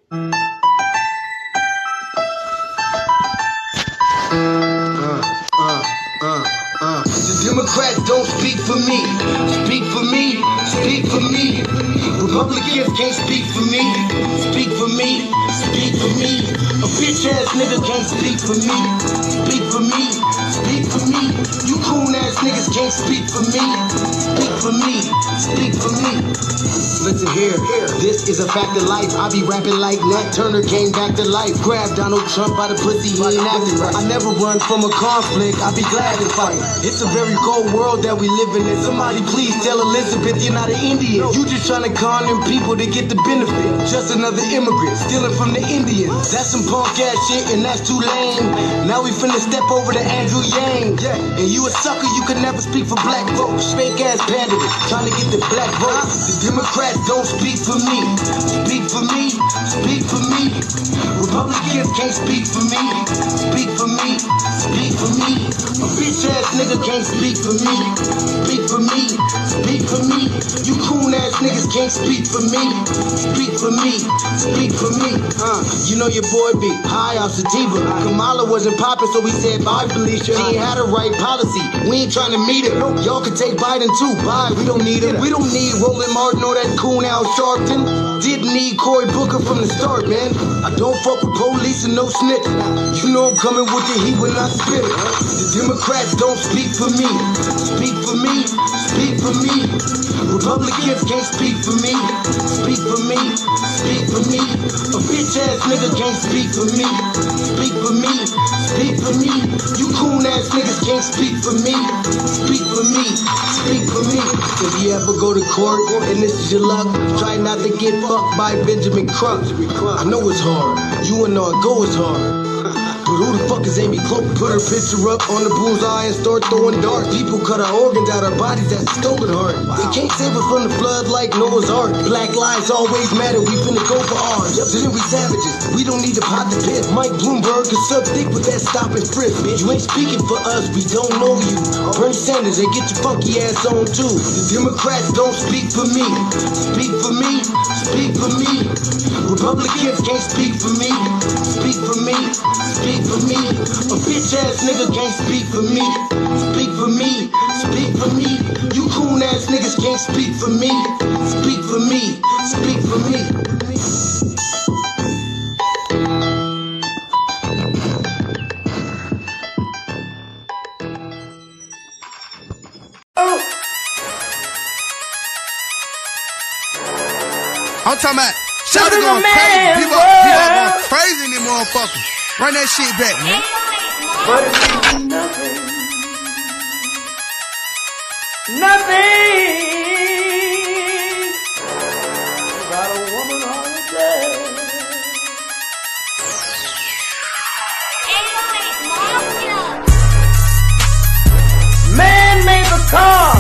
The Democrats don't speak for me. Speak for me. Speak for me. Republicans can't speak for me. Speak for me. Speak for me. A bitch ass nigga can't speak for me. Speak for me. Speak for me. You coon ass niggas can't speak for me. Speak for me. Speak for me. Listen here, this is a fact of life. I be rapping like Nat Turner came back to life. Grab Donald Trump by the pussy, he ain't acting right. I never run from a conflict, I be glad to fight. It's a very cold world that we living in. Somebody please tell Elizabeth you're not an Indian. You just trying to con them people to get the benefit. Just another immigrant, stealing from the Indians. That's some punk ass shit and that's too lame. Now we finna step over to Andrew Yang. And you a sucker, you could never speak for black folks. Fake ass pandering, trying to get the black vote. The Democrats don't speak for me. Speak for me. Speak for me. Republicans can't speak for me. Speak for me. Speak for me. A bitch ass nigga can't speak for me. Speak for me. Speak for me. You coon ass niggas can't speak for me. Speak for me. Speak for me. You know your boy be high off sativa. Kamala wasn't popping, so we said bye, Felicia. She ain't had a right policy. We ain't trying to meet her. Y'all can take Biden too. Bye. We don't need him. We don't need Roland Martin or that coon Al Sharpton. Didn't need Cory Booker from the start, man. I don't fuck with police and no snitch. You know I'm coming with the heat when I spit it. The Democrats don't speak for me. Speak for me. Speak for me. Republicans can't speak for me. Speak for me. Speak for me. A bitch ass nigga can't speak for me. Speak for me. Speak for me. You coon ass niggas can't speak for me. Speak for me. Speak for me. If you ever go to court and this is your luck, try not to get fucked by Benjamin Crump. I know it's hard. You and all go is hard. But who the fuck is Amy Cloak? Put her picture up on the bullseye and start throwing darts. People cut our organs out our bodies, that's a stolen heart. They can't save us from the flood like Noah's Ark. Black lives always matter, we finna go for ours. So then we savages, we don't need to pot the pit. Mike Bloomberg is sub thick with that stop and frisk, bitch. You ain't speaking for us, we don't know you. Bernie Sanders, and get your funky ass on too. The Democrats don't speak for me. Speak for me. Speak for me. Republicans can't speak for me. Speak for me. Speak for me. A bitch ass nigga can't speak for me. Speak for me. Speak for me. You coon ass niggas can't speak for me. Speak for me. Speak for me. I'm talking about shout it going crazy. People going crazy in this motherfucker. Run that shit back, man. But it means nothing. Nothing. Got a woman on the day. Man made the car.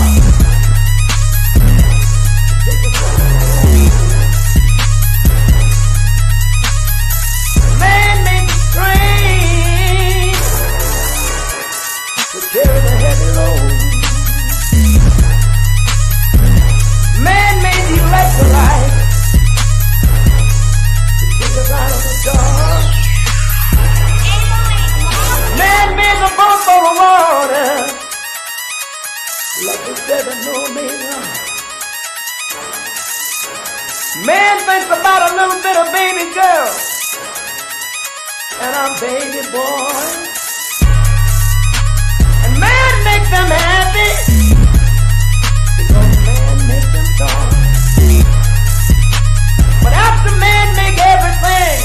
Carry the heavy load. Man made the electrolyte to take us out of the dark. Man made the boat for the water like the 7 Man thinks about a little bit of baby girl and a baby boy. Man make them happy because man make them dark. But after man make everything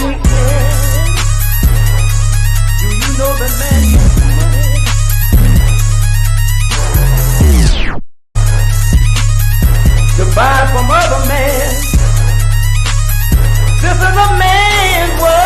we can, do you know that man makes money? To buy from other men. This is a man's world.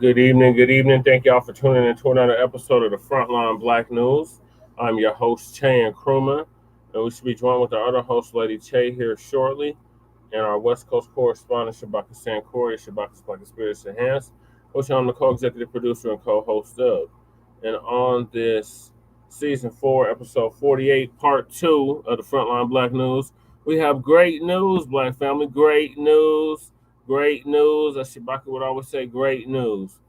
Good evening. Thank y'all for tuning in to another episode of the Frontline Black News. I'm your host, Che and Kruma, and we should be joined with our other host, Lady Che, here shortly, and our West Coast correspondent, Shabaka Sankori, Shabaka's Black Experience Enhanced, which I'm the co-executive producer and co-host of. And on this Season 4, Episode 48, Part 2 of the Frontline Black News, we have great news, Black family, great news. Great news, as Shabaka would always say, great news.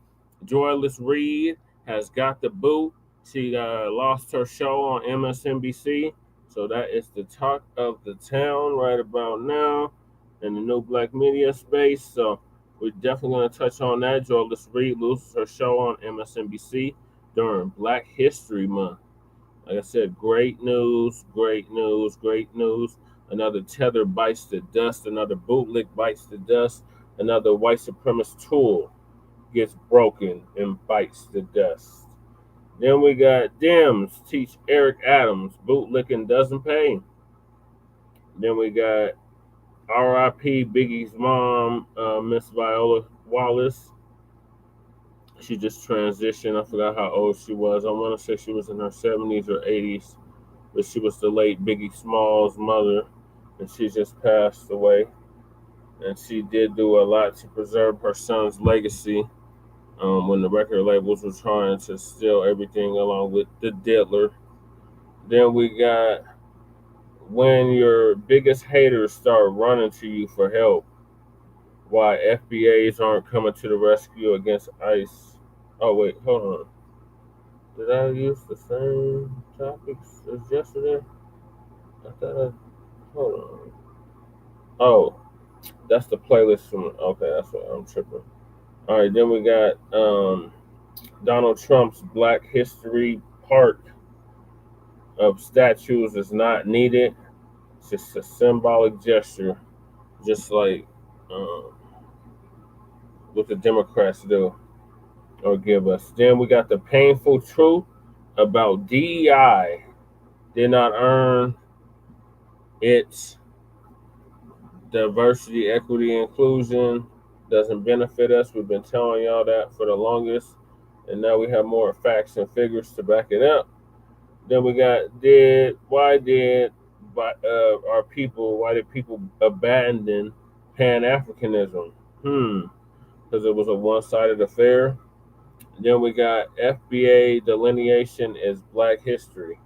Joyless Reid has got the boot. She lost her show on MSNBC. So that is the talk of the town right about now in the new black media space. So we're definitely going to touch on that. Joyless Reid loses her show on MSNBC during Black History Month. Like I said, great news. Another tether bites the dust. Another bootlick bites the dust. Another white supremacist tool gets broken and bites the dust. Then we got Dems teach Eric Adams bootlicking doesn't pay. Then we got R.I.P. Biggie's mom, Miss Viola Wallace. She just transitioned. I forgot how old she was. I want to say she was in her 70s or 80s. But she was the late Biggie Small's mother. And she just passed away. And she did do a lot to preserve her son's legacy when the record labels were trying to steal everything along with the diddler. Then we got when your biggest haters start running to you for help, why FBAs aren't coming to the rescue against ICE. Oh, wait, hold on. Did I use the same topics as yesterday? Hold on. Oh. That's the playlist from. Okay, that's what I'm tripping. All right, then we got Donald Trump's Black History Park of statues is not needed. It's just a symbolic gesture, just like what the Democrats do or give us. Then we got the painful truth about DEI did not earn its diversity, equity, inclusion doesn't benefit us. We've been telling y'all that for the longest, and now we have more facts and figures to back it up. Then we got why did people abandon Pan-Africanism? Because it was a one-sided affair. Then we got FBA Delineation is Black History.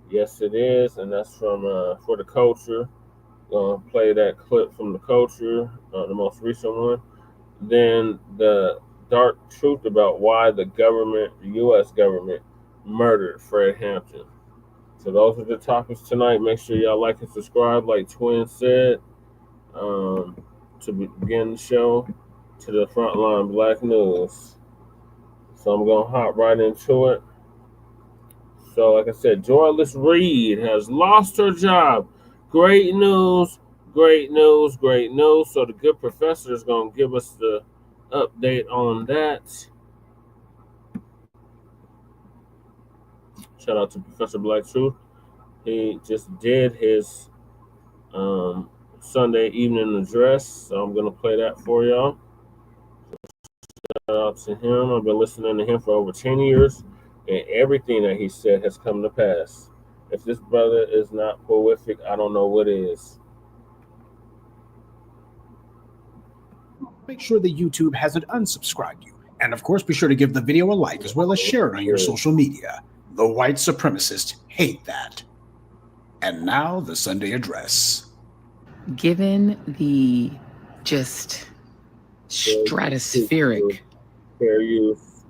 Yes, it is, and that's from For the Culture. Gonna play that clip from the Culture, the most recent one. Then the dark truth about why the U.S. government, murdered Fred Hampton. So those are the topics tonight. Make sure y'all like and subscribe, like Twin said, to begin the show, to the Frontline Black News. So I'm gonna hop right into it. So like I said, Joyless Reid has lost her job. Great news. So the good professor is going to give us the update on that. Shout out to Professor Black Truth. He just did his Sunday evening address, so I'm going to play that for y'all. Shout out to him. I've been listening to him for over 10 years, and everything that he said has come to pass. If this brother is not prolific, I don't know what is. Make sure that YouTube hasn't unsubscribed you. And of course, be sure to give the video a like as well as share it on your social media. The white supremacists hate that. And now the Sunday address. Given the just stratospheric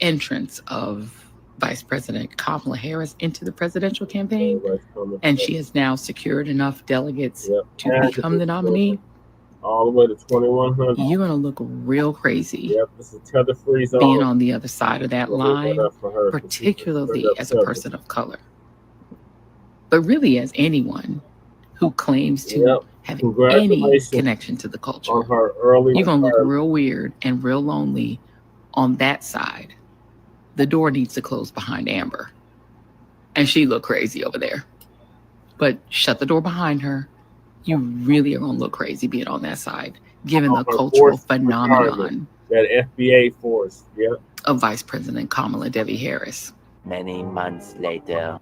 entrance of Vice President Kamala Harris into the presidential campaign, and she has now secured enough delegates to become the nominee, all the way to 2,100. You're going to look real crazy this is tether-free zone. being on the other side of that line, particularly as a person of color. But really as anyone who claims to have any connection to the culture. You're going to look real weird and real lonely on that side. The door needs to close behind Amber. And she looked crazy over there. But shut the door behind her. You really are going to look crazy being on that side, given the cultural phenomenon that FBA force of Vice President Kamala Devi Harris. Many months later.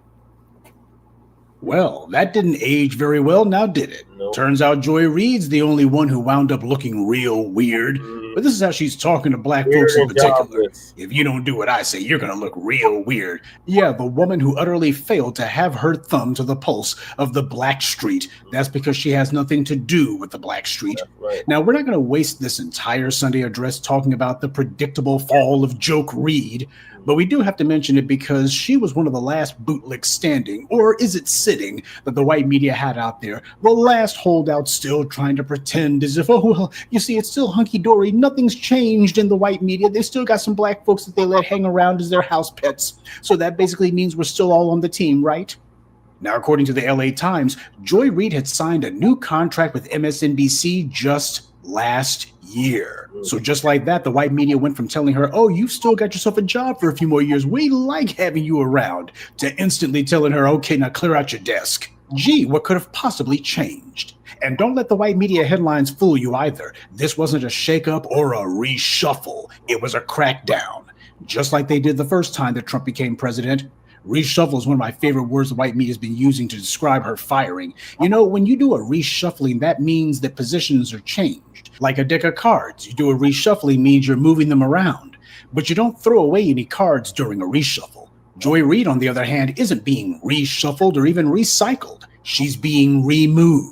Well, that didn't age very well, now did it? Nope. Turns out Joy Reid's the only one who wound up looking real weird. But this is how she's talking to black folks in particular. If you don't do what I say, you're gonna look real weird. Yeah, the woman who utterly failed to have her thumb to the pulse of the Black Street. That's because she has nothing to do with the Black Street. Right. Now, we're not gonna waste this entire Sunday address talking about the predictable fall of Joke Reid, but we do have to mention it because she was one of the last bootlicks standing, or is it sitting, that the white media had out there. The last holdout still trying to pretend as if, oh, well, you see, it's still hunky-dory. Nothing's changed in the white media. They still got some black folks that they let hang around as their house pets. So that basically means we're still all on the team, right? Now, according to the LA Times, Joy Reid had signed a new contract with MSNBC just last year. So just like that, the white media went from telling her, oh, you've still got yourself a job for a few more years, we like having you around, to instantly telling her, okay, now clear out your desk. Gee, what could have possibly changed? And don't let the white media headlines fool you either. This wasn't a shakeup or a reshuffle. It was a crackdown. Just like they did the first time that Trump became president. Reshuffle is one of my favorite words the white media has been using to describe her firing. You know, when you do a reshuffling, that means that positions are changed. Like a deck of cards, you do a reshuffling means you're moving them around. But you don't throw away any cards during a reshuffle. Joy Reid, on the other hand, isn't being reshuffled or even recycled. She's being removed.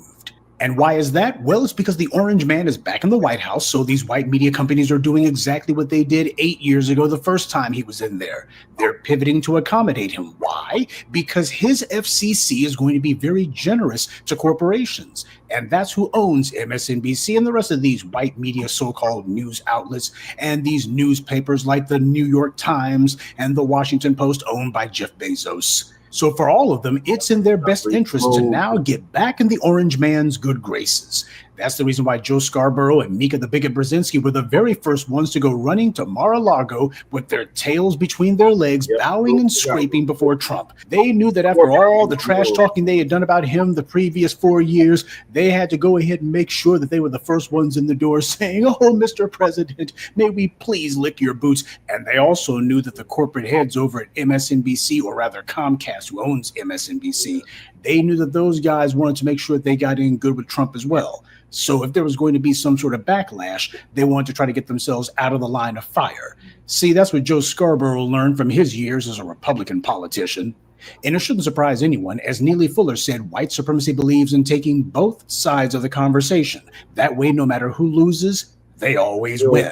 And why is that? Well, it's because the orange man is back in the White House, so these white media companies are doing exactly what they did 8 years ago the first time he was in there. They're pivoting to accommodate him. Why? Because his FCC is going to be very generous to corporations. And that's who owns MSNBC and the rest of these white media so-called news outlets and these newspapers like the New York Times and the Washington Post owned by Jeff Bezos. So for all of them, it's in their best interest to now get back in the orange man's good graces. That's the reason why Joe Scarborough and Mika the Bigot Brzezinski were the very first ones to go running to Mar-a-Lago with their tails between their legs, bowing and scraping before Trump. They knew that after all the trash talking they had done about him the previous 4 years, they had to go ahead and make sure that they were the first ones in the door saying, oh, Mr. President, may we please lick your boots? And they also knew that the corporate heads over at MSNBC, or rather Comcast, who owns MSNBC, they knew that those guys wanted to make sure that they got in good with Trump as well. So if there was going to be some sort of backlash, they wanted to try to get themselves out of the line of fire. See, that's what Joe Scarborough learned from his years as a Republican politician. And it shouldn't surprise anyone, as Neely Fuller said, white supremacy believes in taking both sides of the conversation. That way, no matter who loses, they always win.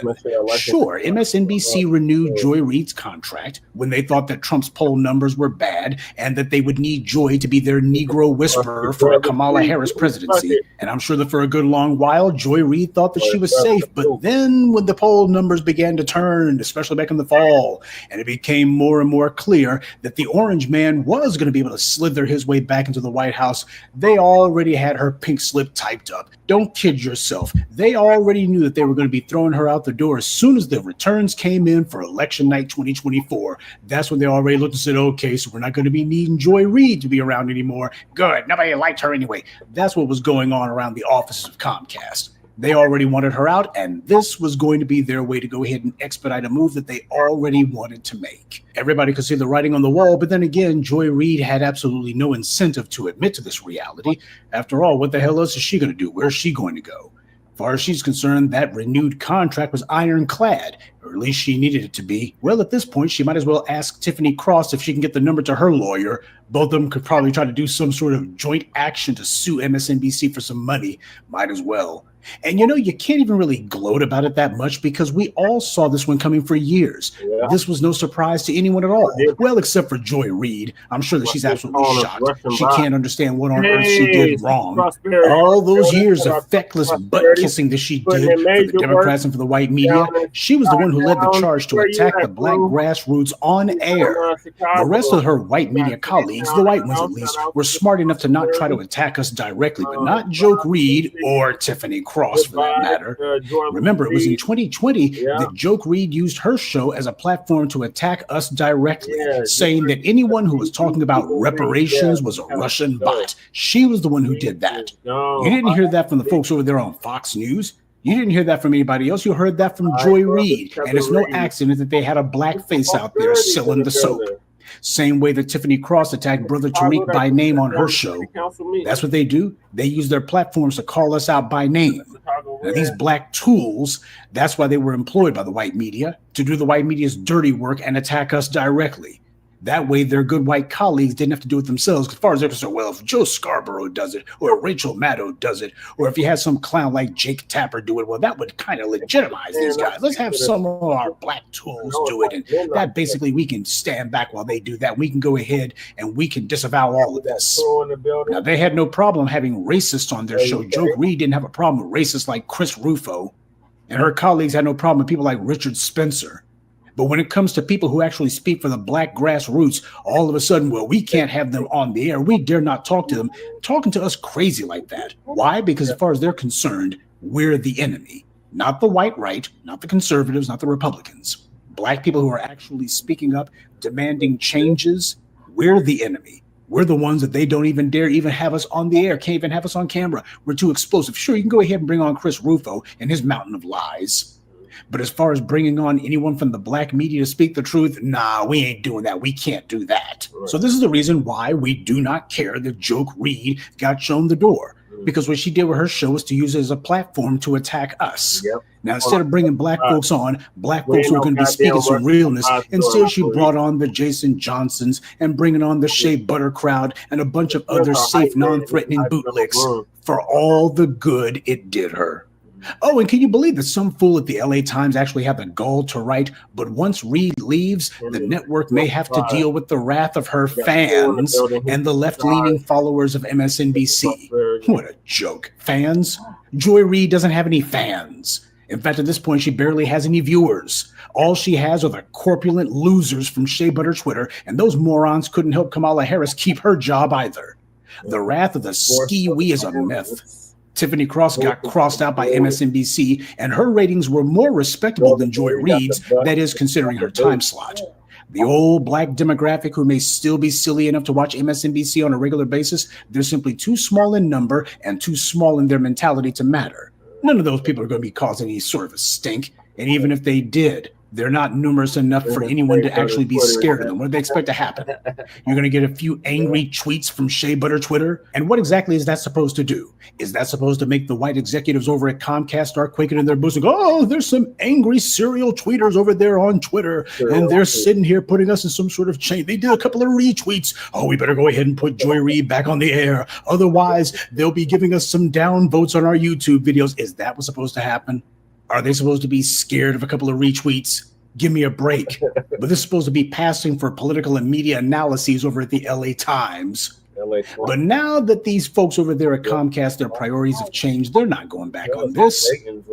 Sure, MSNBC renewed Joy Reid's contract when they thought that Trump's poll numbers were bad and that they would need Joy to be their Negro whisperer for a Kamala Harris presidency. And I'm sure that for a good long while, Joy Reid thought that she was safe. But then when the poll numbers began to turn, especially back in the fall, and it became more and more clear that the orange man was going to be able to slither his way back into the White House, they already had her pink slip typed up. Don't kid yourself. They already knew that they were going to be throwing her out the door as soon as the returns came in for election night 2024. That's when they already looked and said, okay, so we're not going to be needing Joy Reid to be around anymore. Good. Nobody liked her anyway. That's what was going on around the offices of Comcast. They already wanted her out, and this was going to be their way to go ahead and expedite a move that they already wanted to make. Everybody could see the writing on the wall, but then again, Joy Reid had absolutely no incentive to admit to this reality. After all, what the hell else is she going to do? Where's she going to go? As far as she's concerned, that renewed contract was ironclad, or at least she needed it to be. Well, at this point, she might as well ask Tiffany Cross if she can get the number to her lawyer. Both of them could probably try to do some sort of joint action to sue MSNBC for some money. Might as well. And you know, you can't even really gloat about it that much because we all saw this one coming for years. Yeah. This was no surprise to anyone at all. Well, except for Joy Reid. I'm sure that she's absolutely shocked. She can't understand what on earth she did wrong. All those years of feckless butt kissing that she did for the Democrats and for the white media, she was the one who led the charge to attack the black grassroots on air. The rest of her white media colleagues, the white ones at least, were smart enough to not try to attack us directly, but not Joke Reid or Tiffany Cross for that matter. Remember, it was in 2020 that Joke Reid used her show as a platform to attack us directly, saying that anyone who was talking about reparations was a Russian bot. She was the one who did that. You didn't hear that from the folks over there on Fox News. You didn't hear that from anybody else. You heard that from Joy Reid. And it's no accident that they had a black face out there selling the soap. Same way that Tiffany Cross attacked Brother Tariq by name on her show. That's what they do. They use their platforms to call us out by name. Now, these black tools, that's why they were employed by the white media, to do the white media's dirty work and attack us directly. That way, their good white colleagues didn't have to do it themselves. As far as they're concerned, well, if Joe Scarborough does it, or Rachel Maddow does it, or if you had some clown like Jake Tapper do it, well, that would kind of legitimize these guys. Let's have some of our black tools do it. And that basically, we can stand back while they do that. We can go ahead and we can disavow all of this. Now, they had no problem having racists on their show. Joe Reid didn't have a problem with racists like Chris Rufo. And her colleagues had no problem with people like Richard Spencer. But when it comes to people who actually speak for the black grassroots, all of a sudden, well, we can't have them on the air. We dare not talk to them. Talking to us crazy like that. Why? Because as far as they're concerned, we're the enemy. Not the white right, not the conservatives, not the Republicans. Black people who are actually speaking up, demanding changes, we're the enemy. We're the ones that they don't even dare even have us on the air, can't even have us on camera. We're too explosive. Sure, you can go ahead and bring on Chris Rufo and his mountain of lies. But as far as bringing on anyone from the black media to speak the truth, nah, we ain't doing that. We can't do that. Right. So this is the reason why we do not care that Joke Reid got shown the door. Because what she did with her show was to use it as a platform to attack us. Yep. Now, instead of bringing black folks on, black folks who are going to be speaking some realness, instead she brought on the Jason Johnsons and bringing on the Shea Butter crowd and a bunch of other safe, non-threatening bootlicks for all the good it did her. Oh, and can you believe that some fool at the LA Times actually had the gall to write, but once Reid leaves, the network may have to deal with the wrath of her fans and the left-leaning followers of MSNBC. What a joke. Fans? Joy Reid doesn't have any fans. In fact, at this point, she barely has any viewers. All she has are the corpulent losers from Shea Butter Twitter, and those morons couldn't help Kamala Harris keep her job either. The wrath of the ski-wee is a myth. Tiffany Cross got crossed out by MSNBC, and her ratings were more respectable than Joy Reid's, that is, considering her time slot. The old black demographic who may still be silly enough to watch MSNBC on a regular basis, they're simply too small in number and too small in their mentality to matter. None of those people are going to be causing any sort of a stink, and even if they did, they're not numerous enough for anyone to actually be scared of them. What do they expect to happen? You're going to get a few angry tweets from Shea Butter Twitter? And what exactly is that supposed to do? Is that supposed to make the white executives over at Comcast start quaking in their boots and go, oh, there's some angry serial tweeters over there on Twitter, and they're sitting here putting us in some sort of chain. They did a couple of retweets. Oh, we better go ahead and put Joy Reid back on the air. Otherwise, they'll be giving us some down votes on our YouTube videos. Is that what's supposed to happen? Are they supposed to be scared of a couple of retweets? Give me a break. But this is supposed to be passing for political and media analyses over at the LA Times. But now that these folks over there at Comcast, their priorities have changed, they're not going back on this.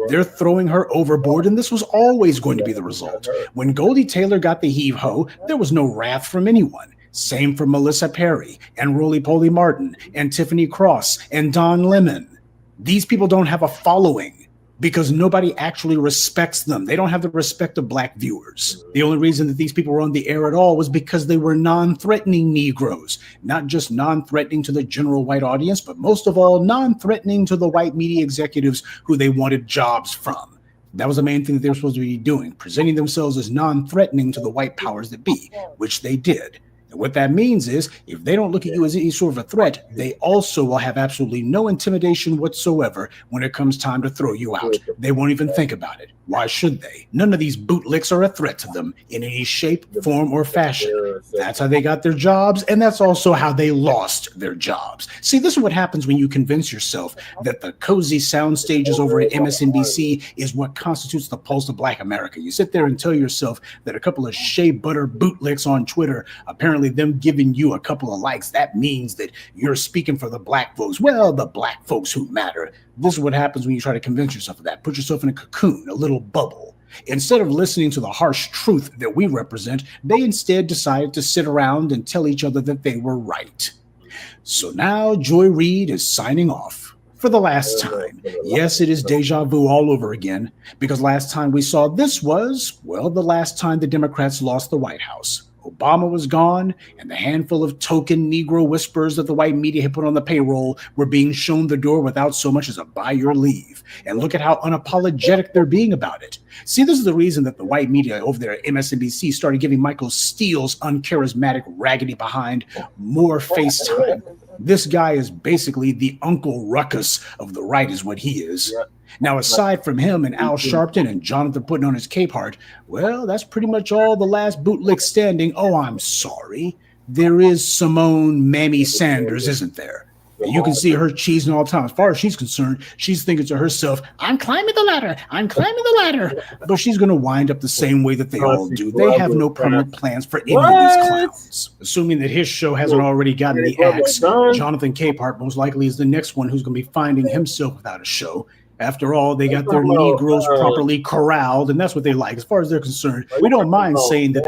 They're throwing her overboard, and this was always going to be the result. When Goldie Taylor got the heave-ho, there was no wrath from anyone. Same for Melissa Perry and Roly-Poly Martin and Tiffany Cross and Don Lemon. These people don't have a following because nobody actually respects them. They don't have the respect of black viewers. The only reason that these people were on the air at all was because they were non-threatening Negroes, not just non-threatening to the general white audience, but most of all, non-threatening to the white media executives who they wanted jobs from. That was the main thing that they were supposed to be doing, presenting themselves as non-threatening to the white powers that be, which they did. And what that means is, if they don't look at you as any sort of a threat, they also will have absolutely no intimidation whatsoever when it comes time to throw you out. They won't even think about it. Why should they? None of these bootlicks are a threat to them in any shape, form, or fashion. That's how they got their jobs, and that's also how they lost their jobs. See, this is what happens when you convince yourself that the cozy sound stages over at MSNBC is what constitutes the pulse of Black America. You sit there and tell yourself that a couple of Shea Butter bootlicks on Twitter, apparently them giving you a couple of likes, that means that you're speaking for the black folks. Well, the black folks who matter. This is what happens when you try to convince yourself of that. Put yourself in a cocoon, a little bubble. Instead of listening to the harsh truth that we represent, they instead decided to sit around and tell each other that they were right. So now Joy Reid is signing off for the last time. Yes, it is deja vu all over again, because last time we saw this was, well, the last time the Democrats lost the White House. Obama was gone, and the handful of token Negro whisperers that the white media had put on the payroll were being shown the door without so much as a buy your leave. And look at how unapologetic they're being about it. See, this is the reason that the white media over there at MSNBC started giving Michael Steele's uncharismatic, raggedy behind more face time. This guy is basically the Uncle Ruckus of the right is what he is. Now, aside from him and Al Sharpton and Jonathan putting on his cape heart, well, that's pretty much all the last bootlick standing. Oh, I'm sorry. There is Simone Mammy Sanders, isn't there? You can see her cheesing all the time. As far as she's concerned, she's thinking to herself, I'm climbing the ladder. I'm climbing the ladder. But she's going to wind up the same way that they all do. They have no permanent plans for any of these clowns. Assuming that his show hasn't already gotten the axe, Jonathan Capehart most likely is the next one who's going to be finding himself without a show. After all, they got their Negroes properly corralled, and that's what they like. As far as they're concerned, we don't mind saying that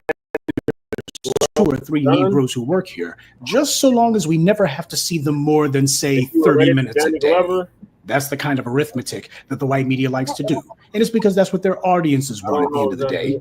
there's 2 or 3 Negroes who work here, just so long as we never have to see them more than, say, 30 minutes a day. That's the kind of arithmetic that the white media likes to do. And it's because that's what their audiences want at the end of the day.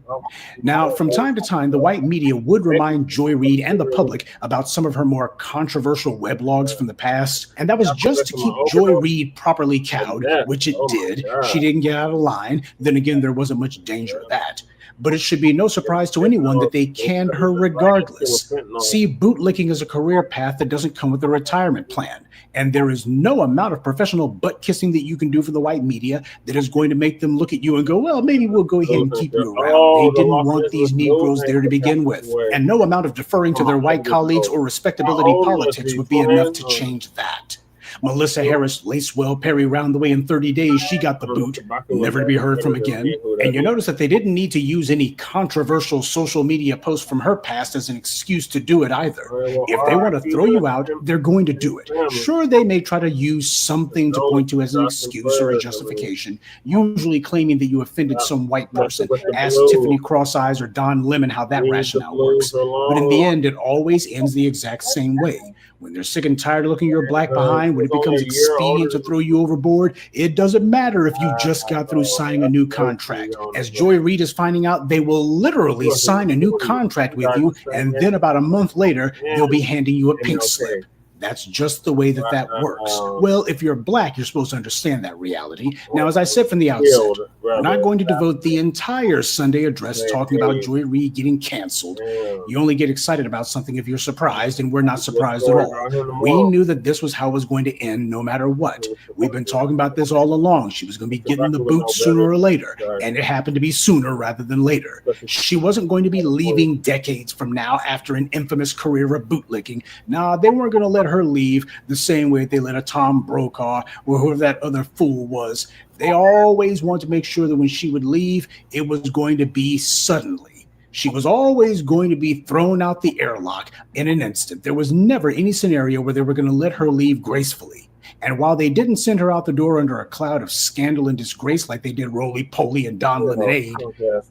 Now, from time to time, the white media would remind Joy Reid and the public about some of her more controversial weblogs from the past. And that was just to keep Joy Reid properly cowed, which it did. She didn't get out of line. Then again, there wasn't much danger of that. But it should be no surprise to anyone that they canned her regardless. See, bootlicking is a career path that doesn't come with a retirement plan. And there is no amount of professional butt kissing that you can do for the white media that is going to make them look at you and go, well, maybe we'll go ahead and keep you around. They didn't want these Negroes there to begin with. And no amount of deferring to their white colleagues or respectability politics would be enough to change that. Melissa Harris laced well Perry round the way in 30 days. She got the boot, never to be heard from again. And you notice that they didn't need to use any controversial social media posts from her past as an excuse to do it either. If they want to throw you out, they're going to do it. Sure, they may try to use something to point to as an excuse or a justification, usually claiming that you offended some white person. Ask Tiffany Cross-Eyes or Don Lemon how that rationale works. But in the end, it always ends the exact same way. When they're sick and tired of looking your black behind, when it becomes expedient to throw you overboard, it doesn't matter if you just got through signing a new contract. As Joy Reid is finding out, they will literally sign a new contract with you, and then about a month later, they'll be handing you a pink slip. That's just the way that works. Well, if you're black, you're supposed to understand that reality. Now, as I said from the outset, we're not going to devote the entire Sunday address talking about Joy Reid getting canceled. You only get excited about something if you're surprised, and we're not surprised at all. We knew that this was how it was going to end no matter what. We've been talking about this all along. She was going to be getting the boot sooner or later, and it happened to be sooner rather than later. She wasn't going to be leaving decades from now after an infamous career of bootlicking. Nah, they weren't going to let her leave the same way they let a Tom Brokaw or whoever that other fool was. They always wanted to make sure that when she would leave, it was going to be suddenly. She was always going to be thrown out the airlock in an instant. There was never any scenario where they were going to let her leave gracefully. And while they didn't send her out the door under a cloud of scandal and disgrace like they did Roly Poly and Don Lemonade,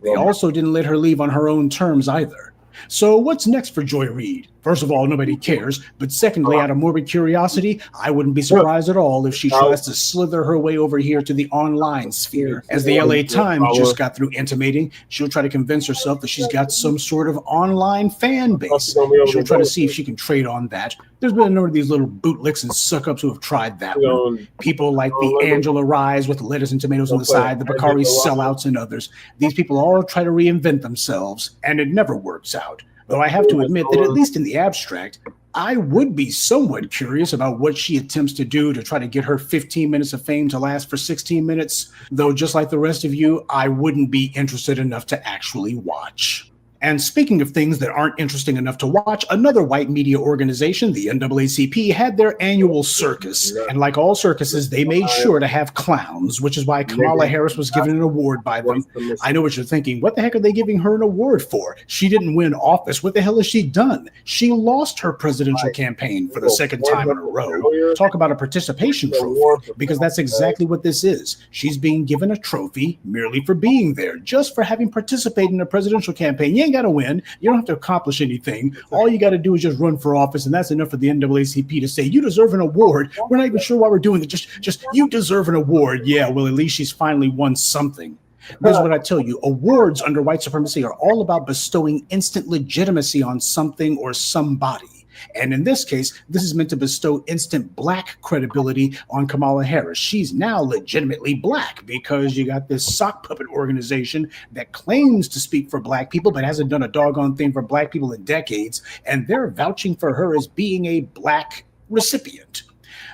they also didn't let her leave on her own terms either. So what's next for Joy Reid? First of all, nobody cares. But secondly, out of morbid curiosity, I wouldn't be surprised at all if she tries to slither her way over here to the online sphere. As the LA Times just got through intimating, she'll try to convince herself that she's got some sort of online fan base. She'll try to see if she can trade on that. There's been a number of these little bootlicks and suck-ups who have tried that one. People like the Angela Rise with lettuce and tomatoes on the side, the Bakari sellouts and others. These people all try to reinvent themselves, and it never works out. Though I have to admit that at least in the abstract, I would be somewhat curious about what she attempts to do to try to get her 15 minutes of fame to last for 16 minutes. Though just like the rest of you, I wouldn't be interested enough to actually watch. And speaking of things that aren't interesting enough to watch, another white media organization, the NAACP, had their annual circus. And like all circuses, they made sure to have clowns, which is why Kamala Harris was given an award by them. I know what you're thinking. What the heck are they giving her an award for? She didn't win office. What the hell has she done? She lost her presidential campaign for the second time in a row. Talk about a participation trophy, because that's exactly what this is. She's being given a trophy merely for being there, just for having participated in a presidential campaign. You ain't got to win. You don't have to accomplish anything. All you got to do is just run for office, and that's enough for the NAACP to say, you deserve an award. We're not even sure why we're doing it. Just you deserve an award. Yeah, well, at least she's finally won something. This is what I tell you. Awards under white supremacy are all about bestowing instant legitimacy on something or somebody. And in this case, this is meant to bestow instant black credibility on Kamala Harris. She's now legitimately black because you got this sock puppet organization that claims to speak for black people, but hasn't done a doggone thing for black people in decades. And they're vouching for her as being a black recipient,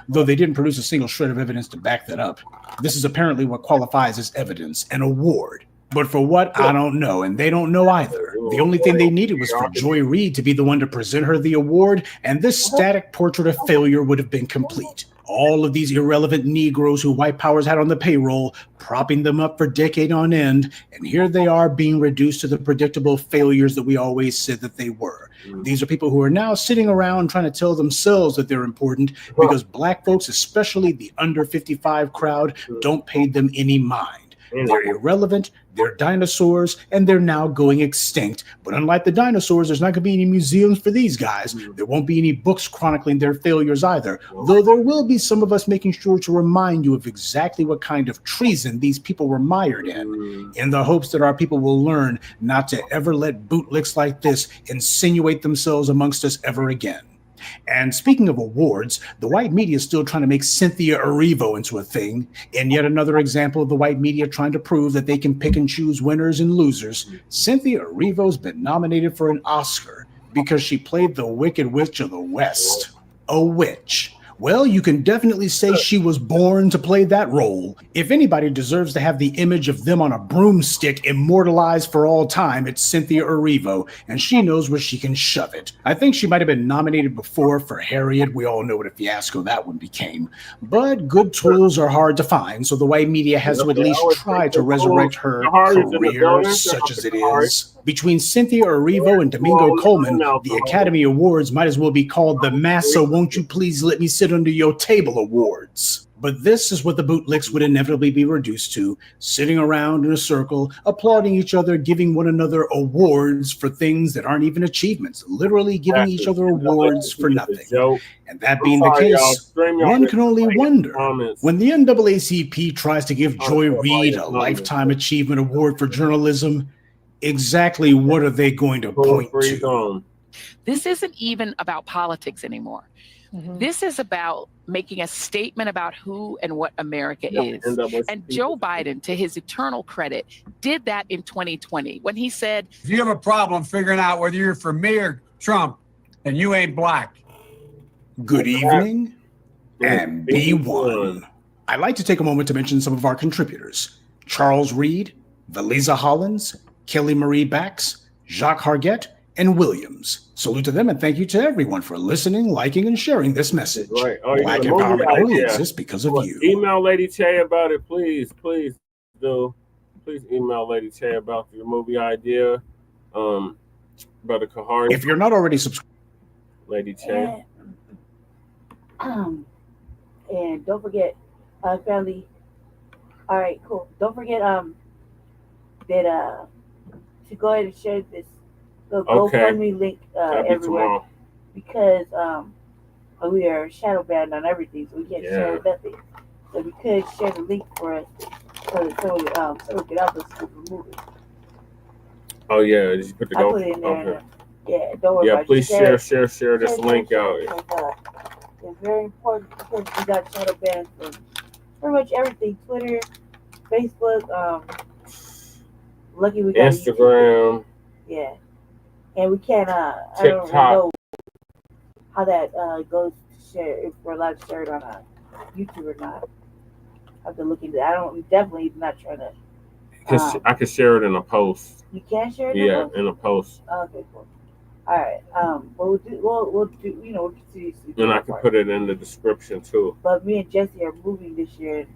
though they didn't produce a single shred of evidence to back that up. This is apparently what qualifies as evidence, an award. But for what, I don't know, and they don't know either. The only thing they needed was for Joy Reid to be the one to present her the award, and this static portrait of failure would have been complete. All of these irrelevant Negroes who white powers had on the payroll, propping them up for decade on end, and here they are being reduced to the predictable failures that we always said that they were. These are people who are now sitting around trying to tell themselves that they're important because black folks, especially the under 55 crowd, don't pay them any mind. They're irrelevant, they're dinosaurs, and they're now going extinct. But unlike the dinosaurs, there's not going to be any museums for these guys. There won't be any books chronicling their failures either, though there will be some of us making sure to remind you of exactly what kind of treason these people were mired in the hopes that our people will learn not to ever let bootlicks like this insinuate themselves amongst us ever again. And speaking of awards, the white media is still trying to make Cynthia Erivo into a thing, and yet another example of the white media trying to prove that they can pick and choose winners and losers. Cynthia Erivo's been nominated for an Oscar because she played the Wicked Witch of the West. A witch. Well, you can definitely say she was born to play that role. If anybody deserves to have the image of them on a broomstick immortalized for all time, it's Cynthia Erivo, and she knows where she can shove it. I think she might have been nominated before for Harriet. We all know what a fiasco that one became. But good tools are hard to find, so the white media has to at least try to resurrect her career, such as it is. Between Cynthia Erivo and Domingo Coleman, the Academy Awards might as well be called the Massa Won't You Please Let Me Sit Under Your Table Awards. But this is what the bootlicks would inevitably be reduced to, sitting around in a circle, applauding each other, giving one another awards for things that aren't even achievements, literally giving each other awards for nothing. And that being the case, one can only wonder, when the NAACP tries to give Joy Reid a Lifetime Achievement Award for journalism, exactly what are they going to point to? This isn't even about politics anymore. This is about making a statement about who and what America is. And Joe Biden, to his eternal credit, did that in 2020 when he said, if you have a problem figuring out whether you're for me or Trump, then you ain't black. Good evening, and be one. I'd like to take a moment to mention some of our contributors: Charles Reid, Valiza Hollins, Kelly Marie Bax, Jacques Hargett, and Williams. Salute to them, and thank you to everyone for listening, liking, and sharing this message. Right. Black empowerment only exists because of you. Email Lady Tay about it, please. Please do. Please email Lady Tay about your movie idea. Brother Kahari. If you're not already subscribed, Lady Tay. And don't forget, family. All right, cool. Don't forget that to go ahead and share this GoFundMe link everywhere, because we are shadow banned on everything, so we can't share nothing. So we could share the link for us so that someone get out this stupid movie. Oh yeah, just put the I put it in there. Yeah, don't worry about it. Please share this link out. It's very important because we got shadow banned from pretty much everything: Twitter, Facebook, lucky we got Instagram. YouTube. Yeah. And we can't, I TikTok. don't know how that goes to share, if we're allowed to share it on YouTube or not. I have to look into that. I'm definitely not trying to. I can share it in a post. You can share it? In a post. Okay, cool. All right. But we'll do, we'll continue to do. And I can put it in the description too. But me and Jesse are moving this year.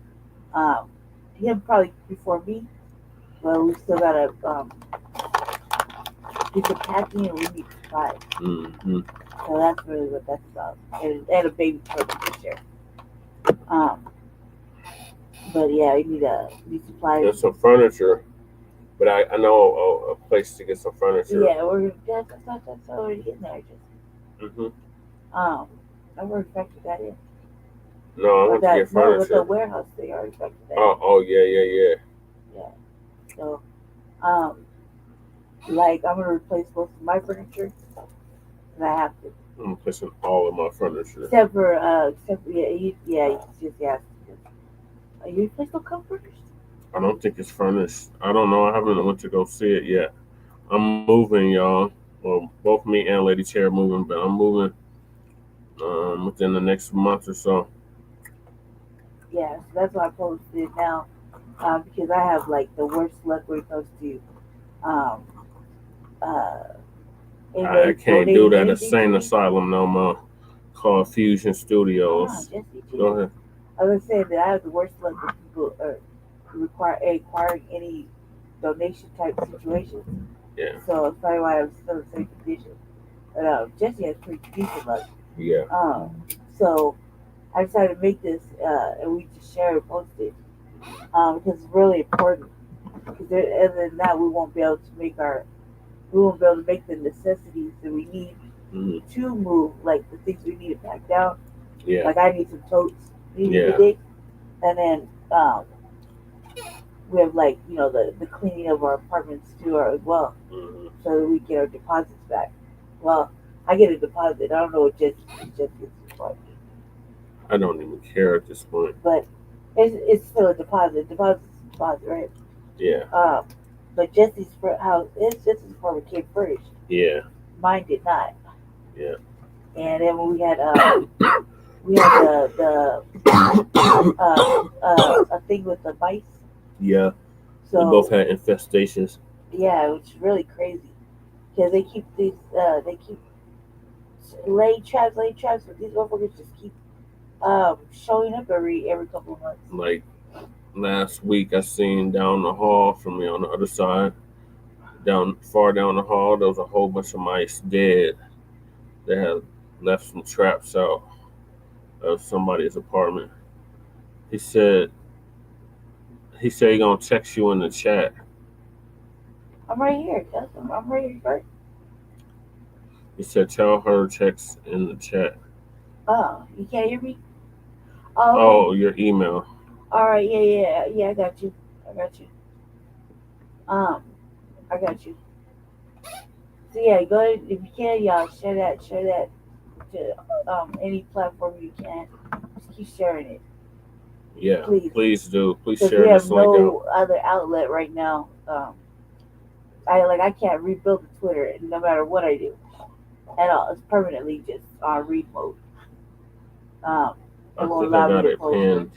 Him probably before me. But we still gotta, get the packing and we need supplies. So that's really what that's about. And a baby truck this year. But yeah, we need supplies. There's some furniture, but I know a place to get some furniture. Yeah, that's already in there. I've already factored that in. No, I want to get furniture. With the warehouse, they already factored that in. Oh yeah. Yeah. So, like I'm gonna replace most of my furniture, and I have to. I'm replacing all of my furniture. Except for you just have to. You replace no comforters? I don't think it's furnished. I don't know. I haven't went to go see it yet. I'm moving, y'all. Well, both me and Lady Chair are moving, but I'm moving within the next month or so. Yeah, so that's why I posted it now, because I have like the worst luck when it comes to I can't do that insane asylum no more. Called Fusion Studios. Go ahead. I was saying that I have the worst luck with people acquiring any donation type situations. Yeah. So that's probably why I was still in the same condition. But Jesse has pretty decent luck. Yeah. So I decided to make this, and we just share and post it, because it's really important. Because other than that, we won't be able to make the necessities that we need to move, like the things we need to pack down. Yeah. Like I need some totes, and then we have like the cleaning of our apartments too as well, so that we get our deposits back. Well, I get a deposit. I don't know what Jesse gets like. I don't even care at this point. But it's still a deposit. Deposit's a deposit, right? Yeah. But Jesse's Jesse's apartment came first. Yeah. Mine did not. Yeah. And then when we had the a thing with the mice. Yeah. So we both had infestations. Yeah, which is really crazy because they keep laying traps, but these motherfuckers just keep showing up every couple of months. Like last week, I seen down the hall from me on the other side, far down the hall, there was a whole bunch of mice dead. They had left some traps out of somebody's apartment. He said he's gonna text you in the chat. I'm right here. I'm right here. He said tell her text in the chat. Oh, you can't hear me? Oh, your email. All right, yeah, I got you. I got you. So yeah, go ahead if you can, y'all share that to any platform you can. Just keep sharing it. Yeah, please do. Please share we have this link no out. other outlet right now. I can't rebuild the Twitter no matter what I do at all. It's permanently just on read mode. I think I got it pinned.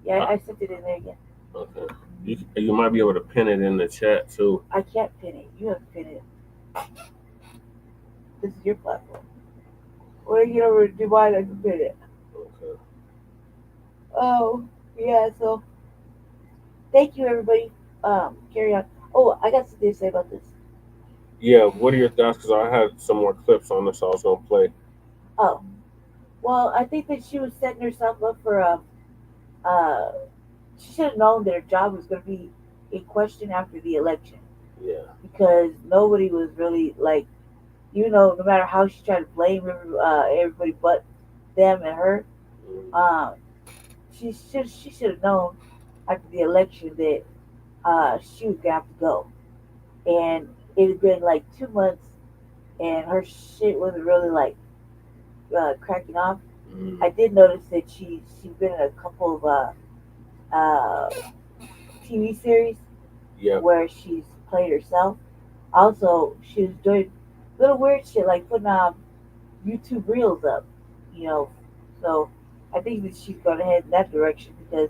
Yeah, I sent it in there again. Okay. You might be able to pin it in the chat too. I can't pin it. You have to pin it. This is your platform. Or you get over to Dubai, I can pin it. Okay. Oh, yeah, so thank you everybody. Carry on. Oh, I got something to say about this. Yeah, what are your thoughts? Because I had some more clips on this I was going to play. Oh, well, I think that she was setting herself up for she should have known that her job was going to be in question after the election. Yeah. Because nobody was really no matter how she tried to blame everybody but them and her, she should have known after the election that she was gonna have to go. And it had been like 2 months, and her shit wasn't really cracking off. I did notice that she's been in a couple of TV series where she's played herself. Also, she was doing little weird shit like putting YouTube reels up, So I think that she's gonna head in that direction because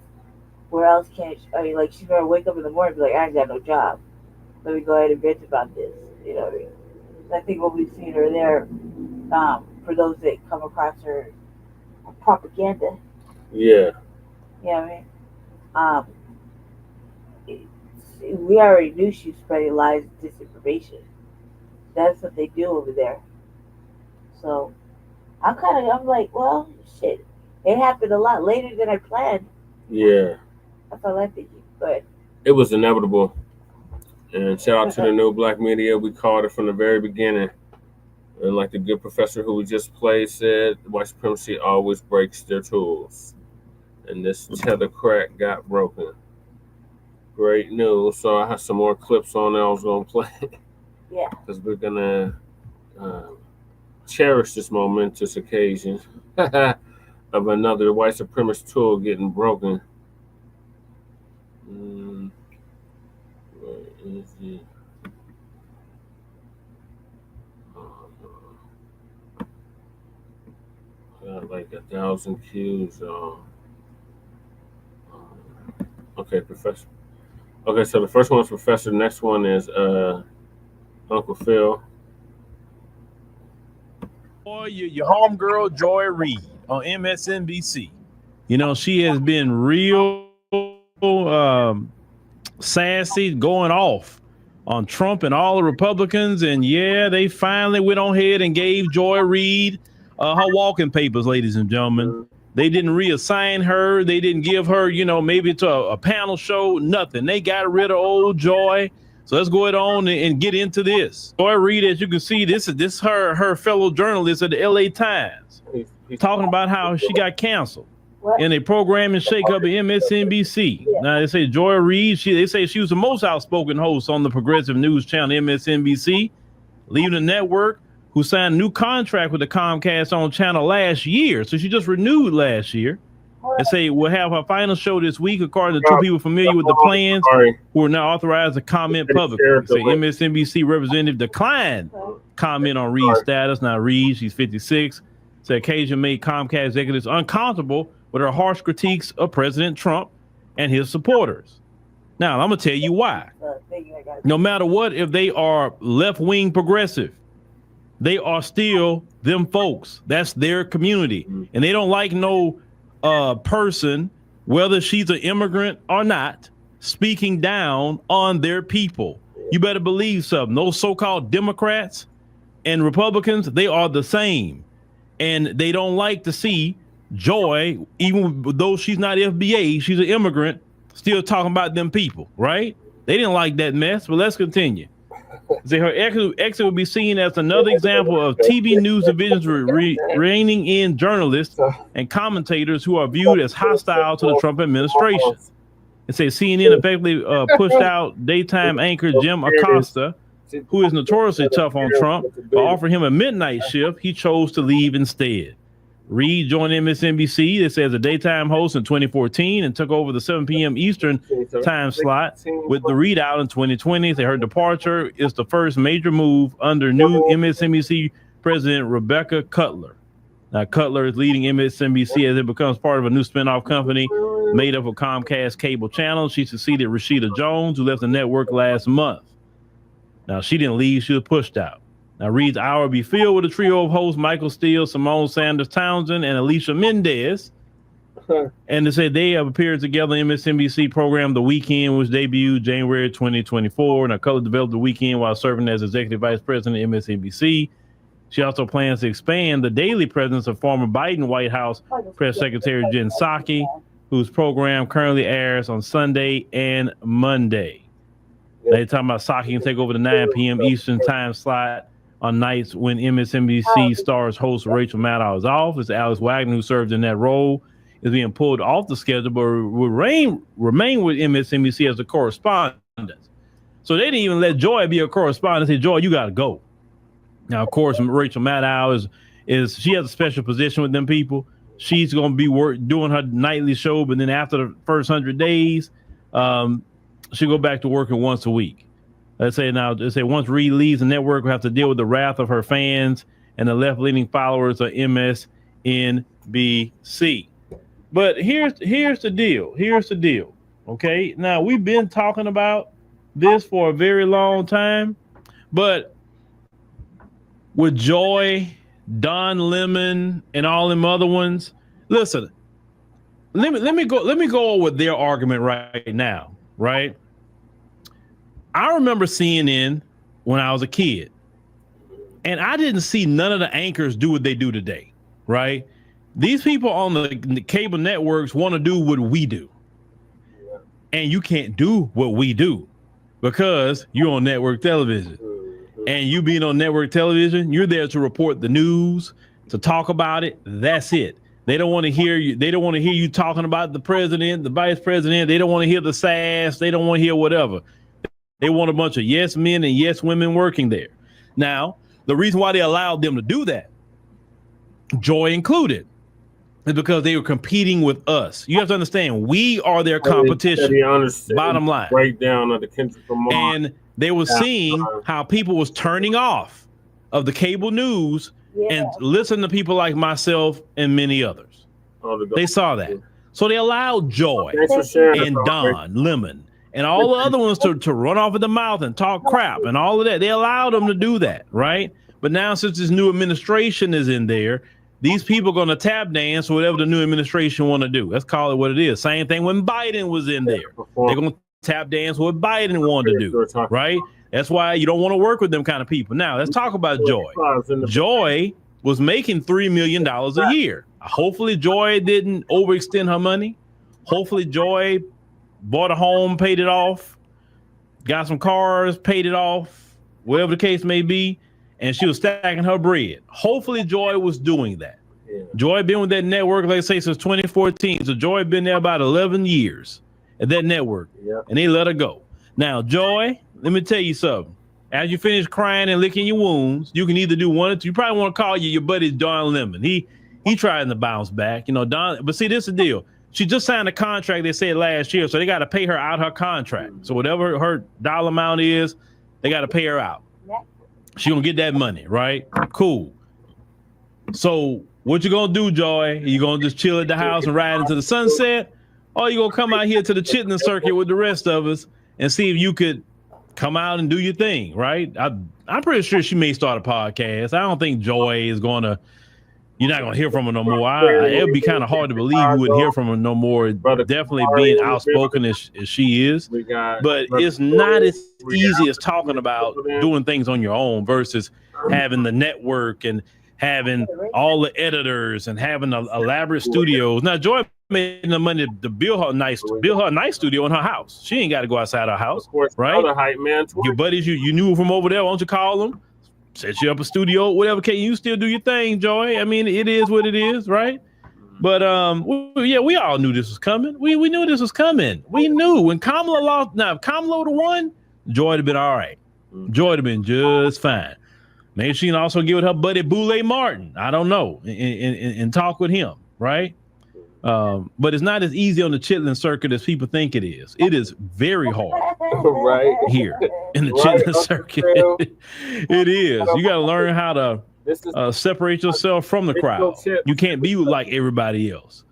where else can she's gonna wake up in the morning and be like, I ain't got no job. Let me go ahead and bitch about this. You know what I mean? So I think what we've seen her there, for those that come across her propaganda. Yeah. You know what I mean? We already knew she was spreading lies and disinformation. That's what they do over there. So I'm like, well, shit. It happened a lot later than I planned. Yeah. That's all I'm thinking. But it was inevitable. And shout out to the new black media. We called it from the very beginning. And like the good professor who we just played said, white supremacy always breaks their tools. And this tether crack got broken. Great news. So I have some more clips on there I was going to play. Yeah. Because we're going to cherish this momentous occasion of another white supremacist tool getting broken. Where is it? Got like 1,000 cues. Okay, Professor. Okay, so the first one is Professor. The next one is Uncle Phil. Boy, your homegirl Joy Reid on MSNBC. You know, she has been real sassy, going off on Trump and all the Republicans. And yeah, they finally went on ahead and gave Joy Reid her walking papers, ladies and gentlemen. They didn't reassign her. They didn't give her, you know, maybe to a panel show, nothing. They got rid of old Joy. So let's go on and get into this. Joy Reid, as you can see, this is her fellow journalist at the LA Times talking about how she got canceled in a programming shakeup at MSNBC. Now they say Joy Reid, they say she was the most outspoken host on the progressive news channel MSNBC, leaving the network, who signed a new contract with the Comcast on channel last year. So she just renewed last year. And say we'll have her final show this week, according to two people familiar with the plans who are now authorized to comment publicly. Say MSNBC representative declined comment on Reid's status. Now Reid, she's 56. Said occasion made Comcast executives uncomfortable with her harsh critiques of President Trump and his supporters. Now I'm gonna tell you why. No matter what, if they are left-wing progressive, they are still them folks. That's their community, and they don't like no person, whether she's an immigrant or not, speaking down on their people. You better believe something. Those so-called Democrats and Republicans, they are the same, and they don't like to see Joy, even though she's not FBA, she's an immigrant, still talking about them people, right? They didn't like that mess. But let's continue. Say her exit will be seen as another example of TV news divisions reining in journalists and commentators who are viewed as hostile to the Trump administration. It says CNN effectively pushed out daytime anchor Jim Acosta, who is notoriously tough on Trump, by offering him a midnight shift. He chose to leave instead. Reid joined MSNBC, it says, a daytime host in 2014 and took over the 7 p.m. Eastern time slot with the readout in 2020. Her departure is the first major move under new MSNBC president Rebecca Cutler. Now, Cutler is leading MSNBC as it becomes part of a new spinoff company made up of Comcast cable channels. She succeeded Rashida Jones, who left the network last month. Now, she didn't leave, she was pushed out. Now, Reid's hour will be filled with a trio of hosts, Michael Steele, Simone Sanders Townsend, and Alicia Mendez. And they say they have appeared together in MSNBC program The Weekend, which debuted January 2024. Now, Cutler developed The Weekend while serving as executive vice president of MSNBC. She also plans to expand the daily presence of former Biden White House press secretary Jen Psaki, whose program currently airs on Sunday and Monday. They're talking about Psaki can take over the 9 p.m. Eastern time slot on nights when MSNBC stars host Rachel Maddow is off. It's Alex Wagner, who served in that role, is being pulled off the schedule, but will remain with MSNBC as a correspondent. So they didn't even let Joy be a correspondent. They said, Joy, you got to go. Now, of course, Rachel Maddow is she has a special position with them people. She's going to be doing her nightly show, but then after the first 100 days, she'll go back to working once a week. Let's say once Reid leaves the network, we'll have to deal with the wrath of her fans and the left-leaning followers of MSNBC. But here's the deal. Here's the deal. Okay. Now, we've been talking about this for a very long time, but with Joy, Don Lemon, and all them other ones, listen, let me go with their argument right now, right? I remember CNN when I was a kid, and I didn't see none of the anchors do what they do today, right? These people on the cable networks want to do what we do, and you can't do what we do because you're on network television. And you being on network television, you're there to report the news, to talk about it. That's it. They don't want to hear you. They don't want to hear you talking about the president, the vice president. They don't want to hear the sass. They don't want to hear whatever. They want a bunch of yes men and yes women working there. Now, the reason why they allowed them to do that, Joy included, is because they were competing with us. You have to understand, we are their competition. Bottom line. Breakdown of the Kendrick Lamar. And they were seeing how people was turning off of the cable news and listen to people like myself and many others. They saw that. So they allowed Joy and Don Lemon and all the other ones to run off at the mouth and talk crap and all of that. They allowed them to do that, right? But now since this new administration is in there, these people are going to tap dance whatever the new administration want to do. Let's call it what it is. Same thing when Biden was in there. They're going to tap dance what Biden wanted to do, right? That's why you don't want to work with them kind of people. Now, let's talk about Joy. Joy was making $3 million a year. Hopefully, Joy didn't overextend her money. Hopefully, Joy bought a home, paid it off, got some cars, paid it off, whatever the case may be, and she was stacking her bread. Hopefully, Joy was doing that. Yeah. Joy been with that network, like I say, since 2014. So Joy been there about 11 years at that network, and they let her go. Now, Joy, let me tell you something. As you finish crying and licking your wounds, you can either do one or two. You probably want to call your buddy Don Lemon. He trying to bounce back, Don. But see, this is the deal. She just signed a contract, they said last year, so they got to pay her out her contract. So whatever her dollar amount is, they got to pay her out. She gonna get that money, right? Cool. So what you gonna do, Joy? You gonna just chill at the house and ride into the sunset? Or you gonna come out here to the chitlin circuit with the rest of us and see if you could come out and do your thing, right? I'm pretty sure she may start a podcast. I don't think Joy is gonna, you're not gonna hear from her no more. It would be kind of hard to believe you wouldn't hear from her no more. Definitely being outspoken as she is. But it's not as easy as talking about doing things on your own versus having the network and having all the editors and having elaborate studios. Now, Joy made the money to build her nice studio in her house. She ain't got to go outside her house, right? Hype, man. Your buddies you knew from over there, why don't you call them? Set you up a studio, whatever. Can you still do your thing, Joy? I mean, it is what it is, right? But we all knew this was coming. We knew this was coming. We knew when Kamala lost. Now, if Kamala would have won, Joy would have been all right. Joy would have been just fine. Maybe she can also get with her buddy Boule Martin. I don't know, and talk with him, right? But it's not as easy on the chitlin circuit as people think it is. It is very hard, right? Here in the chitlin circuit, it is. You got to learn how to separate yourself from the crowd. You can't be like everybody else.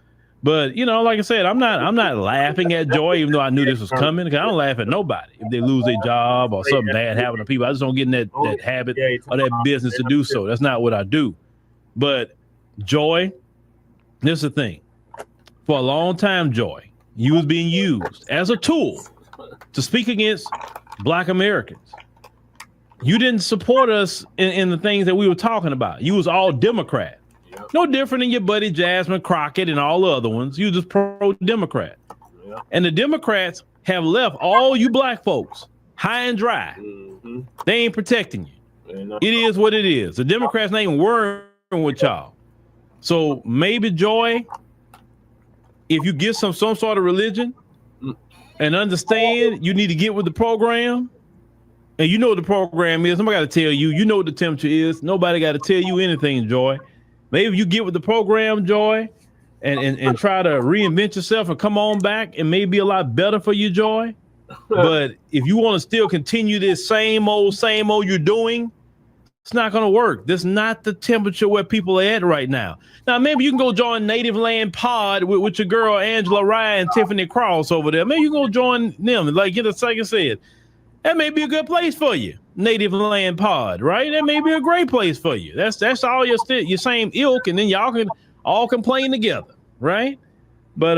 But like I said, I'm not laughing at Joy, even though I knew this was coming. Because I don't laugh at nobody if they lose their job or something bad happen to people. I just don't get in that habit or that business to do so. That's not what I do. But Joy, this is the thing. For a long time, Joy, you was being used as a tool to speak against Black Americans. You didn't support us in the things that we were talking about. You was all Democrat. No different than your buddy Jasmine Crockett and all the other ones. You just pro-Democrat. And the Democrats have left all you Black folks high and dry. They ain't protecting you. It is what it is. The Democrats ain't worrying with y'all. So maybe, Joy, if you get some sort of religion and understand you need to get with the program, and you know what the program is, nobody got to tell you. You know what the temperature is. Nobody got to tell you anything, Joy. Maybe you get with the program, Joy, and try to reinvent yourself and come on back, and maybe a lot better for you, Joy. But if you want to still continue this same old you're doing, it's not going to work. This is not the temperature where people are at right now. Now, maybe you can go join Native Land Pod with your girl Angela Rye and Tiffany Cross over there. Maybe you can go join them. Like I said, that may be a good place for you. Native Land Pod, right? That may be a great place for you. That's all your same ilk, and then y'all can all complain together, right? But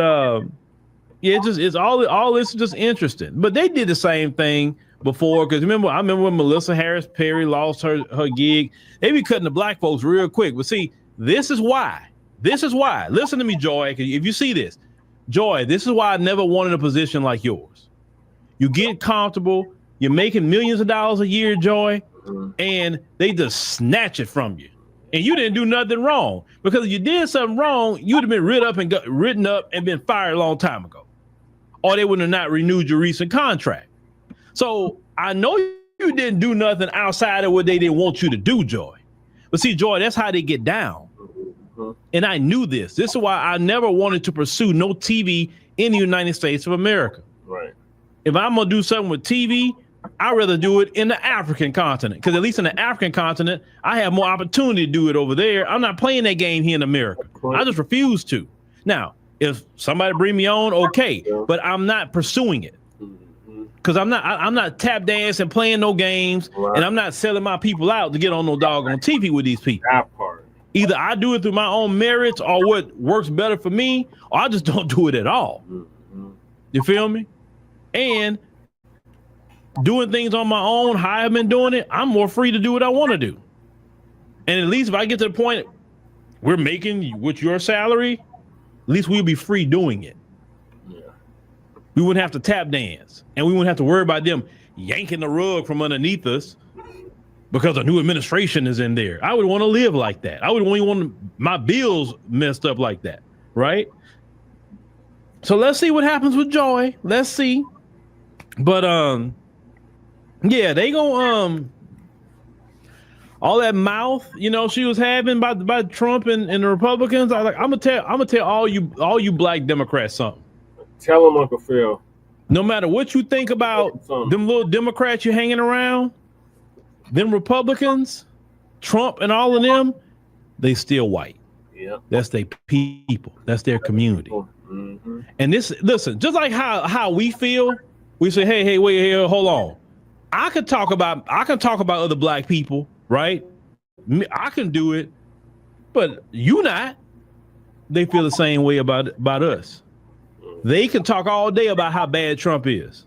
it's all this is just interesting. But they did the same thing before, because I remember when Melissa Harris Perry lost her gig. They be cutting the Black folks real quick. But see, this is why. Listen to me, Joy. If you see this, Joy, this is why I never wanted a position like yours. You get comfortable. You're making millions of dollars a year, Joy, and they just snatch it from you. And you didn't do nothing wrong, because if you did something wrong, you'd have been written up and been fired a long time ago, or they would have not renewed your recent contract. So I know you didn't do nothing outside of what they didn't want you to do, Joy. But see, Joy, that's how they get down. And I knew this. This is why I never wanted to pursue no TV in the United States of America. Right. If I'm gonna do something with TV, I'd rather do it in the African continent, because at least in the African continent, I have more opportunity to do it over there. I'm not playing that game here in America. I just refuse to. Now, if somebody bring me on, okay, but I'm not pursuing it, because I'm not tap dancing, playing no games, and I'm not selling my people out to get on no doggone TV with these people. That part. Either I do it through my own merits, or what works better for me, or I just don't do it at all. You feel me? And doing things on my own, how I've been doing it, I'm more free to do what I want to do. And at least if I get to the point we're making with your salary, at least we'll be free doing it. Yeah. We wouldn't have to tap dance, and we wouldn't have to worry about them yanking the rug from underneath us because a new administration is in there. I would want to live like that. I would only want my bills messed up like that, right? So let's see what happens with Joy. Let's see. But yeah, they gonna all that mouth, she was having by Trump and the Republicans. I'm gonna tell all you black Democrats something. Tell them, Uncle Phil. No matter what you think about them little Democrats you're hanging around, them Republicans, Trump and all of them, they still white. Yeah, that's their people. That's their community. Mm-hmm. And listen, just like how we feel, we say, hey, wait here, hold on. I can talk about other black people, right? I can do it, but you not. They feel the same way about us. They can talk all day about how bad Trump is,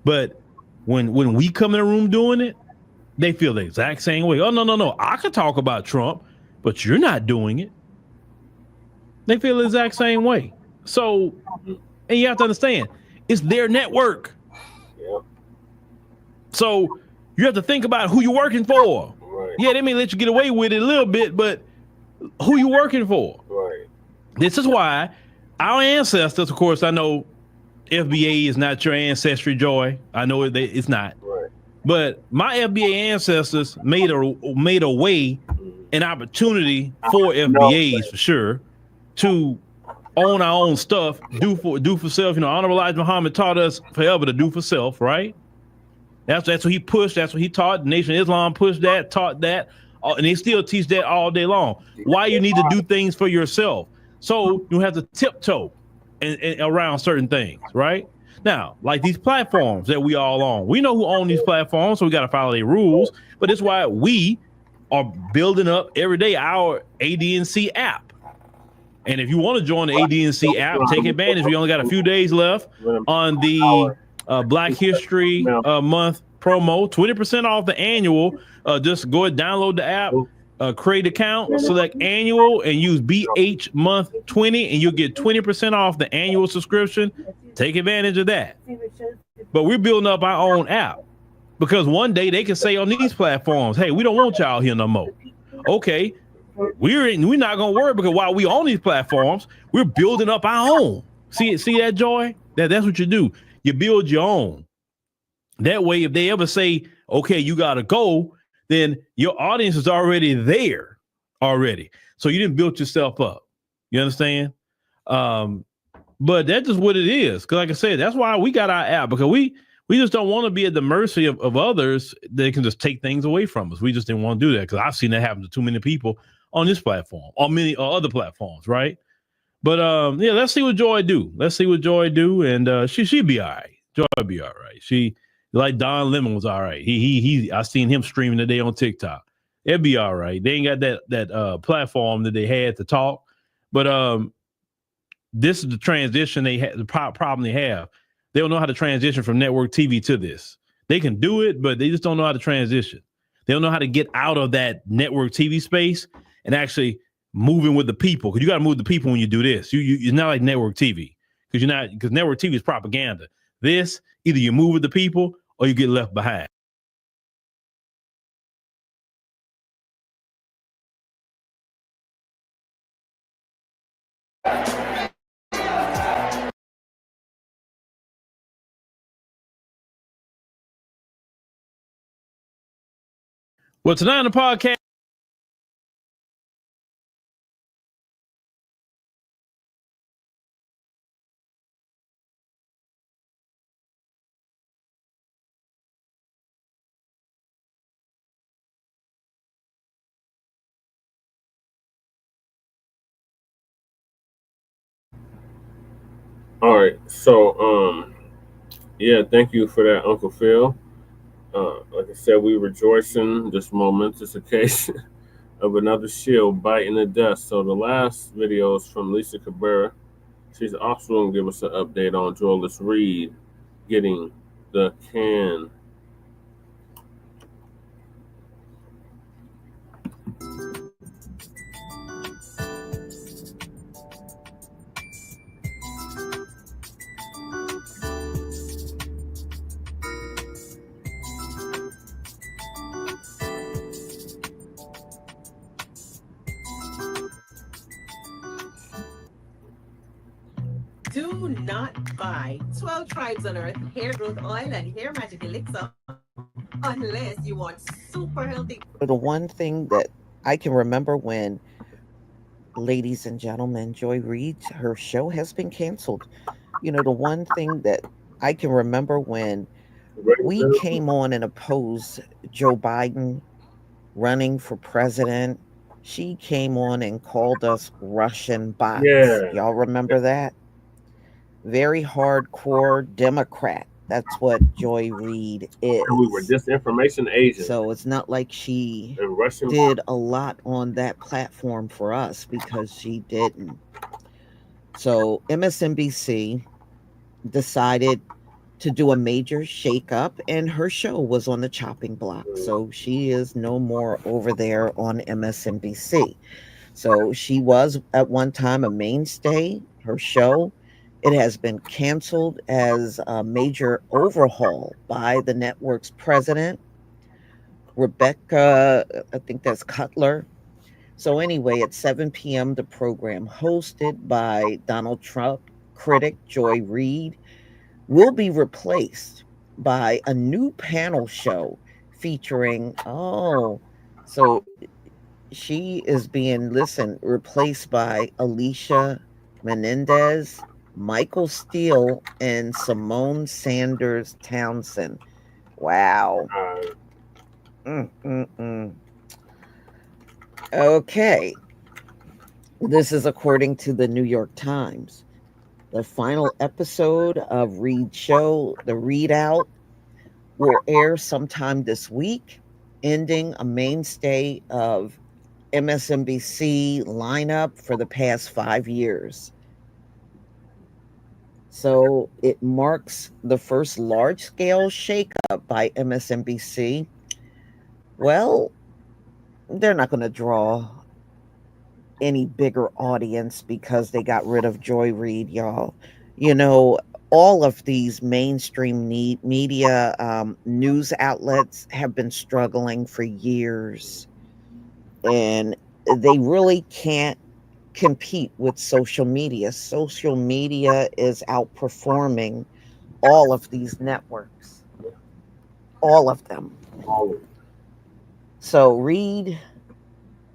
but when we come in a room doing it, they feel the exact same way. Oh, no. I can talk about Trump, but you're not doing it. They feel the exact same way. So, and you have to understand, it's their network. Yeah. So you have to think about who you're working for. Right. Yeah, they may let you get away with it a little bit, but who you working for? Right. This is why our ancestors, of course, I know FBA is not your ancestry, Joy. I know it's not. Right. But my FBA ancestors made a way, an opportunity for FBAs for sure, to own our own stuff, do for self. Honorable Elijah Muhammad taught us forever to do for self, right? That's what he pushed. That's what he taught. The Nation of Islam pushed that, taught that, and they still teach that all day long. Why you need to do things for yourself, so you have to tiptoe and around certain things, right? Now, like these platforms that we all own, we know who own these platforms, so we got to follow their rules. But that's why we are building up every day our ADNC app. And if you want to join the ADNC app, take advantage. We only got a few days left on the Black History Month promo, 20% off the annual. Just go ahead, download the app, create an account, select annual, and use BH Month 20, and you'll get 20% off the annual subscription. Take advantage of that. But we're building up our own app, because one day they can say on these platforms, hey, we don't want y'all here no more. Okay. We're not gonna worry, because while we on these platforms, we're building up our own. See that, Joy? That's what you do. You build your own. That way, if they ever say, okay, you gotta go, then your audience is already there already. So you didn't build yourself up. You understand? But that's just what it is. Because like I said, that's why we got our app, because we just don't want to be at the mercy of others that can just take things away from us. We just didn't want to do that, because I've seen that happen to too many people on this platform, or many other platforms, right? But yeah, let's see what Joy do. And she'll be all right. Joy will be all right. She, like Don Lemon, was all right. I seen him streaming today on TikTok. It'll be all right. They ain't got that platform that they had to talk. But this is the transition they had, the problem they have. They don't know how to transition from network TV to this. They can do it, but they just don't know how to transition. They don't know how to get out of that network TV space and actually moving with the people. Because you got to move the people when you do this. It's not like network TV, because network TV is propaganda. This, either you move with the people or you get left behind. Well, tonight on the podcast. All right, so yeah, thank you for that, Uncle Phil. Like I said, we rejoicing this momentous occasion of another shield biting the dust. So the last video is from Lisa Cabrera. She's also going to give us an update on Joyless Reid getting the can. Do not buy 12 Tribes on Earth hair growth oil and hair magic elixir unless you want super healthy. The one thing that I can remember when, ladies and gentlemen, Joy Reid, her show has been canceled. You know, the one thing that I can remember when we came on and opposed Joe Biden running for president, she came on and called us Russian bots. Yeah. Y'all remember that? Very hardcore Democrat. That's what Joy Reid is. And we were disinformation agents. So it's not like she did a lot on that platform for us, because she didn't. So MSNBC decided to do a major shakeup, and her show was on the chopping block. So she is no more over there on MSNBC. So she was at one time a mainstay. Her show, it has been canceled as a major overhaul by the network's president, Rebecca, I think that's Cutler. So anyway, at 7 p.m., the program, hosted by Donald Trump critic Joy Reid, will be replaced by a new panel show featuring, so she is being, replaced by Alicia Menendez, Michael Steele, and Simone Sanders Townsend. Wow. Okay. This is according to the New York Times. The final episode of Reid's show, The Readout, will air sometime this week, ending a mainstay of MSNBC lineup for the past 5 years. So it marks the first large-scale shakeup by MSNBC. Well, they're not going to draw any bigger audience because they got rid of Joy Reid, y'all. You know, all of these mainstream media news outlets have been struggling for years, and they really can't compete with social media. Social media is outperforming all of these networks, all of them. So Reid,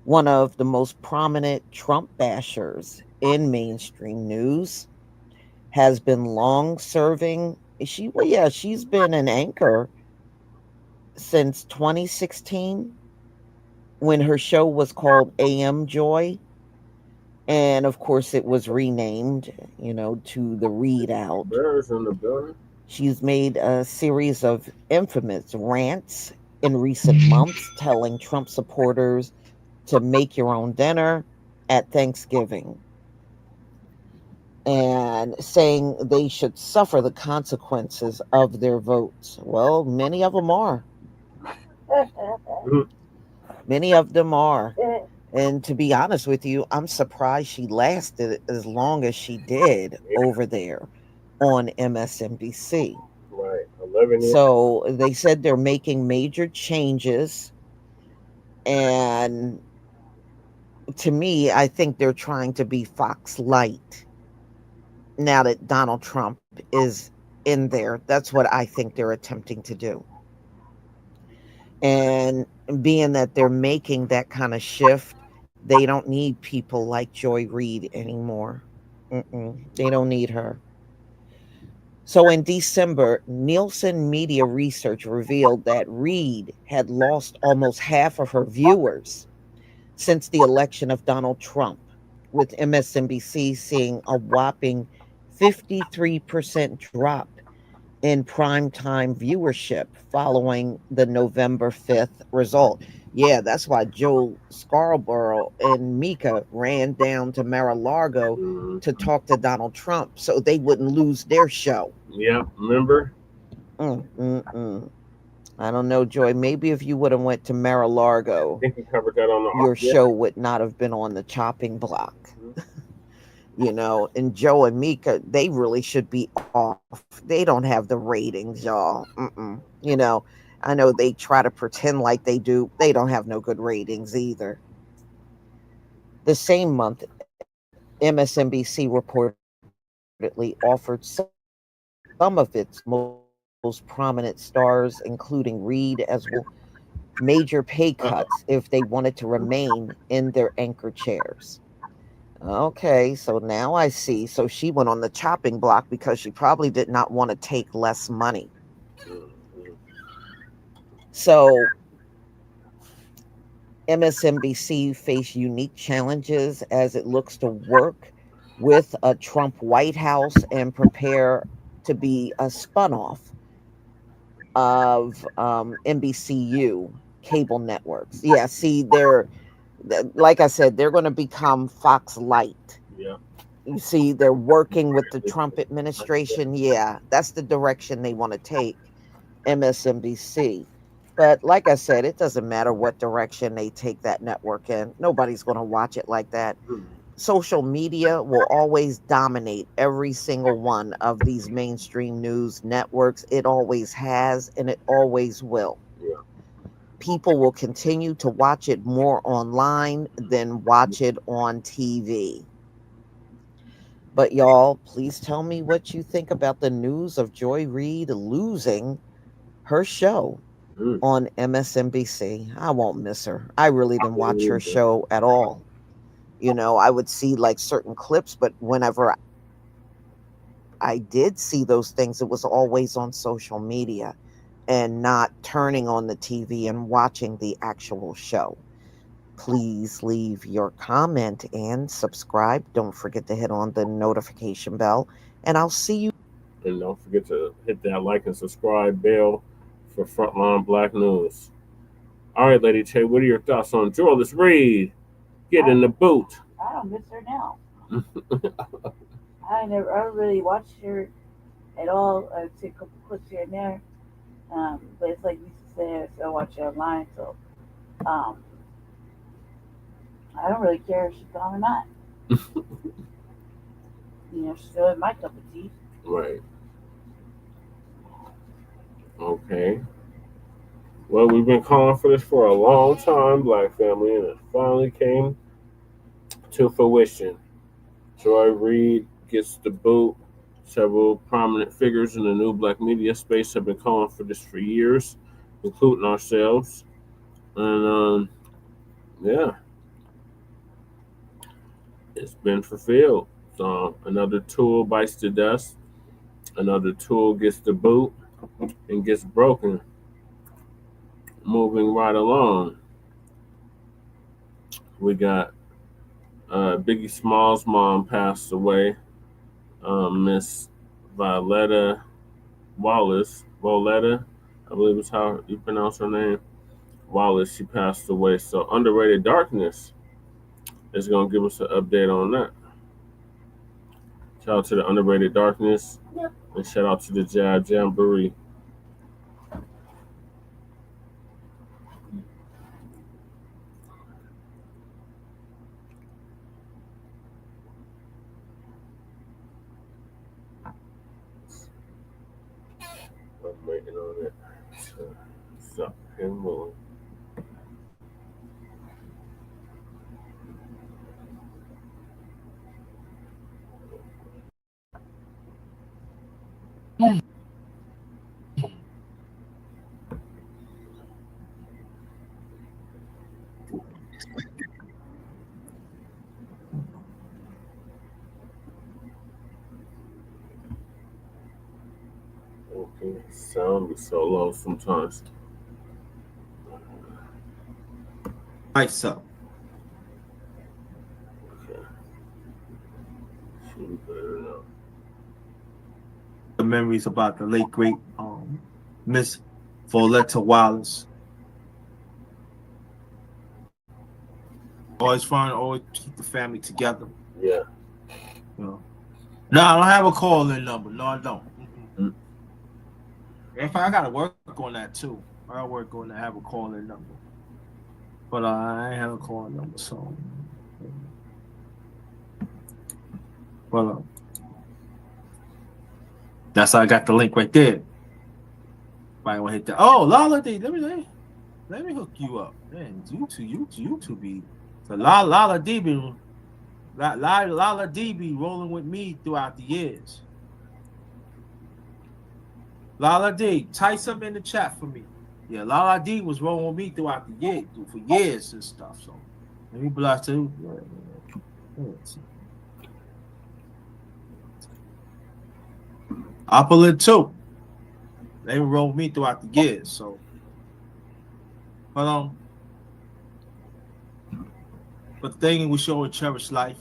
one of the most prominent Trump bashers in mainstream news, has been long serving. She's been an anchor since 2016, when her show was called AM Joy. And of course, it was renamed, to The Readout. She's made a series of infamous rants in recent months, telling Trump supporters to make your own dinner at Thanksgiving, and saying they should suffer the consequences of their votes. Well, many of them are. Many of them are. And to be honest with you, I'm surprised she lasted as long as she did over there on MSNBC. Right, 11 years. So they said they're making major changes. And to me, I think they're trying to be Fox Light now that Donald Trump is in there. That's what I think they're attempting to do. And being that they're making that kind of shift, they don't need people like Joy Reid anymore. They don't need her. So in December, Nielsen Media Research revealed that Reid had lost almost half of her viewers since the election of Donald Trump, with MSNBC seeing a whopping 53% drop in primetime viewership following the November 5th result. Yeah, that's why Joe Scarborough and Mika ran down to Mar-a-Lago to talk to Donald Trump so they wouldn't lose their show. Yeah, remember? I don't know, Joy. Maybe if you would have went to Mar-a-Lago, I think we covered that on your show would not have been on the chopping block. You know, and Joe and Mika, they really should be off. They don't have the ratings, y'all. You know, I know they try to pretend like they do. They don't have no good ratings either. The same month, MSNBC reportedly offered some of its most prominent stars, including Reid, as well, major pay cuts if they wanted to remain in their anchor chairs. Okay, so now I see. So she went on the chopping block because she probably did not want to take less money. So MSNBC faced unique challenges as it looks to work with a Trump White House and prepare to be a spun-off of NBCU cable networks. Yeah, see, they're, like I said, they're going to become Fox Light. Yeah. You see, they're working with the Trump administration. Yeah, that's the direction they want to take MSNBC. But like I said, it doesn't matter what direction they take that network in. Nobody's going to watch it like that. Social media will always dominate every single one of these mainstream news networks. It always has, and it always will. Yeah. People will continue to watch it more online than watch it on TV. But y'all, please tell me what you think about the news of Joy Reid losing her show on MSNBC. I won't miss her. I really didn't watch her show at all. You know, I would see like certain clips, but whenever I did see those things, it was always on social media and not turning on the TV and watching the actual show. Please leave your comment and subscribe. Don't forget to hit on the notification bell, and I'll see you. And don't forget to hit that like and subscribe bell for Frontline Black News. All right, Lady Tay, what are your thoughts on Joyless? Reid, get in the boot. I don't miss her now. I don't really watch her at all. I see a couple clips here and there. But it's like Lisa said, I still watch it online, so I don't really care if she's gone or not. You know, she's still in my cup of tea. Right. Okay. Well, we've been calling for this for a long time, Black family, and it finally came to fruition. Joy Reid gets the boot. Several prominent figures in the new Black media space have been calling for this for years, including ourselves. And yeah, it's been fulfilled. So another tool bites the dust. Another tool gets the boot and gets broken. Moving right along, we got Biggie Small's mom passed away. Miss Voletta Wallace, Voletta, I believe is how you pronounce her name. Wallace, she passed away. So Underrated Darkness is going to give us an update on that. Shout out to the Underrated Darkness. Yep. And shout out to the Jab Jamboree. I'm waiting on it to stop him moving. Okay, sound is so low sometimes. Lights up. Okay. The memories about the late great Miss Voletta Wallace. Always fun, always keep the family together. Yeah. You know. No, I don't have a call-in number. No, I don't. Mm-hmm. In fact, I gotta work on that too. I gotta work on that. Have a call-in number, but I ain't have a call-in number. So, well, that's how I got the link right there. Might want to hit that. Oh, Lala D, let me hook you up. Man, YouTube be so Lala D be rolling with me throughout the years. Lala D, type something in the chat for me. Yeah, Lala D was rolling with me throughout the year for years and stuff. So let me blast too. Apple it too. They roll with me throughout the years. So, but the thing we show and cherish life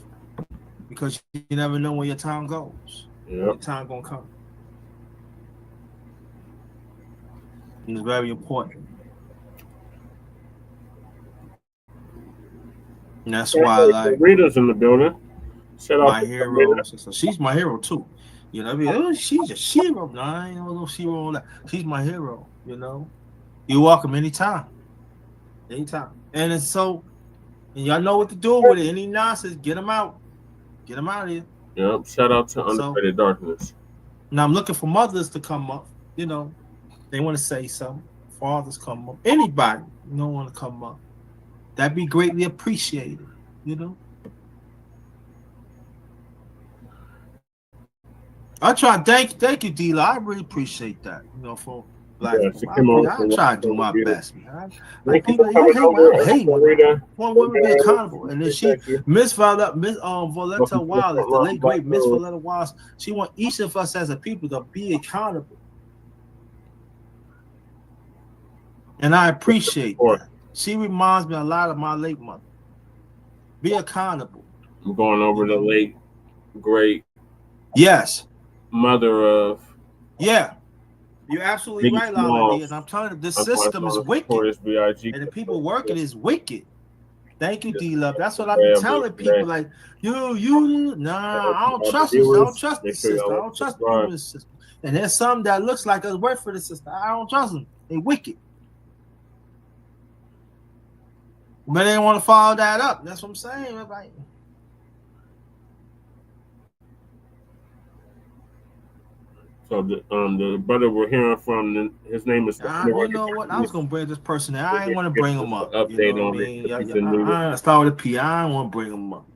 because you never know when your time goes. Yep. Your time gonna come. It's very important. And that's why like Rita's in the building. Shout out my hero. So she's my hero too. You know, I mean, oh, she's a hero. No, I ain't no hero on that. She's my hero, you know. You're welcome anytime. Anytime. And it's so and y'all know what to do with it. Any nonsense, get them out. Get them out of here. Yep. Shout out to Underrated Darkness. Now I'm looking for mothers to come up, you know. They want to say something. Fathers come up. Anybody you don't want to come up. That'd be greatly appreciated, you know. I try. Thank you, Dila. I really appreciate that, you know, for Black people. I try to do my best, man. Like people hate one woman be accountable, and then she Miss Voletta Wallace, the late great Miss Voletta Wallace. She want each of us as a people to be accountable. And I appreciate that. She reminds me a lot of my late mother. Be accountable. I'm going over the late, great. Yes. Mother of. Yeah. You're absolutely right, Lala. And I'm telling you, the system is wicked. And the people working is wicked. Thank you, D-Love. That's what I be telling people. Like, nah, I don't trust this. I don't trust this system. I don't trust people in the system. And there's some that looks like a work for the system. I don't trust them. They wicked. But they don't want to follow that up. That's what I'm saying. Like, so the brother we're hearing from, his name is. You know what? I was gonna bring this person in. I ain't want to bring him up. Update on it. I start with a P. I don't want to bring him up.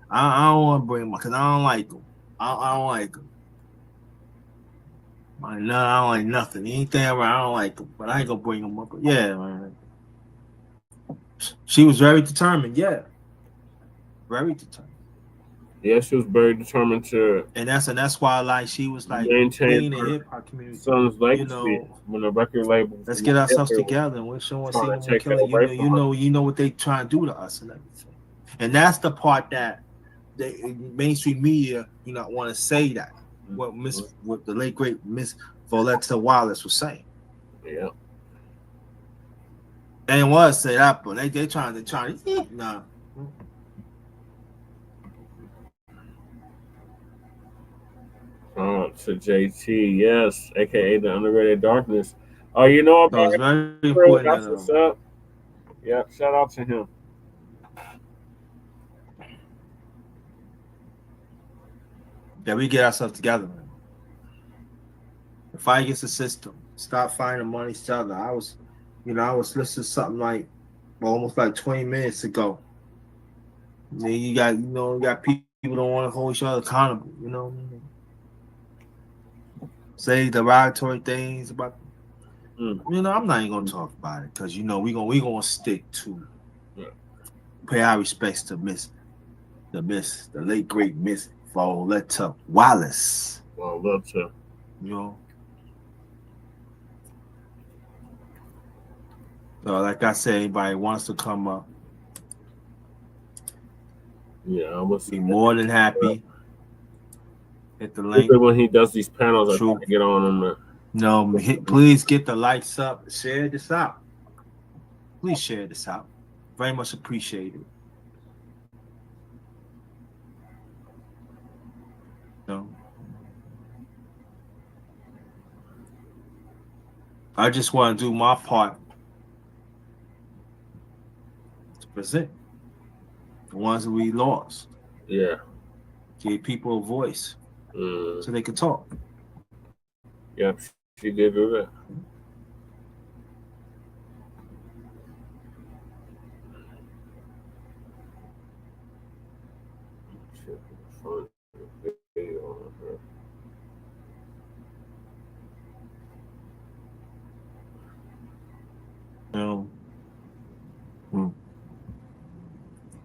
I don't want to bring him up because I don't like him. I don't like him. I don't like nothing. Anything around, I don't like him. But I ain't gonna bring him up. But yeah, man. She was very determined. Yeah, very determined. Yeah, she was very determined to, and that's why like she was like maintain the hip hop community. Son's legacy, you know, when the record label. Let's get ourselves together and we're showing you know what they trying to do to us and everything. And that's the part that the mainstream media do not want to say that. What the late great Miss Voletta Wallace was saying. Yeah. They didn't want to say that, but they trying nah. To JT, yes, aka the Underrated Darkness. Oh, you know about very important. That's what's up. Yeah, shout out to him. Yeah, we get ourselves together, man. The fight against the system. Stop finding money, each other. I was listening to something like almost like 20 minutes ago. Then you got people don't want to hold each other accountable, you know. Say derogatory things about, I'm not even gonna talk about it because we gonna stick to pay our respects to the late great Miss Voletta Wallace. Voletta. You know, So, like I said, anybody wants to come up, yeah, I would be more than happy. Hit the link. When he does these panels, I try to get on them. No, please get the lights up. Share this out. Please share this out. Very much appreciated. No. I just want to do my part to present the ones that we lost. Yeah. Give people a voice so they can talk. Yeah, she did do that.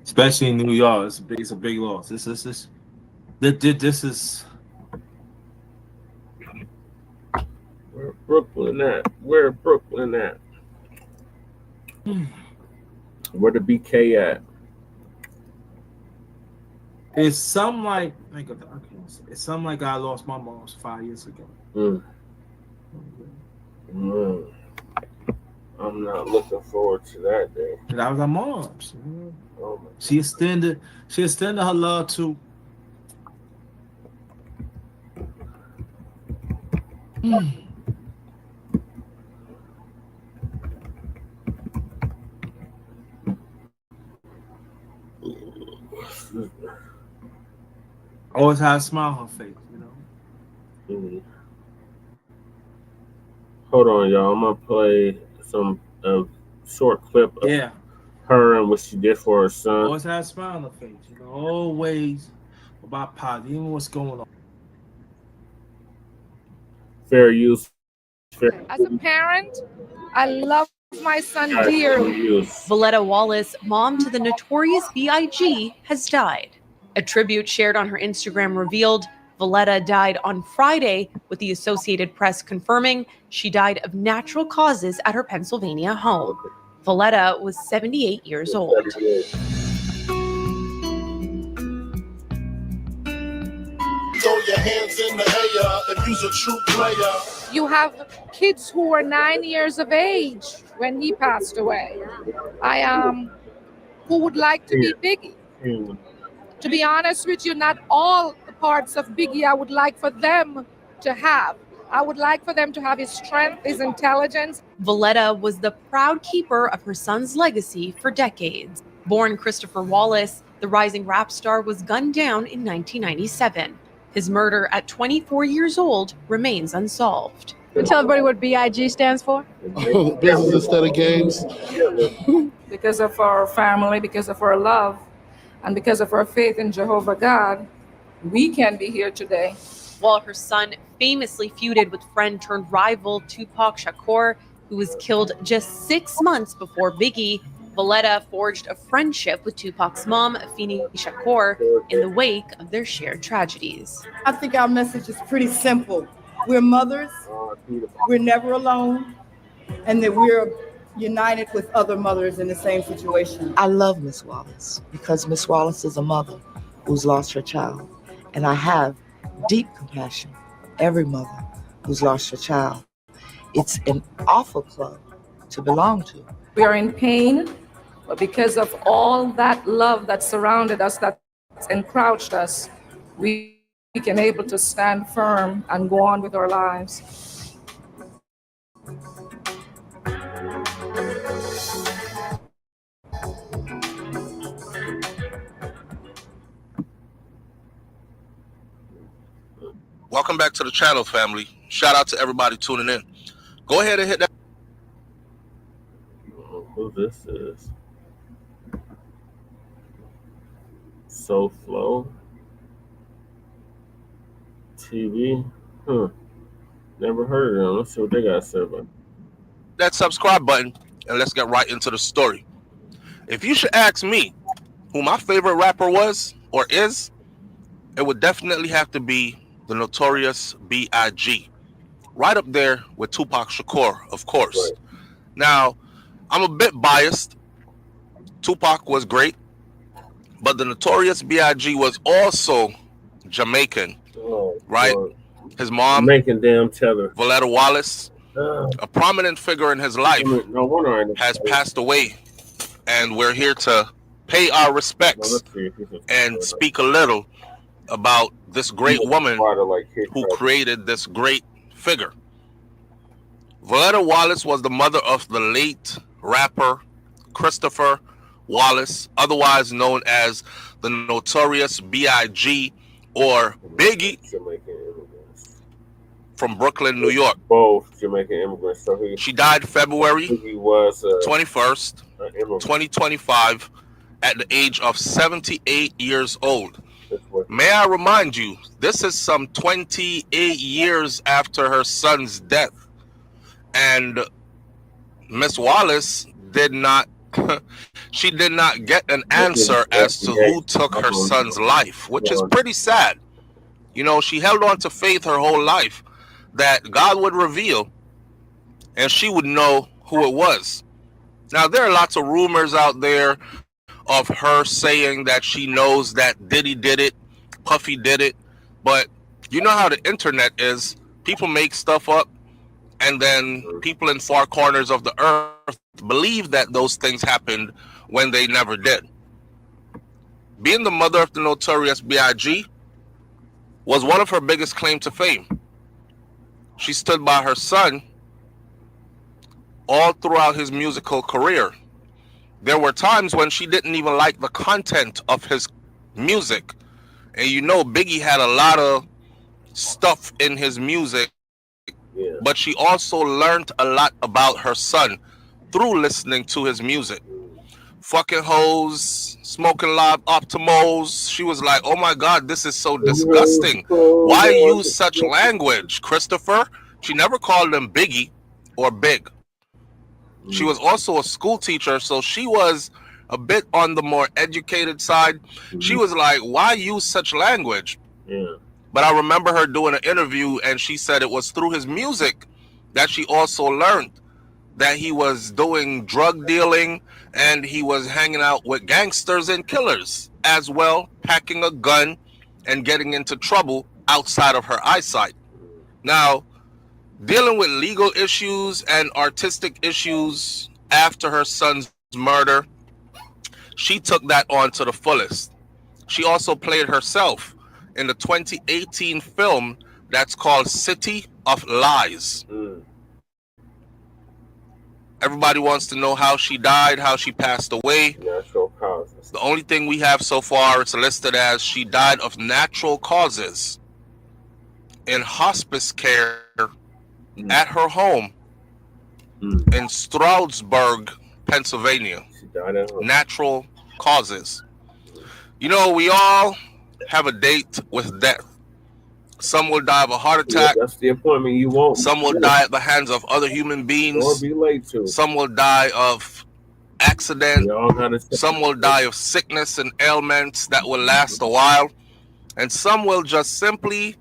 Especially in New York, it's a big loss. This is. Where Brooklyn at? Where Brooklyn at? Where the BK at? It's something like it's something like I lost my mom 5 years ago. I'm not looking forward to that day. That was our mom's. She extended her love to. Always had a smile on her face, you know. Hold on, y'all. I'm gonna play some short clip of her and what she did for her son. Always had a smile on her face, you know. Always about positive, even what's going on. Fair use. As a parent, I love my son dearly. Voletta Wallace, mom to the notorious B.I.G., has died. A tribute shared on her Instagram revealed Voletta died on Friday, with the Associated Press confirming she died of natural causes at her Pennsylvania home. Voletta was 78 years old. Throw your hands in the air if you's a true player. You have kids who were 9 years of age when he passed away. Who would like to be Biggie. To be honest with you, not all the parts of Biggie I would like for them to have. I would like for them to have his strength, his intelligence. Voletta was the proud keeper of her son's legacy for decades. Born Christopher Wallace, the rising rap star was gunned down in 1997. His murder at 24 years old remains unsolved. Tell everybody what BIG stands for. Business instead of games. Because of our family, because of our love, and because of our faith in Jehovah God, we can be here today. While her son famously feuded with friend turned rival Tupac Shakur, who was killed just 6 months before Biggie, Voletta forged a friendship with Tupac's mom, Afeni Shakur, in the wake of their shared tragedies. I think our message is pretty simple. We're mothers, we're never alone, and that we're united with other mothers in the same situation. I love Miss Wallace because Miss Wallace is a mother who's lost her child, and I have deep compassion for every mother who's lost her child. It's an awful club to belong to. We are in pain, but because of all that love that surrounded us, that encroached us, we can able to stand firm and go on with our lives. Welcome back to the channel, family. Shout out to everybody tuning in. Go ahead and hit that. Who this is? SoFlo TV. Never heard of them. Let's see what they got to say about it. That subscribe button and let's get right into the story. If you should ask me who my favorite rapper was or is, it would definitely have to be the notorious B.I.G. Right up there with Tupac Shakur, of course. Right. Now, I'm a bit biased. Tupac was great, but the Notorious B.I.G. was also Jamaican, right? God. His mom, Jamaican damn teller. Voletta Wallace, a prominent figure in his life, No wonder has passed away, and we're here to pay our respects and speak a little about this great woman who created this great figure. Voletta Wallace was the mother of the late rapper Christopher Wallace, otherwise known as the Notorious B.I.G. or Biggie, from Brooklyn, New York. Both Jamaican immigrants. So she died February 21st, 2025, at the age of 78 years old. May I remind you, this is some 28 years after her son's death. And Miss Wallace did not she did not get an answer as to who took her son's life, which is pretty sad. You know, she held on to faith her whole life that God would reveal and she would know who it was. Now, there are lots of rumors out there of her saying that she knows that Diddy did it, Puffy did it, but you know how the internet is. People make stuff up, and then people in far corners of the earth believe that those things happened when they never did. Being the mother of the Notorious B.I.G. was one of her biggest claims to fame. She stood by her son all throughout his musical career. There were times when she didn't even like the content of his music. And you know, Biggie had a lot of stuff in his music, but she also learned a lot about her son through listening to his music. Fucking hoes, smoking live optimals. She was like, oh my God, this is so disgusting. Why use such language, Christopher? She never called him Biggie or Big. She was also a school teacher, so she was a bit on the more educated side. She was like, why use such language? But I remember her doing an interview, and she said it was through his music that she also learned that he was doing drug dealing and he was hanging out with gangsters and killers as well, packing a gun and getting into trouble outside of her eyesight. Now, dealing with legal issues and artistic issues after her son's murder, she took that on to the fullest. She also played herself in the 2018 film that's called City of Lies. Everybody wants to know how she died, how she passed away. Natural causes. The only thing we have so far, it's listed as she died of natural causes in hospice care at her home in Stroudsburg, Pennsylvania. She died at home. Natural causes. You know, we all have a date with death. Some will die of a heart attack. That's the appointment you want. Some will die at the hands of other human beings. Or be late to. Some will die of accident. Some will die of sickness and ailments that will last a while. And some will just simply,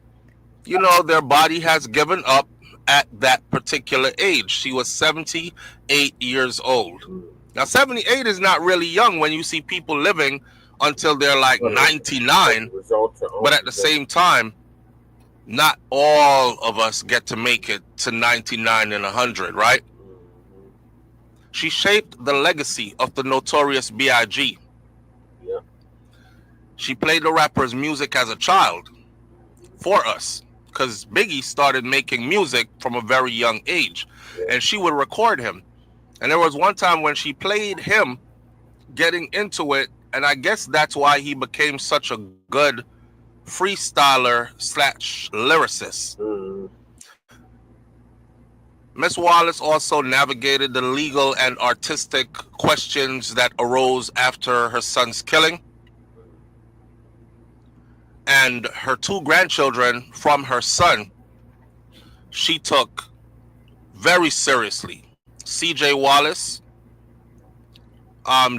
you know, their body has given up at that particular age. She was 78 years old. Now, 78 is not really young when you see people living until they're like 99. But at the same time, not all of us get to make it to 99 and 100, right? She shaped the legacy of the Notorious B.I.G. Yeah. She played the rapper's music as a child for us, because Biggie started making music from a very young age, and she would record him. And there was one time when she played him getting into it, and I guess that's why he became such a good freestyler / lyricist. Miss Wallace also navigated the legal and artistic questions that arose after her son's killing, and her 2 grandchildren from her son she took very seriously. CJ Wallace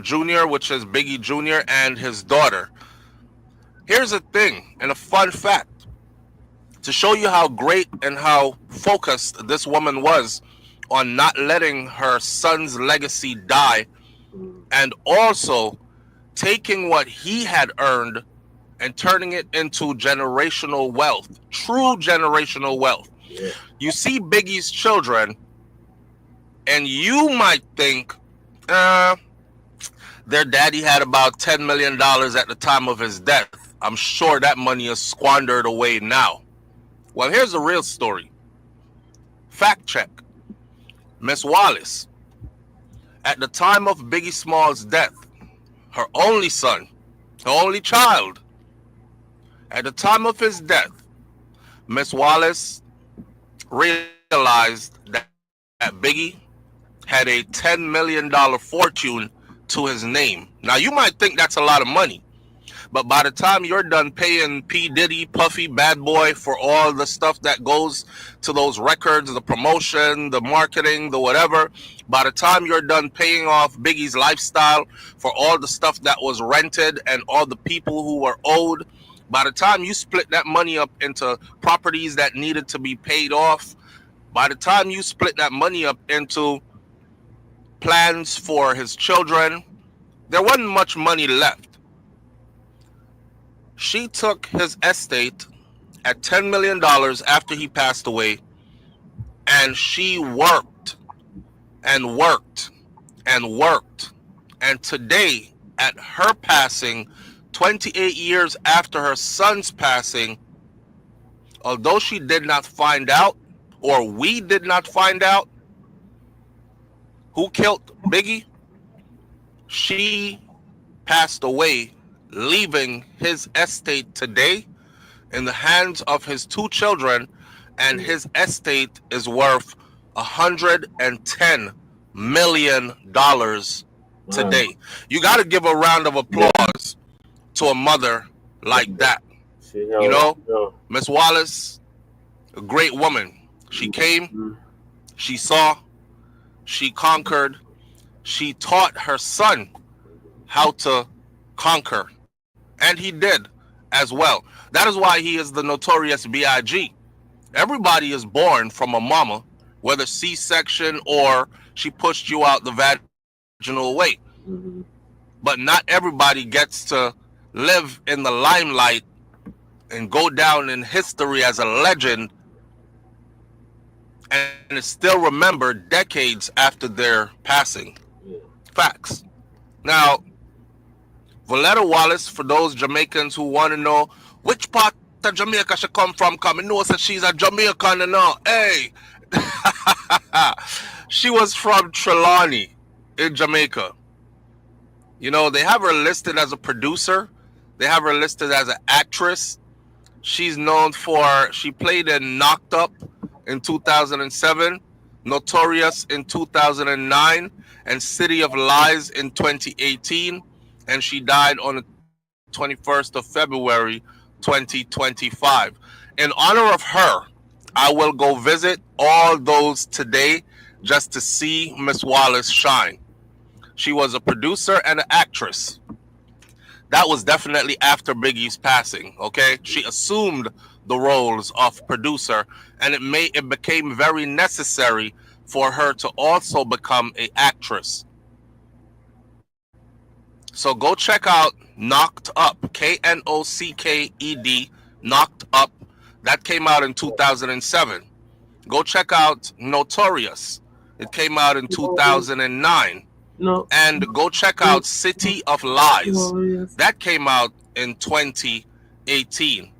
Jr., which is Biggie Jr., and his daughter. Here's a thing and a fun fact to show you how great and how focused this woman was on not letting her son's legacy die, and also taking what he had earned and turning it into generational wealth, true generational wealth. Yeah. You see Biggie's children, and you might think, their daddy had about $10 million at the time of his death. I'm sure that money is squandered away now. Well, here's the real story. Fact check. Miss Wallace, at the time of Biggie Small's death, her only son, her only child, at the time of his death, Miss Wallace realized that Biggie had a $10 million fortune to his name. Now, you might think that's a lot of money, but by the time you're done paying P. Diddy, Puffy, Bad Boy for all the stuff that goes to those records, the promotion, the marketing, the whatever, by the time you're done paying off Biggie's lifestyle for all the stuff that was rented and all the people who were owed, by the time you split that money up into properties that needed to be paid off, by the time you split that money up into plans for his children, there wasn't much money left. She took his estate at $10 million after he passed away, and she worked and worked and worked. And today, at her passing, 28 years after her son's passing, although she did not find out, or we did not find out, who killed Biggie, she passed away, leaving his estate today in the hands of his two children, and his estate is worth $110 million today. You got to give a round of applause to a mother like that. You know, Miss Wallace, a great woman. She came, she saw, she conquered, she taught her son how to conquer, and he did as well. That is why he is the notorious B.I.G. Everybody is born from a mama, whether C-section or she pushed you out the vaginal way. But not everybody gets to live in the limelight and go down in history as a legend and is still remembered decades after their passing. Facts. Now, Voletta Wallace, for those Jamaicans who want to know which part of Jamaica she come from, come know that she's a Jamaican and all. Hey, she was from Trelawney in Jamaica. You know, they have her listed as a producer. They have her listed as an actress. She's known for, she played in Knocked Up in 2007, Notorious in 2009, and City of Lies in 2018. And she died on the 21st of February, 2025. In honor of her, I will go visit all those today just to see Miss Wallace shine. She was a producer and an actress. That was definitely after Biggie's passing, okay? She assumed the roles of producer, and it became very necessary for her to also become an actress. So go check out Knocked Up, Knocked, Knocked Up. That came out in 2007. Go check out Notorious. It came out in 2009. No. And go check out City of Lies. That came out in 2018.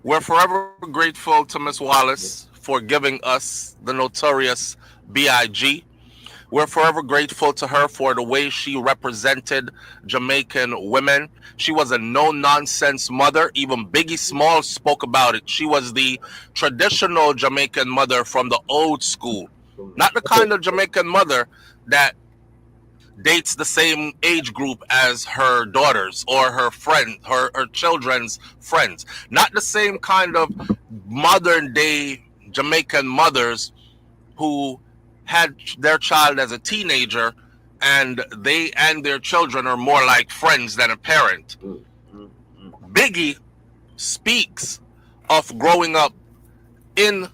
We're forever grateful to Miss Wallace for giving us the notorious B.I.G. We're forever grateful to her for the way she represented Jamaican women. She was a no-nonsense mother. Even Biggie Smalls spoke about it. She was the traditional Jamaican mother from the old school. Not the kind of Jamaican mother that dates the same age group as her daughters or her friend, her children's friends. Not the same kind of modern day Jamaican mothers who had their child as a teenager and they and their children are more like friends than a parent. Biggie speaks of growing up in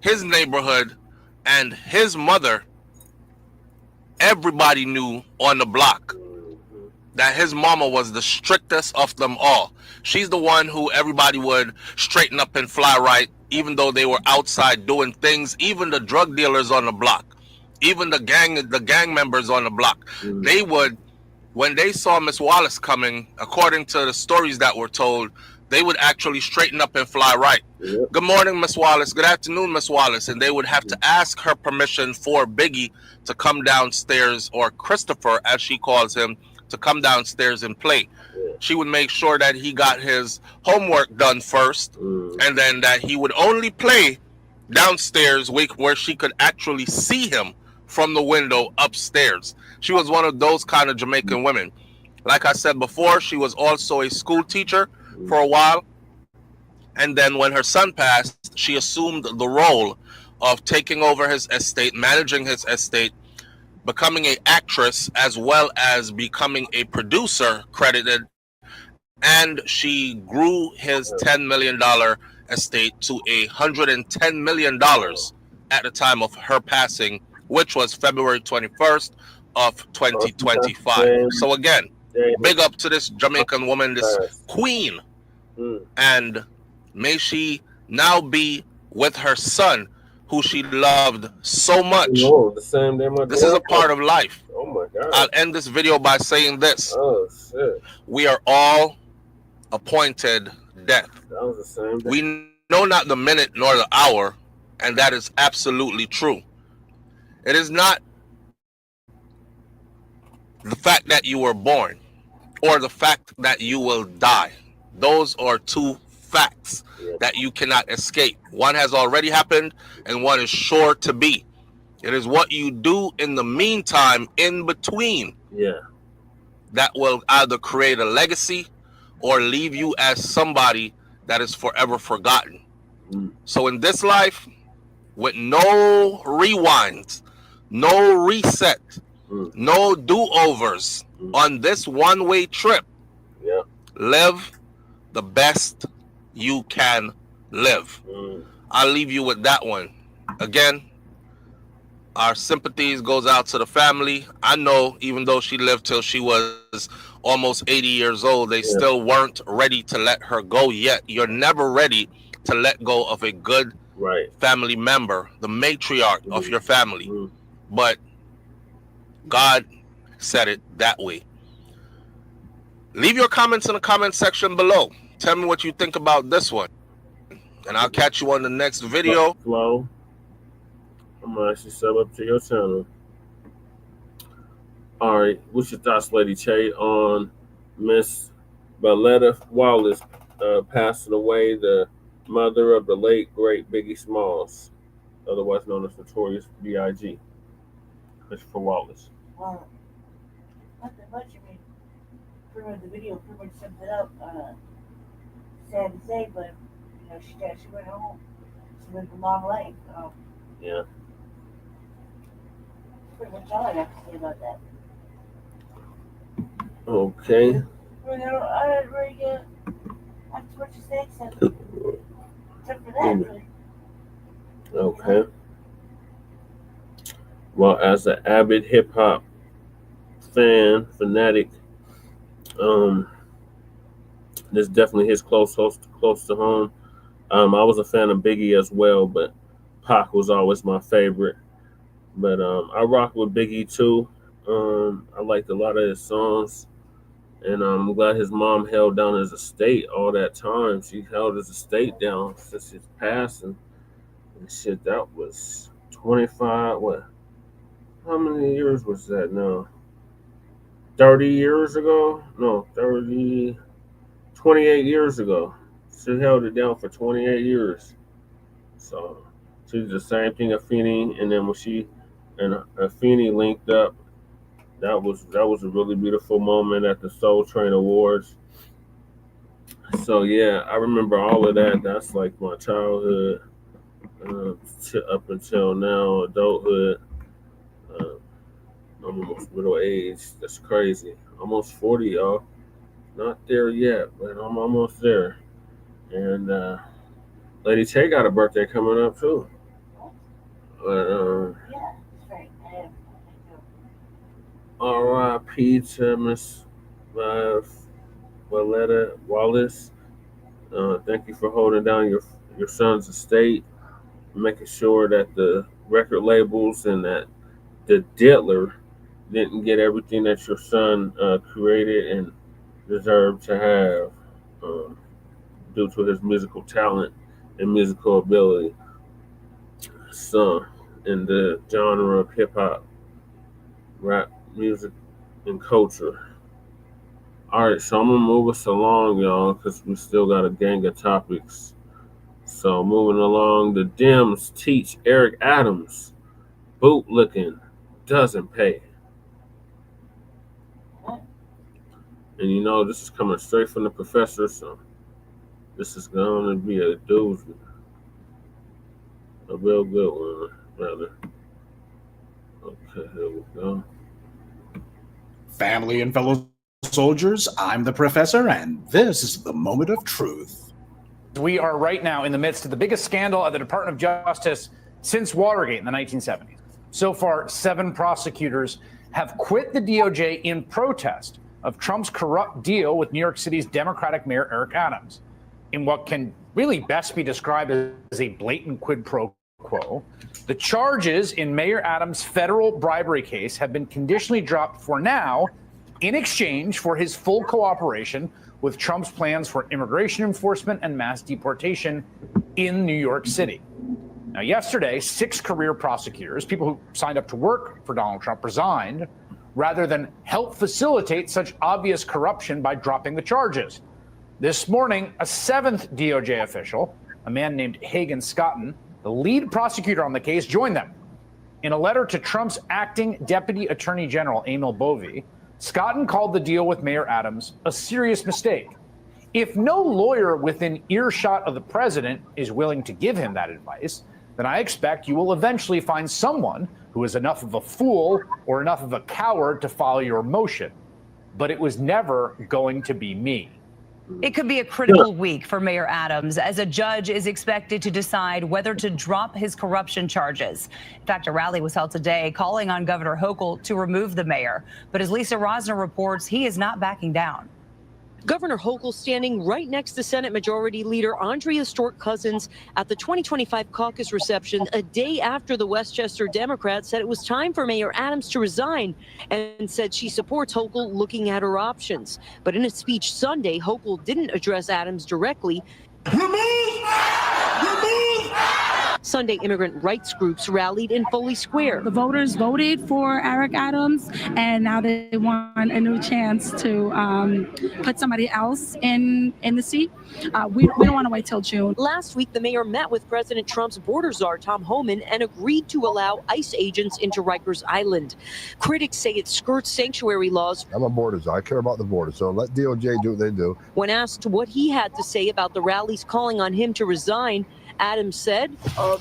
his neighborhood And his mother, everybody knew on the block that his mama was the strictest of them all. She's the one who everybody would straighten up and fly right, even though they were outside doing things. Even the drug dealers on the block, even the gang members on the block, they would, when they saw Miss Wallace coming, according to the stories that were told, they would actually straighten up and fly right. Yep. Good morning, Miss Wallace. Good afternoon, Miss Wallace. And they would have to ask her permission for Biggie to come downstairs, or Christopher, as she calls him, to come downstairs and play. She would make sure that he got his homework done first, and then that he would only play downstairs where she could actually see him from the window upstairs. She was one of those kind of Jamaican women. Like I said before, she was also a school teacher for a while. And then when her son passed, she assumed the role of taking over his estate, managing his estate, becoming an actress, as well as becoming a producer credited. And she grew his $10 million estate to $110 million at the time of her passing, which was February 21st of 2025. So again, big up to this Jamaican woman, this queen. And may she now be with her son, who she loved so much. This is a part of life. Oh my God. I'll end this video by saying this. Oh shit. We are all appointed death. That was the same day. We know not the minute nor the hour, and that is absolutely true. It is not the fact that you were born or the fact that you will die. Those are two facts that you cannot escape. One has already happened and one is sure to be. It is what you do in the meantime, in between, that will either create a legacy or leave you as somebody that is forever forgotten. So in this life, with no rewinds, no reset, no do-overs, on this one-way trip, live the best you can live. I'll leave you with that one. Again, our sympathies goes out to the family. I know even though she lived till she was almost 80 years old, they still weren't ready to let her go yet. You're never ready to let go of a good family member, the matriarch of your family. But God said it that way. Leave your comments in the comment section below. Tell me what you think about this one. And I'll catch you on the next video. Flo, I'm going to actually sub up to your channel. All right. What's your thoughts, Lady Che, on Miss Voletta Wallace passing away, the mother of the late, great Biggie Smalls, otherwise known as Notorious B.I.G. Christopher Wallace? Well, nothing much. I mean, pretty much the video pretty much sums it up. Sad to say, but you know, she went home. She lived a long life. Yeah. Pretty much all I have to say about that. Okay. I didn't really have too much to say except for that. Okay. Well, as an avid hip hop fanatic, this definitely hits close to home. I was a fan of Biggie as well, but Pac was always my favorite. But I rock with Biggie too. I liked a lot of his songs, and I'm glad his mom held down his estate all that time. She held his estate down since his passing. And shit, that was 25. What? How many years was that now? 30 years ago? No, 28 years ago. She held it down for 28 years. So she's the same thing Afeni, and then when she and Afeni linked up, that was a really beautiful moment at the Soul Train Awards. So yeah, I remember all of that. That's like my childhood up until now, adulthood. I'm almost middle age. That's crazy. Almost 40, y'all. Not there yet, but I'm almost there. And Lady Che got a birthday coming up too. But R.I.P. to Miss Voletta, Wallace. Thank you for holding down your son's estate, making sure that the record labels and that the diddler didn't get everything that your son created and deserved to have due to his musical talent and musical ability. So, in the genre of hip hop, rap music, and culture. All right, so I'm gonna move us along, y'all, because we still got a gang of topics. So moving along, the Dems teach Eric Adams bootlicking doesn't pay. And you know, this is coming straight from the professor, so this is going to be a doozy. A real good one, rather. Okay, here we go. Family and fellow soldiers, I'm the professor, and this is the moment of truth. We are right now in the midst of the biggest scandal at the Department of Justice since Watergate in the 1970s. So far, 7 prosecutors have quit the DOJ in protest of Trump's corrupt deal with New York City's Democratic Mayor Eric Adams. In what can really best be described as a blatant quid pro quo, the charges in Mayor Adams' federal bribery case have been conditionally dropped for now in exchange for his full cooperation with Trump's plans for immigration enforcement and mass deportation in New York City. Now, yesterday, 6 career prosecutors, people who signed up to work for Donald Trump, resigned rather than help facilitate such obvious corruption by dropping the charges. This morning, a 7th DOJ official, a man named Hagen Scotton, the lead prosecutor on the case, joined them. In a letter to Trump's acting Deputy Attorney General, Emil Bovee, Scotton called the deal with Mayor Adams a serious mistake. If no lawyer within earshot of the president is willing to give him that advice, then I expect you will eventually find someone who is enough of a fool or enough of a coward to follow your motion. But it was never going to be me. It could be a critical week for Mayor Adams as a judge is expected to decide whether to drop his corruption charges. In fact, a rally was held today calling on Governor Hochul to remove the mayor. But as Lisa Rosner reports, he is not backing down. Governor Hochul standing right next to Senate Majority Leader Andrea Stork-Cousins at the 2025 caucus reception a day after the Westchester Democrats said it was time for Mayor Adams to resign and said she supports Hochul looking at her options. But in a speech Sunday, Hochul didn't address Adams directly. Sunday, immigrant rights groups rallied in Foley Square. The voters voted for Eric Adams, and now they want a new chance to put somebody else in the seat. We don't want to wait till June. Last week, the mayor met with President Trump's border czar, Tom Homan, and agreed to allow ICE agents into Rikers Island. Critics say it skirts sanctuary laws. I'm a border czar. I care about the border, so let DOJ do what they do. When asked what he had to say about the rallies calling on him to resign, Adams said, There are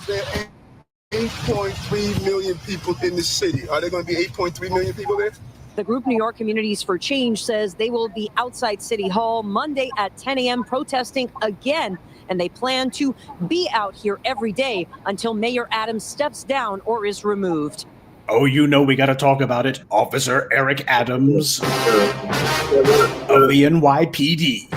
8.3 million people in the city. Are there going to be 8.3 million people there? The group New York Communities for Change says they will be outside City Hall Monday at 10 a.m. protesting again, and they plan to be out here every day until Mayor Adams steps down or is removed. Oh, you know we got to talk about it. Officer Eric Adams of the NYPD.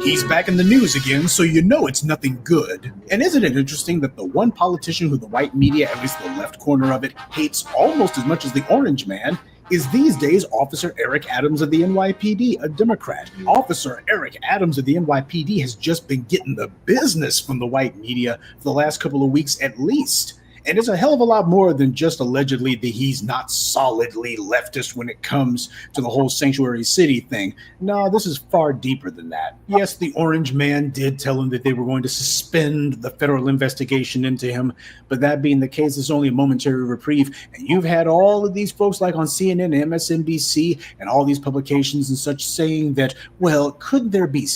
He's back in the news again, so you know it's nothing good. And isn't it interesting that the one politician who the white media, at least the left corner of it, hates almost as much as the orange man, is these days Officer Eric Adams of the NYPD, a Democrat. Officer Eric Adams of the NYPD has just been getting the business from the white media for the last couple of weeks at least. And it's a hell of a lot more than just allegedly that he's not solidly leftist when it comes to the whole sanctuary city thing. No, this is far deeper than that. Yes, the orange man did tell him that they were going to suspend the federal investigation into him, but that being the case, it's only a momentary reprieve. And you've had all of these folks like on CNN and MSNBC and all these publications and such saying that, well, could there be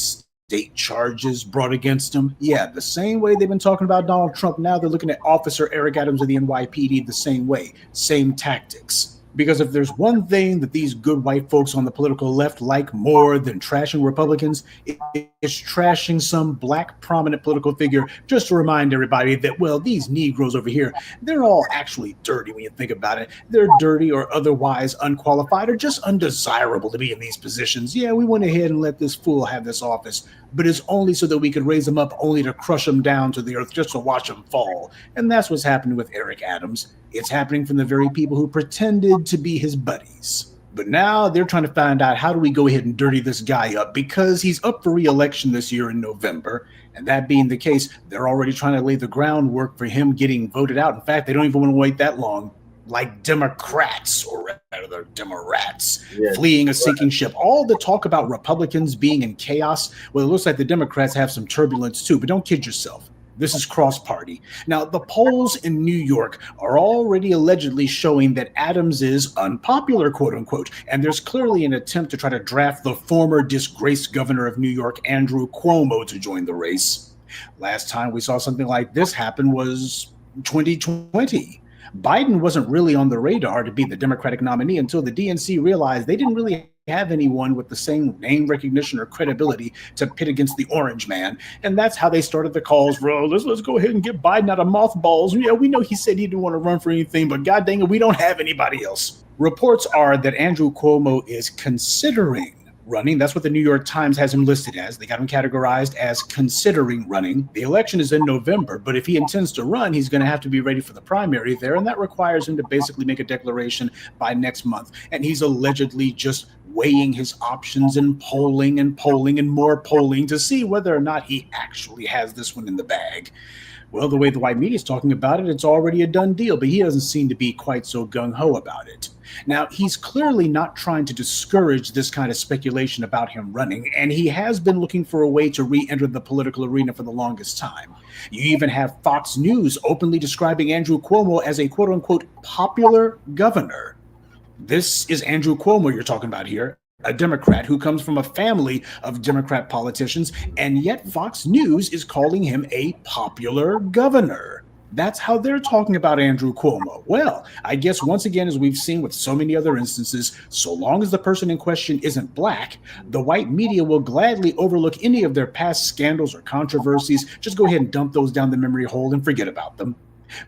state charges brought against him? Yeah, the same way they've been talking about Donald Trump, now they're looking at Officer Eric Adams of the NYPD the same way, same tactics. Because if there's one thing that these good white folks on the political left like more than trashing Republicans, it's trashing some black prominent political figure just to remind everybody that, well, these Negroes over here, they're all actually dirty when you think about it. They're dirty or otherwise unqualified or just undesirable to be in these positions. Yeah, we went ahead and let this fool have this office, but it's only so that we could raise him up only to crush him down to the earth just to watch him fall. And that's what's happening with Eric Adams. It's happening from the very people who pretended to be his buddies. But now they're trying to find out, how do we go ahead and dirty this guy up? Because he's up for re-election this year in November. And that being the case, they're already trying to lay the groundwork for him getting voted out. In fact, they don't even want to wait that long. Like Democrats, or rather Demorats, fleeing a sinking ship. All the talk about Republicans being in chaos, well, it looks like the Democrats have some turbulence too, but don't kid yourself. This is cross-party. Now, the polls in New York are already allegedly showing that Adams is unpopular, quote unquote, and there's clearly an attempt to try to draft the former disgraced governor of New York, Andrew Cuomo, to join the race. Last time we saw something like this happen was 2020. Biden wasn't really on the radar to be the Democratic nominee until the DNC realized they didn't really have anyone with the same name recognition or credibility to pit against the orange man. And that's how they started the calls for, let's go ahead and get Biden out of mothballs. Yeah, we know he said he didn't want to run for anything, but god dang it, we don't have anybody else. Reports are that Andrew Cuomo is considering running. That's what the New York Times has him listed as. They got him categorized as considering running. The election is in November, but if he intends to run, he's going to have to be ready for the primary there, and that requires him to basically make a declaration by next month. And he's allegedly just weighing his options and polling and more polling to see whether or not he actually has this one in the bag. Well, the way the white media is talking about it, it's already a done deal, but he doesn't seem to be quite so gung-ho about it. Now, he's clearly not trying to discourage this kind of speculation about him running, and he has been looking for a way to re-enter the political arena for the longest time. You even have Fox News openly describing Andrew Cuomo as a quote-unquote popular governor. This is Andrew Cuomo you're talking about here, a Democrat who comes from a family of Democrat politicians, and yet Fox News is calling him a popular governor. That's how they're talking about Andrew Cuomo. Well, I guess once again, as we've seen with so many other instances, so long as the person in question isn't black, the white media will gladly overlook any of their past scandals or controversies. Just go ahead and dump those down the memory hole and forget about them.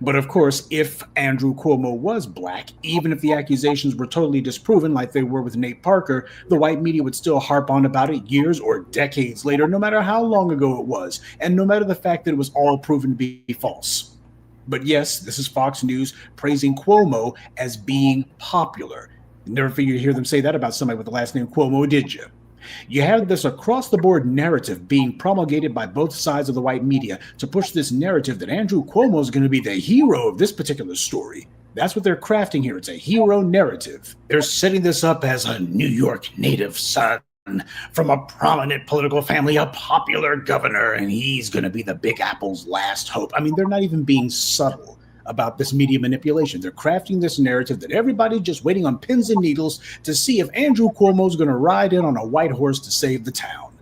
But of course, if Andrew Cuomo was black, even if the accusations were totally disproven like they were with Nate Parker, the white media would still harp on about it years or decades later, no matter how long ago it was, and no matter the fact that it was all proven to be false. But yes, this is Fox News praising Cuomo as being popular. Never figured you'd hear them say that about somebody with the last name Cuomo, did you? You have this across-the-board narrative being promulgated by both sides of the white media to push this narrative that Andrew Cuomo is going to be the hero of this particular story. That's what they're crafting here. It's a hero narrative. They're setting this up as a New York native son from a prominent political family, a popular governor, and he's going to be the Big Apple's last hope. I mean, they're not even being subtle about this media manipulation. They're crafting this narrative that everybody's just waiting on pins and needles to see if Andrew Cuomo's going to ride in on a white horse to save the town.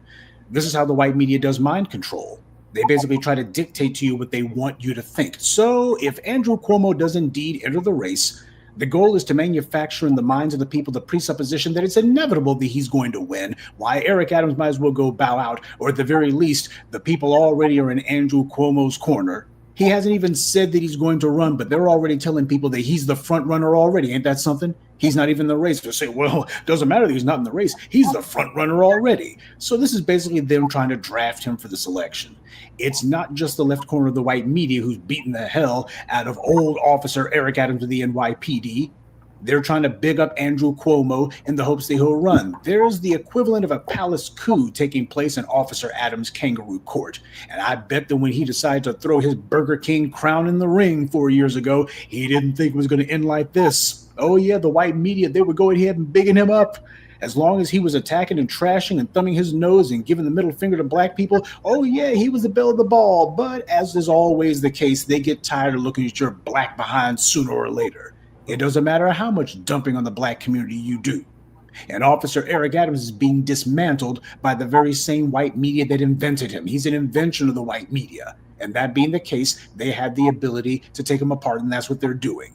This is how the white media does mind control. They basically try to dictate to you what they want you to think. So if Andrew Cuomo does indeed enter the race, the goal is to manufacture in the minds of the people the presupposition that it's inevitable that he's going to win. Why, Eric Adams might as well go bow out, or at the very least, the people already are in Andrew Cuomo's corner. He hasn't even said that he's going to run, but they're already telling people that he's the front runner already. Ain't that something? He's not even in the race. They'll say, well, doesn't matter that he's not in the race. He's the front runner already. So this is basically them trying to draft him for this election. It's not just the left corner of the white media who's beating the hell out of old officer Eric Adams of the NYPD. They're trying to big up Andrew Cuomo in the hopes that he'll run. There's the equivalent of a palace coup taking place in Officer Adams' kangaroo court. And I bet that when he decided to throw his Burger King crown in the ring 4 years ago, he didn't think it was going to end like this. Oh yeah, the white media, they were going ahead and bigging him up. As long as he was attacking and trashing and thumbing his nose and giving the middle finger to black people, oh yeah, he was the belle of the ball. But as is always the case, they get tired of looking at your black behind sooner or later. It doesn't matter how much dumping on the black community you do. And Officer Eric Adams is being dismantled by the very same white media that invented him. He's an invention of the white media. And that being the case, they had the ability to take him apart, and that's what they're doing.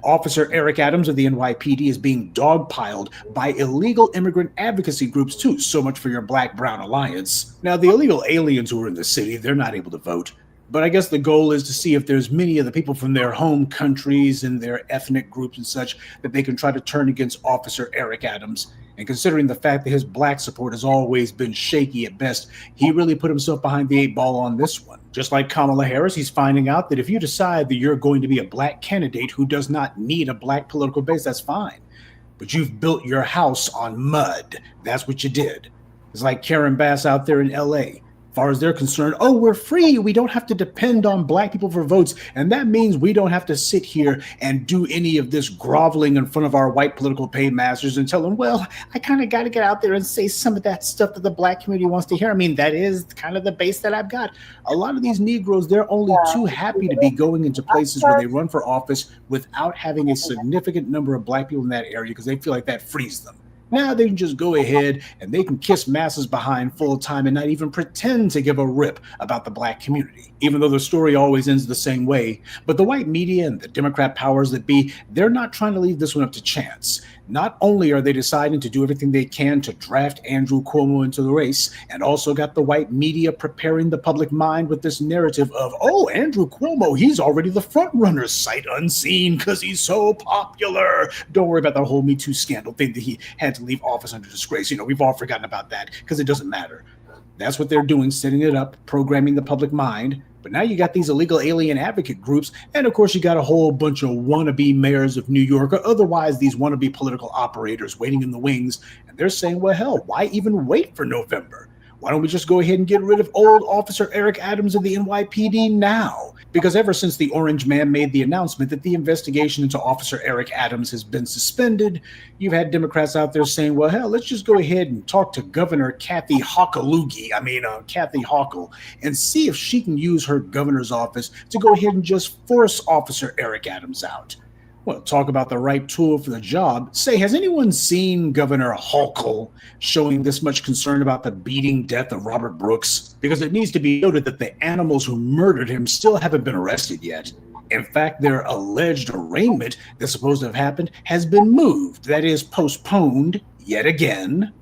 Officer Eric Adams of the NYPD is being dogpiled by illegal immigrant advocacy groups too. So much for your Black-Brown alliance. Now, the illegal aliens who are in the city, they're not able to vote. But I guess the goal is to see if there's many of the people from their home countries and their ethnic groups and such that they can try to turn against Officer Eric Adams. And considering the fact that his black support has always been shaky at best, he really put himself behind the 8 ball on this one. Just like Kamala Harris, he's finding out that if you decide that you're going to be a black candidate who does not need a black political base, that's fine. But you've built your house on mud. That's what you did. It's like Karen Bass out there in LA. As far as they're concerned, oh, we're free. We don't have to depend on black people for votes. And that means we don't have to sit here and do any of this groveling in front of our white political paymasters and tell them, well, I kind of got to get out there and say some of that stuff that the black community wants to hear. I mean, that is kind of the base that I've got. A lot of these Negroes, they're only too happy to be going into places where they run for office without having a significant number of black people in that area because they feel like that frees them. Now they can just go ahead and they can kiss masses behind full time and not even pretend to give a rip about the black community, even though the story always ends the same way. But the white media and the Democrat powers that be, they're not trying to leave this one up to chance. Not only are they deciding to do everything they can to draft Andrew Cuomo into the race, and also got the white media preparing the public mind with this narrative of, oh, Andrew Cuomo, he's already the front runner, sight unseen, because he's so popular. Don't worry about the whole Me Too scandal thing that he had to leave office under disgrace. You know, we've all forgotten about that because it doesn't matter. That's what they're doing, setting it up, programming the public mind. But now you got these illegal alien advocate groups, and of course you got a whole bunch of wannabe mayors of New York, or otherwise these wannabe political operators waiting in the wings, and they're saying, well, hell, why even wait for November? Why don't we just go ahead and get rid of old Officer Eric Adams of the NYPD now? Because ever since the Orange Man made the announcement that the investigation into Officer Eric Adams has been suspended, you've had Democrats out there saying, well, hell, let's just go ahead and talk to Governor Kathy Hochul, and see if she can use her governor's office to go ahead and just force Officer Eric Adams out. Well, talk about the right tool for the job. Say, has anyone seen Governor Hochul showing this much concern about the beating death of Robert Brooks? Because it needs to be noted that the animals who murdered him still haven't been arrested yet. In fact, their alleged arraignment that's supposed to have happened has been moved, that is, postponed yet again.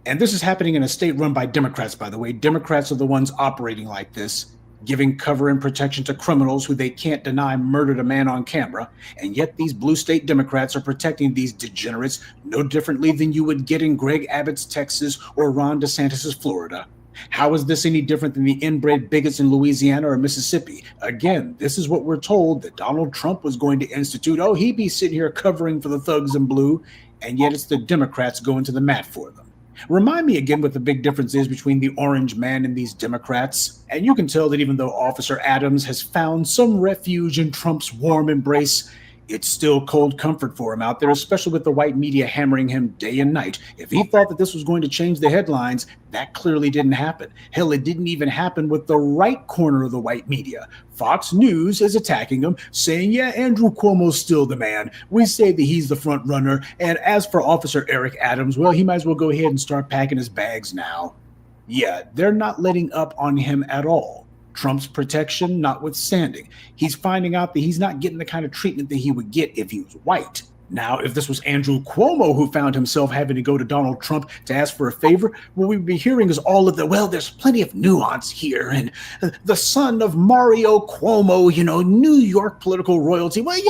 And this is happening in a state run by Democrats, by the way. Democrats are the ones operating like this, giving cover and protection to criminals who they can't deny murdered a man on camera. And yet these blue state Democrats are protecting these degenerates no differently than you would get in Greg Abbott's Texas or Ron DeSantis's Florida. How is this any different than the inbred bigots in Louisiana or Mississippi? Again, this is what we're told that Donald Trump was going to institute. Oh, he'd be sitting here covering for the thugs in blue, and yet it's the Democrats going to the mat for them. Remind me again what the big difference is between the Orange Man and these Democrats. And you can tell that even though Officer Adams has found some refuge in Trump's warm embrace, it's still cold comfort for him out there, especially with the white media hammering him day and night. If he thought that this was going to change the headlines, that clearly didn't happen. Hell, it didn't even happen with the right corner of the white media. Fox News is attacking him, saying, yeah, Andrew Cuomo's still the man. We say that he's the front runner. And as for Officer Eric Adams, well, he might as well go ahead and start packing his bags now. Yeah, they're not letting up on him at all. Trump's protection notwithstanding, he's finding out that he's not getting the kind of treatment that he would get if he was white. Now, if this was Andrew Cuomo who found himself having to go to Donald Trump to ask for a favor, what we'd be hearing is all of the, well, there's plenty of nuance here. And the son of Mario Cuomo, New York political royalty. Well,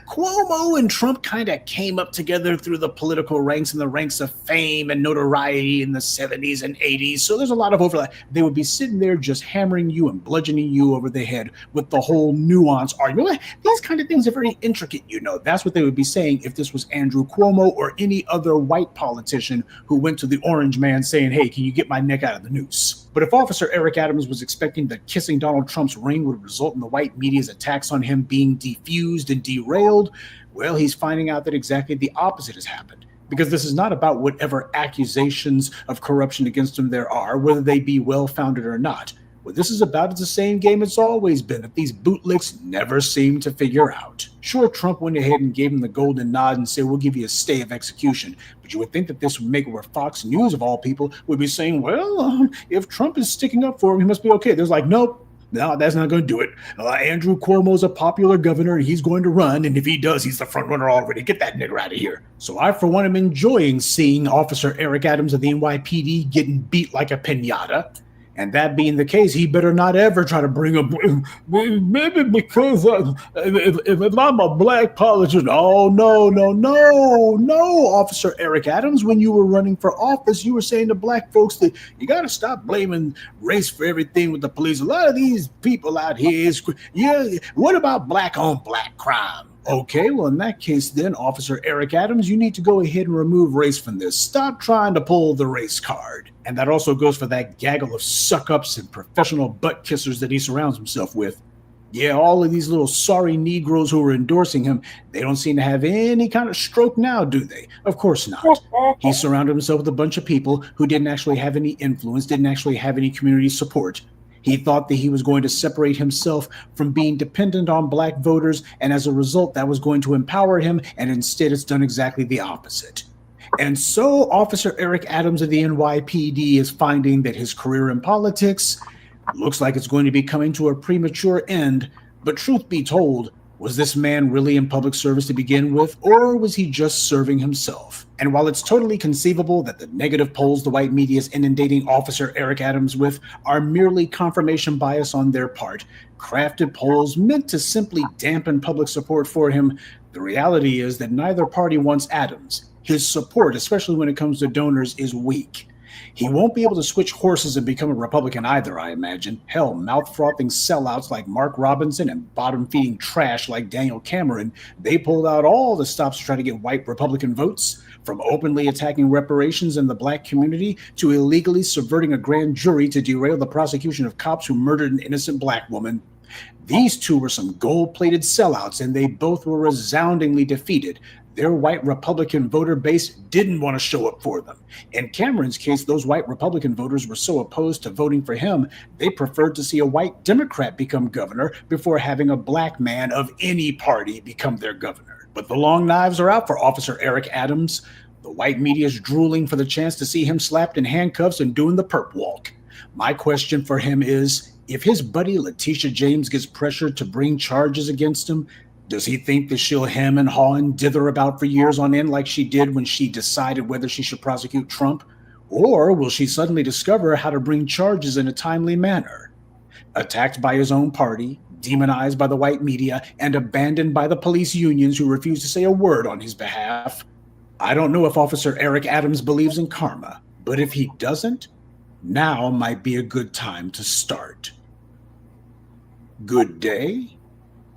Cuomo and Trump kind of came up together through the political ranks and the ranks of fame and notoriety in the 70s and 80s. So there's a lot of overlap. They would be sitting there just hammering you and bludgeoning you over the head with the whole nuance argument. These kind of things are very intricate, That's what they would be saying if this was Andrew Cuomo or any other white politician who went to the Orange Man saying, hey, can you get my neck out of the noose? But if Officer Eric Adams was expecting that kissing Donald Trump's ring would result in the white media's attacks on him being defused and derailed, well, he's finding out that exactly the opposite has happened. Because this is not about whatever accusations of corruption against him there are, whether they be well-founded or not. What this is about is the same game it's always been, that these bootlicks never seem to figure out. Sure, Trump went ahead and gave him the golden nod and said, we'll give you a stay of execution. But you would think that this would make it where Fox News, of all people, would be saying, well, if Trump is sticking up for him, he must be okay. There's like, nope, No, that's not going to do it. Andrew Cuomo's a popular governor, and he's going to run, and if he does, he's the front runner already. Get that nigger out of here. So I, for one, am enjoying seeing Officer Eric Adams of the NYPD getting beat like a piñata. And that being the case, he better not ever try to bring up, maybe because if I'm a black politician. Oh, no, Officer Eric Adams. When you were running for office, you were saying to black folks that you got to stop blaming race for everything with the police. A lot of these people out here what about black on black crime? Okay, well, in that case, then, Officer Eric Adams, you need to go ahead and remove race from this. Stop trying to pull the race card. And that also goes for that gaggle of suck-ups and professional butt kissers that he surrounds himself with. Yeah, all of these little sorry Negroes who are endorsing him, they don't seem to have any kind of stroke now, do they? Of course not. He surrounded himself with a bunch of people who didn't actually have any influence, didn't actually have any community support. He thought that he was going to separate himself from being dependent on black voters, and as a result, that was going to empower him, and instead it's done exactly the opposite. And so Officer Eric Adams of the NYPD is finding that his career in politics looks like it's going to be coming to a premature end, but truth be told, was this man really in public service to begin with, or was he just serving himself? And while it's totally conceivable that the negative polls the white media is inundating Officer Eric Adams with are merely confirmation bias on their part, crafted polls meant to simply dampen public support for him, the reality is that neither party wants Adams. His support, especially when it comes to donors, is weak. He won't be able to switch horses and become a Republican either, I imagine. Hell, mouth-frothing sellouts like Mark Robinson and bottom-feeding trash like Daniel Cameron, they pulled out all the stops to try to get white Republican votes, from openly attacking reparations in the black community to illegally subverting a grand jury to derail the prosecution of cops who murdered an innocent black woman. These two were some gold-plated sellouts, and they both were resoundingly defeated. Their white Republican voter base didn't want to show up for them. In Cameron's case, those white Republican voters were so opposed to voting for him, they preferred to see a white Democrat become governor before having a black man of any party become their governor. But the long knives are out for Officer Eric Adams. The white media is drooling for the chance to see him slapped in handcuffs and doing the perp walk. My question for him is, if his buddy Letitia James gets pressured to bring charges against him, does he think that she'll hem and haw and dither about for years on end like she did when she decided whether she should prosecute Trump? Or will she suddenly discover how to bring charges in a timely manner? Attacked by his own party, demonized by the white media, and abandoned by the police unions who refuse to say a word on his behalf, I don't know if Officer Eric Adams believes in karma, but if he doesn't, now might be a good time to start. Good day,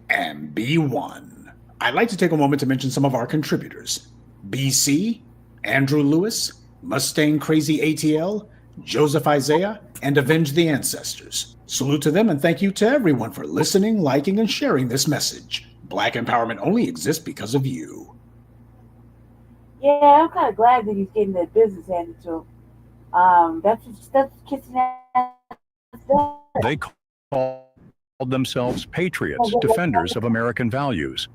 and be one. I'd like to take a moment to mention some of our contributors. BC, Andrew Lewis, Mustang Crazy ATL, Joseph Isaiah, and Avenge the Ancestors. Salute to them and thank you to everyone for listening, liking, and sharing this message. Black empowerment only exists because of you. Yeah, I'm kind of glad that he's getting that business handed to him. That's kissing ass. They called themselves patriots, defenders of American values.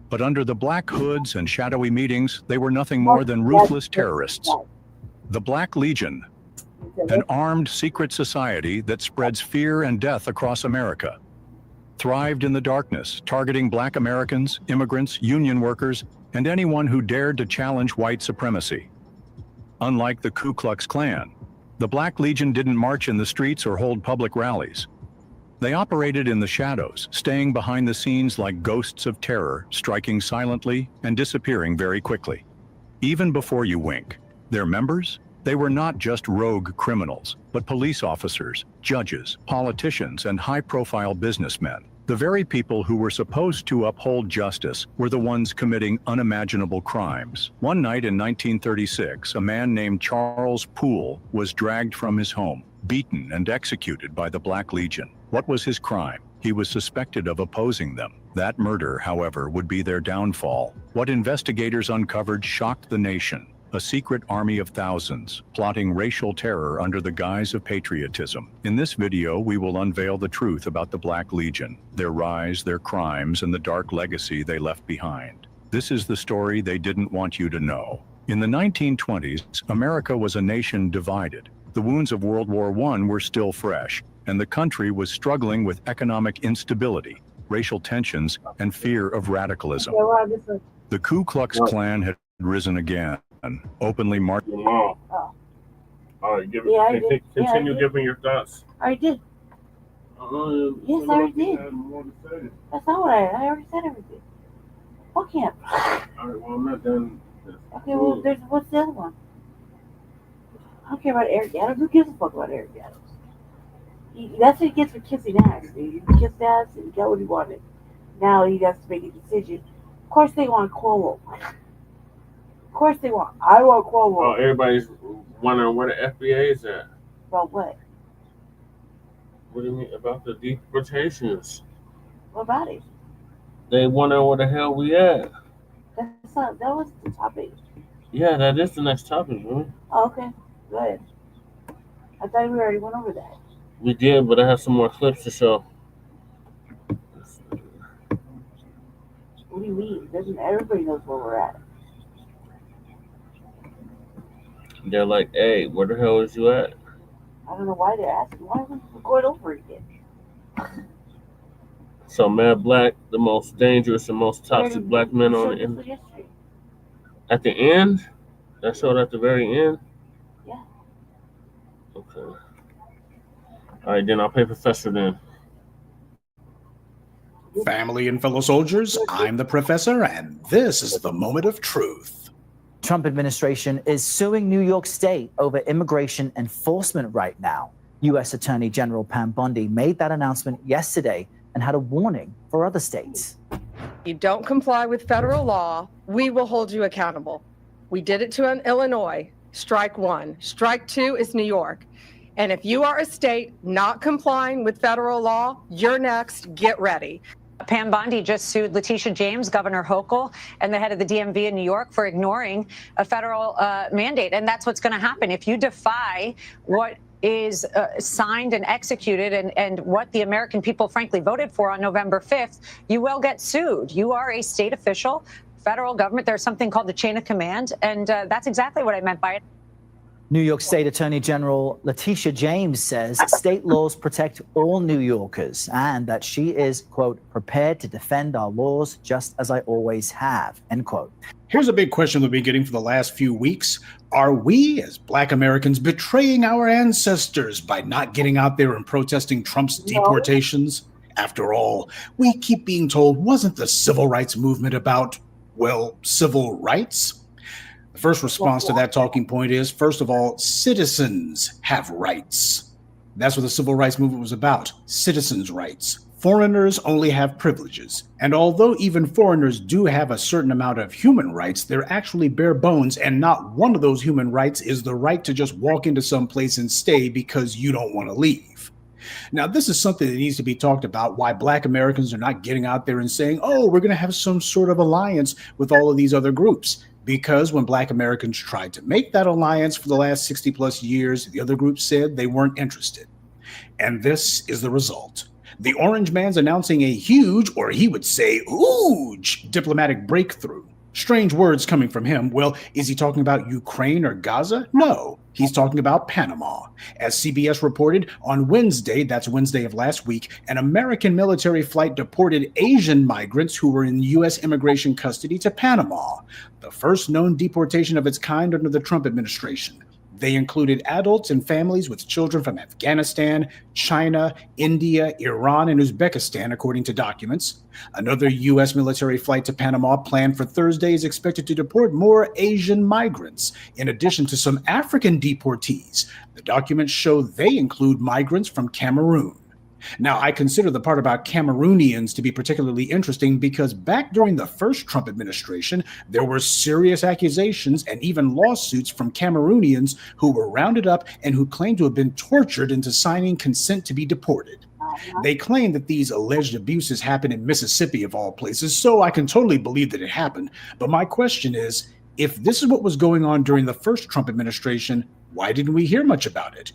But under the black hoods and shadowy meetings, they were nothing more than ruthless terrorists. The Black Legion, an armed secret society that spreads fear and death across America, thrived in the darkness, targeting black Americans, immigrants, union workers, and anyone who dared to challenge white supremacy. Unlike the Ku Klux Klan, the Black Legion didn't march in the streets or hold public rallies. They operated in the shadows, staying behind the scenes like ghosts of terror, striking silently and disappearing very quickly. Even before you wink, their members? They were not just rogue criminals, but police officers, judges, politicians, and high-profile businessmen. The very people who were supposed to uphold justice were the ones committing unimaginable crimes. One night in 1936, a man named Charles Poole was dragged from his home, beaten and executed by the Black Legion. What was his crime? He was suspected of opposing them. That murder, however, would be their downfall. What investigators uncovered shocked the nation. A secret army of thousands, plotting racial terror under the guise of patriotism. In this video, we will unveil the truth about the Black Legion, their rise, their crimes, and the dark legacy they left behind. This is the story they didn't want you to know. In the 1920s, America was a nation divided. The wounds of World War I were still fresh, and the country was struggling with economic instability, racial tensions, and fear of radicalism. The Ku Klux Klan had risen again, openly marching. All right, continue giving your thoughts. I did. Yes, I already did. That's not what I already said everything. Fuck him. All right, well, I'm not done. Okay, well, what's the other one? I don't care about Eric Adams. Who gives a fuck about Eric Adams? That's what he gets for kissing ass. He kissed ass and he got what he wanted. Now he has to make a decision. Of course they want Cuomo. Of course they want. I want Cuomo. Oh, everybody's wondering where the FBA is at. About what? What do you mean about the deportations? What about it? They wonder where the hell we at. That was the topic. Yeah, that is the next topic, man. Oh, okay, good. I thought we already went over that. We did, but I have some more clips to show. What do you mean? Doesn't everybody knows where we're at? They're like, hey, where the hell is you at? I don't know why they're asking. Why are we going over again? So Mad Blacc, the most dangerous and most toxic black men on the internet. At the end? That showed at the very end? Yeah. Okay. All right, then I'll pay Professor then. Family and fellow soldiers, I'm the Professor, and this is the moment of truth. Trump administration is suing New York State over immigration enforcement right now. U.S. Attorney General Pam Bondi made that announcement yesterday and had a warning for other states. You don't comply with federal law, we will hold you accountable. We did it to Illinois. Strike one. Strike two is New York. And if you are a state not complying with federal law, you're next. Get ready. Pam Bondi just sued Letitia James, Governor Hochul, and the head of the DMV in New York for ignoring a federal mandate. And that's what's going to happen. If you defy what is signed and executed and what the American people frankly voted for on November 5th, you will get sued. You are a state official, federal government. There's something called the chain of command. And that's exactly what I meant by it. New York State Attorney General Letitia James says state laws protect all New Yorkers and that she is, quote, prepared to defend our laws just as I always have, end quote. Here's a big question we've been getting for the last few weeks. Are we, as Black Americans, betraying our ancestors by not getting out there and protesting Trump's deportations? After all, we keep being told, wasn't the civil rights movement about, well, civil rights? The first response to that talking point is, first of all, citizens have rights. That's what the civil rights movement was about, citizens' rights. Foreigners only have privileges. And although even foreigners do have a certain amount of human rights, they're actually bare bones, and not one of those human rights is the right to just walk into some place and stay because you don't want to leave. Now, this is something that needs to be talked about, why Black Americans are not getting out there and saying, oh, we're going to have some sort of alliance with all of these other groups. Because when Black Americans tried to make that alliance for the last 60 plus years, the other groups said they weren't interested. And this is the result. The Orange Man's announcing a huge, or he would say, huge, diplomatic breakthrough. Strange words coming from him. Well, is he talking about Ukraine or Gaza? No, he's talking about Panama. As CBS reported on Wednesday, that's Wednesday of last week, an American military flight deported Asian migrants who were in U.S. immigration custody to Panama, the first known deportation of its kind under the Trump administration. They included adults and families with children from Afghanistan, China, India, Iran, and Uzbekistan, according to documents. Another U.S. military flight to Panama planned for Thursday is expected to deport more Asian migrants, in addition to some African deportees. The documents show they include migrants from Cameroon. Now, I consider the part about Cameroonians to be particularly interesting because back during the first Trump administration, there were serious accusations and even lawsuits from Cameroonians who were rounded up and who claimed to have been tortured into signing consent to be deported. They claim that these alleged abuses happened in Mississippi, of all places, so I can totally believe that it happened. But my question is, if this is what was going on during the first Trump administration, why didn't we hear much about it?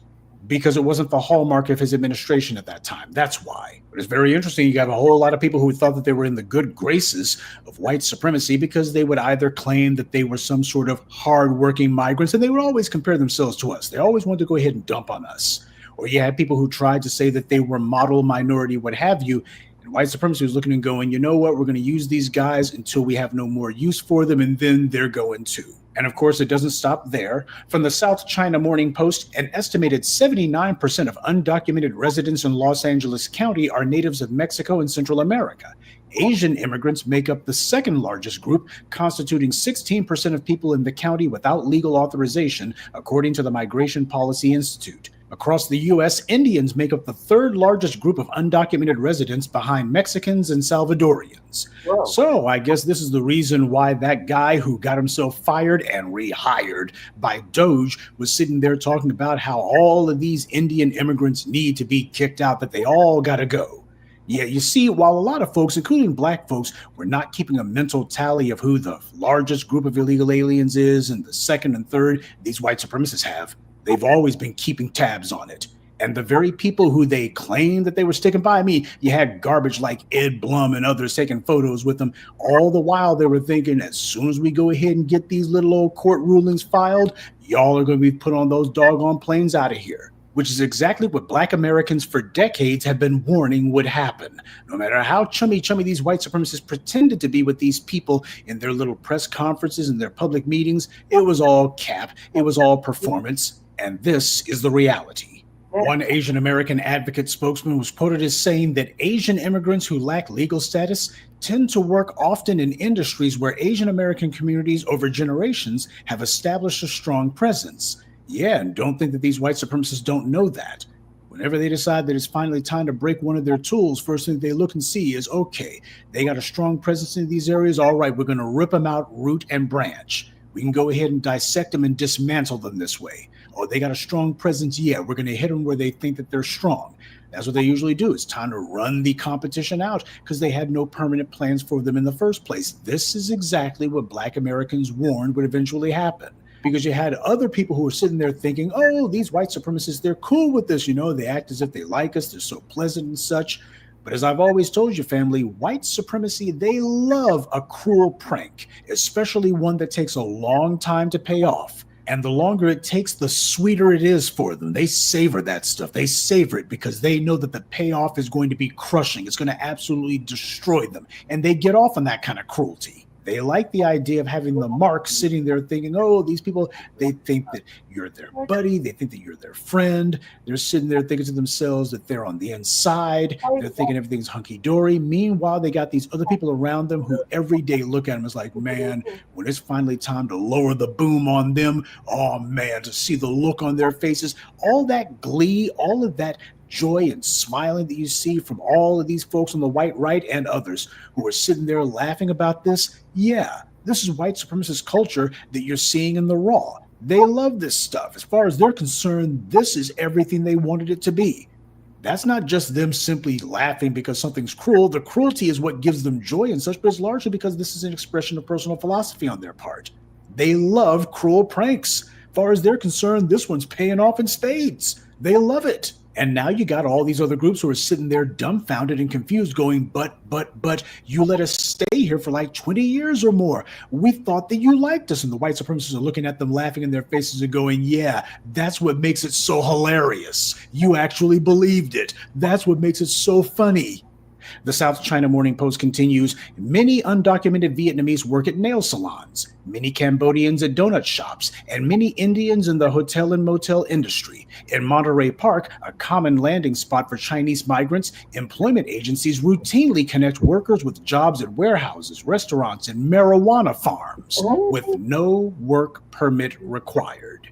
Because it wasn't the hallmark of his administration at that time. That's why. But it's very interesting. You got a whole lot of people who thought that they were in the good graces of white supremacy because they would either claim that they were some sort of hardworking migrants, and they would always compare themselves to us. They always wanted to go ahead and dump on us. or you had people who tried to say that they were model minority, what have you. And white supremacy was looking and going, you know what, we're going to use these guys until we have no more use for them, and then they're going to. And of course, it doesn't stop there. From the South China Morning Post, an estimated 79% of undocumented residents in Los Angeles County are natives of Mexico and Central America. Asian immigrants make up the second largest group, constituting 16% of people in the county without legal authorization, according to the Migration Policy Institute. Across the U.S., Indians make up the third largest group of undocumented residents behind Mexicans and Salvadorians. Whoa. So I guess this is the reason why that guy who got himself fired and rehired by Doge was sitting there talking about how all of these Indian immigrants need to be kicked out, that they all got to go. Yeah, you see, while a lot of folks, including black folks, were not keeping a mental tally of who the largest group of illegal aliens is and the second and third, these white supremacists have. They've always been keeping tabs on it. And the very people who they claimed that they were sticking by, you had garbage like Ed Blum and others taking photos with them. All the while they were thinking, as soon as we go ahead and get these little old court rulings filed, y'all are going to be put on those doggone planes out of here. Which is exactly what black Americans for decades have been warning would happen. No matter how chummy these white supremacists pretended to be with these people in their little press conferences and their public meetings, it was all cap, it was all performance, and this is the reality. One Asian American advocate spokesman was quoted as saying that Asian immigrants who lack legal status tend to work often in industries where Asian American communities over generations have established a strong presence. Yeah, and don't think that these white supremacists don't know that. Whenever they decide that it's finally time to break one of their tools, first thing they look and see is, okay, they got a strong presence in these areas. All right, we're going to rip them out root and branch. We can go ahead and dissect them and dismantle them this way. Oh, they got a strong presence. Yeah, we're going to hit them where they think that they're strong. That's what they usually do. It's time to run the competition out because they had no permanent plans for them in the first place. This is exactly what black Americans warned would eventually happen. Because you had other people who were sitting there thinking, oh, these white supremacists, they're cool with this. They act as if they like us. They're so pleasant and such. But as I've always told you, family, white supremacy, they love a cruel prank, especially one that takes a long time to pay off. And the longer it takes, the sweeter it is for them. They savor that stuff. They savor it because they know that the payoff is going to be crushing. It's going to absolutely destroy them. And they get off on that kind of cruelty. They like the idea of having the marks sitting there thinking, oh, these people, they think that you're their buddy. They think that you're their friend. They're sitting there thinking to themselves that they're on the inside. They're thinking everything's hunky-dory. Meanwhile, they got these other people around them who every day look at them as like, man, when it's finally time to lower the boom on them, oh, man, to see the look on their faces, all that glee, all of that joy and smiling that you see from all of these folks on the white right and others who are sitting there laughing about this. Yeah, this is white supremacist culture that you're seeing in the raw. They love this stuff. As far as they're concerned, this is everything they wanted it to be. That's not just them simply laughing because something's cruel. The cruelty is what gives them joy and such, but it's largely because this is an expression of personal philosophy on their part. They love cruel pranks. As far as they're concerned, this one's paying off in spades. They love it. And now you got all these other groups who are sitting there dumbfounded and confused going, but you let us stay here for like 20 years or more. We thought that you liked us. And the white supremacists are looking at them, laughing in their faces and going, yeah, that's what makes it so hilarious. You actually believed it. That's what makes it so funny. The South China Morning Post continues, many undocumented Vietnamese work at nail salons, many Cambodians at donut shops, and many Indians in the hotel and motel industry. In Monterey Park, a common landing spot for Chinese migrants, employment agencies routinely connect workers with jobs at warehouses, restaurants, and marijuana farms with no work permit required.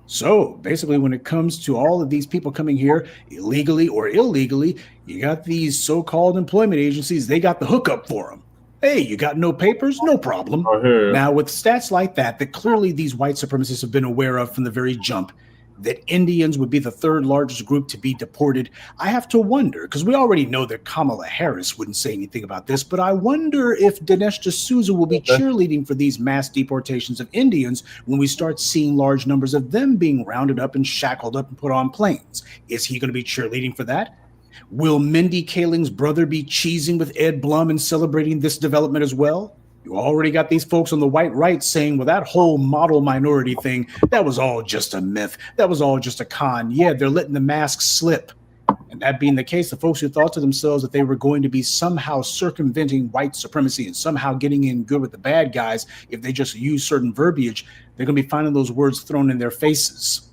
So basically, when it comes to all of these people coming here illegally or illegally, you got these so-called employment agencies, they got the hookup for them. Hey, you got no papers? No problem. Now, with stats like that clearly these white supremacists have been aware of from the very jump, that Indians would be the third largest group to be deported, I have to wonder, because we already know that Kamala Harris wouldn't say anything about this, but I wonder if Dinesh D'Souza will be cheerleading for these mass deportations of Indians when we start seeing large numbers of them being rounded up and shackled up and put on planes. Is he going to be cheerleading for that? Will Mindy Kaling's brother be cheesing with Ed Blum and celebrating this development as well? You already got these folks on the white right saying, well, that whole model minority thing, that was all just a myth. That was all just a con. Yeah, they're letting the mask slip. And that being the case, the folks who thought to themselves that they were going to be somehow circumventing white supremacy and somehow getting in good with the bad guys if they just use certain verbiage, they're going to be finding those words thrown in their faces.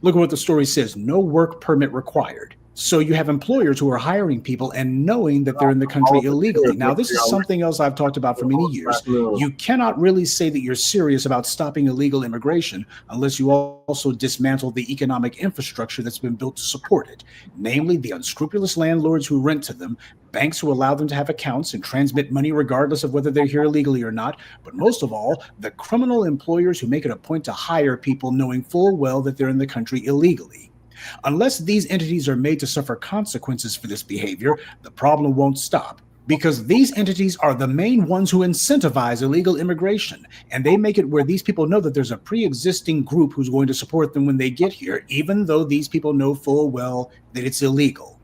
Look at what the story says. No work permit required. So you have employers who are hiring people and knowing that they're in the country illegally. Now, this is something else I've talked about for many years. You cannot really say that you're serious about stopping illegal immigration unless you also dismantle the economic infrastructure that's been built to support it, namely the unscrupulous landlords who rent to them, banks who allow them to have accounts and transmit money regardless of whether they're here illegally or not, but most of all, the criminal employers who make it a point to hire people knowing full well that they're in the country illegally. Unless these entities are made to suffer consequences for this behavior, the problem won't stop, because these entities are the main ones who incentivize illegal immigration, and they make it where these people know that there's a pre-existing group who's going to support them when they get here, even though these people know full well that it's illegal.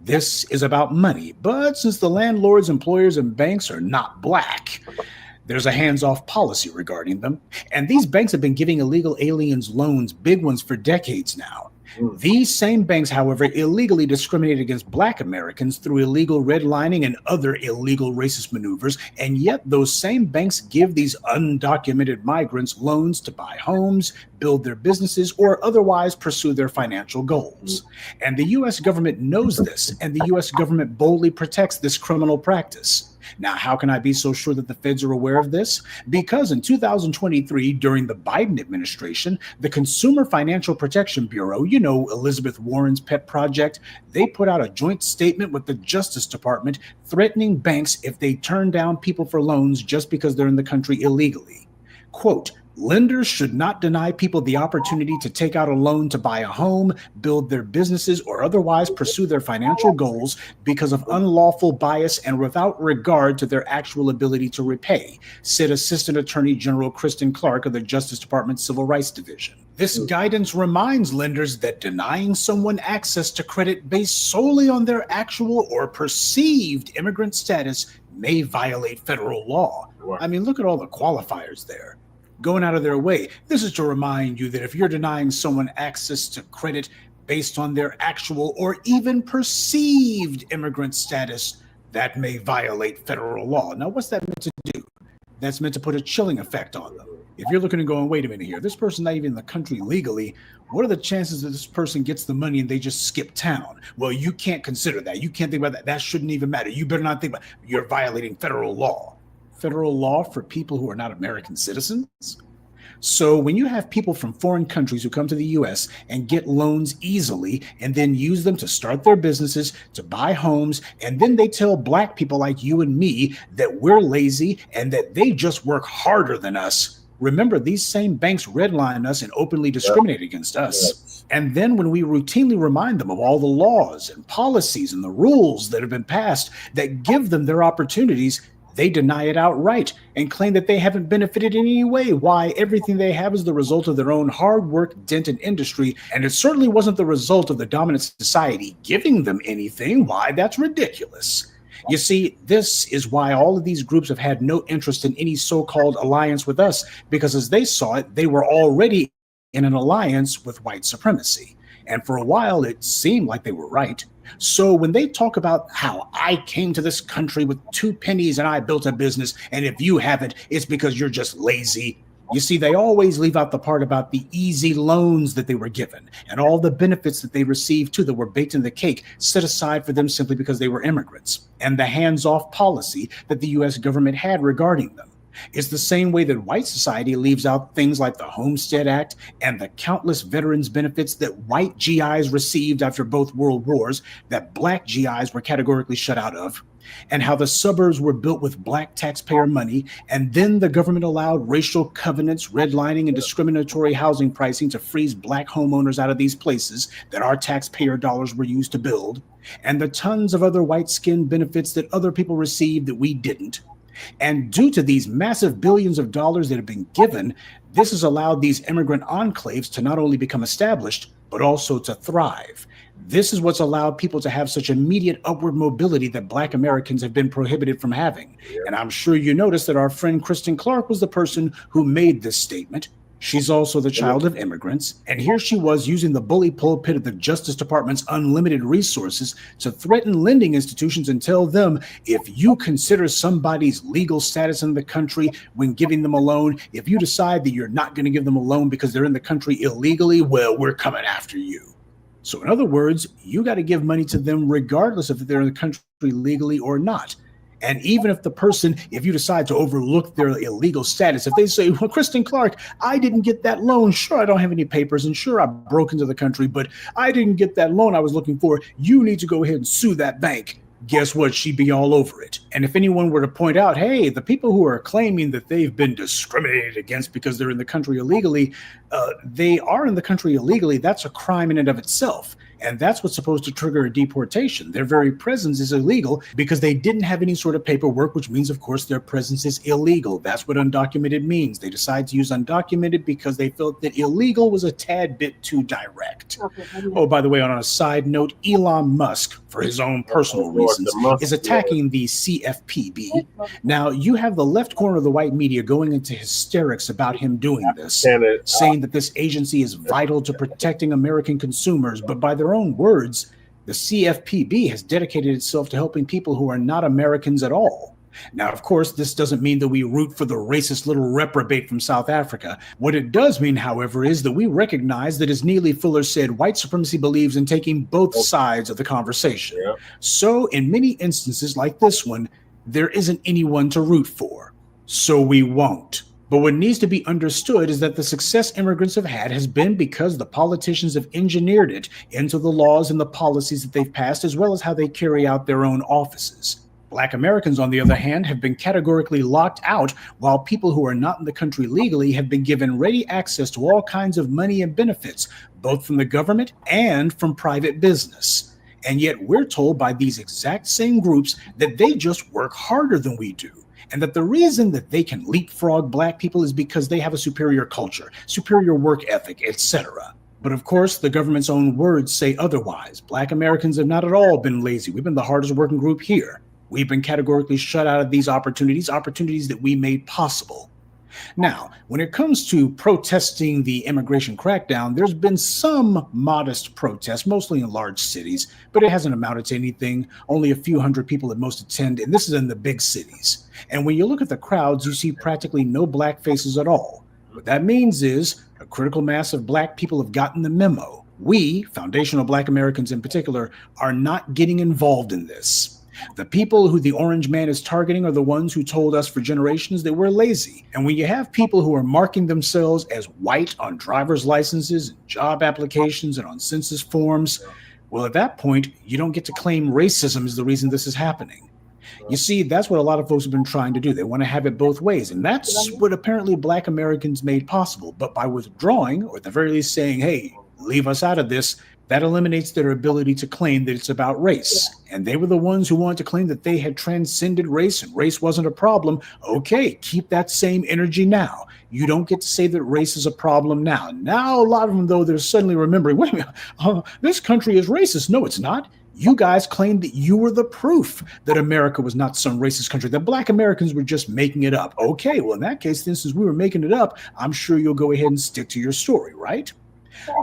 This is about money, but since the landlords, employers, and banks are not black, there's a hands-off policy regarding them, and these banks have been giving illegal aliens loans, big ones, for decades now. These same banks, however, illegally discriminate against black Americans through illegal redlining and other illegal racist maneuvers, and yet those same banks give these undocumented migrants loans to buy homes, build their businesses, or otherwise pursue their financial goals. And the U.S. government knows this, and the U.S. government boldly protects this criminal practice. Now, how can I be so sure that the feds are aware of this? Because in 2023, during the Biden administration, the Consumer Financial Protection Bureau, you know, Elizabeth Warren's pet project, they put out a joint statement with the Justice Department threatening banks if they turn down people for loans just because they're in the country illegally. Quote, lenders should not deny people the opportunity to take out a loan to buy a home, build their businesses, or otherwise pursue their financial goals because of unlawful bias and without regard to their actual ability to repay, said Assistant Attorney General Kristen Clark of the Justice Department's Civil Rights Division. This guidance reminds lenders that denying someone access to credit based solely on their actual or perceived immigrant status may violate federal law. I mean, look at all the qualifiers there. Going out of their way. This is to remind you that if you're denying someone access to credit based on their actual or even perceived immigrant status, that may violate federal law. Now, what's that meant to do? That's meant to put a chilling effect on them. If you're looking and going, wait a minute here, this person's not even in the country legally, what are the chances that this person gets the money and they just skip town? Well, you can't consider that. You can't think about that. That shouldn't even matter. You better not think about it. You're violating federal law. Federal law for people who are not American citizens. So when you have people from foreign countries who come to the US and get loans easily and then use them to start their businesses, to buy homes, and then they tell black people like you and me that we're lazy and that they just work harder than us. Remember, these same banks redline us and openly discriminate against us. And then when we routinely remind them of all the laws and policies and the rules that have been passed that give them their opportunities, they deny it outright and claim that they haven't benefited in any way. Why? Everything they have is the result of their own hard work, dent in industry, and it certainly wasn't the result of the dominant society giving them anything. Why? That's ridiculous. You see, this is why all of these groups have had no interest in any so-called alliance with us, because as they saw it, they were already in an alliance with white supremacy. And for a while, it seemed like they were right. So when they talk about how I came to this country with 2 pennies and I built a business, and if you haven't, it's because you're just lazy. You see, they always leave out the part about the easy loans that they were given and all the benefits that they received too that were baked in the cake, set aside for them simply because they were immigrants, and the hands-off policy that the U.S. government had regarding them. It's the same way that white society leaves out things like the Homestead Act and the countless veterans benefits that white GIs received after both world wars that black GIs were categorically shut out of, and how the suburbs were built with black taxpayer money, and then the government allowed racial covenants, redlining, and discriminatory housing pricing to freeze black homeowners out of these places that our taxpayer dollars were used to build, and the tons of other white skin benefits that other people received that we didn't. And due to these massive billions of dollars that have been given, this has allowed these immigrant enclaves to not only become established, but also to thrive. This is what's allowed people to have such immediate upward mobility that Black Americans have been prohibited from having. And I'm sure you noticed that our friend Kristen Clark was the person who made this statement. She's also the child of immigrants, and here she was using the bully pulpit of the Justice Department's unlimited resources to threaten lending institutions and tell them, if you consider somebody's legal status in the country when giving them a loan, if you decide that you're not going to give them a loan because they're in the country illegally, well, we're coming after you. So in other words, you got to give money to them regardless if they're in the country legally or not. And even if the person, if you decide to overlook their illegal status, if they say, well, Kristen Clark, I didn't get that loan. Sure, I don't have any papers. And sure, I broke into the country, but I didn't get that loan I was looking for. You need to go ahead and sue that bank. Guess what? She'd be all over it. And if anyone were to point out, hey, the people who are claiming that they've been discriminated against because they're in the country illegally, they are in the country illegally. That's a crime in and of itself. And that's what's supposed to trigger a deportation. Their very presence is illegal because they didn't have any sort of paperwork, which means, of course, their presence is illegal. That's what undocumented means. They decide to use undocumented because they felt that illegal was a tad bit too direct. Oh, by the way, on a side note, Elon Musk, for his own personal reasons, is attacking the CFPB. Now, you have the left corner of the white media going into hysterics about him doing this, saying that this agency is vital to protecting American consumers, but by their own words, the CFPB has dedicated itself to helping people who are not Americans at all. Now, of course, this doesn't mean that we root for the racist little reprobate from South Africa. What it does mean, however, is that we recognize that, as Neely Fuller said, white supremacy believes in taking both sides of the conversation. So in many instances like this one, there isn't anyone to root for. So we won't. But what needs to be understood is that the success immigrants have had has been because the politicians have engineered it into the laws and the policies that they've passed, as well as how they carry out their own offices. Black Americans, on the other hand, have been categorically locked out, while people who are not in the country legally have been given ready access to all kinds of money and benefits, both from the government and from private business. And yet we're told by these exact same groups that they just work harder than we do. And that the reason that they can leapfrog Black people is because they have a superior culture, superior work ethic, etc. But of course, the government's own words say otherwise. Black Americans have not at all been lazy. We've been the hardest working group here. We've been categorically shut out of these opportunities that we made possible. Now, when it comes to protesting the immigration crackdown, there's been some modest protests, mostly in large cities, but it hasn't amounted to anything. Only a few hundred people at most attend, and this is in the big cities. And when you look at the crowds, you see practically no Black faces at all. What that means is a critical mass of Black people have gotten the memo. We, foundational Black Americans in particular, are not getting involved in this. The people who the orange man is targeting are the ones who told us for generations that we're lazy. And when you have people who are marking themselves as white on driver's licenses, and job applications, and on census forms, well, at that point, you don't get to claim racism is the reason this is happening. You see, that's what a lot of folks have been trying to do. They want to have it both ways. And that's what apparently Black Americans made possible. But by withdrawing, or at the very least saying, hey, leave us out of this, that eliminates their ability to claim that it's about race. And they were the ones who wanted to claim that they had transcended race and race wasn't a problem. Okay, keep that same energy now. You don't get to say that race is a problem now. Now, a lot of them, though, they're suddenly remembering, wait a minute, this country is racist. No, it's not. You guys claimed that you were the proof that America was not some racist country, that Black Americans were just making it up. Okay, well, in that case, then, since we were making it up, I'm sure you'll go ahead and stick to your story, right?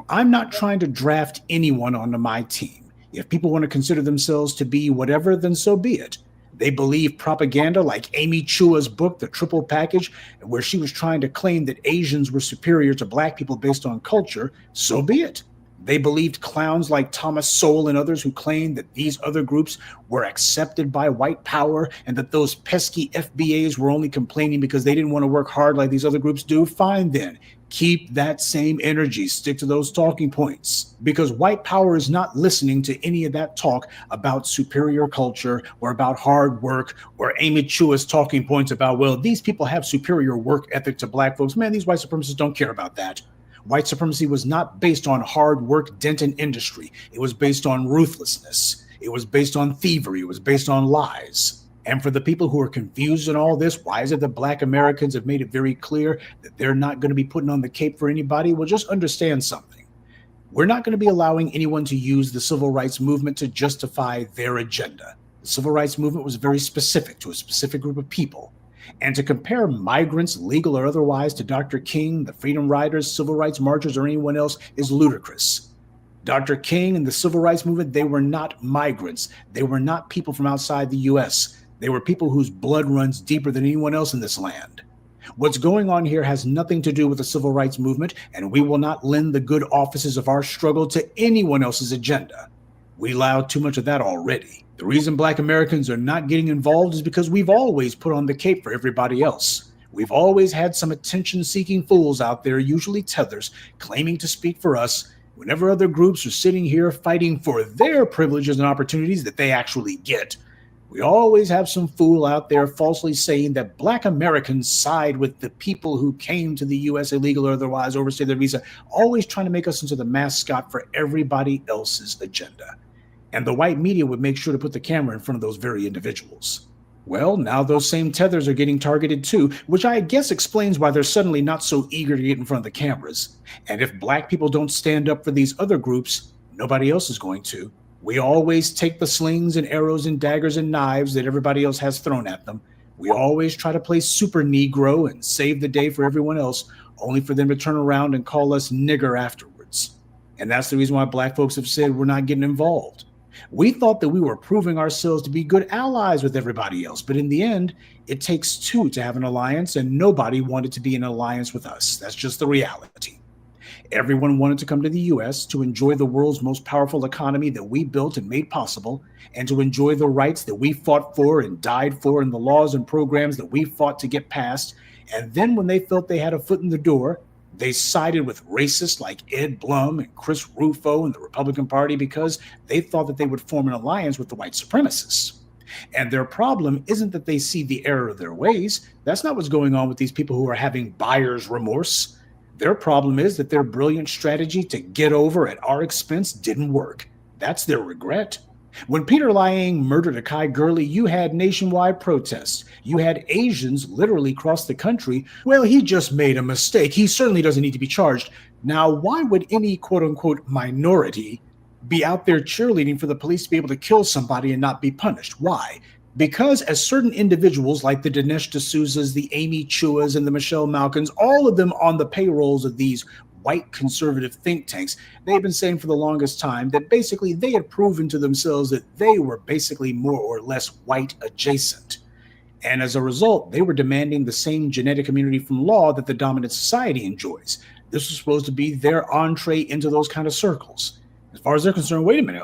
I'm not trying to draft anyone onto my team. If people want to consider themselves to be whatever, then so be it. They believe propaganda like Amy Chua's book, The Triple Package, where she was trying to claim that Asians were superior to Black people based on culture, so be it. They believed clowns like Thomas Sowell and others who claimed that these other groups were accepted by white power and that those pesky FBAs were only complaining because they didn't want to work hard like these other groups do. Fine then. Keep that same energy. Stick to those talking points, because white power is not listening to any of that talk about superior culture or about hard work or Amy Chua's talking points about, well, these people have superior work ethic to Black folks. Man, these white supremacists don't care about that. White supremacy was not based on hard work, dent in industry. It was based on ruthlessness. It was based on thievery. It was based on lies. And for the people who are confused in all this, why is it that Black Americans have made it very clear that they're not going to be putting on the cape for anybody? Well, just understand something. We're not going to be allowing anyone to use the civil rights movement to justify their agenda. The civil rights movement was very specific to a specific group of people. And to compare migrants, legal or otherwise, to Dr. King, the Freedom Riders, civil rights marchers, or anyone else is ludicrous. Dr. King and the civil rights movement, they were not migrants. They were not people from outside the U.S. They were people whose blood runs deeper than anyone else in this land. What's going on here has nothing to do with the civil rights movement, and we will not lend the good offices of our struggle to anyone else's agenda. We allowed too much of that already. The reason Black Americans are not getting involved is because we've always put on the cape for everybody else. We've always had some attention-seeking fools out there, usually tethers, claiming to speak for us, whenever other groups are sitting here fighting for their privileges and opportunities that they actually get. We always have some fool out there falsely saying that Black Americans side with the people who came to the U.S. illegal or otherwise, overstayed their visa, always trying to make us into the mascot for everybody else's agenda. And the white media would make sure to put the camera in front of those very individuals. Well, now those same tethers are getting targeted too, which I guess explains why they're suddenly not so eager to get in front of the cameras. And if Black people don't stand up for these other groups, nobody else is going to. We always take the slings and arrows and daggers and knives that everybody else has thrown at them. We always try to play super Negro and save the day for everyone else, only for them to turn around and call us nigger afterwards. And that's the reason why Black folks have said we're not getting involved. We thought that we were proving ourselves to be good allies with everybody else, but in the end, it takes two to have an alliance, and nobody wanted to be in an alliance with us. That's just the reality. Everyone wanted to come to the U.S. to enjoy the world's most powerful economy that we built and made possible, and to enjoy the rights that we fought for and died for, and the laws and programs that we fought to get passed. And then when they felt they had a foot in the door, they sided with racists like Ed Blum and Chris Rufo and the Republican Party because they thought that they would form an alliance with the white supremacists. And their problem isn't that they see the error of their ways. That's not what's going on with these people who are having buyer's remorse. Their problem is that their brilliant strategy to get over at our expense didn't work. That's their regret. When Peter Liang murdered Akai Gurley, you had nationwide protests. You had Asians literally cross the country. Well, he just made a mistake. He certainly doesn't need to be charged. Now, why would any quote-unquote minority be out there cheerleading for the police to be able to kill somebody and not be punished? Why? Because as certain individuals like the Dinesh D'Souza's, the Amy Chuas, and the Michelle Malkins, all of them on the payrolls of these white conservative think tanks, they've been saying for the longest time that basically they had proven to themselves that they were basically more or less white adjacent. And as a result, they were demanding the same genetic immunity from law that the dominant society enjoys. This was supposed to be their entree into those kind of circles. As far as they're concerned, wait a minute,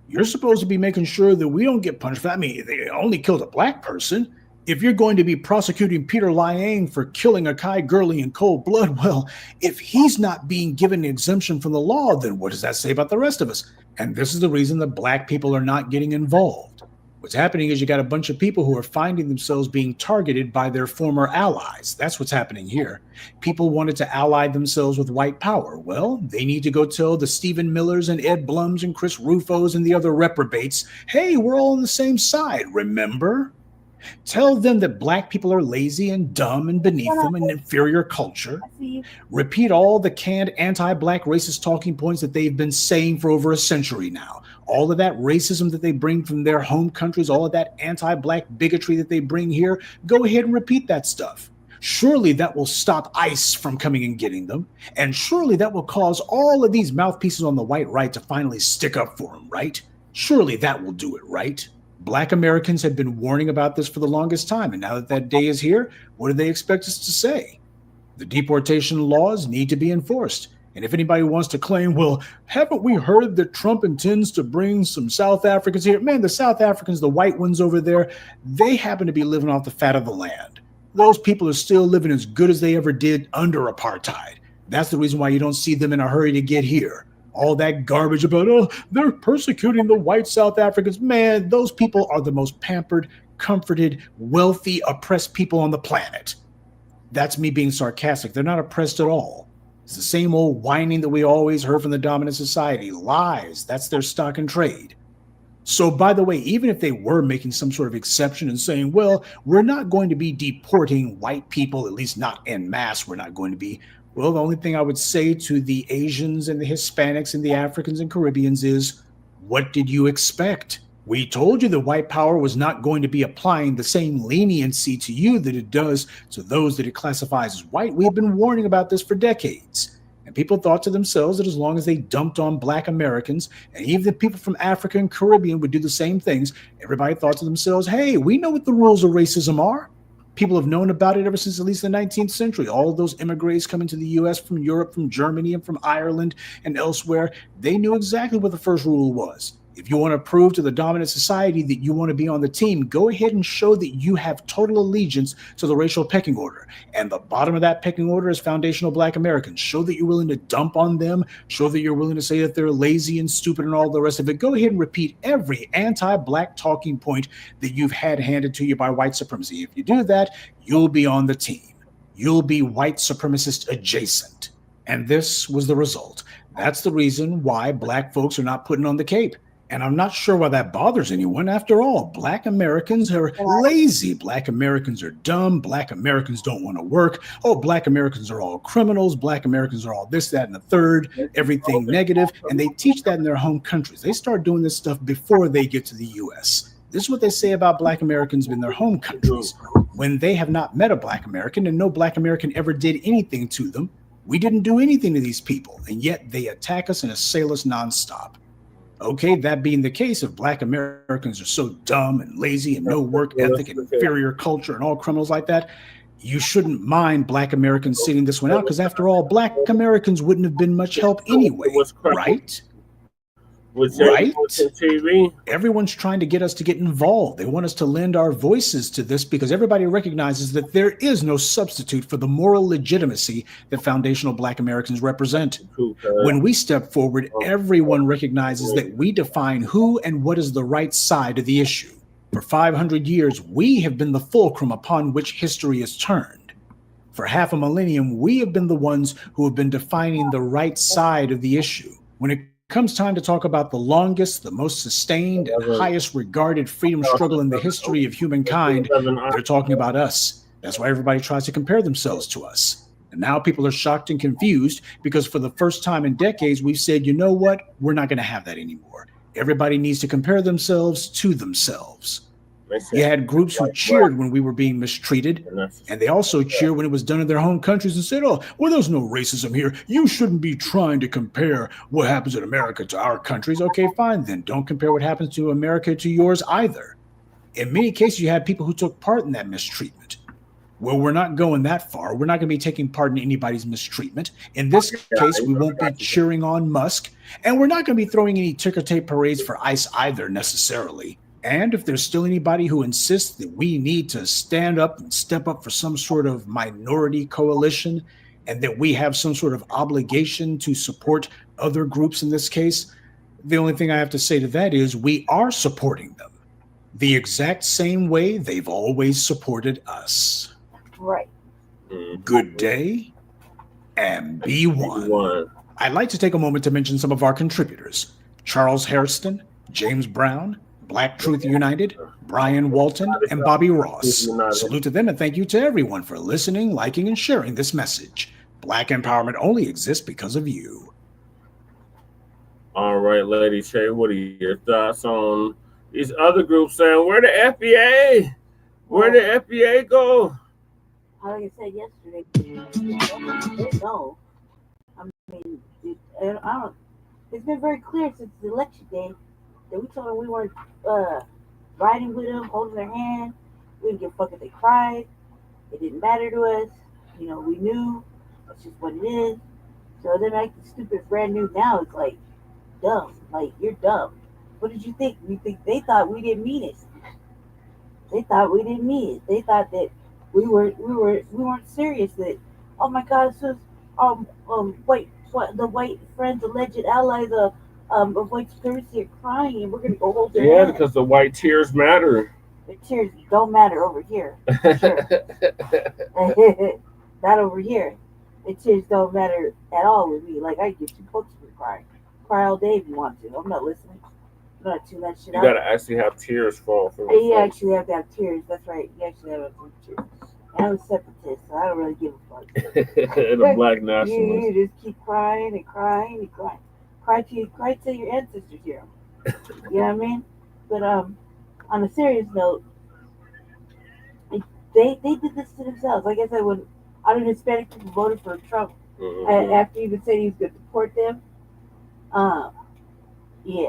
you're supposed to be making sure that we don't get punished for that. I mean, they only killed a Black person. If you're going to be prosecuting Peter Liang for killing Akai Gurley in cold blood, well, if he's not being given an exemption from the law, then what does that say about the rest of us? And this is the reason that Black people are not getting involved. What's happening is you got a bunch of people who are finding themselves being targeted by their former allies. That's what's happening here. People wanted to ally themselves with white power. Well, they need to go tell the Stephen Millers and Ed Blums and Chris Rufos and the other reprobates, hey, we're all on the same side, remember? Tell them that Black people are lazy and dumb and beneath them and inferior culture. Repeat all the canned anti-Black racist talking points that they've been saying for over a century now. All of that racism that they bring from their home countries, all of that anti-Black bigotry that they bring here, go ahead and repeat that stuff. Surely that will stop ICE from coming and getting them. And surely that will cause all of these mouthpieces on the white right to finally stick up for them, right? Surely that will do it, right? Black Americans have been warning about this for the longest time, and now that that day is here, what do they expect us to say? The deportation laws need to be enforced. And if anybody wants to claim, well, haven't we heard that Trump intends to bring some South Africans here? Man, the South Africans, the white ones over there, they happen to be living off the fat of the land. Those people are still living as good as they ever did under apartheid. That's the reason why you don't see them in a hurry to get here. All that garbage about, oh, they're persecuting the white South Africans. Man, those people are the most pampered, comforted, wealthy, oppressed people on the planet. That's me being sarcastic. They're not oppressed at all. It's the same old whining that we always heard from the dominant society. Lies. That's their stock and trade. So, by the way, even if they were making some sort of exception and saying, well, we're not going to be deporting white people, at least not en masse, we're not going to be. Well, the only thing I would say to the Asians and the Hispanics and the Africans and Caribbeans is, what did you expect? We told you that white power was not going to be applying the same leniency to you that it does to those that it classifies as white. We have been warning about this for decades. And people thought to themselves that as long as they dumped on Black Americans, and even the people from Africa and Caribbean would do the same things, everybody thought to themselves, hey, we know what the rules of racism are. People have known about it ever since at least the 19th century. All of those immigrants coming to the U.S. from Europe, from Germany, and from Ireland and elsewhere, they knew exactly what the first rule was. If you want to prove to the dominant society that you want to be on the team, go ahead and show that you have total allegiance to the racial pecking order. And the bottom of that pecking order is foundational Black Americans. Show that you're willing to dump on them. Show that you're willing to say that they're lazy and stupid and all the rest of it. Go ahead and repeat every anti-Black talking point that you've had handed to you by white supremacy. If you do that, you'll be on the team. You'll be white supremacist adjacent. And this was the result. That's the reason why Black folks are not putting on the cape. And I'm not sure why that bothers anyone. After all, Black Americans are lazy. Black Americans are dumb. Black Americans don't want to work. Oh, Black Americans are all criminals. Black Americans are all this, that, and the third, everything negative. And they teach that in their home countries. They start doing this stuff before they get to the U.S. This is what they say about Black Americans in their home countries. When they have not met a Black American and no Black American ever did anything to them, we didn't do anything to these people. And yet they attack us and assail us nonstop. Okay, that being the case, if Black Americans are so dumb and lazy and no work ethic and inferior culture and all criminals like that, you shouldn't mind Black Americans sitting this one out, because after all, Black Americans wouldn't have been much help anyway, right? Right? Everyone's trying to get us to get involved. They want us to lend our voices to this because everybody recognizes that there is no substitute for the moral legitimacy that foundational Black Americans represent. When we step forward, everyone recognizes that we define who and what is the right side of the issue. For 500 years, we have been the fulcrum upon which history is turned. For half a millennium, we have been the ones who have been defining the right side of the issue. When it comes time to talk about the longest, the most sustained, and highest regarded freedom struggle in the history of humankind, they're talking about us. That's why everybody tries to compare themselves to us. And now people are shocked and confused because for the first time in decades, we've said, you know what? We're not going to have that anymore. Everybody needs to compare themselves to themselves. You had groups who cheered when we were being mistreated, and they also cheered when it was done in their home countries and said, oh, well, there's no racism here. You shouldn't be trying to compare what happens in America to our countries. Okay, fine, then. Don't compare what happens to America to yours either. In many cases, you had people who took part in that mistreatment. Well, we're not going that far. We're not going to be taking part in anybody's mistreatment. In this case, we won't be cheering on Musk, and we're not going to be throwing any ticker tape parades for ICE either necessarily. And if there's still anybody who insists that we need to stand up and step up for some sort of minority coalition and that we have some sort of obligation to support other groups in this case, the only thing I have to say to that is we are supporting them the exact same way they've always supported us. Right. Good day and be one. I'd like to take a moment to mention some of our contributors: Charles Hairston, James Brown, Black Truth United, Brian Walton, and Bobby Ross. Salute to them and thank you to everyone for listening, liking, and sharing this message. Black empowerment only exists because of you. All right, Lady Shay, what are your thoughts on these other groups saying, where the FBA? Where the FBA go? Like I said yesterday, no. I mean, it's been very clear since the election day that we told them we weren't riding with them, holding their hand. We didn't give a fuck if they cried. It didn't matter to us. You know, we knew. That's just what it is. So then acting stupid brand new now, it's like dumb. Like, you're dumb. What did you think? You think they thought we didn't mean it? They thought we didn't mean it. They thought that we weren't serious. That, oh my God, this was the white friends, alleged allies of white supremacy are crying, and we're gonna go hold their hand. Because the white tears matter. The tears don't matter over here. Sure. Not over here. The tears don't matter at all with me. Like, I give 2 fucks for crying. Cry all day if you want to. I'm not listening. not to that shit You out. gotta actually have tears fall from You your face. actually have to have tears. That's right. You actually have to have tears. I'm a separatist, so I don't really give a fuck. The black nationalist. You just keep crying and crying and crying. Cry till your ancestors hear them. You know what I mean? But on a serious note, they did this to themselves. Like I said, when other Hispanic people voted for Trump, after he even said he was going to deport them, see,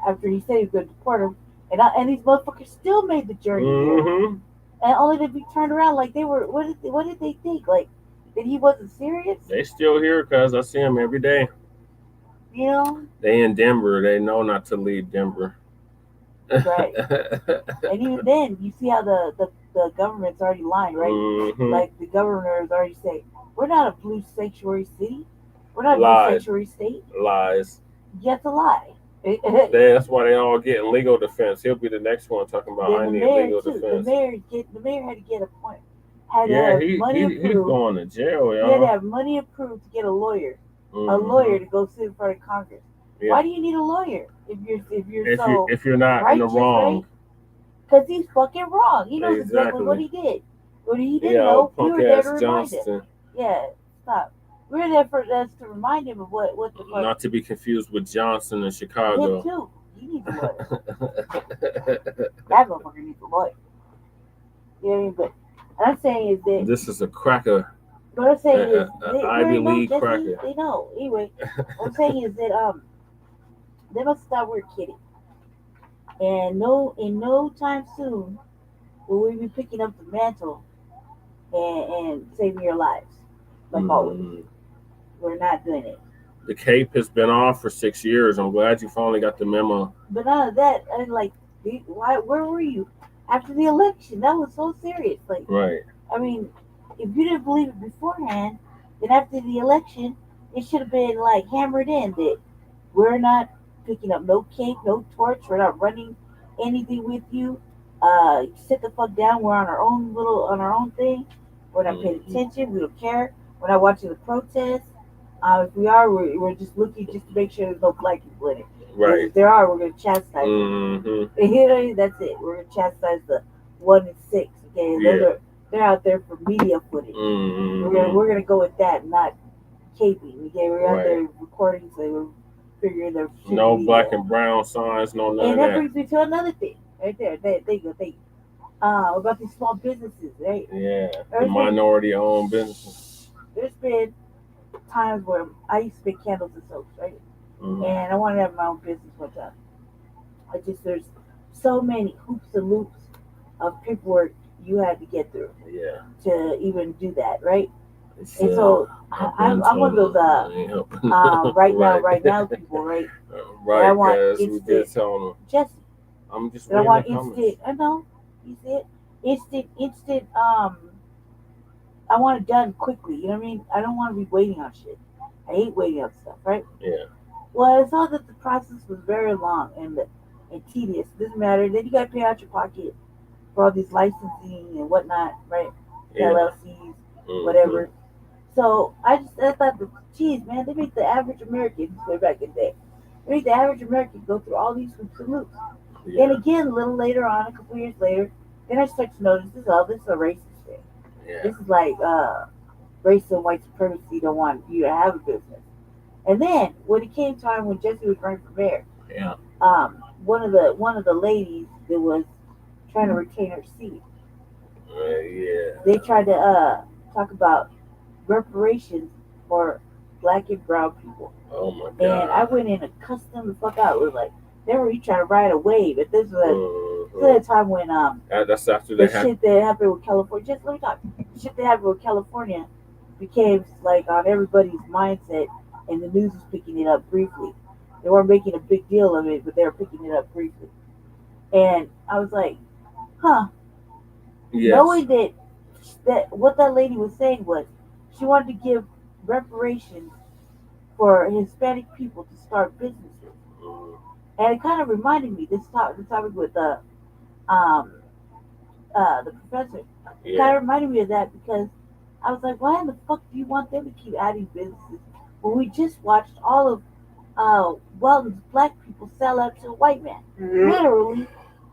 after he said he was going to deport them, and these motherfuckers still made the journey here, and only to be turned around like they were. What did they think? Like that he wasn't serious? They still here because I see them every day. You know, they in Denver. They know not to leave Denver. Right. And even then, you see how the government's already lying, right? Like the governor is already saying, "We're not a blue sanctuary city. We're not a blue sanctuary state." Lies. You have to lie. That's why they all get legal defense. He'll be the next one talking about I need legal defense. The mayor had to get a point. Had to Yeah, have money approved. he's going to jail, He y'all. had to have money approved to get a lawyer to go sit in front of Congress. Yeah. Why do you need a lawyer if you're not righteous, in the wrong? Because he's fucking wrong. He knows exactly what he did. What he didn't know, we were there to remind him. Yeah, stop. We were there for us to remind him of what the fuck. Not to be confused with Johnson in Chicago. Him too. He needs a lawyer. That motherfucker needs a lawyer. You know what I mean? But what I'm saying is that this is a cracker. What I'm saying is Ivy League cracker. They know. Anyway, what I'm saying is that they must stop we're kidding. And in no time soon will we be picking up the mantle and saving your lives. Like always. We're not doing it. The cape has been off for 6 years. I'm glad you finally got the memo. But none of that, I mean, like, where were you after the election? That was so serious. Like, right. I mean, if you didn't believe it beforehand, then after the election, it should have been like hammered in that we're not picking up no cape, no torch. We're not running anything with you. Sit the fuck down. We're on our own thing. We're not paying attention. We don't care. We're not watching the protests. If we are, we're just looking just to make sure there's no black people in it. Right. If there are, we're going to chastise them. You know, that's it. We're going to chastise the 1 and 6. Okay, Yeah. They're out there for media footage. We're gonna go with that, not caping. Okay, we're out there recording, so we're figuring their shit. No black and brown signs, no none and of that brings me to another thing, right there. There you go. About these small businesses, right? Yeah, the minority-owned businesses. There's been times where I used to make candles and soaps, right? And I wanted to have my own business one time. There's so many hoops and loops of paperwork you had to get through to even do that, right? And so I'm one of those right now people, right? Right, I want we did tell them. Jesse. I'm just I want instant. I know. You see it? Instant. I want it done quickly. You know what I mean? I don't want to be waiting on shit. I hate waiting on stuff, right? Yeah. Well, I saw that the process was very long and tedious. It doesn't matter. Then you got to pay out your pocket for all these licensing and whatnot, right? LLCs, whatever. So I thought, geez, man, they make the average American, way back in the day, they make the average American go through all these hoops and loops. And again, a little later on, a couple years later, then I start to notice this is a racist thing. This is like race and white supremacy don't want you to have a business. And then when it came time when Jesse was running for mayor, one of the ladies that was trying to retain her seat, they tried to talk about reparations for black and brown people. Oh my God! And I went in and cussed them the fuck out. It was like they were trying to ride a wave. But this was at a time when that's after the shit that happened with California. Just let me talk. The shit that happened with California became like on everybody's mindset, and the news was picking it up briefly. They weren't making a big deal of it, but they were picking it up briefly. And I was like, huh. Yes. Knowing that what that lady was saying was she wanted to give reparations for Hispanic people to start businesses. And it kind of reminded me this topic with the professor. It kind of reminded me of that because I was like, why in the fuck do you want them to keep adding businesses when we just watched all of Weldon's black people sell out to a white man. Literally,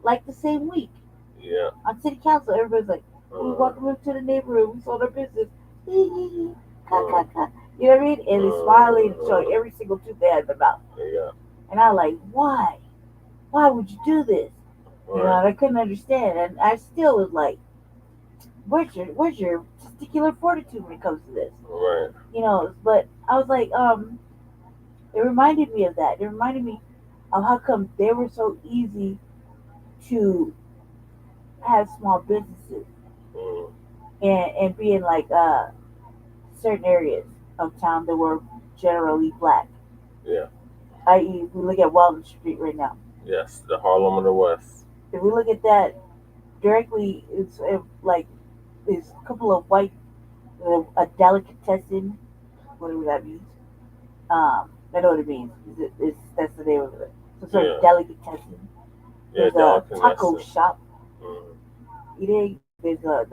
like the same week. Yeah. On city council, everybody's like, we welcome him to the neighborhood. We sold our business. Hee hee hee. Ka ka ka. You know what I mean? And he's smiling and showing every single tooth they had in their mouth. Yeah. And I'm like, why? Why would you do this? You know, and I couldn't understand. And I still was like, where's your testicular fortitude when it comes to this? Right. You know, but I was like, it reminded me of that. It reminded me of how come they were so easy to have small businesses and be in like certain areas of town that were generally black. Yeah. I.e., if we look at Walden Street right now. Yes, the Harlem of the West. If we look at that directly, it's like there's a couple of white, a delicatessen, whatever that means. I know what it means. That's the name of it. So sort of delicatessen. There's a taco shop. You dig? There's all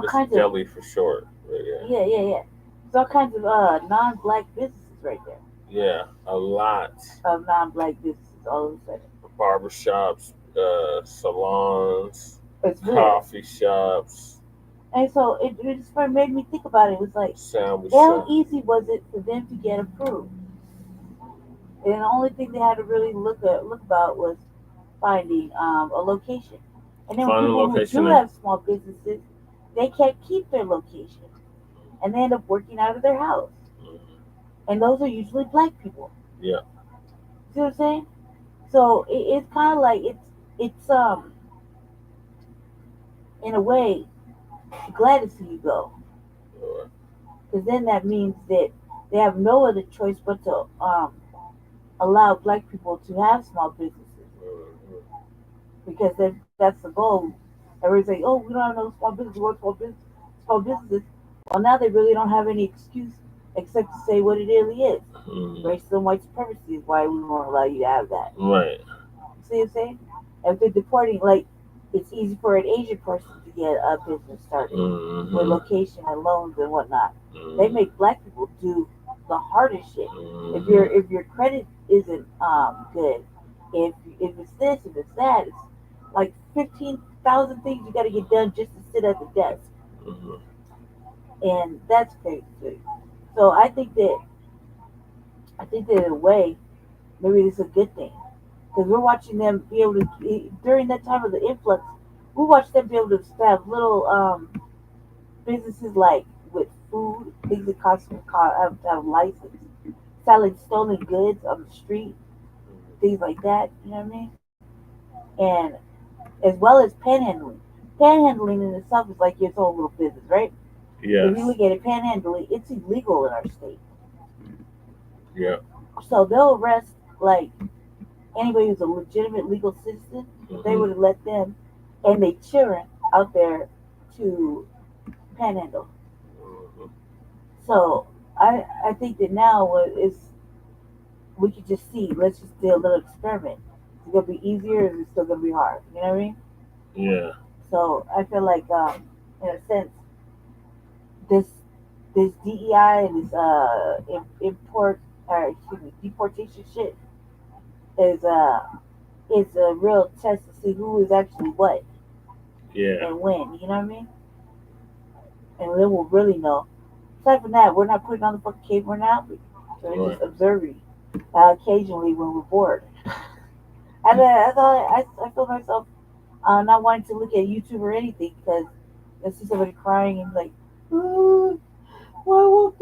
kinds of deli for short. Yeah. There's all kinds of non-black businesses right there. Yeah, a lot of non-black businesses all of a sudden. Barbershops, salons, really coffee shops. And so it just made me think about it. It was like, how easy was it for them to get approved? And the only thing they had to really look about was finding a location. And then when people who do have small businesses, they can't keep their location. And they end up working out of their house. And those are usually black people. Yeah. See what I'm saying? So it's kind of like it's in a way glad to see you go, because then that means that they have no other choice but to allow black people to have small businesses, because that's the goal. Everybody's like, oh, we don't have no small business, we want small businesses. Well, now they really don't have any excuse except to say what it really is. Racism, white supremacy is why we won't allow you to have that. Right. See what I'm saying? If they're deporting, like, it's easy for an Asian person to get a business started with location and loans and whatnot. They make black people do the hardest shit. If your credit isn't good, if it's this, if it's that, it's like 15,000 things you got to get done just to sit at the desk. And that's crazy too. So I think that in a way, maybe it's a good thing, because we're watching them be able to, during that time of the influx, we watched them be able to have little businesses like with food, things that have to have license, selling stolen goods on the street, things like that. You know what I mean? And as well as panhandling. Panhandling in itself is like its own little business, right? Yes. If you look at it, panhandling, it's illegal in our state. Yeah. So they'll arrest like anybody who's a legitimate legal citizen. They would have let them and their children out there to panhandle. So I think that now we could just see. Let's just do a little experiment. Is it gonna be easier, or is it still gonna be hard? You know what I mean? Yeah. So I feel like, in a sense, this DEI and this deportation shit is a real test to see who is actually what. Yeah. And when, you know what I mean? And then we'll really know. Aside from that, we're not putting on the fucking cape, we're not. We're just observing occasionally when we're bored. And I feel myself not wanting to look at YouTube or anything, because I see somebody crying and like, oh, why won't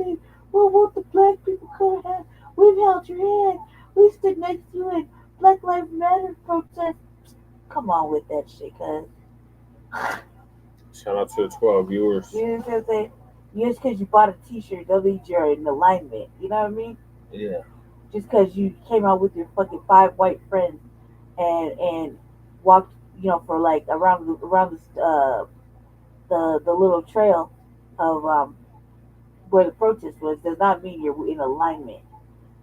the black people come ahead? We've held your hand. We stood next to you in Black Lives Matter protest. Come on with that shit, cuz. Shout out to the 12 viewers. You know what I'm saying? Just because you bought a t-shirt doesn't mean you're in alignment. You know what I mean? Yeah. Just because you came out with your fucking 5 white friends and walked, for like around the little trail of where the protest was, does not mean you're in alignment.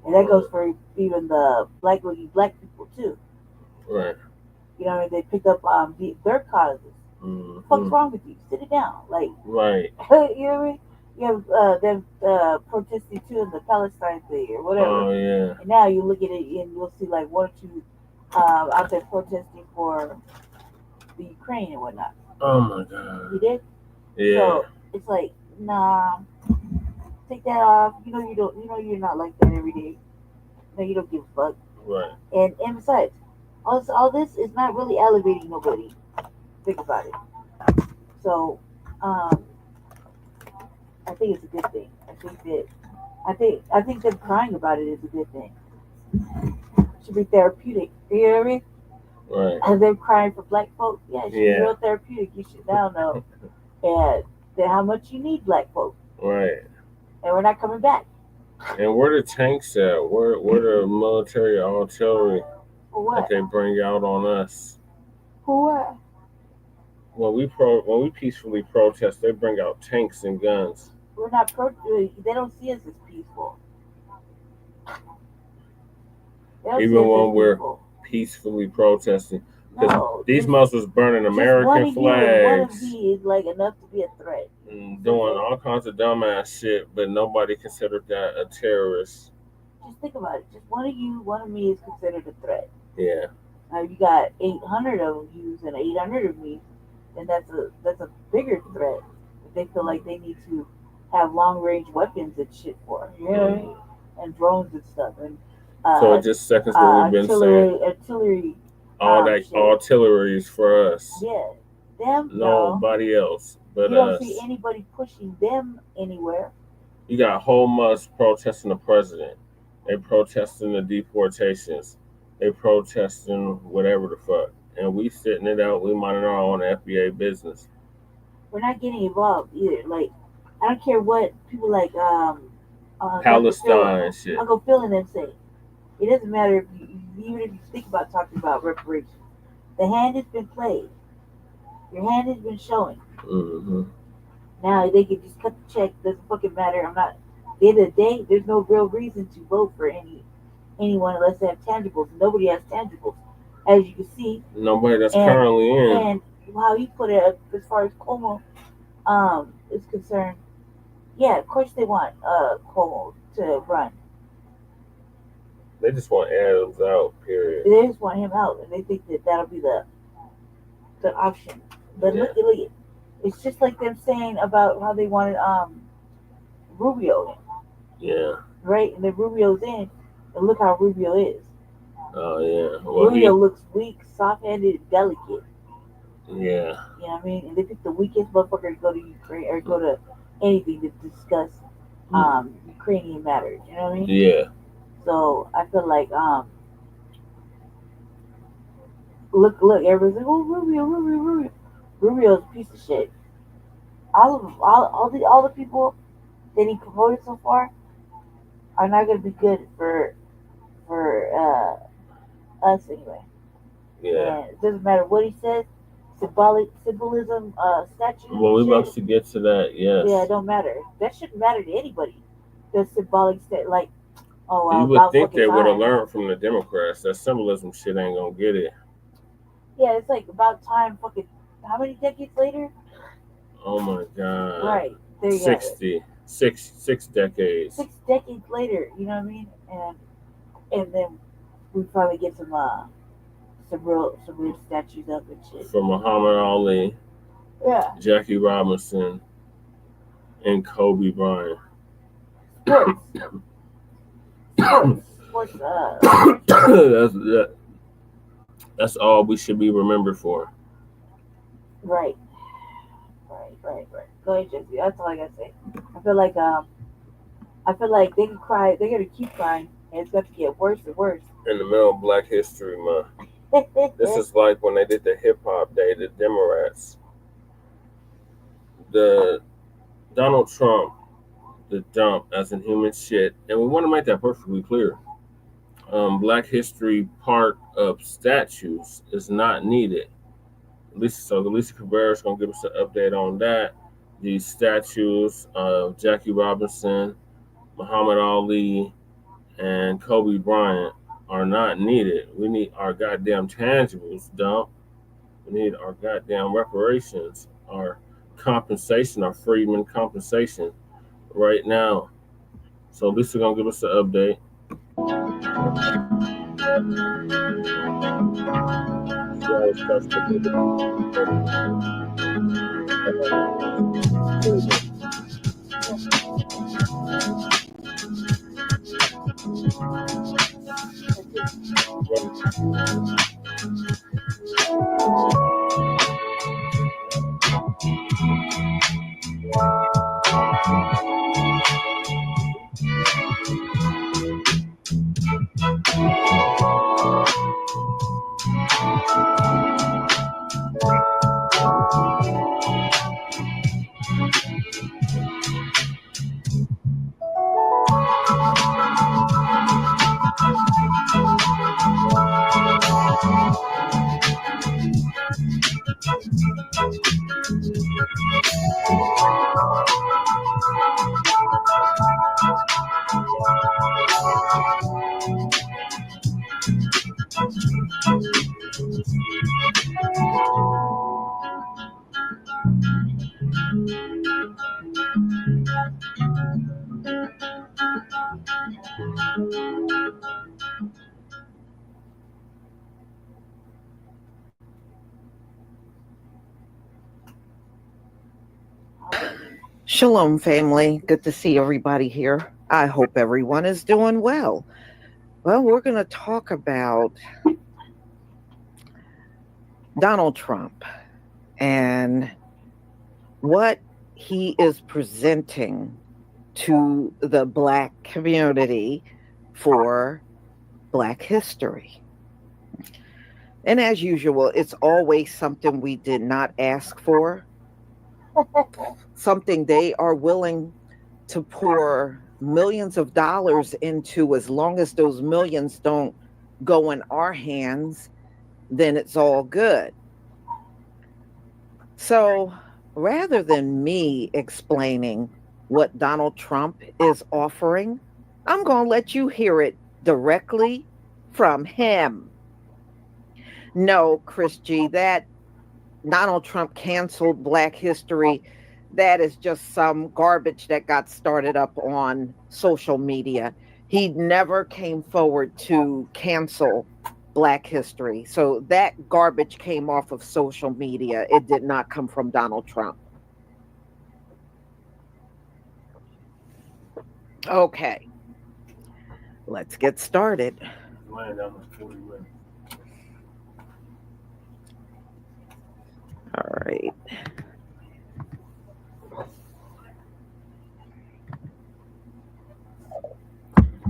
And that goes for even the black people too. Right. You know what I mean? They pick up their causes. What's wrong with you? Sit it down. Like, right. You know what I mean? You have them protesting too in the Palestine thing or whatever. Oh yeah. And now you look at it and you'll see like one or two out there protesting for the Ukraine and whatnot. Oh my God. You did? Yeah. So it's like, nah, take that off. You know you don't. You know you're not like that every day. No, you don't give a fuck. Right. And besides, all this is not really elevating nobody. Think about it. So, I think it's a good thing. I think them crying about it is a good thing. It should be therapeutic. You know what I mean? Right. And them crying for black folks, yeah, it should be Yeah. real therapeutic. You should now know and then how much you need black folks. Right. And we're not coming back. And where the tanks at? Where the military artillery For what? that they bring out on us? For what? When we peacefully protest, they bring out tanks and guns. We're not they don't see us as peaceful. They don't see Even us when as we're peaceful. peacefully protesting. Because No, these muscles burning Just American one of flags you is like enough to be a threat. and doing all kinds of dumbass shit, but nobody considered that a terrorist. Just think about it. Just one of you, one of me is considered a threat. Yeah. Now you got 800 of you and 800 of me, then that's a bigger threat. If they feel like they need to have long range weapons and shit for, you know what I mean? And drones and stuff, and So it just seconds what we've been saying. artillery. All that Shit. artillery is for us. Yeah, them. No, Nobody else but you don't us. see anybody pushing them anywhere. You got whole months protesting the president. They protesting the deportations. They protesting whatever the fuck. And we sitting it out. We minding our own FBA business. We're not getting involved either. Like, I don't care what people like Palestine shit. Uncle Phil and them say. It doesn't matter even if you think about talking about reparations. The hand has been played. Your hand has been showing. Mm-hmm. Now they can just cut the check. Doesn't fucking matter. I'm not. At the end of the day, there's no real reason to vote for anyone unless they have tangibles. Nobody has tangibles, as you can see. Nobody that's currently in. And how you put it, as far as Cuomo is concerned, yeah, of course they want Cuomo to run. They just want Adams out, period. They just want him out, and they think that that'll be the option. But Yeah. look at it. It's just like them saying about how they wanted Rubio in, Yeah. right? And then Rubio's in, and look how Rubio is. Oh yeah. Well, Rubio looks weak, soft-handed, delicate. yeah. You know what I mean? And they pick the weakest motherfucker to go to Ukraine or go to anything to discuss Ukrainian matters. You know what I mean? Yeah. So I feel like look, everybody's like, oh, Rubio. Rubio's a piece of shit. All the people that he promoted so far are not gonna be good for us anyway. Yeah. And it doesn't matter what he says. Symbolism, statues. Well, we're shit. about to get to that. Yes. Yeah, it don't matter. That shouldn't matter to anybody. The symbolic like, oh, You would about think fucking they would have time. learned from the Democrats. That symbolism shit ain't gonna get it. Yeah, it's like about time. Fucking how many decades later? Oh my God. Right. There you have it. 60. Six decades. 6 decades later, you know what I mean? And then we probably get some real statues up and shit. From Muhammad Ali, Yeah. Jackie Robinson, and Kobe Bryant. Sports. That's all we should be remembered for. Right. Go ahead, Jesse. That's all I gotta say. I feel like they can cry. They're gonna keep crying, and it's going to get worse and worse. In the middle of Black History Month. This is like when they did the hip hop day, the Democrats. The Donald Trump, the dump as in human shit, and we want to make that perfectly clear. Black History Park of statues is not needed. Lisa Cabrera is going to give us an update on that. These statues of Jackie Robinson, Muhammad Ali, and Kobe Bryant are not needed. We need our goddamn tangibles, dump. We need our goddamn reparations, our compensation, our freedmen compensation. right now. So Lisa gonna give us an update. Shalom, family. Good to see everybody here. I hope everyone is doing well. Well, we're going to talk about Donald Trump and what he is presenting to the Black community for Black history. And as usual, it's always something we did not ask for, something they are willing to pour millions of dollars into. As long as those millions don't go in our hands, then it's all good. So rather than me explaining what Donald Trump is offering, I'm going to let you hear it directly from him. No, Chris G, that Donald Trump canceled Black history, that is just some garbage that got started up on social media. He never came forward to cancel Black history. So that garbage came off of social media. It did not come from Donald Trump. Okay, let's get started. All right.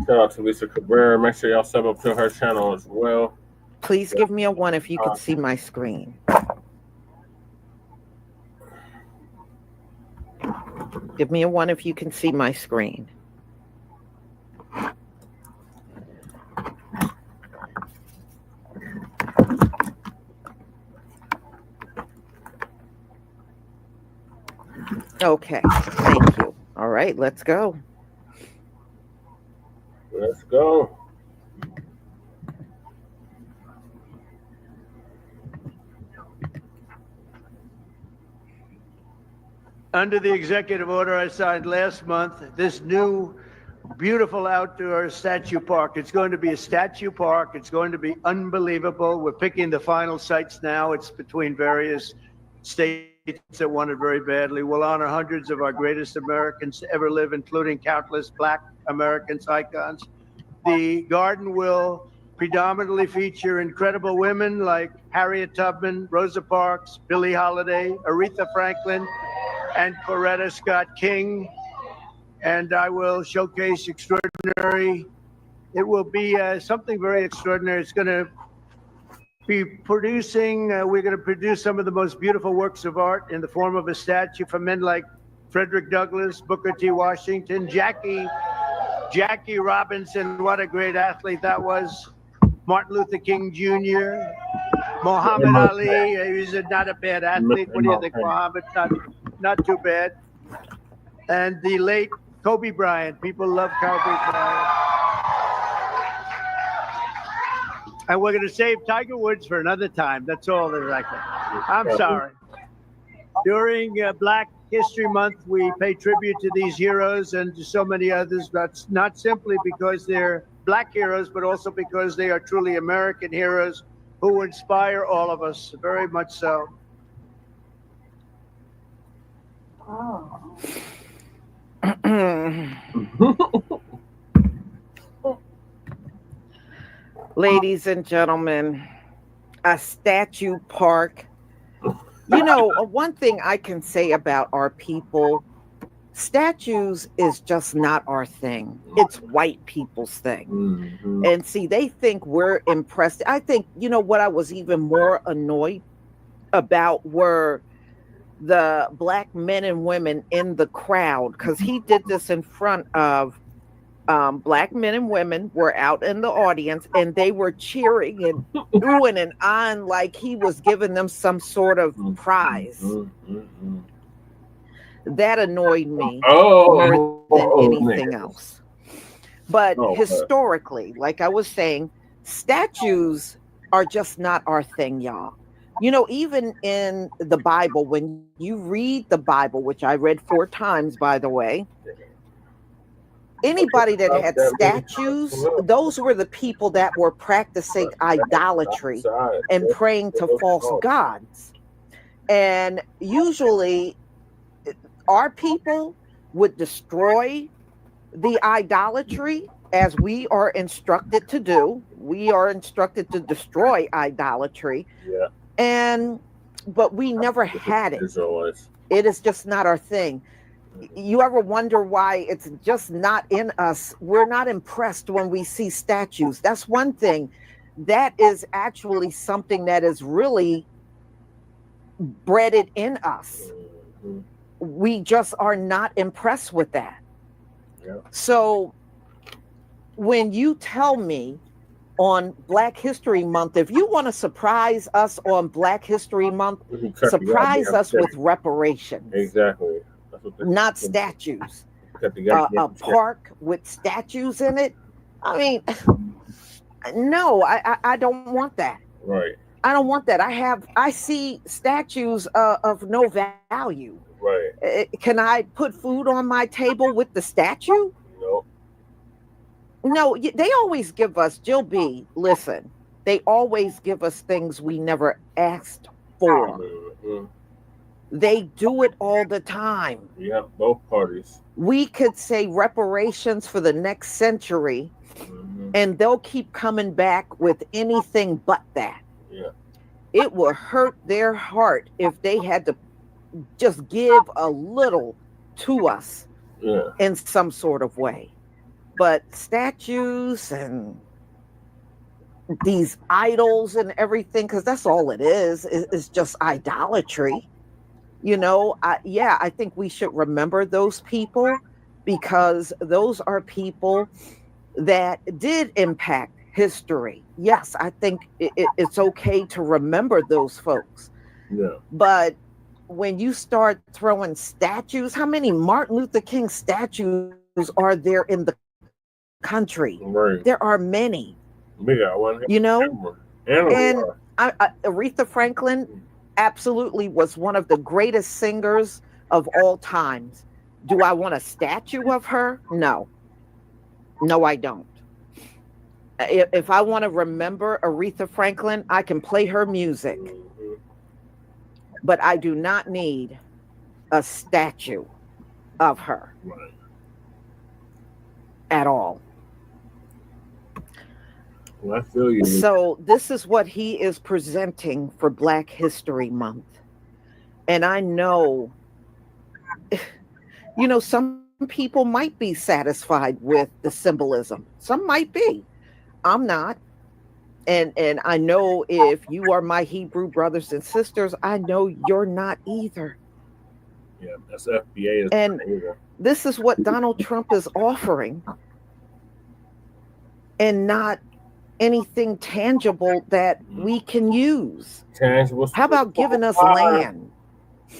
Shout out to Lisa Cabrera. Make sure y'all sub up to her channel as well. Please give me a 1 if you can see my screen. Give me a 1 if you can see my screen. Okay, thank you. All right, let's go. Let's go. Under the executive order I signed last month, this new beautiful outdoor statue park, it's going to be a statue park. It's going to be unbelievable. We're picking the final sites now. It's between various states that want it very badly. We'll honor hundreds of our greatest Americans to ever live, including countless Black Americans icons. The garden will predominantly feature incredible women like Harriet Tubman, Rosa Parks, Billie Holiday, Aretha Franklin, and Coretta Scott King. And I will showcase extraordinary. It will be something very extraordinary. It's going to be producing, we're going to produce some of the most beautiful works of art in the form of a statue for men like Frederick Douglass, Booker T. Washington, Jackie Robinson, what a great athlete that was, Martin Luther King Jr., Muhammad Ali, he's not a bad athlete. What do you think, Muhammad? Not too bad. And the late Kobe Bryant. People love Kobe Bryant. And we're going to save Tiger Woods for another time. That's all that I can. I'm sorry. During Black History Month, we pay tribute to these heroes and to so many others. That's not simply because they're Black heroes, but also because they are truly American heroes who inspire all of us, very much so. Ladies and gentlemen, a statue park. You know, one thing I can say about our people, statues is just not our thing. It's white people's thing. And see, they think we're impressed. I think, you know, what I was even more annoyed about were the Black men and women in the crowd, because he did this in front of Black men and women were out in the audience, and they were cheering and oohing and on like he was giving them some sort of prize. That annoyed me more than anything else. But historically, like I was saying, statues are just not our thing, y'all. You know, even in the Bible, when you read the Bible, which I read 4 times, by the way, anybody that had statues, those were the people that were practicing idolatry and praying to false gods. And usually our people would destroy the idolatry, as we are instructed to do. We are instructed to destroy idolatry. But we never had it. It is just not our thing. You ever wonder why it's just not in us? We're not impressed when we see statues. That's one thing. That is actually something that is really bred in us. We just are not impressed with that. So when you tell me on Black History Month, if you want to surprise us on Black History Month, surprise us with reparations. Exactly. Not statues. A park with statues in it. I mean, no, I don't want that. Right. I don't want that. I see statues of no value. Right. Can I put food on my table with the statue? No, they always give us, Jill B, listen, they always give us things we never asked for. They do it all the time. Yeah, both parties. We could say reparations for the next century, and they'll keep coming back with anything but that. Yeah. It will hurt their heart if they had to just give a little to us in some sort of way. But statues and these idols and everything, because that's all it is just idolatry. You know, I think we should remember those people, because those are people that did impact history. Yes, I think it's okay to remember those folks. Yeah. But when you start throwing statues, how many Martin Luther King statues are there in the country? Right. There are many. We got one. You know, and Aretha Franklin absolutely was one of the greatest singers of all times. Do I want a statue of her? No. No, I don't. If I want to remember Aretha Franklin, I can play her music. But I do not need a statue of her. Right. At all. Well, I feel you. So this is what he is presenting for Black History Month. And I know, you know, some people might be satisfied with the symbolism. Some might be. I'm not. And I know if you are my Hebrew brothers and sisters, I know you're not either. Yeah, that's FBA. And this is what Donald Trump is offering, and not anything tangible that we can use. Tangible. How about giving us land?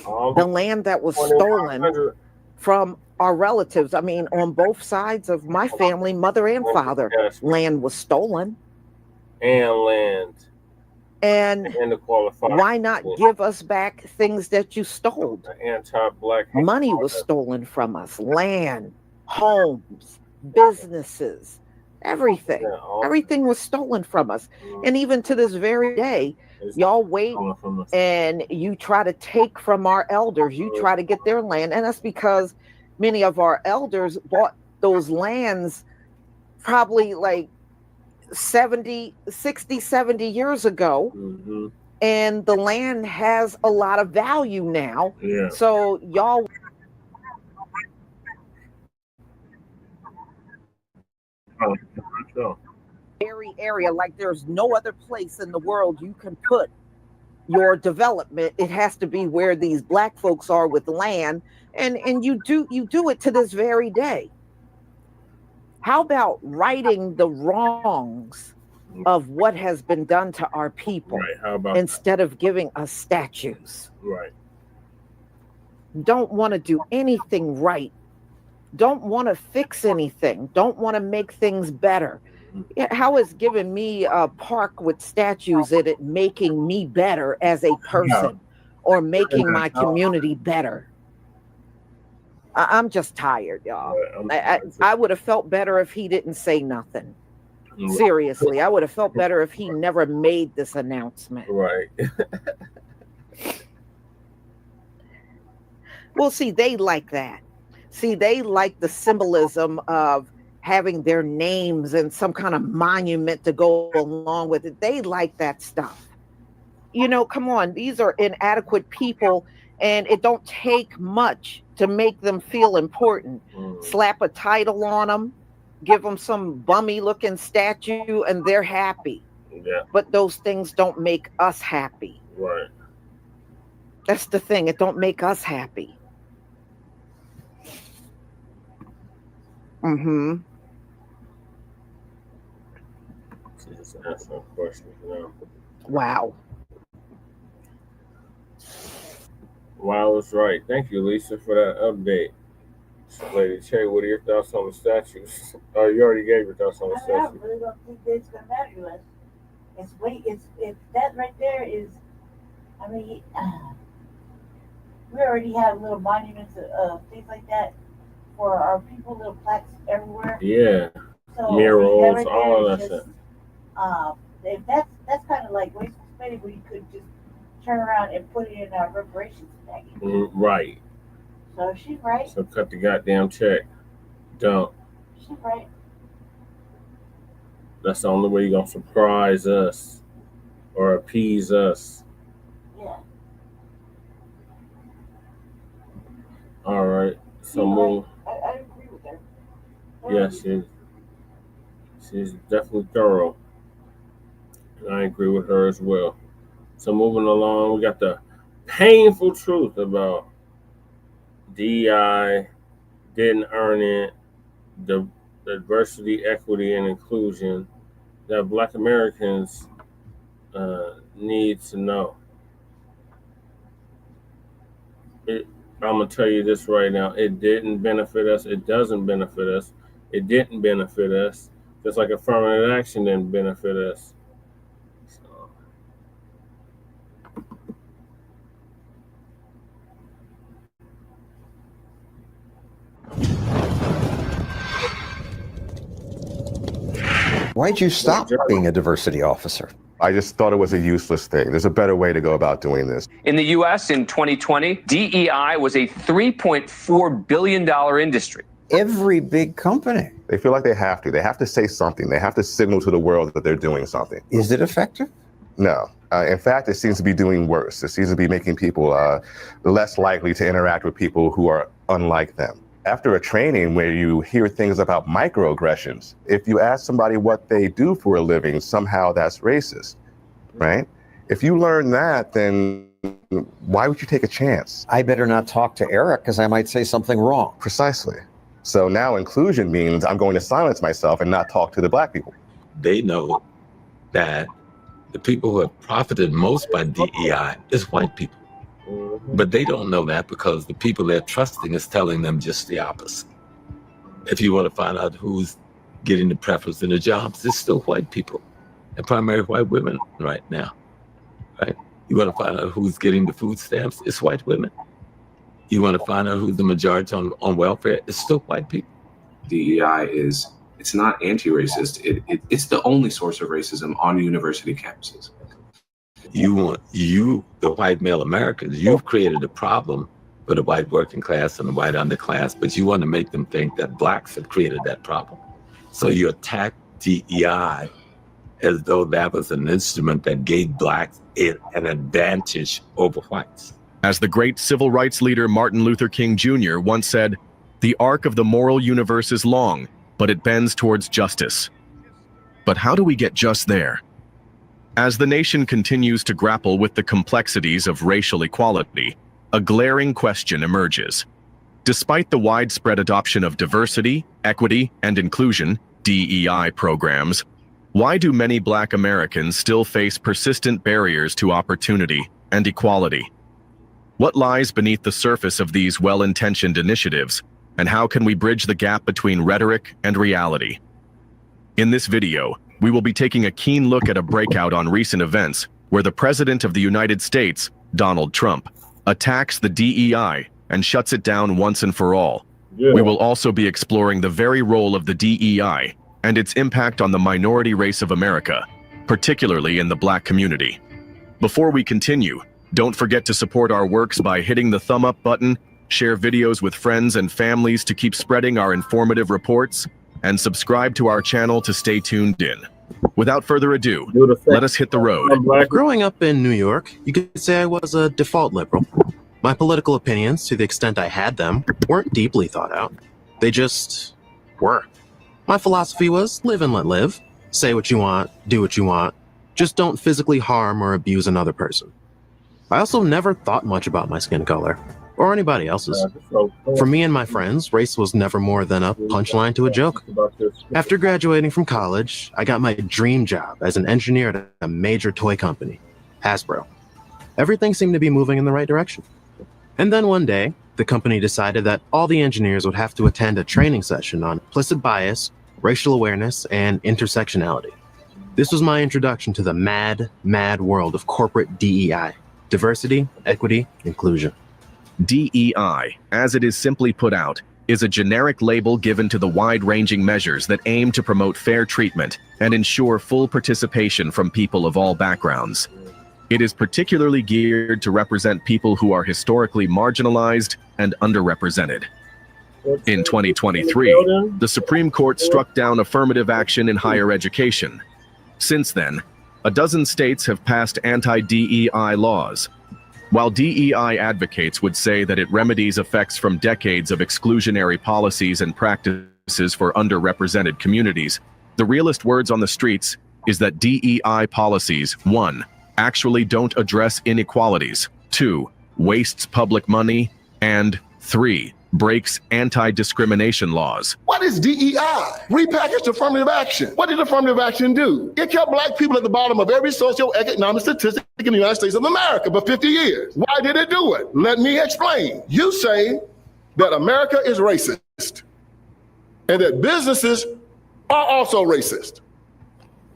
The land that was stolen from our relatives. I mean, on both sides of my family, mother and father, land was stolen. And land. And the qualified why not give us back things that you stole? The anti-black money was stolen from us, land, homes, businesses, everything. Everything was stolen from us. And even to this very day, y'all wait and you try to take from our elders, you try to get their land. And that's because many of our elders bought those lands probably like 60, 70 years ago. And the land has a lot of value now. Yeah. So y'all area like there's no other place in the world you can put your development. It has to be where these black folks are with land, and you do it to this very day. How about righting the wrongs of what has been done to our people, How about instead of giving us statues? Right. Don't want to do anything right. Don't want to fix anything. Don't want to make things better. How is giving me a park with statues in it making me better as a person or making my community better? I'm just tired, y'all. I would have felt better if he didn't say nothing. Seriously, I would have felt better if he never made this announcement. Right. Well, see, they like that. See, they like the symbolism of having their names and some kind of monument to go along with it. They like that stuff. You know, come on, these are inadequate people, and it don't take much to make them feel important. Slap a title on them, give them some bummy looking statue, and they're happy. Yeah. But those things don't make us happy. Right. That's the thing. It don't make us happy. Just ask some questions now. Wow. Wallace, right. Thank you, Lisa, for that update. So, Lady Che, what are your thoughts on the statues? Oh, you already gave your thoughts on the I statues. really don't think it's gonna matter to us. It's that right there is. I mean, we already have little monuments of things like that for our people, little plaques everywhere. Yeah. So, Murals, right all there of is that just, stuff. If that's kind of like wasteful spending, where you could just turn around and put it in our reparations package. Right. So she's right. So cut the goddamn check. Don't. She's right. That's the only way you're gonna surprise us or appease us. Yeah. All right. So move. I agree with her. Yes, she's definitely thorough. And I agree with her as well. So moving along, we got the painful truth about DEI didn't earn it, the diversity, equity, and inclusion that Black Americans need to know. I'm going to tell you this right now. It didn't benefit us. It doesn't benefit us. It didn't benefit us. Just like affirmative action didn't benefit us. Why'd you stop being a diversity officer? I just thought it was a useless thing. There's a better way to go about doing this. In the U.S. in 2020, DEI was a $3.4 billion industry. Every big company. They feel like they have to. They have to say something. They have to signal to the world that they're doing something. Is it effective? No. In fact, it seems to be doing worse. It seems to be making people less likely to interact with people who are unlike them. After a training where you hear things about microaggressions, if you ask somebody what they do for a living, somehow that's racist, right? If you learn that, then why would you take a chance? I better not talk to Eric because I might say something wrong. Precisely. So now inclusion means I'm going to silence myself and not talk to the Black people. They know that the people who have profited most by DEI is white people. But they don't know that because the people they're trusting is telling them just the opposite. If you want to find out who's getting the preference in the jobs, it's still white people and primarily white women right now. You want to find out who's getting the food stamps? It's white women. You want to find out who's the majority on welfare? It's still white people. DEI it's not anti-racist. It's the only source of racism on university campuses. The white male Americans, you've created a problem for the white working class and the white underclass, but you want to make them think that blacks have created that problem. So you attack DEI as though that was an instrument that gave blacks an advantage over whites. As the great civil rights leader Martin Luther King Jr. once said, "The arc of the moral universe is long, but it bends towards justice." But how do we get just there? As the nation continues to grapple with the complexities of racial equality, a glaring question emerges. Despite the widespread adoption of diversity, equity, and inclusion (DEI) programs, why do many Black Americans still face persistent barriers to opportunity and equality? What lies beneath the surface of these well-intentioned initiatives, and how can we bridge the gap between rhetoric and reality? In this video, we will be taking a keen look at a breakout on recent events where the President of the United States, Donald Trump, attacks the DEI and shuts it down once and for all. We will also be exploring the very role of the DEI and its impact on the minority race of America, particularly in the Black community. Before we continue, don't forget to support our works by hitting the thumb up button, share videos with friends and families to keep spreading our informative reports, and subscribe to our channel to stay tuned in. Without further ado, let us hit the road. Growing up in New York, you could say I was a default liberal. My political opinions, to the extent I had them, weren't deeply thought out. They just were. My philosophy was live and let live. Say what you want, do what you want. Just don't physically harm or abuse another person. I also never thought much about my skin color, or anybody else's. For me and my friends, race was never more than a punchline to a joke. After graduating from college, I got my dream job as an engineer at a major toy company, Hasbro. Everything seemed to be moving in the right direction. And then one day, the company decided that all the engineers would have to attend a training session on implicit bias, racial awareness, and intersectionality. This was my introduction to the mad, mad world of corporate DEI. Diversity, equity, inclusion. DEI, as it is simply put out, is a generic label given to the wide-ranging measures that aim to promote fair treatment and ensure full participation from people of all backgrounds. It is particularly geared to represent people who are historically marginalized and underrepresented. In 2023, the Supreme Court struck down affirmative action in higher education. Since then, a dozen states have passed anti-DEI laws. While DEI advocates would say that it remedies effects from decades of exclusionary policies and practices for underrepresented communities, the realest words on the streets is that DEI policies, 1, actually don't address inequalities, 2, wastes public money, and 3, breaks anti-discrimination laws. What is DEI? Repackaged affirmative action. What did affirmative action do? It kept Black people at the bottom of every socioeconomic statistic in the United States of America for 50 years. Why did it do it? Let me explain. You say that America is racist and that businesses are also racist.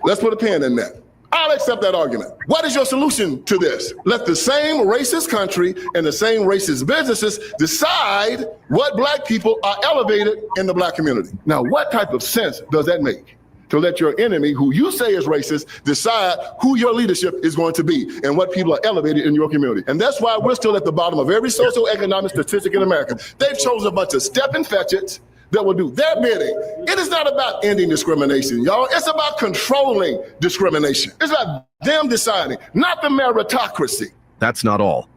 Let's put a pin in that. I'll accept that argument. What is your solution to this? Let the same racist country and the same racist businesses decide what Black people are elevated in the Black community. Now, what type of sense does that make? To let your enemy, who you say is racist, decide who your leadership is going to be and what people are elevated in your community. And that's why we're still at the bottom of every socioeconomic statistic in America. They've chosen a bunch of step-and-fetch-its that will do their bidding. It is not about ending discrimination, y'all. It's about controlling discrimination. It's about them deciding, not the meritocracy. That's not all.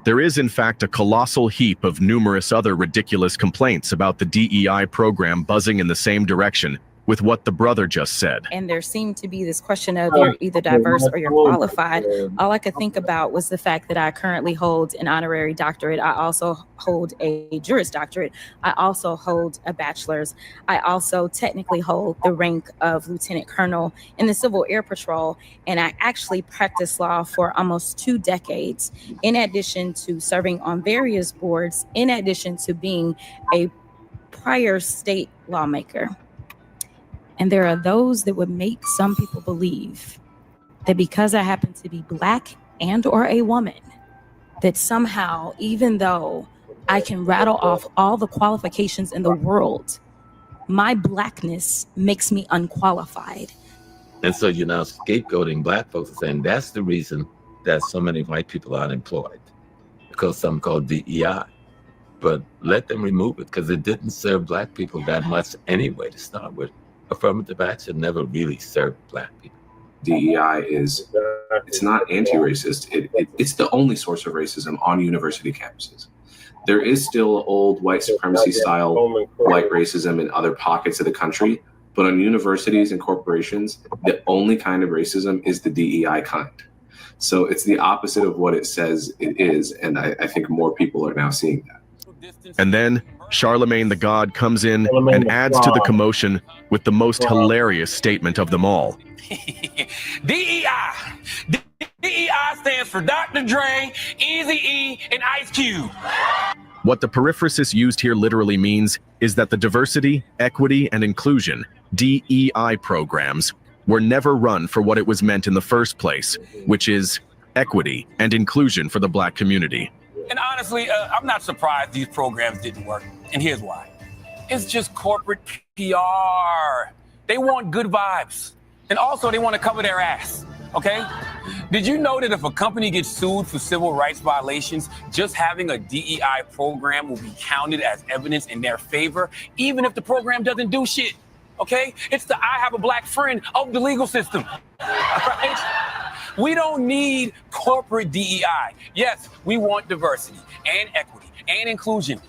There is, in fact, a colossal heap of numerous other ridiculous complaints about the DEI program buzzing in the same direction with what the brother just said. And there seemed to be this question of you're either diverse or you're qualified. All I could think about was the fact that I currently hold an honorary doctorate. I also hold a Juris Doctorate. I also hold a bachelor's. I also technically hold the rank of Lieutenant Colonel in the Civil Air Patrol. And I actually practiced law for almost 2 decades, in addition to serving on various boards, in addition to being a prior state lawmaker. And there are those that would make some people believe that because I happen to be Black and or a woman, that somehow, even though I can rattle off all the qualifications in the world, my Blackness makes me unqualified. And so you're now scapegoating Black folks and saying that's the reason that so many white people are unemployed, because something called DEI. But let them remove it, because it didn't serve Black people that much anyway to start with. Affirmative action never really served Black people. DEI it's not anti-racist. It's the only source of racism on university campuses. There is still old white supremacy style white racism in other pockets of the country, but on universities and corporations, the only kind of racism is the DEI kind. So it's the opposite of what it says it is, and I think more people are now seeing that. And then Charlemagne the God comes in and adds to the commotion with the most hilarious statement of them all. DEI. DEI stands for Dr. Dre, Eazy-E, and Ice Cube. What the periphrasis used here literally means is that the diversity, equity, and inclusion, DEI programs, were never run for what it was meant in the first place, which is equity and inclusion for the Black community. And honestly, I'm not surprised these programs didn't work. And here's why. It's just corporate PR. They want good vibes. And also, they want to cover their ass, okay? Did you know that if a company gets sued for civil rights violations, just having a DEI program will be counted as evidence in their favor, even if the program doesn't do shit, okay? It's the I have a Black friend of the legal system, right? We don't need corporate DEI. Yes, we want diversity and equity and inclusion.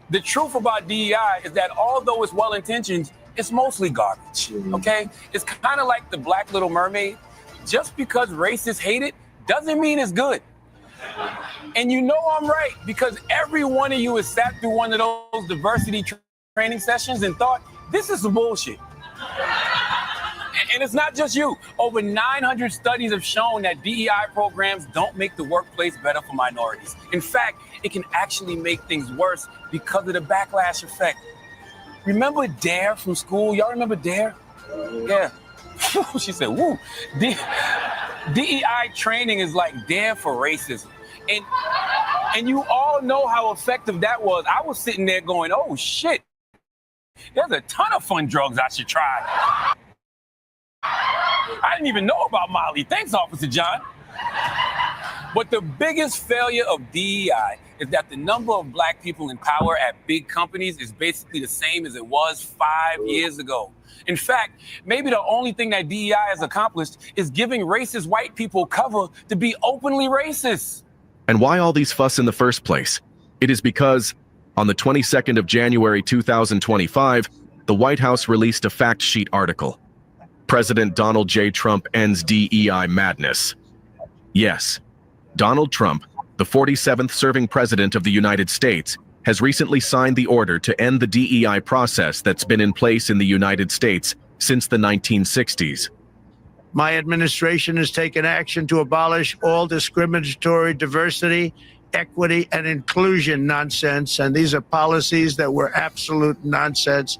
The truth about DEI is that although it's well-intentioned, it's mostly garbage, okay? It's kind of like the Black Little Mermaid. Just because racists hate it doesn't mean it's good. And you know I'm right, because every one of you has sat through one of those diversity training sessions and thought, this is some bullshit. And it's not just you. Over 900 studies have shown that DEI programs don't make the workplace better for minorities. In fact, it can actually make things worse because of the backlash effect. Remember DARE from school? Y'all remember DARE? Yeah. She said, woo. DEI training is like DARE for racism. And you all know how effective that was. I was sitting there going, oh shit, there's a ton of fun drugs I should try. I didn't even know about Molly. Thanks, Officer John. But the biggest failure of DEI is that the number of Black people in power at big companies is basically the same as it was 5 years ago. In fact, maybe the only thing that DEI has accomplished is giving racist white people cover to be openly racist. And why all these fuss in the first place? It is because on the 22nd of January 2025, the White House released a fact sheet article. President Donald J. Trump ends DEI madness. Yes, Donald Trump, the 47th serving president of the United States, has recently signed the order to end the DEI process that's been in place in the United States since the 1960s. My administration has taken action to abolish all discriminatory diversity, equity, and inclusion nonsense. And these are policies that were absolute nonsense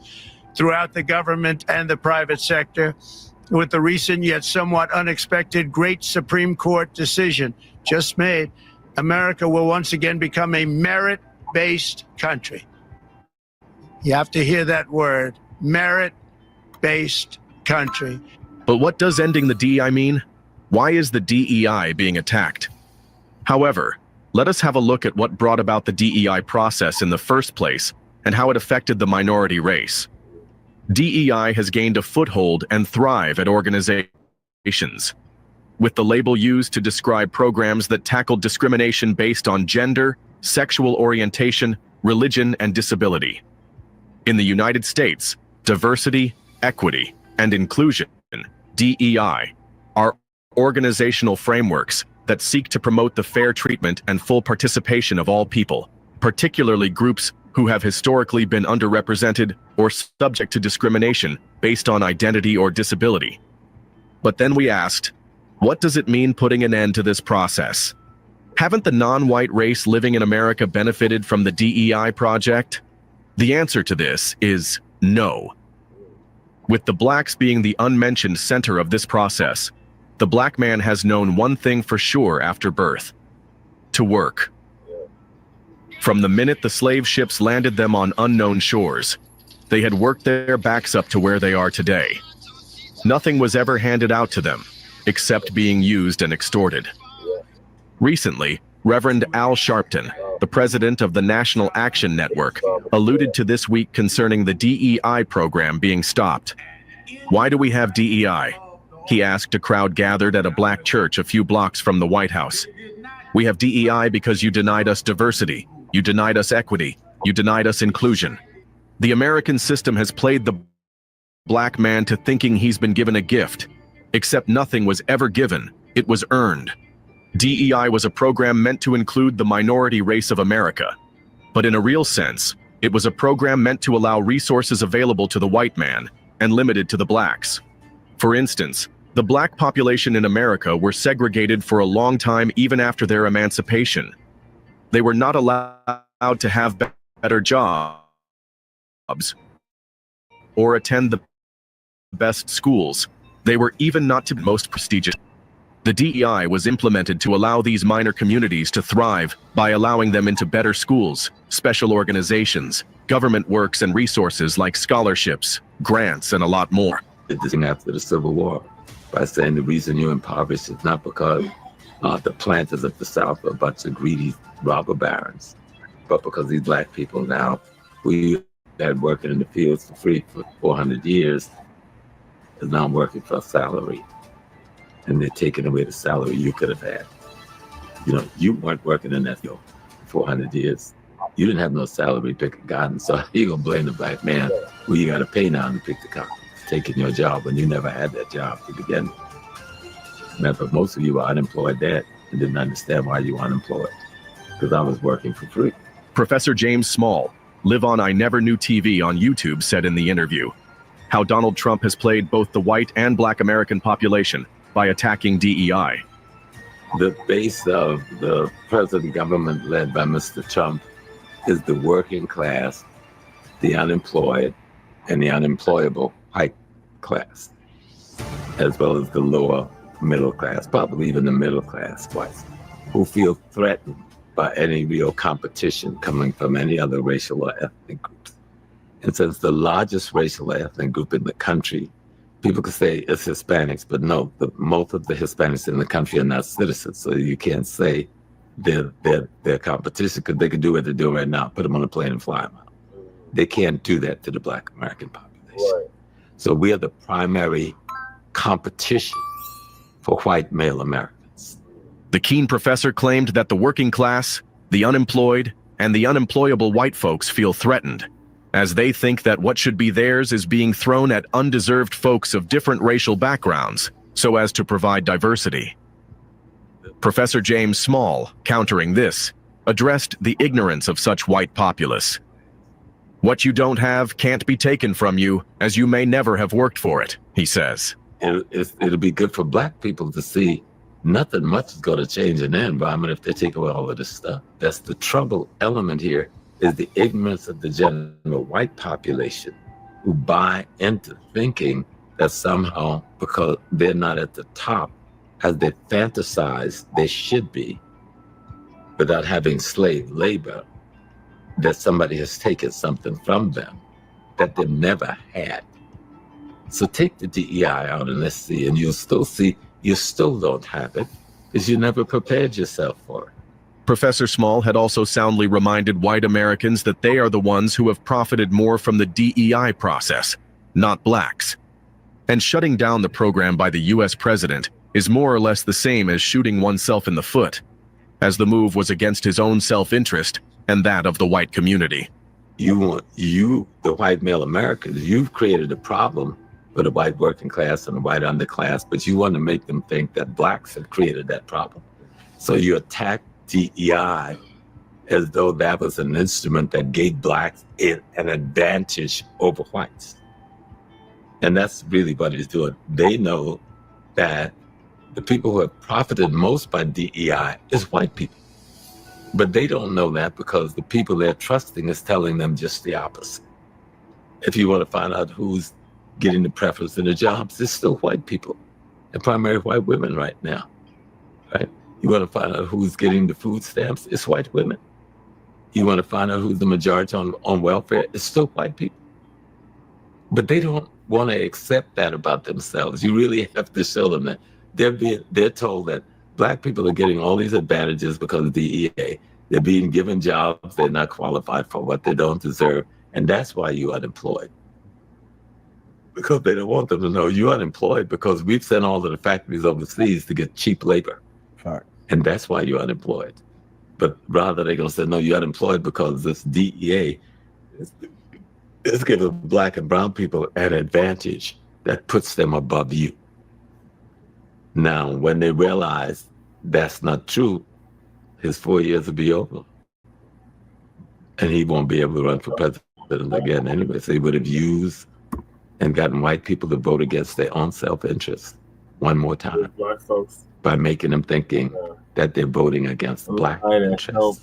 throughout the government and the private sector. With the recent yet somewhat unexpected great Supreme Court decision just made, America will once again become a merit-based country. You have to hear that word, merit-based country. But what does ending the DEI mean? Why is the DEI being attacked? However, let us have a look at what brought about the DEI process in the first place and how it affected the minority race. DEI has gained a foothold and thrive at organizations, with the label used to describe programs that tackle discrimination based on gender, sexual orientation, religion, and disability. In the United States, diversity, equity, and inclusion, DEI, are organizational frameworks that seek to promote the fair treatment and full participation of all people, particularly groups who have historically been underrepresented or subject to discrimination based on identity or disability. But then we asked, what does it mean putting an end to this process? Haven't the non-white race living in America benefited from the DEI project? The answer to this is no. With the Blacks being the unmentioned center of this process, the black man has known one thing for sure after birth: to work. From the minute the slave ships landed them on unknown shores, they had worked their backs up to where they are today. Nothing was ever handed out to them, except being used and extorted. Recently, Reverend Al Sharpton, the president of the National Action Network, alluded to this week concerning the DEI program being stopped. "Why do we have DEI?" he asked a crowd gathered at a black church a few blocks from the White House. "We have DEI because you denied us diversity, you denied us equity, you denied us inclusion. The American system has played the black man to thinking he's been given a gift, except nothing was ever given, it was earned. DEI was a program meant to include the minority race of America. But in a real sense, it was a program meant to allow resources available to the white man and limited to the blacks. For instance, the black population in America were segregated for a long time even after their emancipation. They were not allowed to have better jobs or attend the best schools. They were even not to be most prestigious. The DEI was implemented to allow these minor communities to thrive by allowing them into better schools, special organizations, government works and resources like scholarships, grants, and a lot more. After the Civil War, by saying the reason you're impoverished is not because the planters of the South are a bunch of greedy robber barons, but because these black people now, who had working in the fields for free for 400 years, is now working for a salary. And they're taking away the salary you could have had. You know, you weren't working in that field for 400 years. You didn't have no salary picking cotton, so you're gonna blame the black man who you gotta pay now to pick the cotton, taking your job when you never had that job to begin with. Remember, most of you were unemployed then and didn't understand why you were unemployed, because I was working for free. Professor James Small, Live on I Never Knew TV on YouTube, said in the interview how Donald Trump has played both the white and black American population by attacking DEI. The base of the present government led by Mr. Trump is the working class, the unemployed, and the unemployable white class, as well as the lower middle class, probably even the middle class whites, who feel threatened by any real competition coming from any other racial or ethnic groups. And since the largest racial or ethnic group in the country, people could say it's Hispanics, but no, most of the Hispanics in the country are not citizens, so you can't say they're competition, because they could do what they're doing right now, put them on a plane and fly them out. They can't do that to the black American population. Right. So we are the primary competition for white male Americans. The keen professor claimed that the working class, the unemployed, and the unemployable white folks feel threatened, as they think that what should be theirs is being thrown at undeserved folks of different racial backgrounds, so as to provide diversity. Professor James Small, countering this, addressed the ignorance of such white populace. "What you don't have can't be taken from you, as you may never have worked for it," he says. It'll be good for black people to see nothing much is going to change in their environment if they take away all of this stuff. That's the trouble element here, is the ignorance of the general white population who buy into thinking that somehow, because they're not at the top as they fantasize they should be, without having slave labor, that somebody has taken something from them that they've never had. So take the DEI out and let's see, and you'll still see you still don't have it because you never prepared yourself for it. Professor Small had also soundly reminded white Americans that they are the ones who have profited more from the DEI process, not blacks. And shutting down the program by the US president is more or less the same as shooting oneself in the foot, as the move was against his own self-interest and that of the white community. You, the white male Americans, you've created a problem for the white working class and the white underclass, but you want to make them think that blacks have created that problem. So you attack DEI as though that was an instrument that gave blacks an advantage over whites. And that's really what he's doing. They know that the people who have profited most by DEI is white people. But they don't know that because the people they're trusting is telling them just the opposite. If you want to find out who's getting the preference in the jobs, it's still white people. the primary white women right now, right? You want to find out who's getting the food stamps? It's white women. You want to find out who's the majority on welfare? It's still white people. But they don't want to accept that about themselves. You really have to show them that. They're told that Black people are getting all these advantages because of DEA. They're being given jobs they're not qualified for, what they don't deserve. And that's why you're unemployed. Because they don't want them to know you're unemployed because we've sent all of the factories overseas to get cheap labor. Right. And that's why you're unemployed. But rather they're going to say, no, you're unemployed because this DEA is giving Black and brown people an advantage that puts them above you. Now, when they realize that's not true, his 4 years will be over. And he won't be able to run for president again anyway. So he would have used and gotten white people to vote against their own self-interest one more time by making them thinking that they're voting against the Black interest.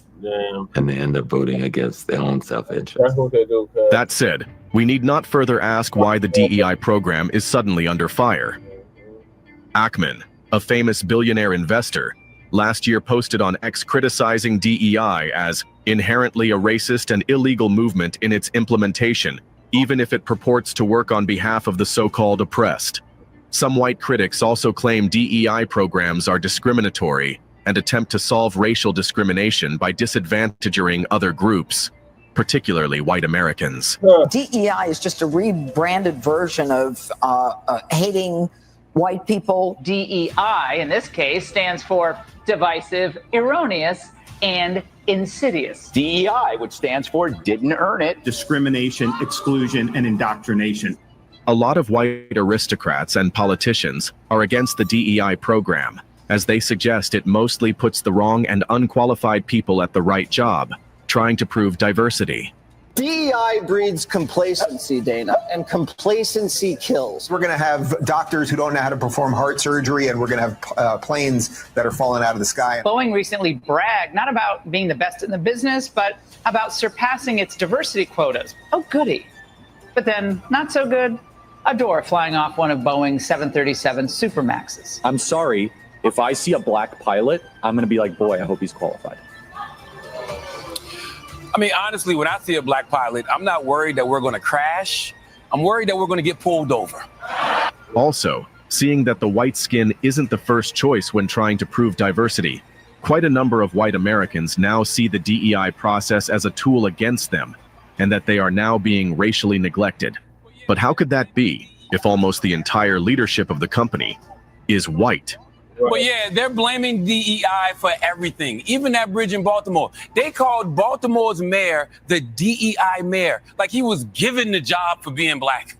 And they end up voting against their own self-interest. That said, we need not further ask why the DEI program is suddenly under fire. Ackman, a famous billionaire investor, last year posted on X criticizing DEI as inherently a racist and illegal movement in its implementation, even if it purports to work on behalf of the so-called oppressed. Some white critics also claim DEI programs are discriminatory and attempt to solve racial discrimination by disadvantaging other groups, particularly white Americans. DEI is just a rebranded version of hating white people. DEI, in this case, stands for divisive, erroneous, and insidious. DEI, which stands for didn't earn it. Discrimination, exclusion, and indoctrination. A lot of white aristocrats and politicians are against the DEI program, as they suggest it mostly puts the wrong and unqualified people at the right job, trying to prove diversity. DEI breeds complacency, Dana, and complacency kills. We're going to have doctors who don't know how to perform heart surgery, and we're going to have planes that are falling out of the sky. Boeing recently bragged not about being the best in the business, but about surpassing its diversity quotas. Oh, goody. But then, not so good, a door flying off one of Boeing's 737 Supermaxes. I'm sorry, if I see a Black pilot, I'm going to be like, boy, I hope he's qualified. I mean, honestly, when I see a Black pilot, I'm not worried that we're going to crash. I'm worried that we're going to get pulled over. Also, seeing that the white skin isn't the first choice when trying to prove diversity, quite a number of white Americans now see the DEI process as a tool against them, and that they are now being racially neglected. But how could that be if almost the entire leadership of the company is white? Well, yeah, they're blaming DEI for everything. Even that bridge in Baltimore. They called Baltimore's mayor the DEI mayor, like he was given the job for being Black.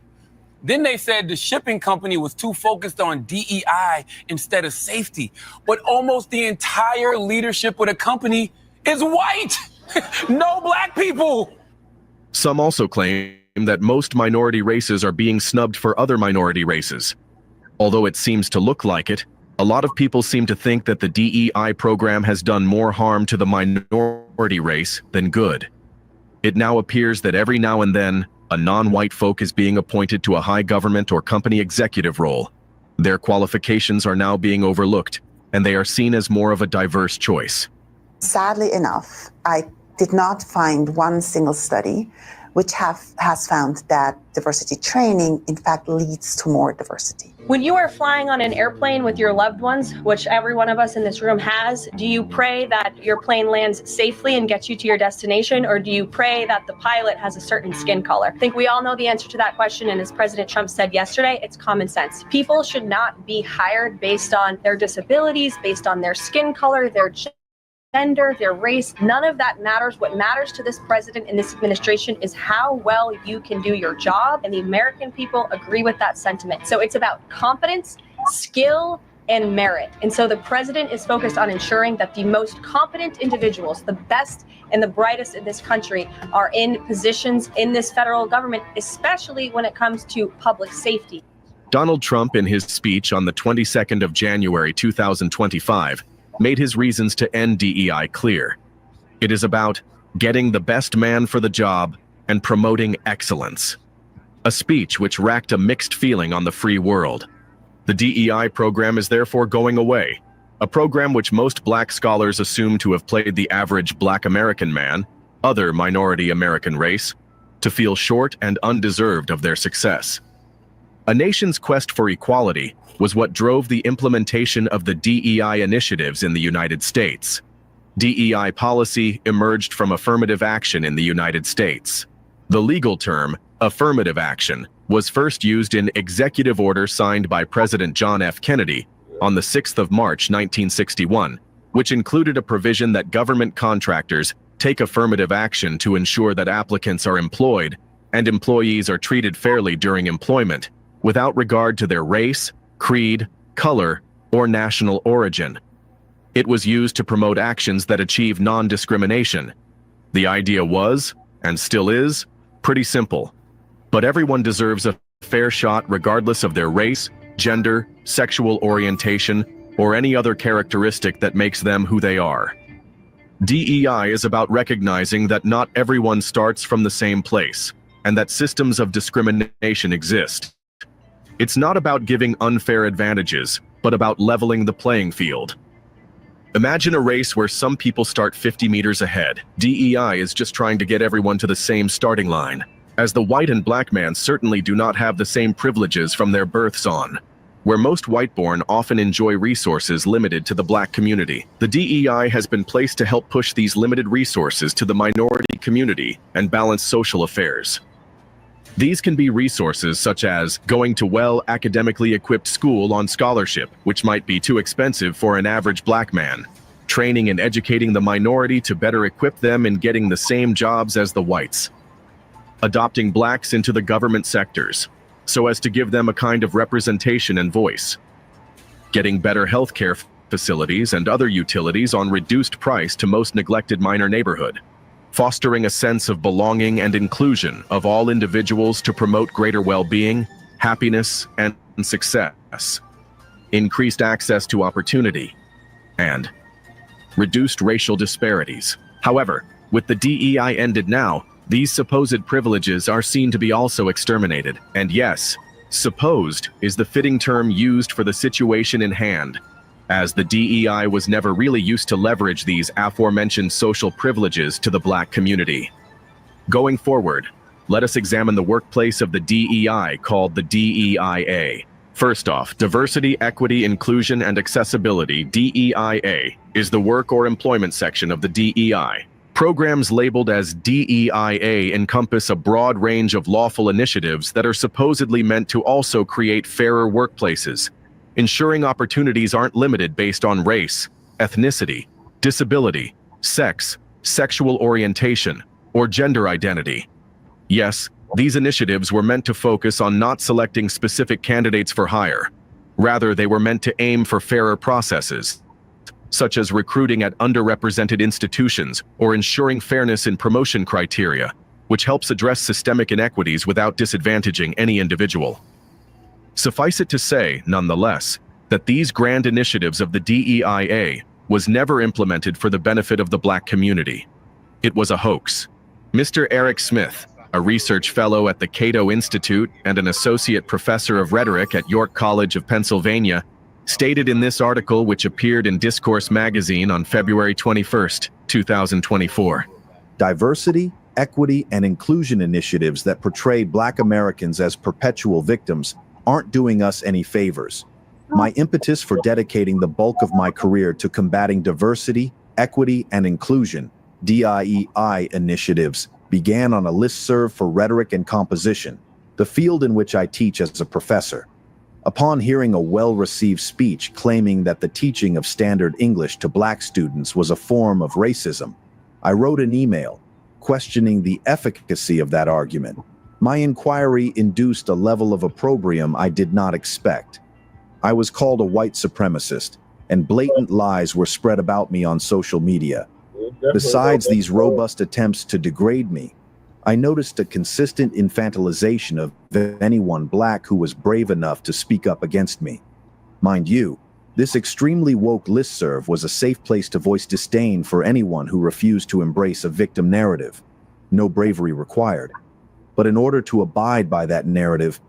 Then they said the shipping company was too focused on DEI instead of safety. But almost the entire leadership of the company is white. No Black people. Some also claim that most minority races are being snubbed for other minority races. Although it seems to look like it, a lot of people seem to think that the DEI program has done more harm to the minority race than good. It now appears that every now and then, a non-white folk is being appointed to a high government or company executive role. Their qualifications are now being overlooked, and they are seen as more of a diverse choice. Sadly enough, I did not find one single study which has found that diversity training, in fact, leads to more diversity. When you are flying on an airplane with your loved ones, which every one of us in this room has, do you pray that your plane lands safely and gets you to your destination, or do you pray that the pilot has a certain skin color? I think we all know the answer to that question, and as President Trump said yesterday, it's common sense. People should not be hired based on their disabilities, based on their skin color, their gender, their race. None of that matters. What matters to this president and this administration is how well you can do your job, and the American people agree with that sentiment. So it's about competence, skill, and merit. And so the president is focused on ensuring that the most competent individuals, the best and the brightest in this country, are in positions in this federal government, especially when it comes to public safety. Donald Trump, in his speech on the 22nd of January 2025, made his reasons to end DEI clear. It is about getting the best man for the job and promoting excellence. A speech which racked a mixed feeling on the free world. The DEI program is therefore going away, a program which most Black scholars assume to have played the average Black American man, other minority American race, to feel short and undeserved of their success. A nation's quest for equality was what drove the implementation of the DEI initiatives in the United States. DEI policy emerged from affirmative action in the United States. The legal term, affirmative action, was first used in Executive Order signed by President John F. Kennedy on the 6th of March 1961, which included a provision that government contractors take affirmative action to ensure that applicants are employed and employees are treated fairly during employment, without regard to their race, creed, color, or national origin. It was used to promote actions that achieve non-discrimination. The idea was, and still is, pretty simple. But everyone deserves a fair shot regardless of their race, gender, sexual orientation, or any other characteristic that makes them who they are. DEI is about recognizing that not everyone starts from the same place, and that systems of discrimination exist. It's not about giving unfair advantages, but about leveling the playing field. Imagine a race where some people start 50 meters ahead. DEI is just trying to get everyone to the same starting line, as the white and Black man certainly do not have the same privileges from their births on. Where most white-born often enjoy resources limited to the Black community, the DEI has been placed to help push these limited resources to the minority community and balance social affairs. These can be resources such as going to well academically equipped school on scholarship, which might be too expensive for an average Black man, training and educating the minority to better equip them in getting the same jobs as the whites, adopting Blacks into the government sectors, so as to give them a kind of representation and voice, getting better healthcare facilities and other utilities on reduced price to most neglected minor neighborhood, fostering a sense of belonging and inclusion of all individuals to promote greater well-being, happiness, and success, increased access to opportunity, and reduced racial disparities. However, with the DEI ended now, these supposed privileges are seen to be also exterminated. And yes, supposed is the fitting term used for the situation in hand, as the DEI was never really used to leverage these aforementioned social privileges to the Black community. Going forward, let us examine the workplace of the DEI called the DEIA. First off, diversity, equity, inclusion, and accessibility, DEIA, is the work or employment section of the DEI. Programs labeled as DEIA encompass a broad range of lawful initiatives that are supposedly meant to also create fairer workplaces, ensuring opportunities aren't limited based on race, ethnicity, disability, sex, sexual orientation, or gender identity. Yes, these initiatives were meant to focus on not selecting specific candidates for hire. Rather, they were meant to aim for fairer processes, such as recruiting at underrepresented institutions or ensuring fairness in promotion criteria, which helps address systemic inequities without disadvantaging any individual. Suffice it to say, nonetheless, that these grand initiatives of the DEIA was never implemented for the benefit of the Black community. It was a hoax. Mr. Eric Smith, a research fellow at the Cato Institute and an associate professor of rhetoric at York College of Pennsylvania, stated in this article, which appeared in Discourse magazine on February 21st, 2024. Diversity, equity, and inclusion initiatives that portray Black Americans as perpetual victims aren't doing us any favors. My impetus for dedicating the bulk of my career to combating diversity, equity, and inclusion, DEI initiatives, began on a listserv for rhetoric and composition, the field in which I teach as a professor. Upon hearing a well-received speech claiming that the teaching of standard English to Black students was a form of racism, I wrote an email questioning the efficacy of that argument. My inquiry induced a level of opprobrium I did not expect. I was called a white supremacist, and blatant lies were spread about me on social media. Besides these robust attempts to degrade me, I noticed a consistent infantilization of anyone Black who was brave enough to speak up against me. Mind you, this extremely woke listserv was a safe place to voice disdain for anyone who refused to embrace a victim narrative. No bravery required. But in order to abide by that narrative,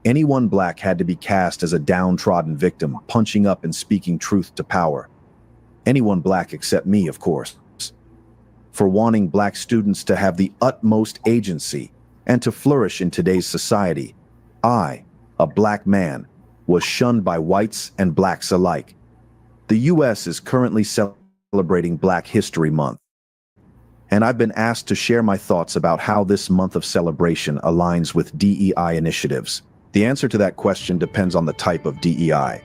Anyone black had to be cast as a downtrodden victim, punching up and speaking truth to power. Anyone black except me, of course. For wanting black students to have the utmost agency and to flourish in today's society, I, a black man, was shunned by whites and blacks alike. The U.S. is currently celebrating Black History Month, and I've been asked to share my thoughts about how this month of celebration aligns with DEI initiatives. The answer to that question depends on the type of DEI.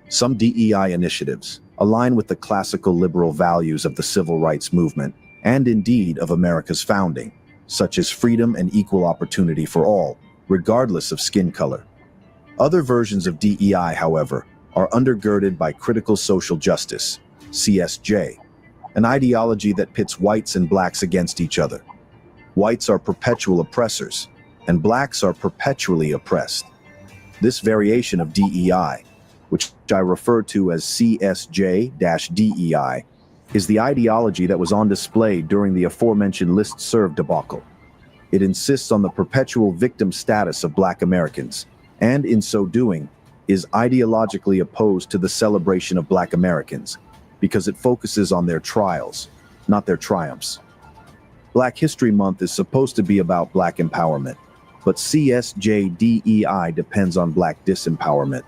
Some DEI initiatives align with the classical liberal values of the civil rights movement and indeed of America's founding, such as freedom and equal opportunity for all, regardless of skin color. Other versions of DEI, however, are undergirded by critical social justice, CSJ, an ideology that pits whites and blacks against each other. Whites are perpetual oppressors, and blacks are perpetually oppressed. This variation of DEI, which I refer to as CSJ-DEI, is the ideology that was on display during the aforementioned listserv debacle. It insists on the perpetual victim status of Black Americans, and in so doing, is ideologically opposed to the celebration of Black Americans, because it focuses on their trials, not their triumphs. Black History Month is supposed to be about Black empowerment, but CSJ-DEI depends on Black disempowerment.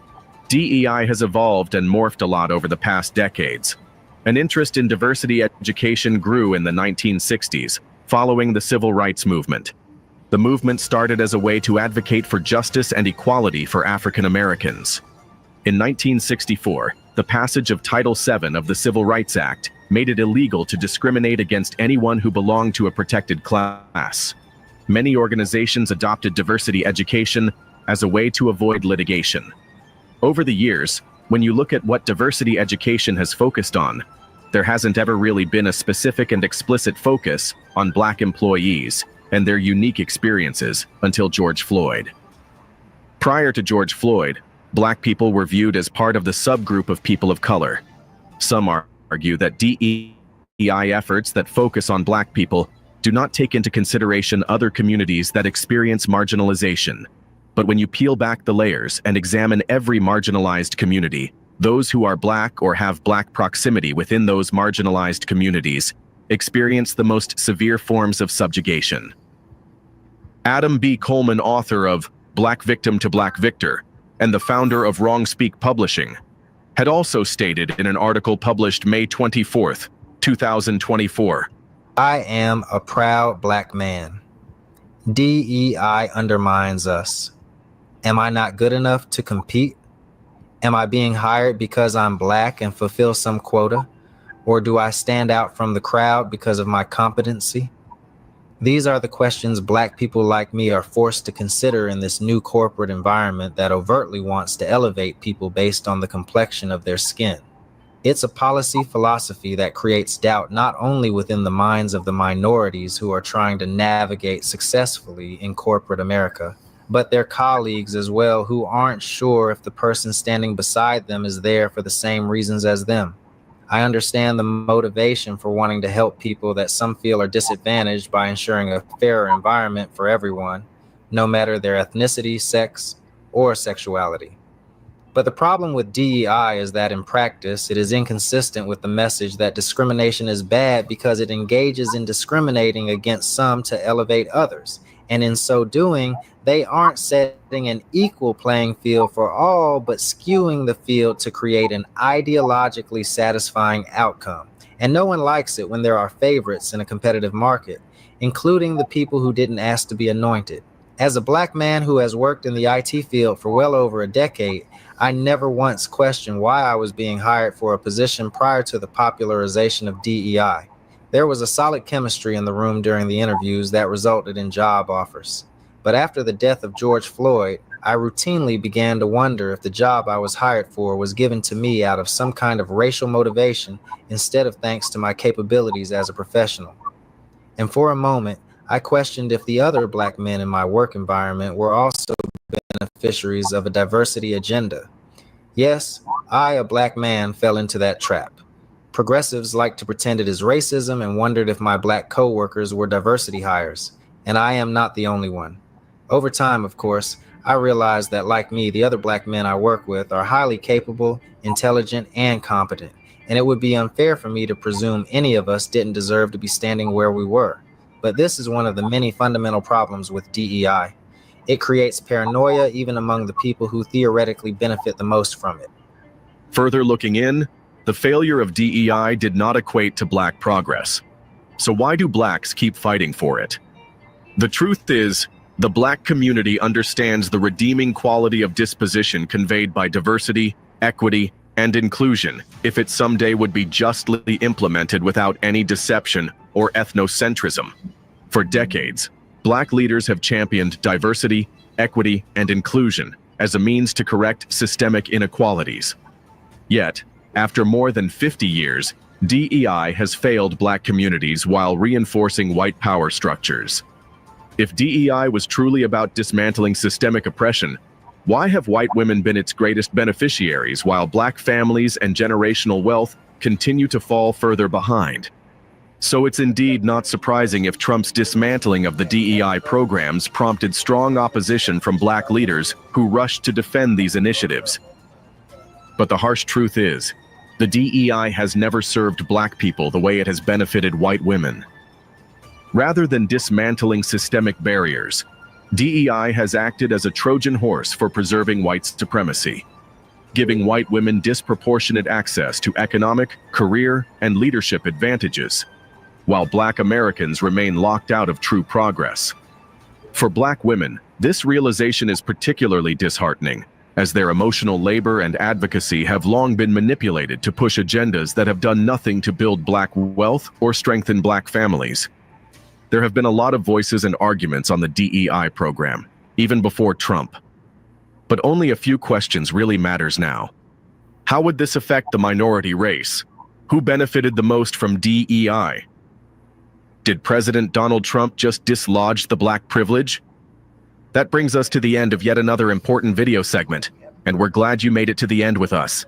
DEI has evolved and morphed a lot over the past decades. An interest in diversity education grew in the 1960s, following the Civil Rights Movement. The movement started as a way to advocate for justice and equality for African Americans. In 1964, the passage of Title VII of the Civil Rights Act made it illegal to discriminate against anyone who belonged to a protected class. Many organizations adopted diversity education as a way to avoid litigation. Over the years, when you look at what diversity education has focused on, there hasn't ever really been a specific and explicit focus on Black employees and their unique experiences until George Floyd. Prior to George Floyd, Black people were viewed as part of the subgroup of people of color. Some argue that DEI efforts that focus on Black people do not take into consideration other communities that experience marginalization. But when you peel back the layers and examine every marginalized community, those who are Black or have Black proximity within those marginalized communities experience the most severe forms of subjugation. Adam B. Coleman, author of Black Victim to Black Victor, and the founder of Wrong Speak Publishing, had also stated in an article published May 24th, 2024, I am a proud Black man. DEI undermines us. Am I not good enough to compete? Am I being hired because I'm Black and fulfill some quota? Or do I stand out from the crowd because of my competency? These are the questions Black people like me are forced to consider in this new corporate environment that overtly wants to elevate people based on the complexion of their skin. It's a policy philosophy that creates doubt not only within the minds of the minorities who are trying to navigate successfully in corporate America, but their colleagues as well who aren't sure if the person standing beside them is there for the same reasons as them. I understand the motivation for wanting to help people that some feel are disadvantaged by ensuring a fairer environment for everyone, no matter their ethnicity, sex, or sexuality. But the problem with DEI is that in practice, it is inconsistent with the message that discrimination is bad because it engages in discriminating against some to elevate others. And in so doing, they aren't setting an equal playing field for all, but skewing the field to create an ideologically satisfying outcome. And no one likes it when there are favorites in a competitive market, including the people who didn't ask to be anointed. As a Black man who has worked in the IT field for well over a decade, I never once questioned why I was being hired for a position prior to the popularization of DEI. There was a solid chemistry in the room during the interviews that resulted in job offers. But after the death of George Floyd, I routinely began to wonder if the job I was hired for was given to me out of some kind of racial motivation instead of thanks to my capabilities as a professional. And for a moment, I questioned if the other Black men in my work environment were also beneficiaries of a diversity agenda. Yes, I, a Black man, fell into that trap. Progressives like to pretend it is racism and wondered if my Black coworkers were diversity hires, and I am not the only one. Over time, of course, I realize that, like me, the other black men I work with are highly capable, intelligent, and competent, and it would be unfair for me to presume any of us didn't deserve to be standing where we were. But this is one of the many fundamental problems with DEI. It creates paranoia even among the people who theoretically benefit the most from it. Further looking in, the failure of DEI did not equate to black progress. So why do blacks keep fighting for it? The truth is, the black community understands the redeeming quality of disposition conveyed by diversity, equity, and inclusion if it someday would be justly implemented without any deception or ethnocentrism. For decades, black leaders have championed diversity, equity, and inclusion as a means to correct systemic inequalities. Yet, after more than 50 years, DEI has failed black communities while reinforcing white power structures. If DEI was truly about dismantling systemic oppression, why have white women been its greatest beneficiaries while black families and generational wealth continue to fall further behind? So it's indeed not surprising if Trump's dismantling of the DEI programs prompted strong opposition from black leaders who rushed to defend these initiatives. But the harsh truth is, the DEI has never served black people the way it has benefited white women. Rather than dismantling systemic barriers, DEI has acted as a Trojan horse for preserving white supremacy, giving white women disproportionate access to economic, career, and leadership advantages, while black Americans remain locked out of true progress. For black women, this realization is particularly disheartening, as their emotional labor and advocacy have long been manipulated to push agendas that have done nothing to build black wealth or strengthen black families. There have been a lot of voices and arguments on the DEI program, even before Trump. But only a few questions really matters now. How would this affect the minority race? Who benefited the most from DEI? Did President Donald Trump just dislodge the black privilege? That brings us to the end of yet another important video segment, and we're glad you made it to the end with us.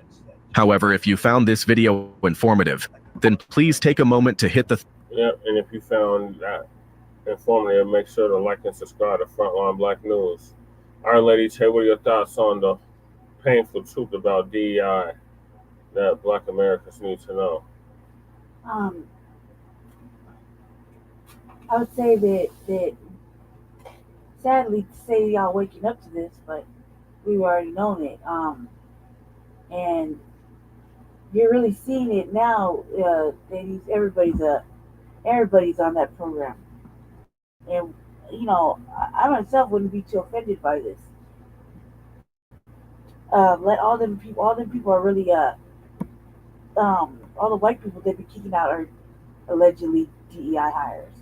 However, if you found this video informative, then please take a moment to hit the Yep, and if you found that informative, make sure to like and subscribe to Frontline Black News. All right, ladies, hey, what are your thoughts on the painful truth about DEI that black Americans need to know? I would say that sadly to say y'all waking up to this, but we've already known it. And you're really seeing it now. Ladies, everybody's on that program, and you know, I myself wouldn't be too offended by this. Let all them people are really all the white people they've been kicking out are allegedly DEI hires.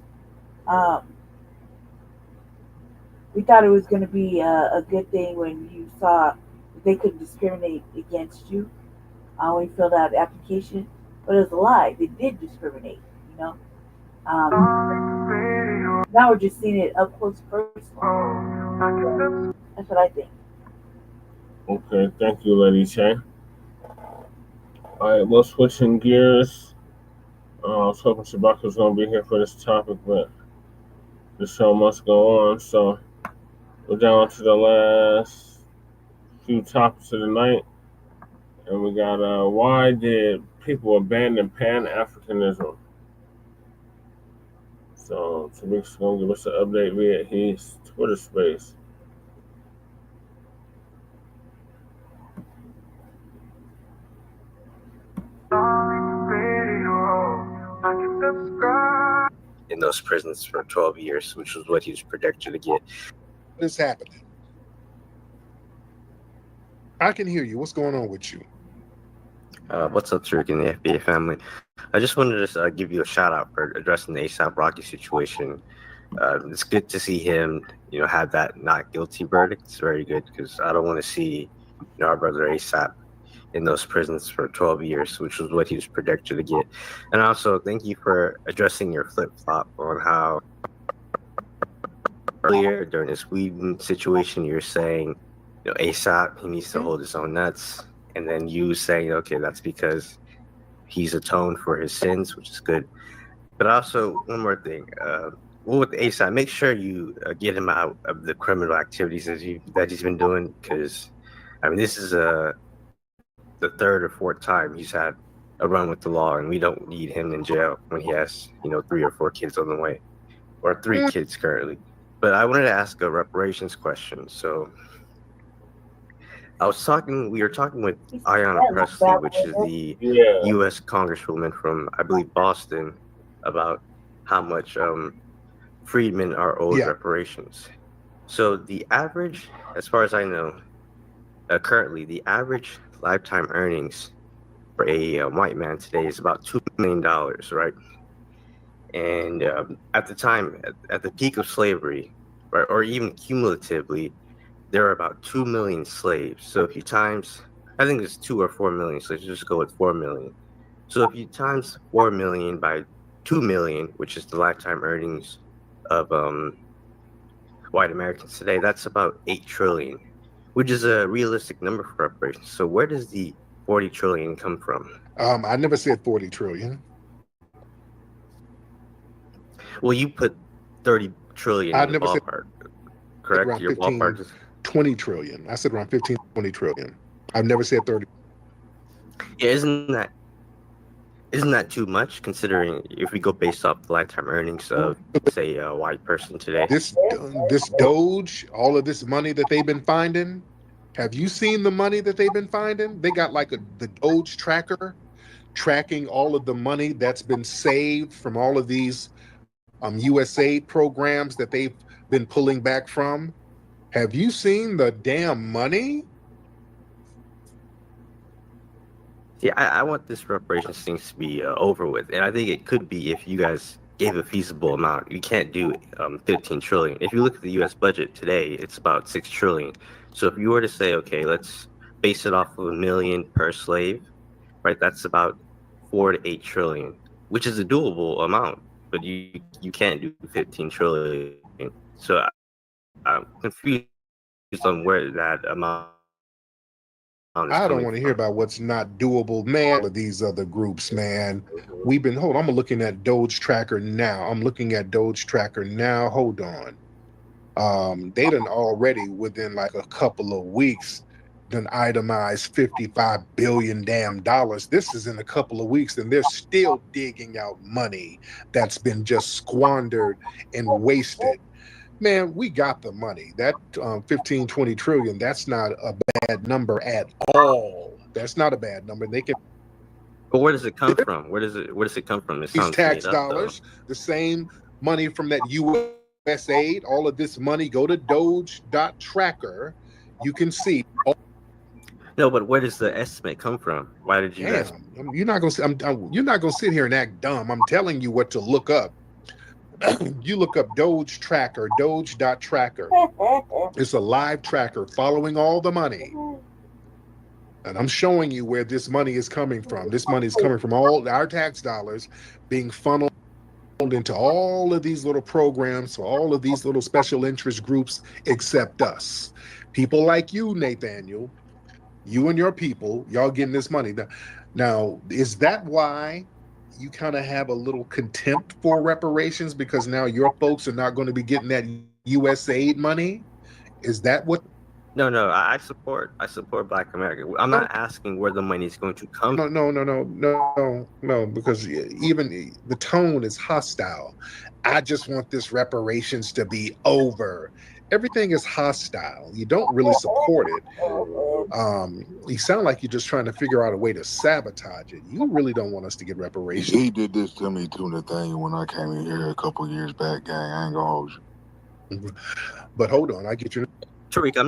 We thought it was going to be a good thing when you saw that they couldn't discriminate against you when you filled out the application, but it was a lie. They did discriminate, you know. Now we're just seeing it up close personal. That's what I think. Okay, thank you, Lady Che. All right, well, switching gears. I was hoping Shabaka was going to be here for this topic, but the show must go on. So we're down to the last few topics of the night. And we got, why did people abandon Pan-Africanism? So Tariq's going to give us an update via his Twitter space. In those prisons for 12 years, which was what he was projected to get. What is happening? I can hear you. What's going on with you? What's up, Tariq and the FBA family? I just wanted to give you a shout out for addressing the ASAP Rocky situation. It's good to see him, you know, have that not guilty verdict. It's very good because I don't want to see, you know, our brother ASAP in those prisons for 12 years, which was what he was projected to get. And also, thank you for addressing your flip-flop on how earlier during this Sweden situation, you're saying, you know, ASAP, he needs to hold his own nuts. And then you saying, okay, that's because he's atoned for his sins, which is good. But also, one more thing. well, with ASAP, make sure you get him out of the criminal activities that he's been doing, because I mean, this is the third or fourth time he's had a run with the law, and we don't need him in jail when he has 3 or 4 kids on the way, or 3 kids currently. But I wanted to ask a reparations question. So we were talking with Ayanna Pressley, which is the U.S. Congresswoman from, I believe, Boston, about how much freedmen are owed reparations. So the average, as far as I know, currently the average lifetime earnings for a white man today is about $2 million, right? And at the time, at the peak of slavery, right, or even cumulatively, there are about 2 million slaves. So if you times, I think it's 2 or 4 million, so let's just go with 4 million. So if you times 4 million by 2 million, which is the lifetime earnings of white Americans today, that's about 8 trillion, which is a realistic number for reparations. So where does the 40 trillion come from? I never said 40 trillion. Well, you put 30 trillion in the ballpark, correct? Around Your 15, ballpark is 20 trillion. I said around 15, 20 trillion. I've never said 30. Yeah, isn't that too much, considering if we go based off the lifetime earnings of, say, a white person today? This Doge, all of this money that they've been finding, have you seen the money that they've been finding? They got like the Doge tracker tracking all of the money that's been saved from all of these USAID programs that they've been pulling back from. Have you seen the damn money? Yeah, I want this reparations thing to be over with, and I think it could be if you guys gave a feasible amount. You can't do 15 trillion. If you look at the U.S. budget today, it's about 6 trillion. So if you were to say, okay, let's base it off of $1 million per slave, right? That's about 4 to 8 trillion, which is a doable amount, but you can't do 15 trillion. So I'm confused on where that amount. I don't want to hear about what's not doable, man. Of these other groups, man. We've been, I'm looking at Doge Tracker now. Hold on. They done already, within like a couple of weeks, done itemized $55 billion damn dollars. This is in a couple of weeks, and they're still digging out money that's been just squandered and wasted. Man, we got the money. That 15, 20 trillion, that's not a bad number at all. That's not a bad number. They can. But where does it come from? Where does it come from? It These sounds tax made up, dollars, the same money from that USAID, all of this money, go to Doge.tracker. You can see. No, but where does the estimate come from? Why did you guys? You're not gonna sit here and act dumb. I'm telling you what to look up. You look up Doge Tracker, Doge.tracker. It's a live tracker following all the money. And I'm showing you where this money is coming from. This money is coming from all our tax dollars being funneled into all of these little programs, for all of these little special interest groups, except us. People like you, Nathaniel, you and your people, y'all getting this money. Now, is that why you kind of have a little contempt for reparations, because now your folks are not going to be getting that USAID money? Is that what? No, I support Black America. I'm not asking where the money is going to come. No, because even the tone is hostile. I just want this reparations to be over. Everything is hostile. You don't really support it. You sound like you're just trying to figure out a way to sabotage it. You really don't want us to get reparations. He did this to me too, Nathaniel, when I came in here a couple of years back, gang. I ain't gonna hold you. But hold on, I get you. Tariq, I'm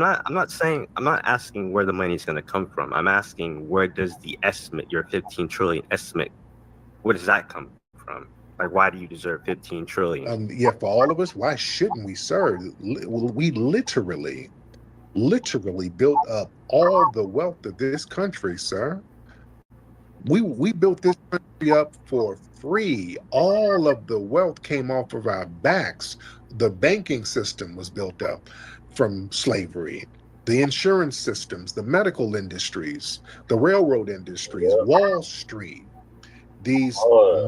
not asking where the money is going to come from. I'm asking, where does the estimate, your 15 trillion estimate, where does that come from? Like, why do you deserve 15 trillion? Yeah, for all of us, why shouldn't we, sir? We literally built up all the wealth of this country, sir. We built this country up for free. All of the wealth came off of our backs. The banking system was built up from slavery. The insurance systems, the medical industries, the railroad industries, Wall Street. these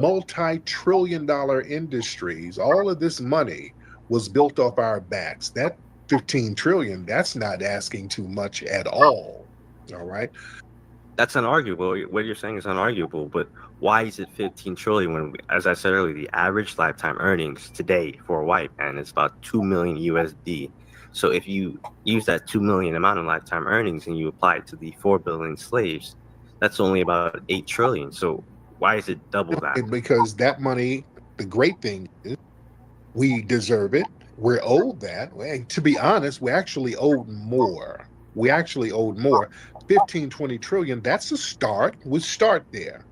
multi-trillion-dollar industries, all of this money was built off our backs. That 15 trillion, that's not asking too much at all. All right. That's unarguable. What you're saying is unarguable, but why is it 15 trillion when, as I said earlier, the average lifetime earnings today for a white man is about 2 million USD. So if you use that 2 million amount of lifetime earnings and you apply it to the 4 billion slaves, that's only about 8 trillion. So why is it double that? Because that money, the great thing is we deserve it. We're owed that. And to be honest, we actually owed more. 15, 20 trillion, that's a start. We start there.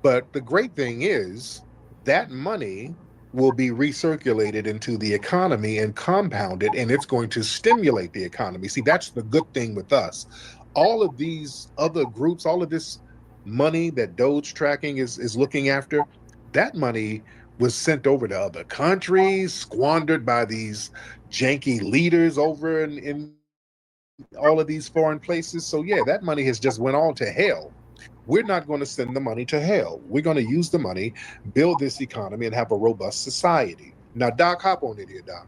But the great thing is that money will be recirculated into the economy and compounded, and it's going to stimulate the economy. See, that's the good thing with us. All of these other groups, all of this money that Doge tracking is looking after, that money was sent over to other countries, squandered by these janky leaders over in all of these foreign places. So yeah, that money has just went on to hell. We're not going to send the money to hell. We're going to use the money, build this economy, and have a robust society. Now, Doc, hop on it here, Doc.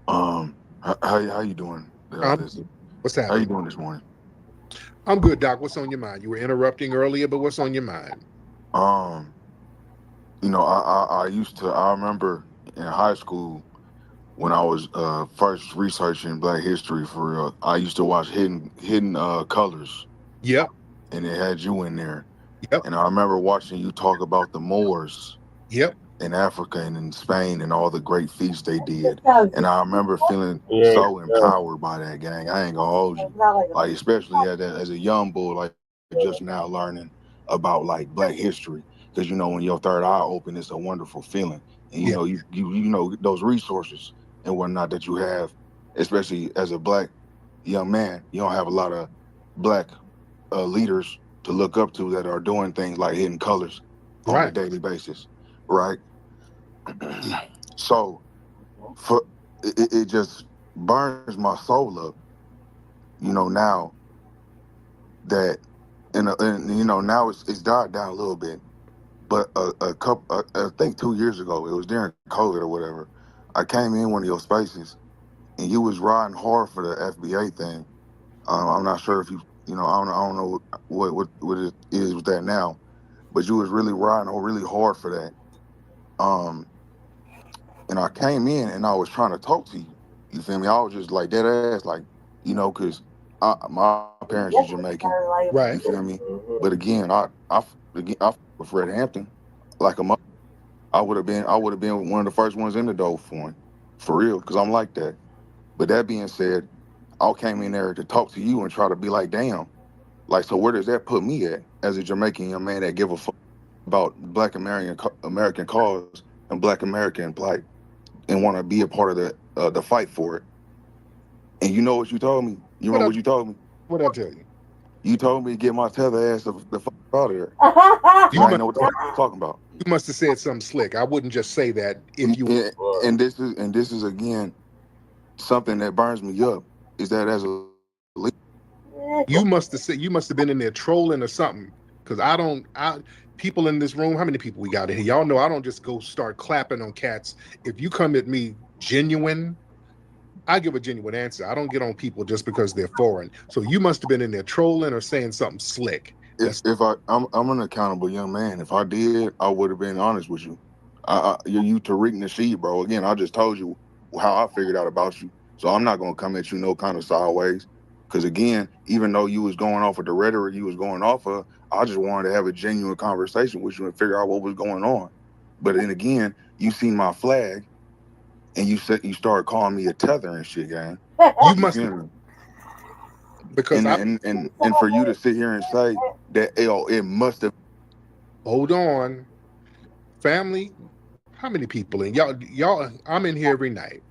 How you doing? What's happening? How you doing this morning? I'm good, Doc. What's on your mind? You were interrupting earlier, but what's on your mind? You know, I remember in high school when I was first researching Black history for real, I used to watch Hidden Colors. Yep. And it had you in there. Yep. And I remember watching you talk about the Moors. Yep. In Africa and in Spain and all the great feats they did. And I remember feeling so empowered by that, gang. I ain't gonna hold you. Like, especially as a young boy, like just now learning about like Black history. Because you know, when your third eye open, it's a wonderful feeling. And you know, you know those resources and whatnot that you have, especially as a Black young man, you don't have a lot of Black leaders to look up to that are doing things like Hidden Colors on a daily basis, right? So it just burns my soul up, you know, now that and you know, now it's died down a little bit, but I think 2 years ago, it was during COVID or whatever, I came in one of your spaces and you was riding hard for the FBA thing. I'm not sure if you know, I don't know what it is with that now, but you was really riding really hard for that. And I came in and I was trying to talk to you. You feel me? I was just like dead ass, like, you know, because my parents are Jamaican, right? You feel me? But again, I with Fred Hampton, like I would have been one of the first ones in the door for him, for real, because I'm like that. But that being said, I came in there to talk to you and try to be like, damn, like, so where does that put me at as a Jamaican young man that give a fuck about Black American cause and Black American plight and want to be a part of the fight for it? And you know what you told me? You remember what you told me? What'd I tell you? You told me to get my tether ass the fuck out of there. You I know what the fuck I'm talking about. You must have said something slick. I wouldn't just say that if you. And this is again something that burns me up. Is that as a you must have been in there trolling or something, because people in this room, how many people we got in here? Y'all know I don't just go start clapping on cats. If you come at me genuine, I give a genuine answer. I don't get on people just because they're foreign. So you must have been in there trolling or saying something slick. I'm an accountable young man. If I did, I would have been honest with you. You Tariq Nasheed, bro. Again, I just told you how I figured out about you. So I'm not gonna come at you no kind of sideways. Because again, even though you was going off of the rhetoric you was going off of, I just wanted to have a genuine conversation with you and figure out what was going on. But then again, you seen my flag, and you started calling me a tether and shit, gang. You must because and for you to sit here and say that it must have. Hold on, family. How many people in y'all? I'm in here every night.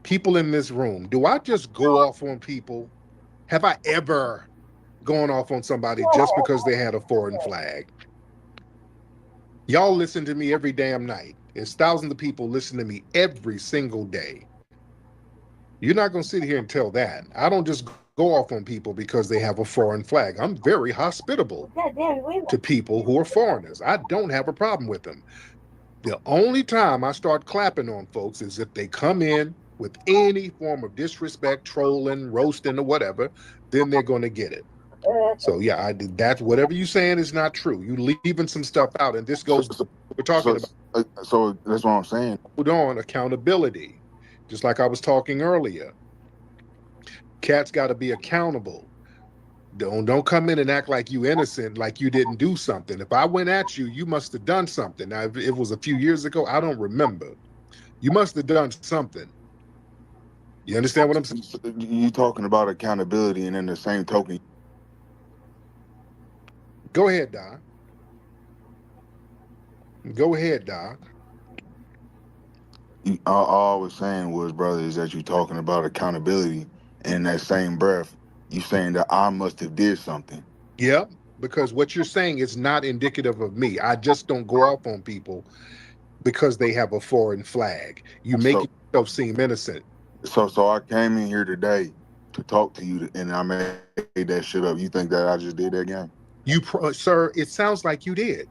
People in this room. Do I just go off on people? Have I ever gone off on somebody just because they had a foreign flag? Y'all listen to me every damn night. There's thousands of people listen to me every single day. You're not going to sit here and tell that. I don't just go off on people because they have a foreign flag. I'm very hospitable to people who are foreigners. I don't have a problem with them. The only time I start clapping on folks is if they come in with any form of disrespect, trolling, roasting, or whatever, then they're going to get it. So yeah, I did that. Whatever you saying is not true. You leaving some stuff out, and this goes. We're talking about. So that's what I'm saying. Hold on, accountability. Just like I was talking earlier, cats got to be accountable. Don't come in and act like you innocent, like you didn't do something. If I went at you, you must have done something. Now, if it was a few years ago, I don't remember. You must have done something. You understand what I'm saying? You talking about accountability, and in the same token. Go ahead, Doc. Go ahead, Doc. All I was saying was, brother, is that you're talking about accountability, and in that same breath, you saying that I must have did something. Yep, because what you're saying is not indicative of me. I just don't go off on people because they have a foreign flag. You make yourself seem innocent. So I came in here today to talk to you, and I made that shit up. You think that I just did that again? Sir, it sounds like you did.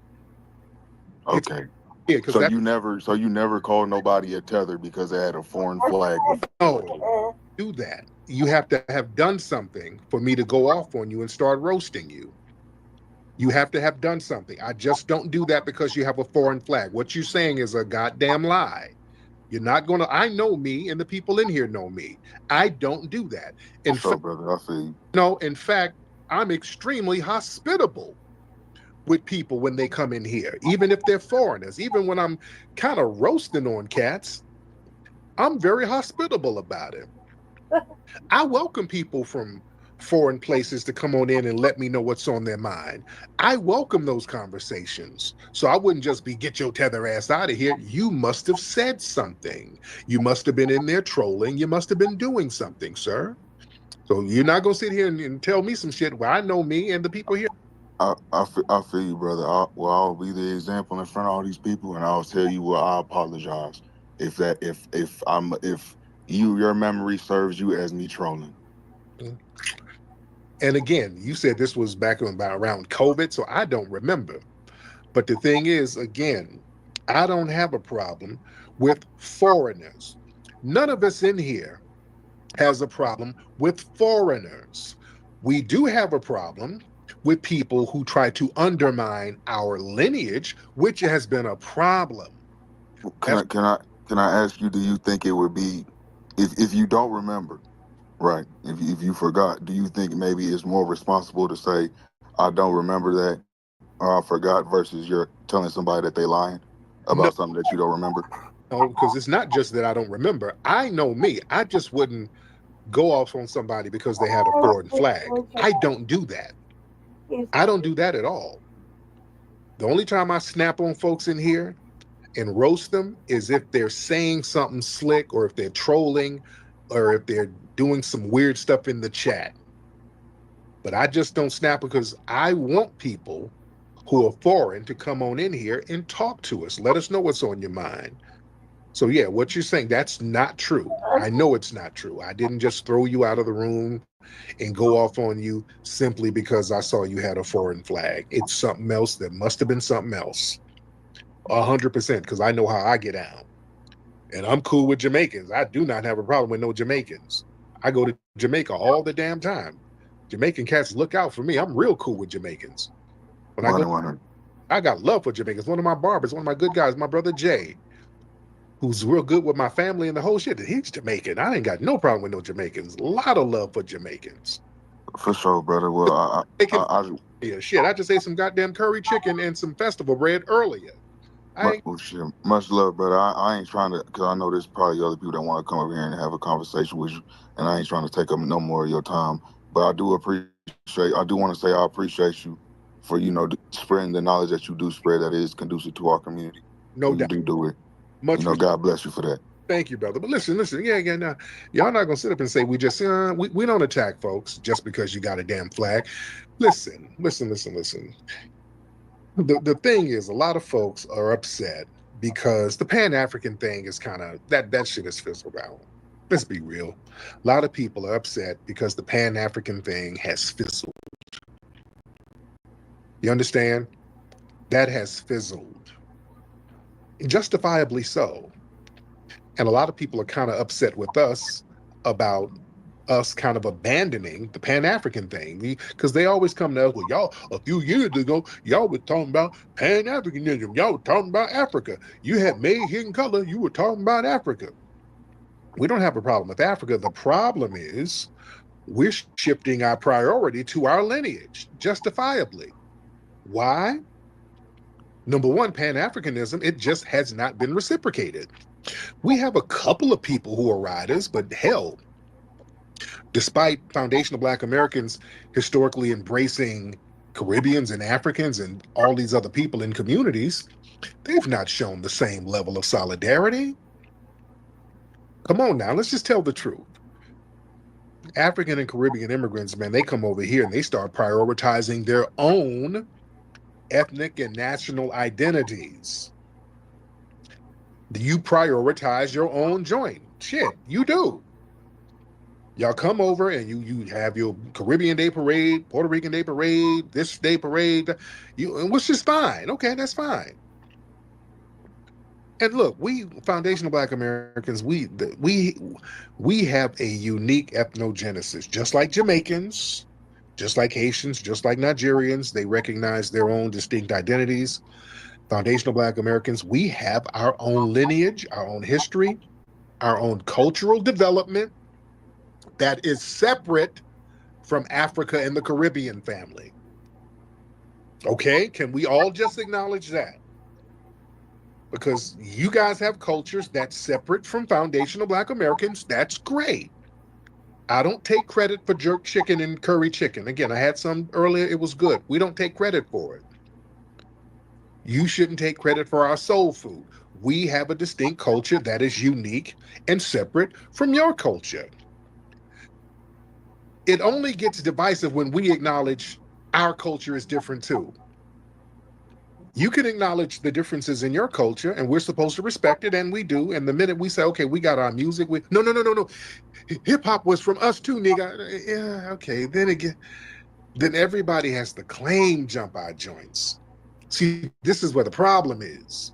Okay. Yeah, so you never called nobody a tether because they had a foreign flag. No, do that. You have to have done something for me to go off on you and start roasting you. You have to have done something. I just don't do that because you have a foreign flag. What you're saying is a goddamn lie. You're not going to. I know me, and the people in here know me. I don't do that. In fact, brother, I feel you. No, in fact, I'm extremely hospitable with people when they come in here, even if they're foreigners. Even when I'm kind of roasting on cats, I'm very hospitable about it. I welcome people from foreign places to come on in and let me know what's on their mind. I welcome those conversations. So I wouldn't just be, get your tether ass out of here. You must have said something. You must have been in there trolling. You must have been doing something, sir. So you're not going to sit here and tell me some shit where I know me and the people here. I feel you, brother. I'll be the example in front of all these people, and I'll tell you what, I apologize if your memory serves you as me trolling. And again, you said this was back around COVID, so I don't remember. But the thing is, again, I don't have a problem with foreigners. None of us in here has a problem with foreigners. We do have a problem with people who try to undermine our lineage, which has been a problem. Can I ask you, do you think it would be, if you don't remember, right, if you forgot, do you think maybe it's more responsible to say, I don't remember that, or I forgot, versus you're telling somebody that they lying about something that you don't remember? No, because it's not just that I don't remember. I know me. I just wouldn't go off on somebody because they had a foreign flag. I don't do that. I don't do that at all. The only time I snap on folks in here and roast them is if they're saying something slick, or if they're trolling, or if they're doing some weird stuff in the chat. But I just don't snap because I want people who are foreign to come on in here and talk to us. Let us know what's on your mind. So yeah, what you're saying, that's not true. I know it's not true. I didn't just throw you out of the room and go off on you simply because I saw you had a foreign flag. It's something else. That must have been something else. 100%, because I know how I get down. And I'm cool with Jamaicans. I do not have a problem with no Jamaicans. I go to Jamaica all the damn time. Jamaican cats look out for me. I'm real cool with Jamaicans. When I got love for Jamaicans. One of my barbers, one of my good guys, my brother Jay, who's real good with my family and the whole shit. He's Jamaican. I ain't got no problem with no Jamaicans. A lot of love for Jamaicans. For sure, brother. Well, yeah, shit. I just ate some goddamn curry chicken and some festival bread earlier. Much love, brother. I ain't trying to, because I know there's probably other people that want to come over here and have a conversation with you, and I ain't trying to take up no more of your time. But I do want to say I appreciate you for, spreading the knowledge that you do spread that is conducive to our community. No doubt. You do it. God bless you for that. Thank you, brother. But listen. Yeah. Now, y'all not gonna sit up and say we just we don't attack folks just because you got a damn flag. Listen. The thing is, a lot of folks are upset because the Pan-African thing is kind of that shit is fizzled out. Let's be real. A lot of people are upset because the Pan-African thing has fizzled. You understand? That has fizzled. Justifiably so. And a lot of people are kind of upset with us about us kind of abandoning the Pan-African thing, because they always come to us, well, y'all, a few years ago, y'all were talking about Pan-Africanism. Y'all were talking about Africa. You had made hidden color. You were talking about Africa. We don't have a problem with Africa. The problem is we're shifting our priority to our lineage, justifiably. Why? Number one, Pan-Africanism, it just has not been reciprocated. We have a couple of people who are riders, but hell, despite foundational Black Americans historically embracing Caribbeans and Africans and all these other people in communities, they've not shown the same level of solidarity. Come on now, let's just tell the truth. African and Caribbean immigrants, man, they come over here and they start prioritizing their own ethnic and national identities. You prioritize your own joint. Shit, you do. Y'all come over and you have your Caribbean Day Parade, Puerto Rican Day Parade, this day parade, which is fine. Okay, that's fine. And look, we foundational Black Americans, we have a unique ethnogenesis, just like Jamaicans, just like Haitians, just like Nigerians. They recognize their own distinct identities. Foundational Black Americans, we have our own lineage, our own history, our own cultural development that is separate from Africa and the Caribbean family. Okay, can we all just acknowledge that? Because you guys have cultures that's separate from foundational Black Americans. That's great. I don't take credit for jerk chicken and curry chicken. Again, I had some earlier. It was good. We don't take credit for it. You shouldn't take credit for our soul food. We have a distinct culture that is unique and separate from your culture. It only gets divisive when we acknowledge our culture is different too. You can acknowledge the differences in your culture, and we're supposed to respect it, and we do. And the minute we say, okay, we got our music, no. Hip hop was from us too, nigga. Yeah, okay. Then everybody has to claim jump our joints. See, this is where the problem is.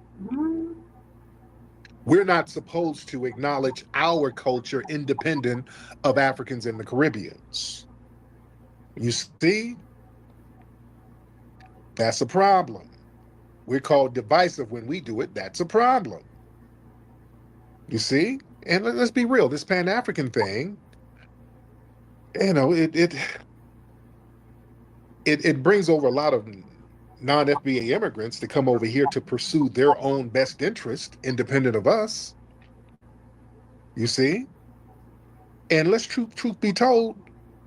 We're not supposed to acknowledge our culture independent of Africans and the Caribbeans. You see? That's a problem. We're called divisive when we do it. That's a problem. You see? And let's be real. This Pan-African thing, you know, it brings over a lot of non-FBA immigrants to come over here to pursue their own best interest, independent of us. You see? And let's truth be told,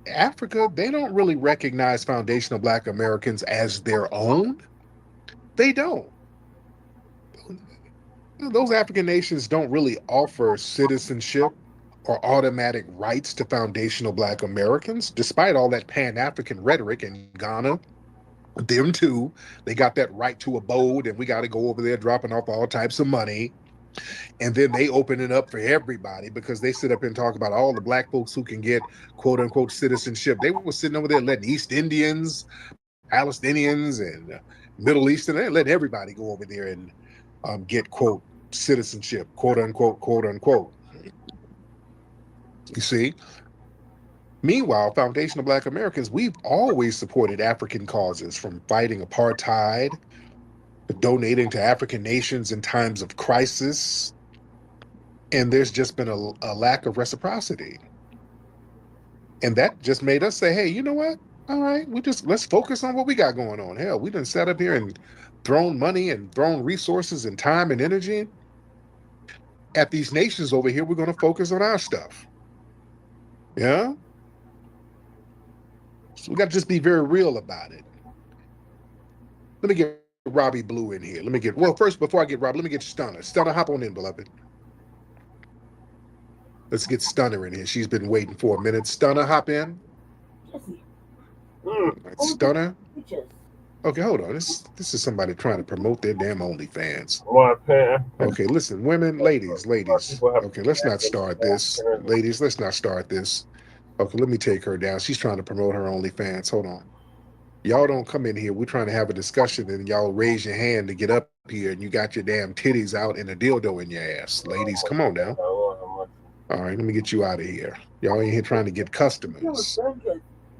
Africa, they don't really recognize foundational Black Americans as their own. They don't. Those African nations don't really offer citizenship or automatic rights to foundational Black Americans, despite all that Pan-African rhetoric in Ghana. Them too, they got that right to abode, and we got to go over there dropping off all types of money. And then they open it up for everybody because they sit up and talk about all the Black folks who can get quote unquote citizenship. They were sitting over there letting East Indians, Palestinians, and Middle Eastern, they let everybody go over there and get quote citizenship, quote unquote. You see? Meanwhile, foundational Black Americans, we've always supported African causes, from fighting apartheid to donating to African nations in times of crisis. And there's just been a lack of reciprocity. And that just made us say, hey, you know what? All right, let's focus on what we got going on. Hell, we done sat up here and thrown money and thrown resources and time and energy at these nations over here. We're going to focus on our stuff. Yeah? So we got to just be very real about it. Let me get Robbie Blue in here. First, before I get Rob, let me get Stunner. Stunner, hop on in, beloved. Let's get Stunner in here. She's been waiting for a minute. Stunner, hop in. Right, Stunner. Okay, hold on. This is somebody trying to promote their damn OnlyFans. Why Okay, listen, women, ladies. Okay, let's not start this. Ladies, let's not start this. Okay, let me take her down. She's trying to promote her OnlyFans. Hold on. Y'all don't come in here. We're trying to have a discussion and y'all raise your hand to get up here and you got your damn titties out and a dildo in your ass. Ladies, come on now. All right, let me get you out of here. Y'all ain't here trying to get customers.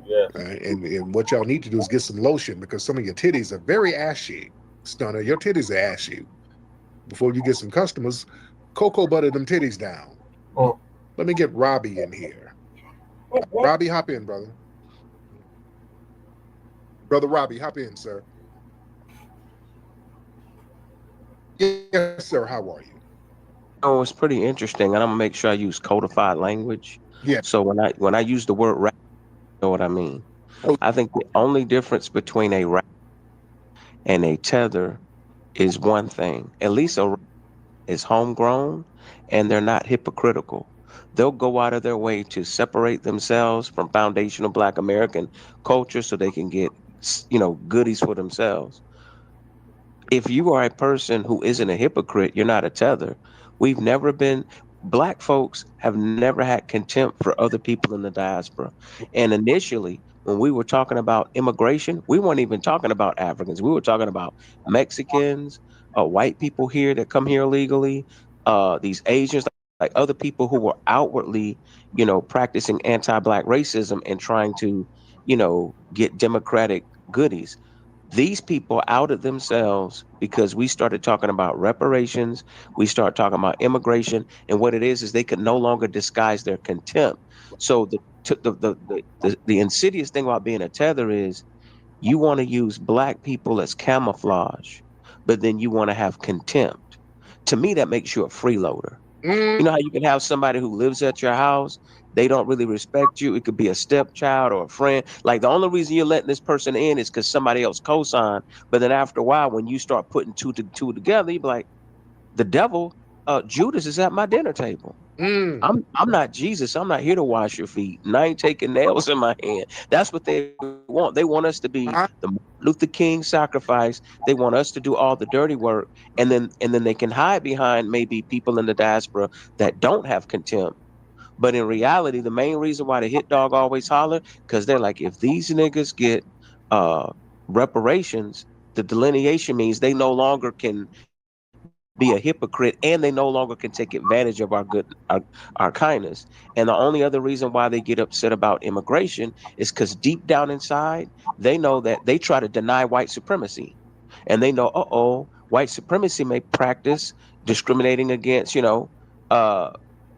Yeah. And what y'all need to do is get some lotion because some of your titties are very ashy. Stunner, your titties are ashy. Before you get some customers, cocoa butter them titties down. Oh. Let me get Robbie in here. Robbie, hop in, brother. Brother Robbie, hop in, sir. Yes, sir. How are you? Oh, it's pretty interesting, and I'm gonna make sure I use codified language. Yeah. So when I use the word rap, you know what I mean. I think the only difference between a rap and a tether is one thing. At least a rap is homegrown, and they're not hypocritical. They'll go out of their way to separate themselves from foundational Black American culture so they can get, goodies for themselves. If you are a person who isn't a hypocrite, you're not a tether. We've never been, Black folks have never had contempt for other people in the diaspora. And initially, when we were talking about immigration, we weren't even talking about Africans. We were talking about Mexicans, white people here that come here illegally, these Asians, like other people who were outwardly, practicing anti-Black racism and trying to, get democratic goodies. These people outed themselves because we started talking about reparations. We start talking about immigration, and what it is they could no longer disguise their contempt. So the insidious thing about being a tether is you want to use Black people as camouflage, but then you want to have contempt. To me, that makes you a freeloader. You know how you can have somebody who lives at your house, they don't really respect you. It could be a stepchild or a friend. Like the only reason you're letting this person in is because somebody else co-signed. But then after a while, when you start putting two together, you be like, the devil, Judas is at my dinner table. I'm not Jesus. I'm not here to wash your feet. And I ain't taking nails in my hand. That's what they want. They want us to be the Martin Luther King sacrifice. They want us to do all the dirty work, and then they can hide behind maybe people in the diaspora that don't have contempt. But in reality, the main reason why the hit dog always holler, because they're like, if these niggas get reparations, the delineation means they no longer can be a hypocrite, and they no longer can take advantage of our kindness. And the only other reason why they get upset about immigration is because deep down inside, they know that they try to deny white supremacy. And they know, white supremacy may practice discriminating against,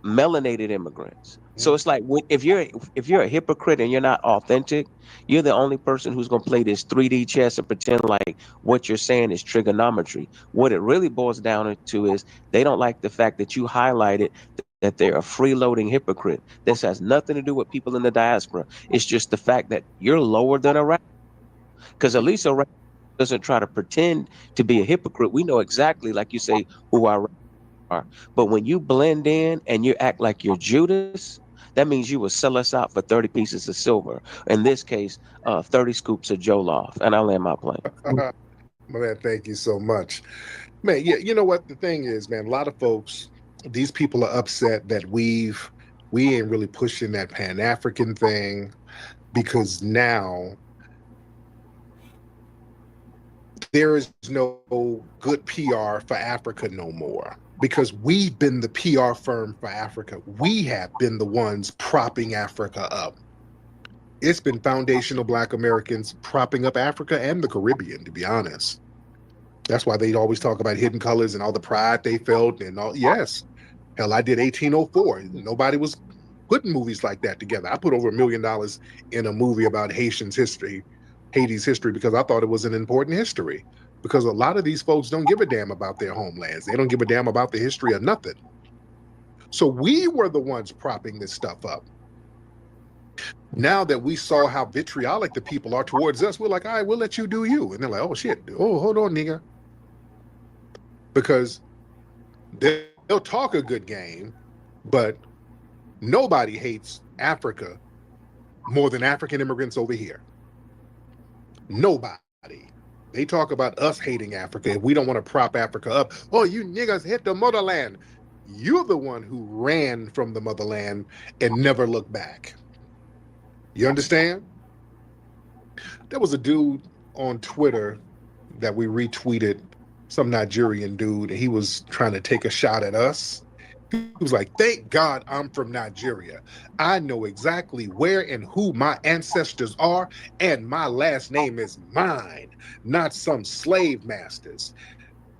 melanated immigrants. So it's like if you're a hypocrite and you're not authentic, you're the only person who's going to play this 3D chess and pretend like what you're saying is trigonometry. What it really boils down to is they don't like the fact that you highlighted that they're a freeloading hypocrite. This has nothing to do with people in the diaspora. It's just the fact that you're lower than a rat. Because at least a rat doesn't try to pretend to be a hypocrite. We know exactly, like you say, who our are. But when you blend in and you act like you're Judas, that means you will sell us out for 30 pieces of silver. In this case, 30 scoops of Jollof. And I'll land my plane. Man, thank you so much. Man, yeah, you know what? The thing is, man, a lot of folks, these people are upset that we ain't really pushing that Pan-African thing because now there is no good PR for Africa no more. Because we've been the PR firm for Africa. We have been the ones propping Africa up. It's been foundational Black Americans propping up Africa and the Caribbean, to be honest. That's why they always talk about hidden colors and all the pride they felt and all. Yes. Hell, I did 1804. Nobody was putting movies like that together. I put over $1 million in a movie about Haiti's history, because I thought it was an important history. Because a lot of these folks don't give a damn about their homelands. They don't give a damn about the history of nothing. So we were the ones propping this stuff up. Now that we saw how vitriolic the people are towards us, we're like, all right, we'll let you do you. And they're like, oh, shit. Oh, hold on, nigga. Because they'll talk a good game, but nobody hates Africa more than African immigrants over here. Nobody. They talk about us hating Africa. If we don't want to prop Africa up, oh, you niggas hit the motherland. You're the one who ran from the motherland and never looked back. You understand? There was a dude on Twitter that we retweeted, some Nigerian dude, and he was trying to take a shot at us. He was like, thank God I'm from Nigeria. I know exactly where and who my ancestors are, and my last name is mine, not some slave masters.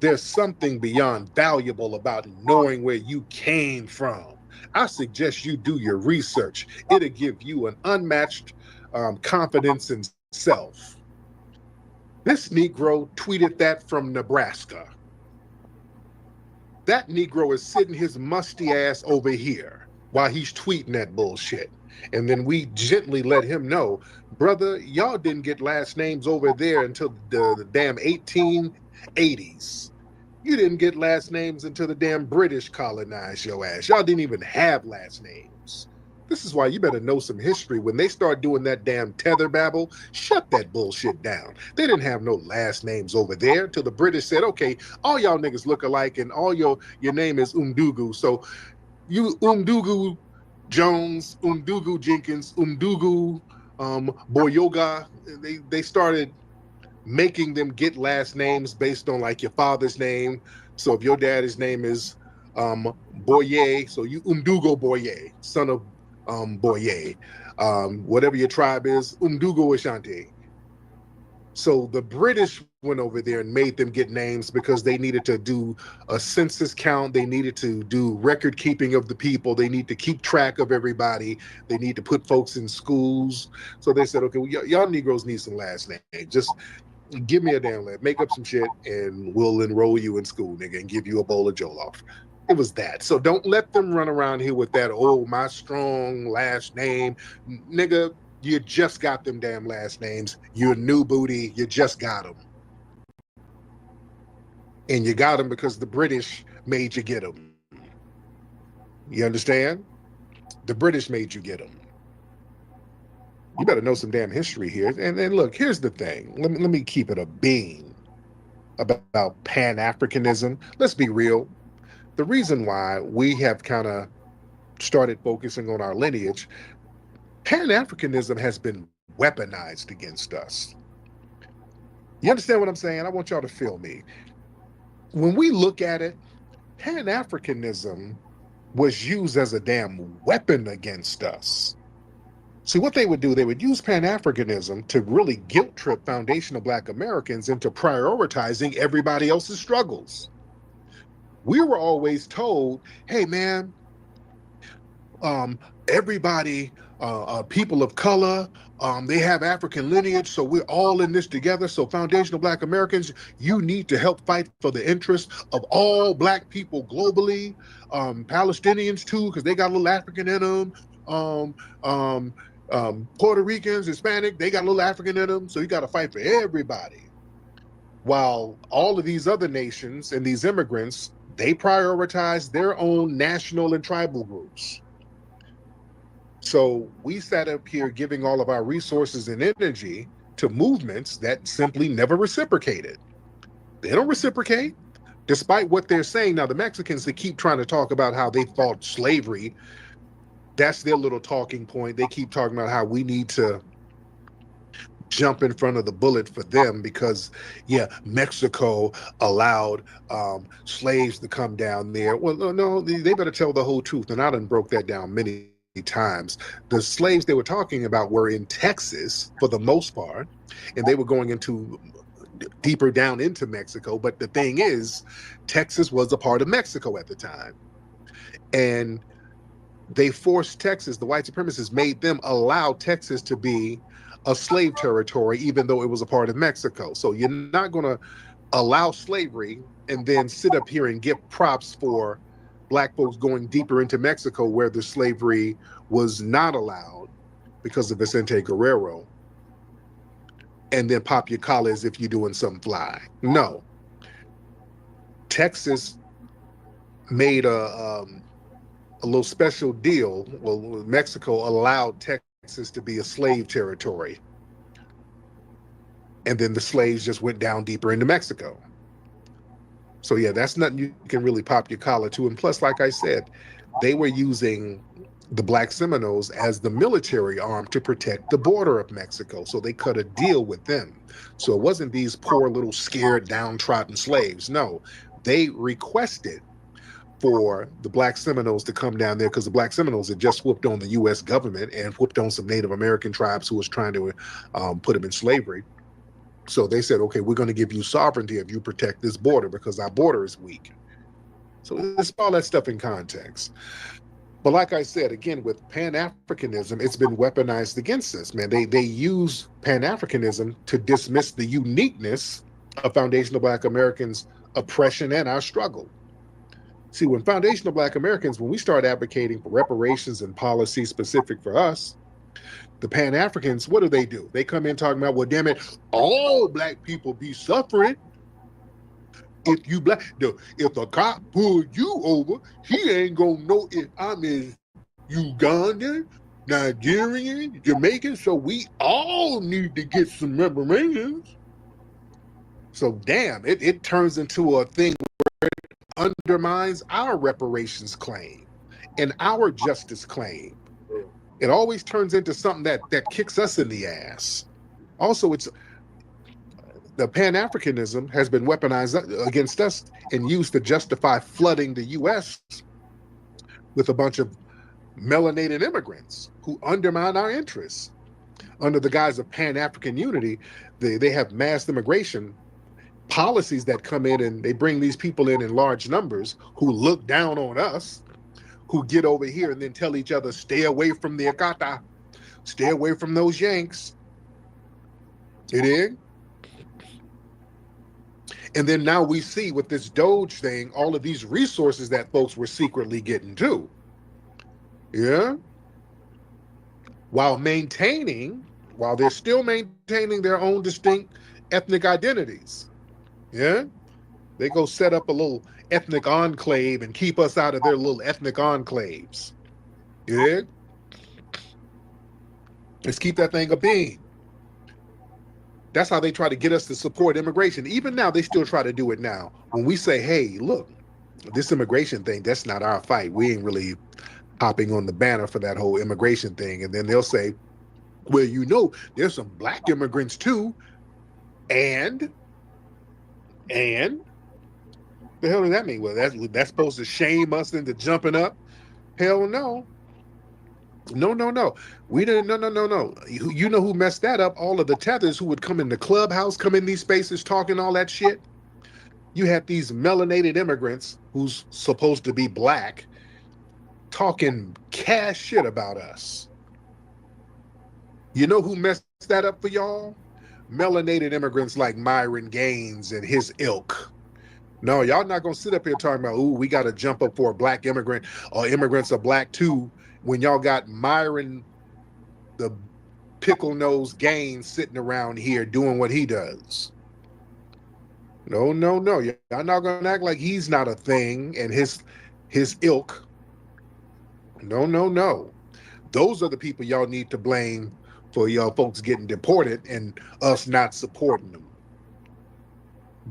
There's something beyond valuable about knowing where you came from. I suggest you do your research. It'll give you an unmatched confidence in self. This Negro tweeted that from Nebraska. That Negro is sitting his musty ass over here while he's tweeting that bullshit. And then we gently let him know, brother, y'all didn't get last names over there until the damn 1880s. You didn't get last names until the damn British colonized your ass. Y'all didn't even have last names. This is why you better know some history. When they start doing that damn tether babble, shut that bullshit down. They didn't have no last names over there until the British said, okay, all y'all niggas look alike and all your name is Umdugu. So you Umdugu Jones, Umdugu Jenkins, Umdugu Boyoga. They started making them get last names based on like your father's name. So if your dad's name is Boye, so you Umdugo Boye, son of Boye, whatever your tribe is, Umdugo Ashanti. So the British went over there and made them get names because they needed to do a census count. They needed to do record keeping of the people. They need to keep track of everybody. They need to put folks in schools. So they said, okay, well, y'all Negroes need some last names. Just give me a damn lab, make up some shit, and we'll enroll you in school, nigga, and give you a bowl of Jollof. It was that. So don't let them run around here with that, oh, my strong last name. Nigga, you just got them damn last names. You're new booty. You just got them. And you got them because the British made you get them. You understand? The British made you get them. You better know some damn history here. And then look, here's the thing. Let me keep it a bean about Pan-Africanism. Let's be real. The reason why we have kind of started focusing on our lineage, Pan-Africanism has been weaponized against us. You understand what I'm saying? I want y'all to feel me. When we look at it, Pan-Africanism was used as a damn weapon against us. See, what they would do, they would use Pan-Africanism to really guilt trip foundational Black Americans into prioritizing everybody else's struggles. We were always told, hey, man, everybody, people of color, they have African lineage, so we're all in this together. So foundational Black Americans, you need to help fight for the interests of all Black people globally, Palestinians too, because they got a little African in them, Puerto Ricans, Hispanic, they got a little African in them, so you got to fight for everybody. While all of these other nations and these immigrants, they prioritize their own national and tribal groups. So we sat up here giving all of our resources and energy to movements that simply never reciprocated. They don't reciprocate, despite what they're saying. Now, the Mexicans, they keep trying to talk about how they fought slavery. That's their little talking point. They keep talking about how we need to jump in front of the bullet for them because, yeah, Mexico allowed slaves to come down there. Well, no, they better tell the whole truth. And I done broke that down many times. The slaves they were talking about were in Texas for the most part, and they were going into deeper down into Mexico. But the thing is, Texas was a part of Mexico at the time. And they forced Texas, the white supremacists made them allow Texas to be a slave territory, even though it was a part of Mexico. So you're not going to allow slavery and then sit up here and give props for Black folks going deeper into Mexico where the slavery was not allowed because of Vicente Guerrero, and then pop your collar as if you're doing something fly. No. Texas made a little special deal. Well, Mexico allowed Texas to be a slave territory. And then the slaves just went down deeper into Mexico. So yeah, that's nothing you can really pop your collar to. And plus, like I said, they were using the Black Seminoles as the military arm to protect the border of Mexico. So they cut a deal with them. So it wasn't these poor little scared, downtrodden slaves. No, they requested for the Black Seminoles to come down there because the Black Seminoles had just whooped on the U.S. government and whooped on some Native American tribes who was trying to put them in slavery. So they said, okay, we're going to give you sovereignty if you protect this border because our border is weak. So let's put all that stuff in context. But like I said, again, with Pan-Africanism, it's been weaponized against us, man. They use Pan-Africanism to dismiss the uniqueness of foundational Black Americans' oppression and our struggle. See, when foundational Black Americans, when we start advocating for reparations and policy specific for us, the Pan-Africans, what do? They come in talking about, well, damn it, all Black people be suffering. If you black, if a cop pull you over, he ain't gonna know if I'm in Ugandan, Nigerian, Jamaican. So we all need to get some reparations. So damn, it turns into a thing where it undermines our reparations claim and our justice claim. It always turns into something that kicks us in the ass. Also, the Pan-Africanism has been weaponized against us and used to justify flooding the U.S. with a bunch of melanated immigrants who undermine our interests. Under the guise of Pan-African unity, they have mass immigration policies that come in and they bring these people in large numbers who look down on us, who get over here and then tell each other, stay away from the Akata, stay away from those Yanks. You dig? And then now we see with this Doge thing, all of these resources that folks were secretly getting too. Yeah? While they're still maintaining their own distinct ethnic identities. Yeah? They go set up a little ethnic enclave and keep us out of their little ethnic enclaves. Yeah? Let's keep that thing a bean. That's how they try to get us to support immigration. Even now, they still try to do it now. When we say, hey, look, this immigration thing, that's not our fight. We ain't really hopping on the banner for that whole immigration thing. And then they'll say, well, you know, there's some Black immigrants too. And the hell does that mean? Well, that's supposed to shame us into jumping up? Hell no. No. We didn't. No. You know who messed that up? All of the tethers who would come in the clubhouse, come in these spaces talking all that shit. You had these melanated immigrants who's supposed to be Black talking cash shit about us. You know who messed that up for y'all? Melanated immigrants like Myron Gaines and his ilk. No, y'all not gonna sit up here talking about, ooh, we gotta jump up for a Black immigrant or immigrants are Black too, when y'all got Myron, the pickle nose Gaines, sitting around here doing what he does. No. Y'all not gonna act like he's not a thing and his ilk. No. Those are the people y'all need to blame for y'all folks getting deported and us not supporting them.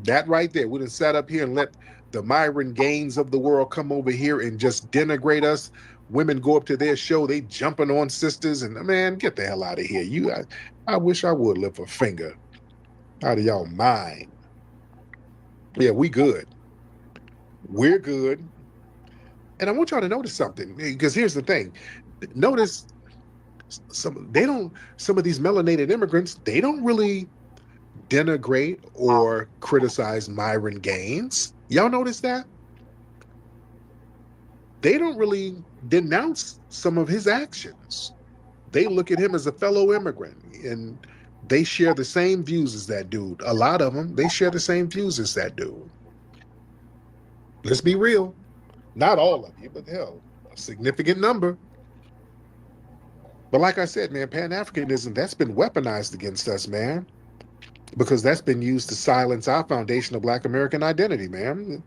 That right there, we done sat up here and let the Myron Gaines of the world come over here and just denigrate us. Women go up to their show, they jumping on sisters, and man, get the hell out of here. I wish I would lift a finger out of y'all mind. Yeah, we good. We're good. And I want y'all to notice something, because here's the thing. Notice some of these melanated immigrants, they don't really denigrate or criticize Myron Gaines. Y'all notice that? They don't really denounce some of his actions. They look at him as a fellow immigrant, and they share the same views as that dude. A lot of them, they share the same views as that dude. Let's be real. Not all of you, but hell, a significant number. But like I said, man, Pan-Africanism, that's been weaponized against us, man, because that's been used to silence our foundational Black American identity, man.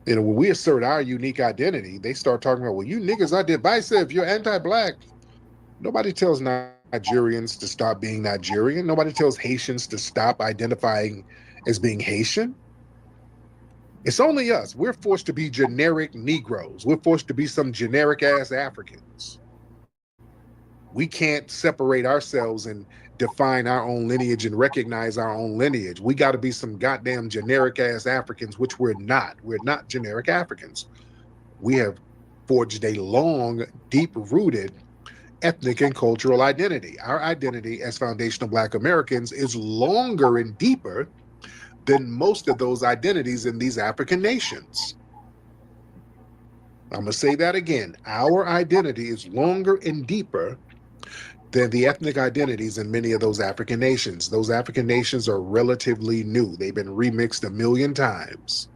You know, when we assert our unique identity, they start talking about, well, you niggas, I did bicep, you're anti-Black. Nobody tells not Nigerians to stop being Nigerian. Nobody tells Haitians to stop identifying as being Haitian. It's only us. We're forced to be generic Negroes. We're forced to be some generic ass Africans. We can't separate ourselves and define our own lineage and recognize our own lineage. We got to be some goddamn generic ass Africans, which we're not. We're not generic Africans. We have forged a long, deep-rooted ethnic and cultural identity. Our identity as foundational Black Americans is longer and deeper than most of those identities in these African nations. I'm going to say that again. Our identity is longer and deeper than the ethnic identities in many of those African nations. Those African nations are relatively new. They've been remixed a million times.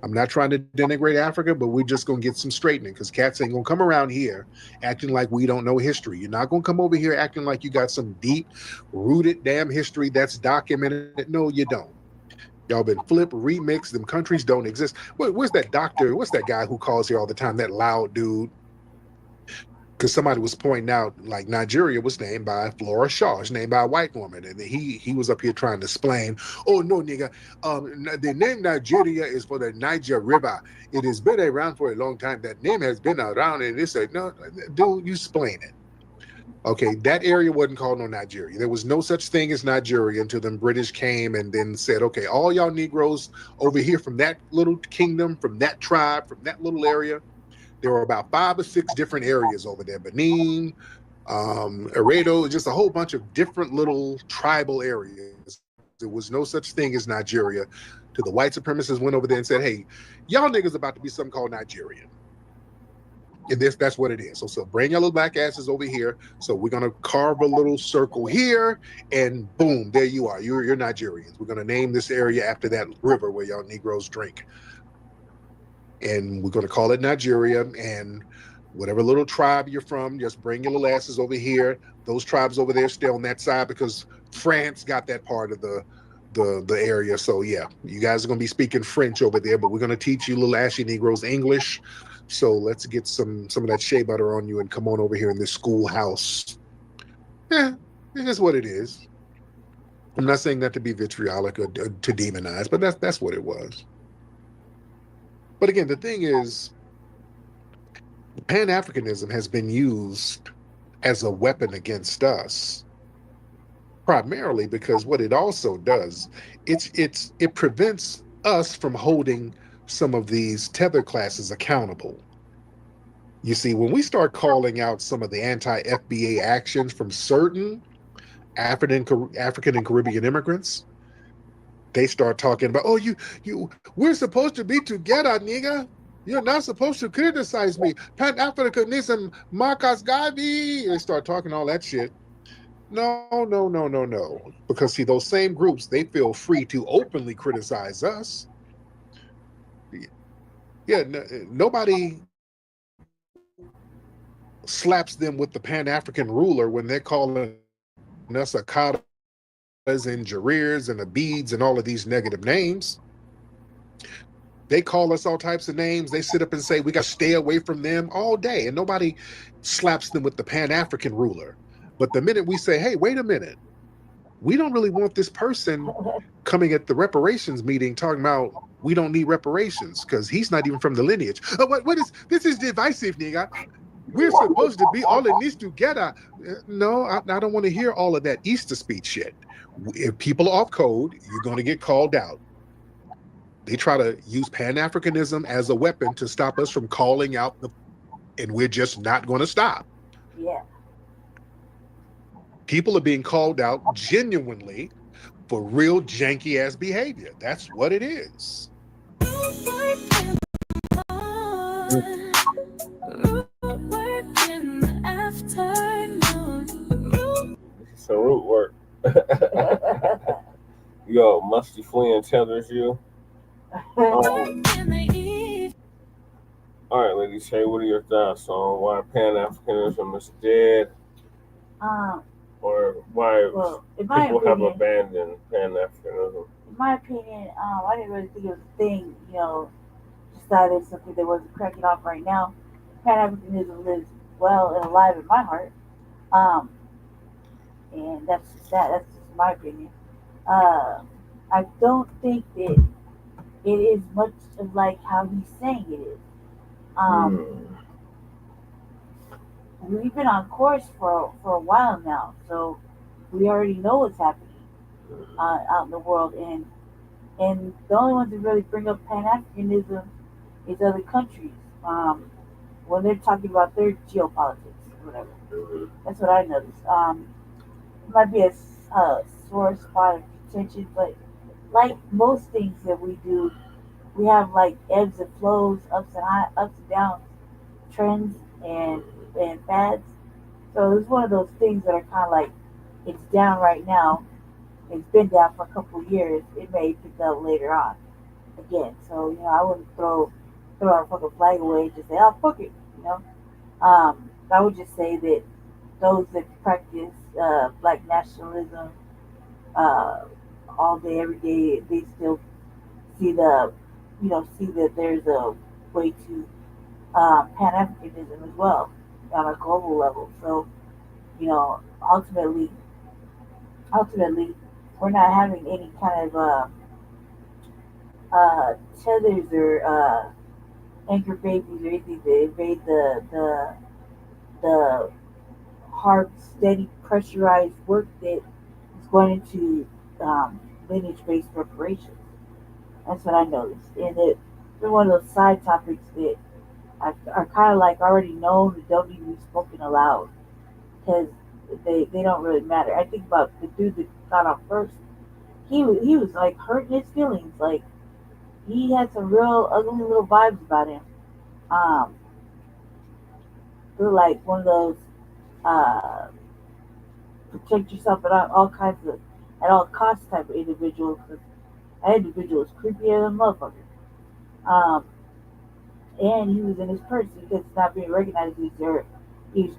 I'm not trying to denigrate Africa, but we're just going to get some straightening because cats ain't going to come around here acting like we don't know history. You're not going to come over here acting like you got some deep-rooted damn history that's documented. No, you don't. Y'all been flipped, remixed. Them countries don't exist. Where's that doctor? What's that guy who calls here all the time, that loud dude? Because somebody was pointing out, like, Nigeria was named by Flora Shaw. It's named by a white woman. And he was up here trying to explain, oh, no, nigga, the name Nigeria is for the Niger River. It has been around for a long time. That name has been around. And it's like, no, dude, you explain it. Okay, that area wasn't called no Nigeria. There was no such thing as Nigeria until the British came and then said, okay, all y'all Negroes over here from that little kingdom, from that tribe, from that little area, there were about 5 or 6 different areas over there. Benin, Eredo, just a whole bunch of different little tribal areas. There was no such thing as Nigeria. Till the white supremacists went over there and said, hey, y'all niggas about to be something called Nigerian. And that's what it is. So bring your little black asses over here. So we're going to carve a little circle here and boom, there you are. You're Nigerians. We're going to name this area after that river where y'all Negroes drink. And we're going to call it Nigeria, and whatever little tribe you're from, just bring your little asses over here. Those tribes over there stay on that side because France got that part of the area. So yeah, you guys are going to be speaking French over there, but we're going to teach you little ashy Negroes English. So let's get some of that shea butter on you and come on over here in this schoolhouse. Yeah, it is what it is. I'm not saying that to be vitriolic or to demonize, but that's what it was. But again, the thing is, Pan-Africanism has been used as a weapon against us, primarily because what it also does, it prevents us from holding some of these tether classes accountable. You see, when we start calling out some of the anti-FBA actions from certain African and Caribbean immigrants, they start talking about, oh, we're supposed to be together, nigga. You're not supposed to criticize me. Pan-Africanism, Marcus Garvey. They start talking all that shit. No. Because see, those same groups, they feel free to openly criticize us. Yeah, nobody slaps them with the Pan-African ruler when they're calling us Akatas and Jareers and Abids and all of these negative names. They call us all types of names. They sit up and say we got to stay away from them all day, and nobody slaps them with the Pan-African ruler. But the minute we say, hey, wait a minute, we don't really want this person coming at the reparations meeting talking about we don't need reparations because he's not even from the lineage. Oh, what is this? Is divisive, nigga. We're supposed to be all in this together. No, I don't want to hear all of that Easter speech shit. If people are off code, you're going to get called out. They try to use Pan-Africanism as a weapon to stop us from calling out, and we're just not going to stop. Yeah. People are being called out genuinely for real janky-ass behavior. That's what it is. Some root work. Yo, musty fleeing tethers you. All right, Lady Shay, what are your thoughts on why Pan-Africanism is dead? Or why people have abandoned Pan-Africanism? In my opinion, I didn't really think it was a thing, decided something that wasn't cracking off right now. Pan-Africanism lives well and alive in my heart. and that's just that. That's just my opinion. I don't think that it is much of like how he's saying it is. We've been on course for a while now, so we already know what's happening out in the world, and the only ones that really bring up Pan Africanism is other countries when they're talking about their geopolitics or whatever. That's what I noticed. It might be a sore spot of contention, but like most things that we do, we have like ebbs and flows, ups and downs, trends and fads. So it's one of those things that are kind of like it's down right now. It's been down for a couple of years. It may pick up later on again. So I wouldn't throw our fucking flag away and just say, "Oh fuck it," I would just say that those that practice black nationalism all day, every day, they still see see that there's a way to Pan Africanism as well on a global level. So, ultimately, we're not having any kind of tethers or anchor babies or anything that invade the hard, steady, pressurized work that is going into lineage-based reparations. That's what I noticed, and they're one of those side topics that are kind of like already known and don't need to be spoken aloud because they don't really matter. I think about the dude that got off first. He was like hurting his feelings. Like he had some real ugly little vibes about him. They're like one of those protect yourself at all costs type of individuals. That individual is creepier than a motherfucker. And he was in his purse because it's not being recognized he's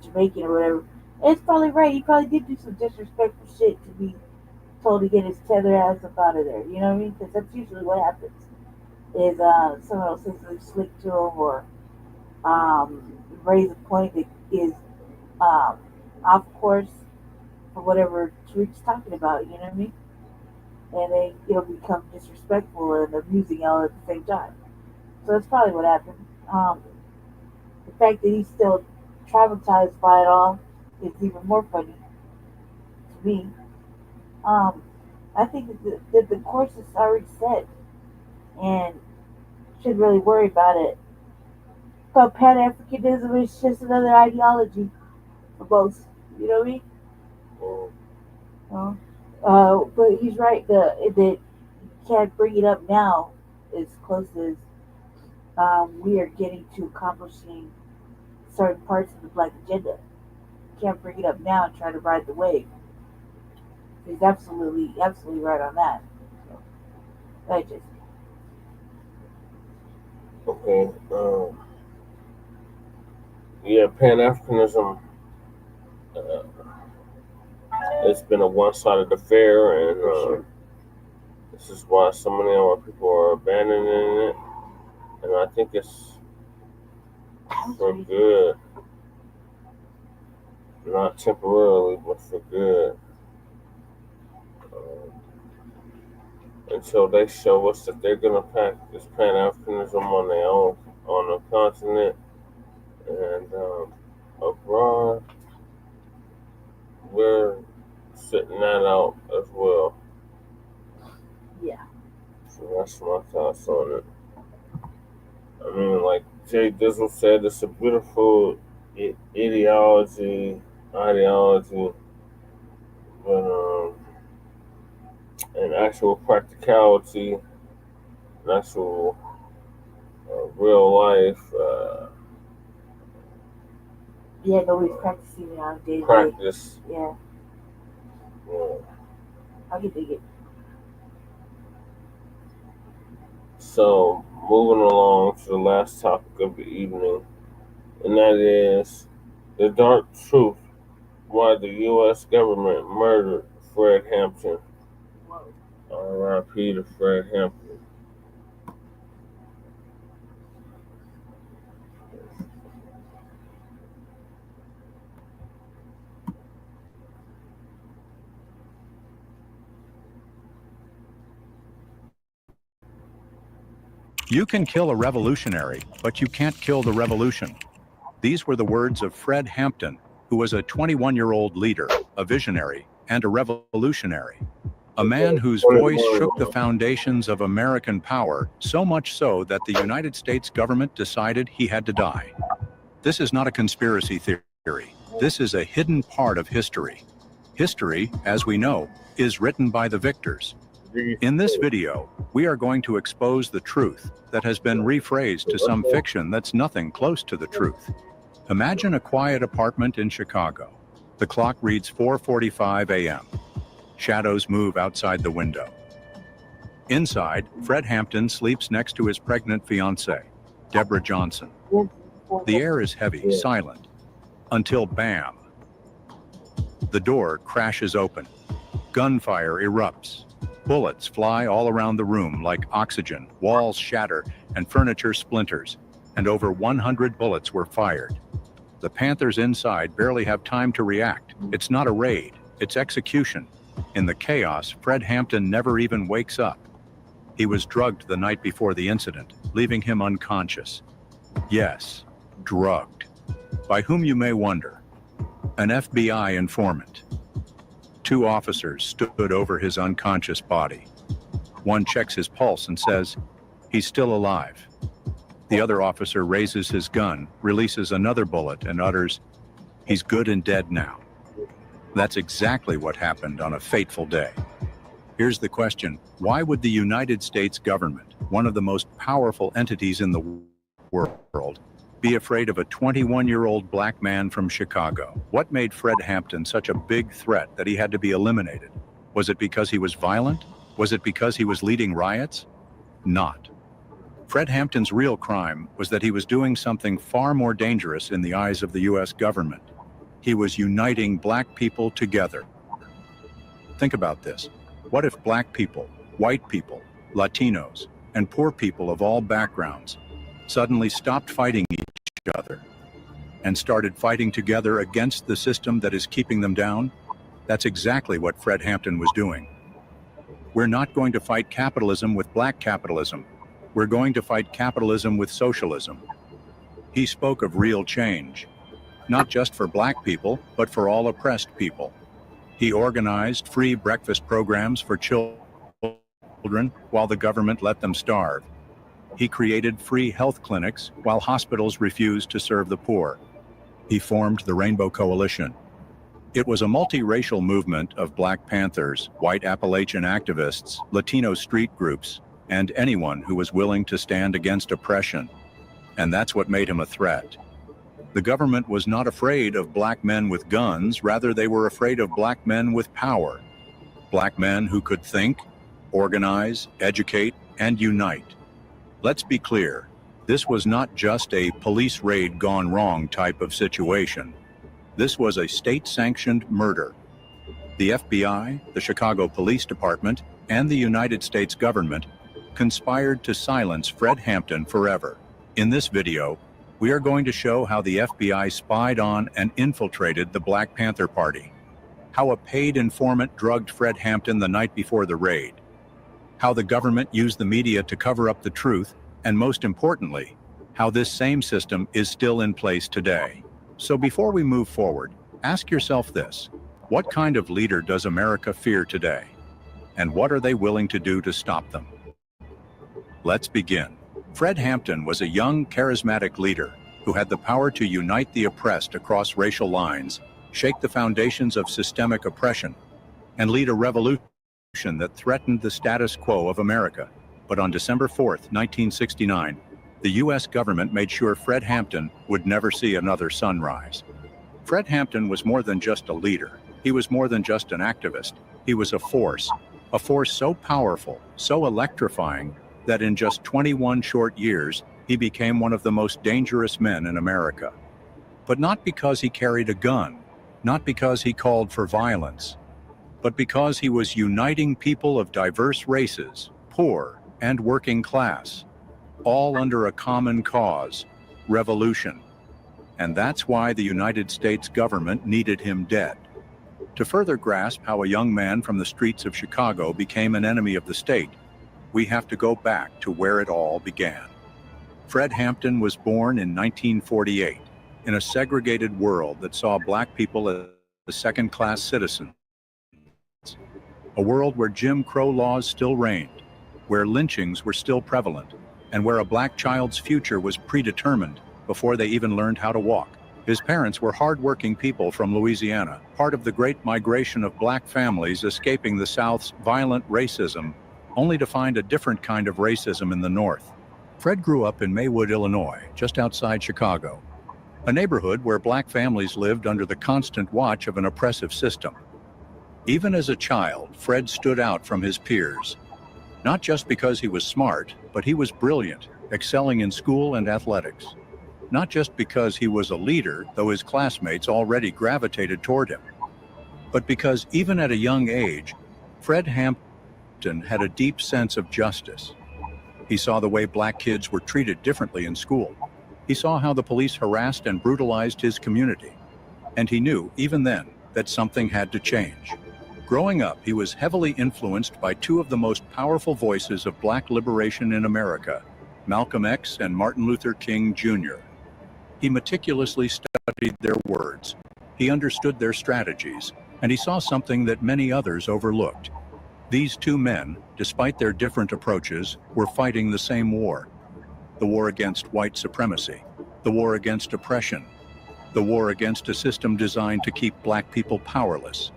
Jamaican or whatever. And it's probably right. He probably did do some disrespectful shit to be told to get his tether ass up out of there. You know what I mean? Because that's usually what happens. Is someone else says something slick to him or raise a point that is off course for whatever Tariq's talking about. You know what I mean? And then it'll become disrespectful and amusing all at the same time. So that's probably what happened. The fact that he's still traumatized by it all is even more funny to me. I think that the course is already set and shouldn't really worry about it. But Pan Africanism is just another ideology for most. You know what I mean? But he's right that you can't bring it up now as close as we are getting to accomplishing certain parts of the Black agenda. You can't bring it up now and try to ride the wave. He's absolutely right on that. So, I just okay. Yeah, Pan Africanism. It's been a one-sided affair, and this is why so many of our people are abandoning it. And I think it's for good, not temporarily, but for good. Until they show us that they're gonna practice Pan Africanism on their own, on the continent, and abroad, we're sitting that out as well. Yeah. So that's my thoughts on it. I mean, like Jay Dizzle said, it's a beautiful ideology, but an actual practicality, an actual real life yeah, nobody's practicing it on a day-to-day. practice. Yeah. I can dig it. So, moving along to the last topic of the evening, and that is the dark truth why the U.S. government murdered Fred Hampton. R.I.P. to Fred Hampton. You can kill a revolutionary, but you can't kill the revolution. These were the words of Fred Hampton, who was a 21-year-old leader, a visionary, and a revolutionary. A man whose voice shook the foundations of American power, so much so that the United States government decided he had to die. This is not a conspiracy theory. This is a hidden part of history. History, as we know, is written by the victors. In this video, we are going to expose the truth that has been rephrased to some fiction that's nothing close to the truth. Imagine a quiet apartment in Chicago. The clock reads 4:45 a.m. Shadows move outside the window. Inside, Fred Hampton sleeps next to his pregnant fiancée, Deborah Johnson. The air is heavy, silent, until bam! The door crashes open. Gunfire erupts. Bullets fly all around the room like oxygen, walls shatter, and furniture splinters, and over 100 bullets were fired. The Panthers inside barely have time to react. It's not a raid, it's execution. In the chaos, Fred Hampton never even wakes up. He was drugged the night before the incident, leaving him unconscious. Yes, drugged. By whom, you may wonder? An FBI informant. 2 officers stood over his unconscious body. One checks his pulse and says, "He's still alive." The other officer raises his gun, releases another bullet, and utters, "He's good and dead now." That's exactly what happened on a fateful day. Here's the question: why would the United States government, one of the most powerful entities in the world, be afraid of a 21-year-old black man from Chicago? What made Fred Hampton such a big threat that he had to be eliminated? Was it because he was violent? Was it because he was leading riots? Not. Fred Hampton's real crime was that he was doing something far more dangerous in the eyes of the U.S. government. He was uniting black people together. Think about this. What if black people, white people, Latinos, and poor people of all backgrounds suddenly stopped fighting each other and started fighting together against the system that is keeping them down? That's exactly what Fred Hampton was doing. We're not going to fight capitalism with black capitalism. We're going to fight capitalism with socialism. He spoke of real change, not just for black people, but for all oppressed people. He organized free breakfast programs for children while the government let them starve. He created free health clinics while hospitals refused to serve the poor. He formed the Rainbow Coalition. It was a multiracial movement of Black Panthers, white Appalachian activists, Latino street groups, and anyone who was willing to stand against oppression. And that's what made him a threat. The government was not afraid of black men with guns, rather they were afraid of black men with power. Black men who could think, organize, educate, and unite. Let's be clear, this was not just a police raid gone wrong type of situation. This was a state-sanctioned murder. The FBI, the Chicago Police Department, and the United States government conspired to silence Fred Hampton forever. In this video, we are going to show how the FBI spied on and infiltrated the Black Panther Party, how a paid informant drugged Fred Hampton the night before the raid, how the government used the media to cover up the truth, and most importantly, how this same system is still in place today. So before we move forward, ask yourself this: what kind of leader does America fear today? And what are they willing to do to stop them? Let's begin. Fred Hampton was a young, charismatic leader who had the power to unite the oppressed across racial lines, shake the foundations of systemic oppression, and lead a revolution that threatened the status quo of America. But on December 4th, 1969, the U.S. government made sure Fred Hampton would never see another sunrise. Fred Hampton was more than just a leader. He was more than just an activist. He was a force so powerful, so electrifying, that in just 21 short years, he became one of the most dangerous men in America. But not because he carried a gun, not because he called for violence, but because he was uniting people of diverse races, poor and working class, all under a common cause: revolution. And that's why the United States government needed him dead. To further grasp how a young man from the streets of Chicago became an enemy of the state, we have to go back to where it all began. Fred Hampton was born in 1948 in a segregated world that saw black people as second-class citizens. A world where Jim Crow laws still reigned, where lynchings were still prevalent, and where a black child's future was predetermined before they even learned how to walk. His parents were hard-working people from Louisiana, part of the great migration of black families escaping the South's violent racism, only to find a different kind of racism in the North. Fred grew up in Maywood, Illinois, just outside Chicago, a neighborhood where black families lived under the constant watch of an oppressive system. Even as a child, Fred stood out from his peers, not just because he was smart, but he was brilliant, excelling in school and athletics. Not just because he was a leader, though his classmates already gravitated toward him, but because even at a young age, Fred Hampton had a deep sense of justice. He saw the way black kids were treated differently in school. He saw how the police harassed and brutalized his community. And he knew, even then, that something had to change. Growing up, he was heavily influenced by two of the most powerful voices of black liberation in America, Malcolm X and Martin Luther King Jr. He meticulously studied their words, he understood their strategies, and he saw something that many others overlooked. These two men, despite their different approaches, were fighting the same war. The war against white supremacy, the war against oppression, the war against a system designed to keep black people powerless.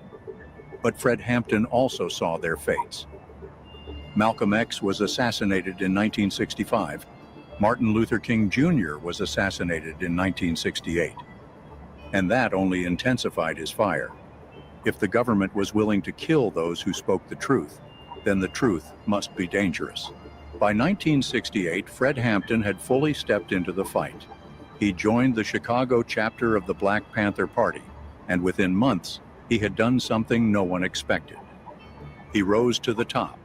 But Fred Hampton also saw their fates. Malcolm X was assassinated in 1965. Martin Luther King Jr. was assassinated in 1968. And that only intensified his fire. If the government was willing to kill those who spoke the truth, then the truth must be dangerous. By 1968, Fred Hampton had fully stepped into the fight. He joined the Chicago chapter of the Black Panther Party, and within months, he had done something no one expected. He rose to the top,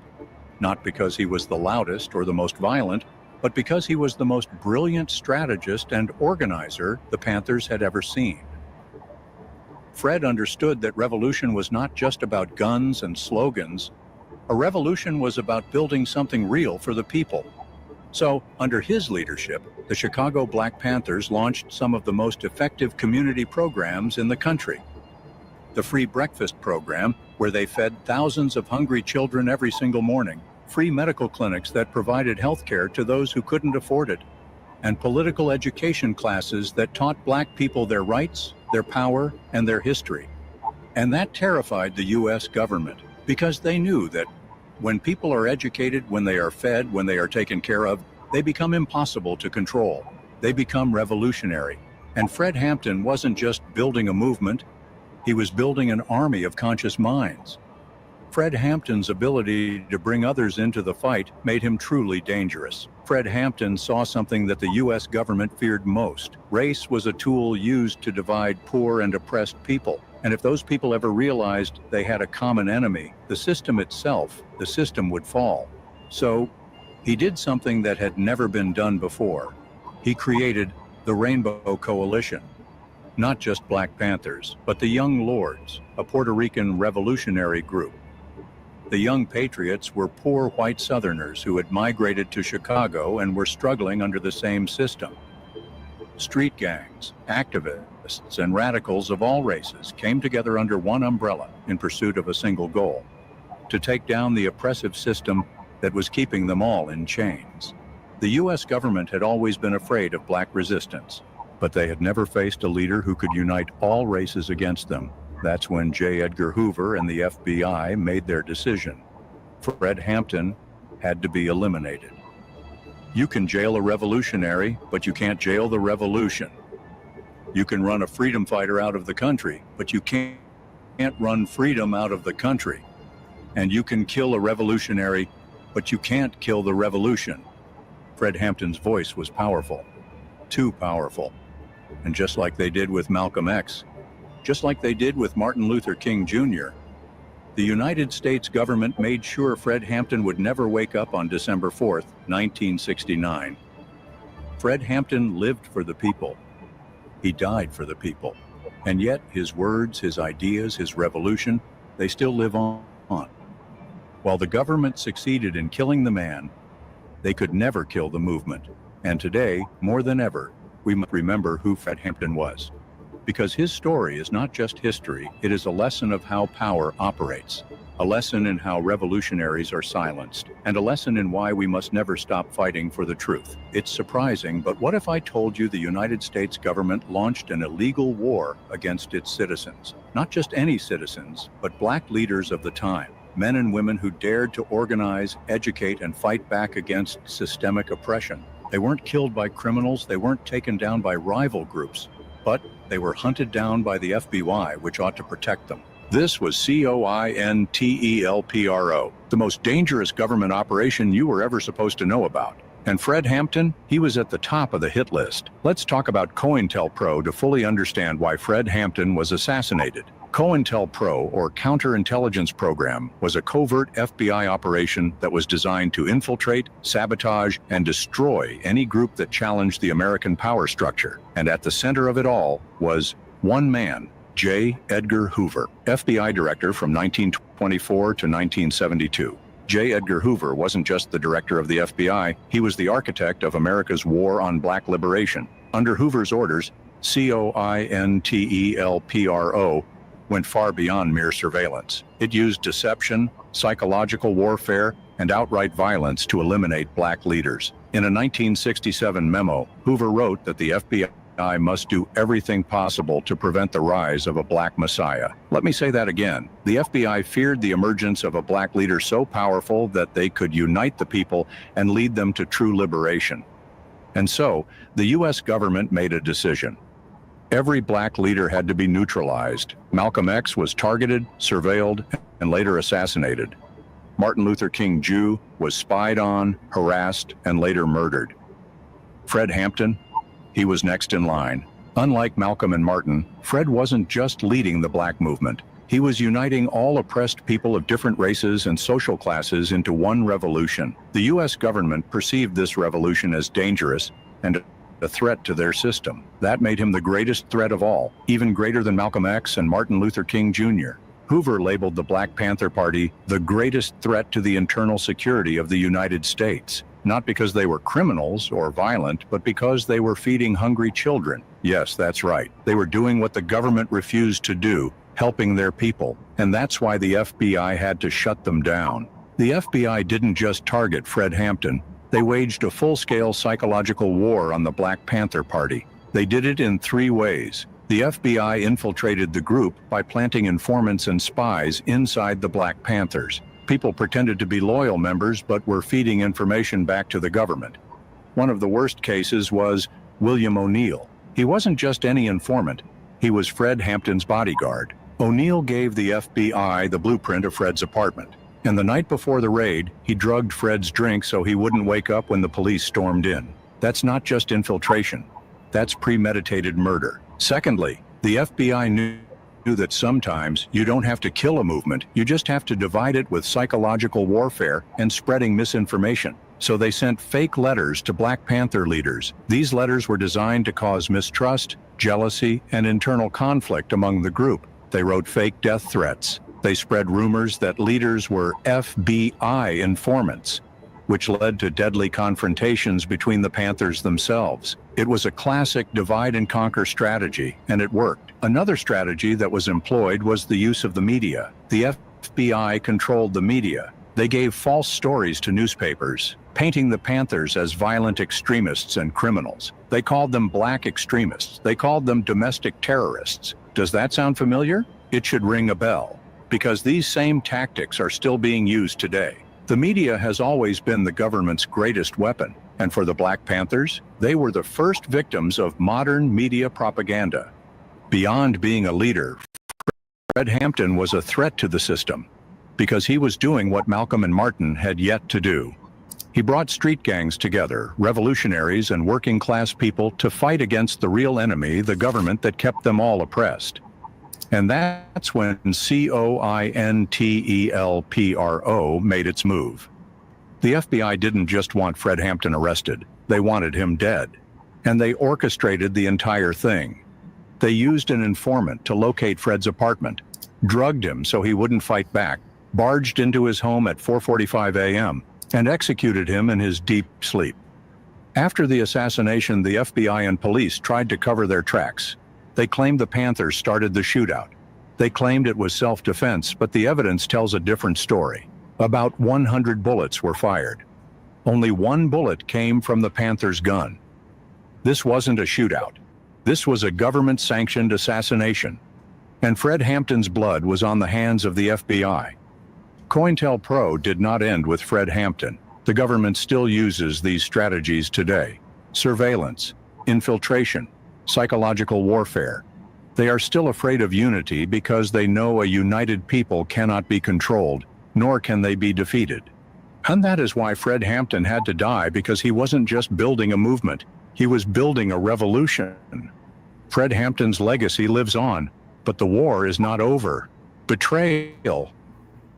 not because he was the loudest or the most violent, but because he was the most brilliant strategist and organizer the Panthers had ever seen. Fred understood that revolution was not just about guns and slogans. A revolution was about building something real for the people. So, under his leadership, the Chicago Black Panthers launched some of the most effective community programs in the country. The free breakfast program, where they fed thousands of hungry children every single morning, free medical clinics that provided health care to those who couldn't afford it, and political education classes that taught black people their rights, their power, and their history. And that terrified the U.S. government, because they knew that when people are educated, when they are fed, when they are taken care of, they become impossible to control. They become revolutionary. And Fred Hampton wasn't just building a movement, he was building an army of conscious minds. Fred Hampton's ability to bring others into the fight made him truly dangerous. Fred Hampton saw something that the U.S. government feared most. Race was a tool used to divide poor and oppressed people. And if those people ever realized they had a common enemy, the system itself, the system would fall. So, he did something that had never been done before. He created the Rainbow Coalition. Not just Black Panthers, but the Young Lords, a Puerto Rican revolutionary group. The Young Patriots were poor white Southerners who had migrated to Chicago and were struggling under the same system. Street gangs, activists, and radicals of all races came together under one umbrella in pursuit of a single goal: to take down the oppressive system that was keeping them all in chains. The U.S. government had always been afraid of black resistance, but they had never faced a leader who could unite all races against them. That's when J. Edgar Hoover and the FBI made their decision. Fred Hampton had to be eliminated. You can jail a revolutionary, but you can't jail the revolution. You can run a freedom fighter out of the country, but you can't run freedom out of the country. And you can kill a revolutionary, but you can't kill the revolution. Fred Hampton's voice was powerful, too powerful. And just like they did with Malcolm X, just like they did with Martin Luther King Jr., the United States government made sure Fred Hampton would never wake up on December 4th, 1969. Fred Hampton lived for the people. He died for the people. And yet his words, his ideas, his revolution, they still live on. While the government succeeded in killing the man, they could never kill the movement. And today, more than ever, we must remember who Fred Hampton was. Because his story is not just history, it is a lesson of how power operates, a lesson in how revolutionaries are silenced, and a lesson in why we must never stop fighting for the truth. It's surprising, but what if I told you the United States government launched an illegal war against its citizens? Not just any citizens, but black leaders of the time, men and women who dared to organize, educate, and fight back against systemic oppression. They weren't killed by criminals, they weren't taken down by rival groups, but they were hunted down by the FBI, which ought to protect them. This was COINTELPRO, the most dangerous government operation you were ever supposed to know about. And Fred Hampton, he was at the top of the hit list. Let's talk about COINTELPRO to fully understand why Fred Hampton was assassinated. COINTELPRO, or Counterintelligence Program, was a covert FBI operation that was designed to infiltrate, sabotage, and destroy any group that challenged the American power structure. And at the center of it all was one man, J. Edgar Hoover, FBI director from 1924 to 1972. J. Edgar Hoover wasn't just the director of the FBI, he was the architect of America's war on black liberation. Under Hoover's orders, COINTELPRO went far beyond mere surveillance. It used deception, psychological warfare, and outright violence to eliminate black leaders. In a 1967 memo, Hoover wrote that the FBI must do everything possible to prevent the rise of a black messiah. Let me say that again. The FBI feared the emergence of a black leader so powerful that they could unite the people and lead them to true liberation. And so, the US government made a decision. Every black leader had to be neutralized. Malcolm X was targeted, surveilled, and later assassinated. Martin Luther King Jr. was spied on, harassed, and later murdered. Fred Hampton, he was next in line. Unlike Malcolm and Martin, Fred wasn't just leading the black movement. He was uniting all oppressed people of different races and social classes into one revolution. The US government perceived this revolution as dangerous and a threat to their system. That made him the greatest threat of all, even greater than Malcolm X and Martin Luther King Jr. Hoover labeled the Black Panther Party the greatest threat to the internal security of the United States. Not because they were criminals or violent, but because they were feeding hungry children. Yes, that's right. They were doing what the government refused to do, helping their people. And that's why the FBI had to shut them down. The FBI didn't just target Fred Hampton. They waged a full-scale psychological war on the Black Panther Party. They did it in 3 ways. The FBI infiltrated the group by planting informants and spies inside the Black Panthers. People pretended to be loyal members but were feeding information back to the government. One of the worst cases was William O'Neill. He wasn't just any informant. He was Fred Hampton's bodyguard. O'Neill gave the FBI the blueprint of Fred's apartment. And the night before the raid, he drugged Fred's drink so he wouldn't wake up when the police stormed in. That's not just infiltration. That's premeditated murder. Secondly, the FBI knew that sometimes you don't have to kill a movement, you just have to divide it with psychological warfare and spreading misinformation. So they sent fake letters to Black Panther leaders. These letters were designed to cause mistrust, jealousy, and internal conflict among the group. They wrote fake death threats. They spread rumors that leaders were FBI informants, which led to deadly confrontations between the Panthers themselves. It was a classic divide and conquer strategy, and it worked. Another strategy that was employed was the use of the media. The FBI controlled the media. They gave false stories to newspapers, painting the Panthers as violent extremists and criminals. They called them black extremists. They called them domestic terrorists. Does that sound familiar? It should ring a bell, because these same tactics are still being used today. The media has always been the government's greatest weapon, and for the Black Panthers, they were the first victims of modern media propaganda. Beyond being a leader, Fred Hampton was a threat to the system, because he was doing what Malcolm and Martin had yet to do. He brought street gangs together, revolutionaries and working class people, to fight against the real enemy, the government that kept them all oppressed. And that's when COINTELPRO made its move. The FBI didn't just want Fred Hampton arrested, they wanted him dead. And they orchestrated the entire thing. They used an informant to locate Fred's apartment, drugged him so he wouldn't fight back, barged into his home at 4:45 a.m. and executed him in his deep sleep. After the assassination, the FBI and police tried to cover their tracks. They claimed the Panthers started the shootout. They claimed it was self-defense, but the evidence tells a different story. About 100 bullets were fired. Only one bullet came from the Panthers' gun. This wasn't a shootout. This was a government-sanctioned assassination. And Fred Hampton's blood was on the hands of the FBI. COINTELPRO did not end with Fred Hampton. The government still uses these strategies today. Surveillance, infiltration, psychological warfare. They are still afraid of unity because they know a united people cannot be controlled, nor can they be defeated. And that is why Fred Hampton had to die, because he wasn't just building a movement, he was building a revolution. Fred Hampton's legacy lives on, but the war is not over. Betrayal.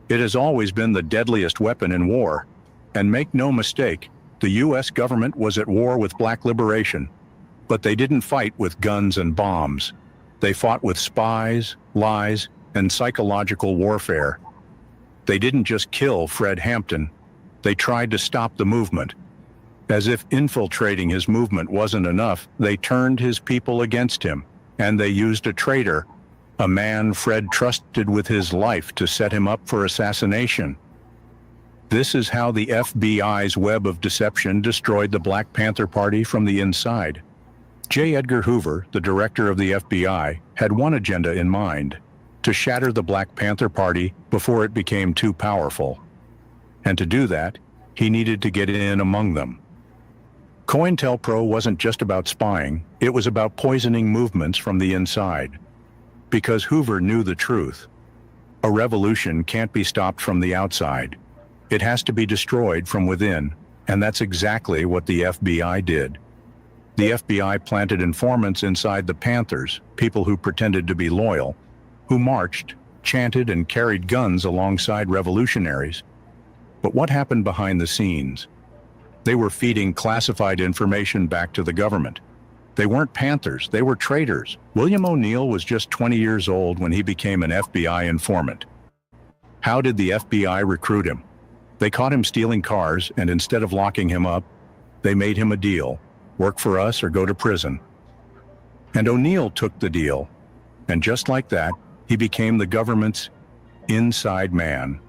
It has always been the deadliest weapon in war. And make no mistake, the US government was at war with Black liberation. But they didn't fight with guns and bombs. They fought with spies, lies, and psychological warfare. They didn't just kill Fred Hampton. They tried to stop the movement. As if infiltrating his movement wasn't enough, they turned his people against him, and they used a traitor, a man Fred trusted with his life, to set him up for assassination. This is how the FBI's web of deception destroyed the Black Panther Party from the inside. J. Edgar Hoover, the director of the FBI, had one agenda in mind: to shatter the Black Panther Party before it became too powerful. And to do that, he needed to get in among them. COINTELPRO wasn't just about spying, it was about poisoning movements from the inside. Because Hoover knew the truth. A revolution can't be stopped from the outside. It has to be destroyed from within, and that's exactly what the FBI did. The FBI planted informants inside the Panthers, people who pretended to be loyal, who marched, chanted, and carried guns alongside revolutionaries. But what happened behind the scenes? They were feeding classified information back to the government. They weren't Panthers, they were traitors. William O'Neill was just 20 years old when he became an FBI informant. How did the FBI recruit him? They caught him stealing cars, and instead of locking him up, they made him a deal: work for us or go to prison. And O'Neill took the deal, and just like that, he became the government's inside man.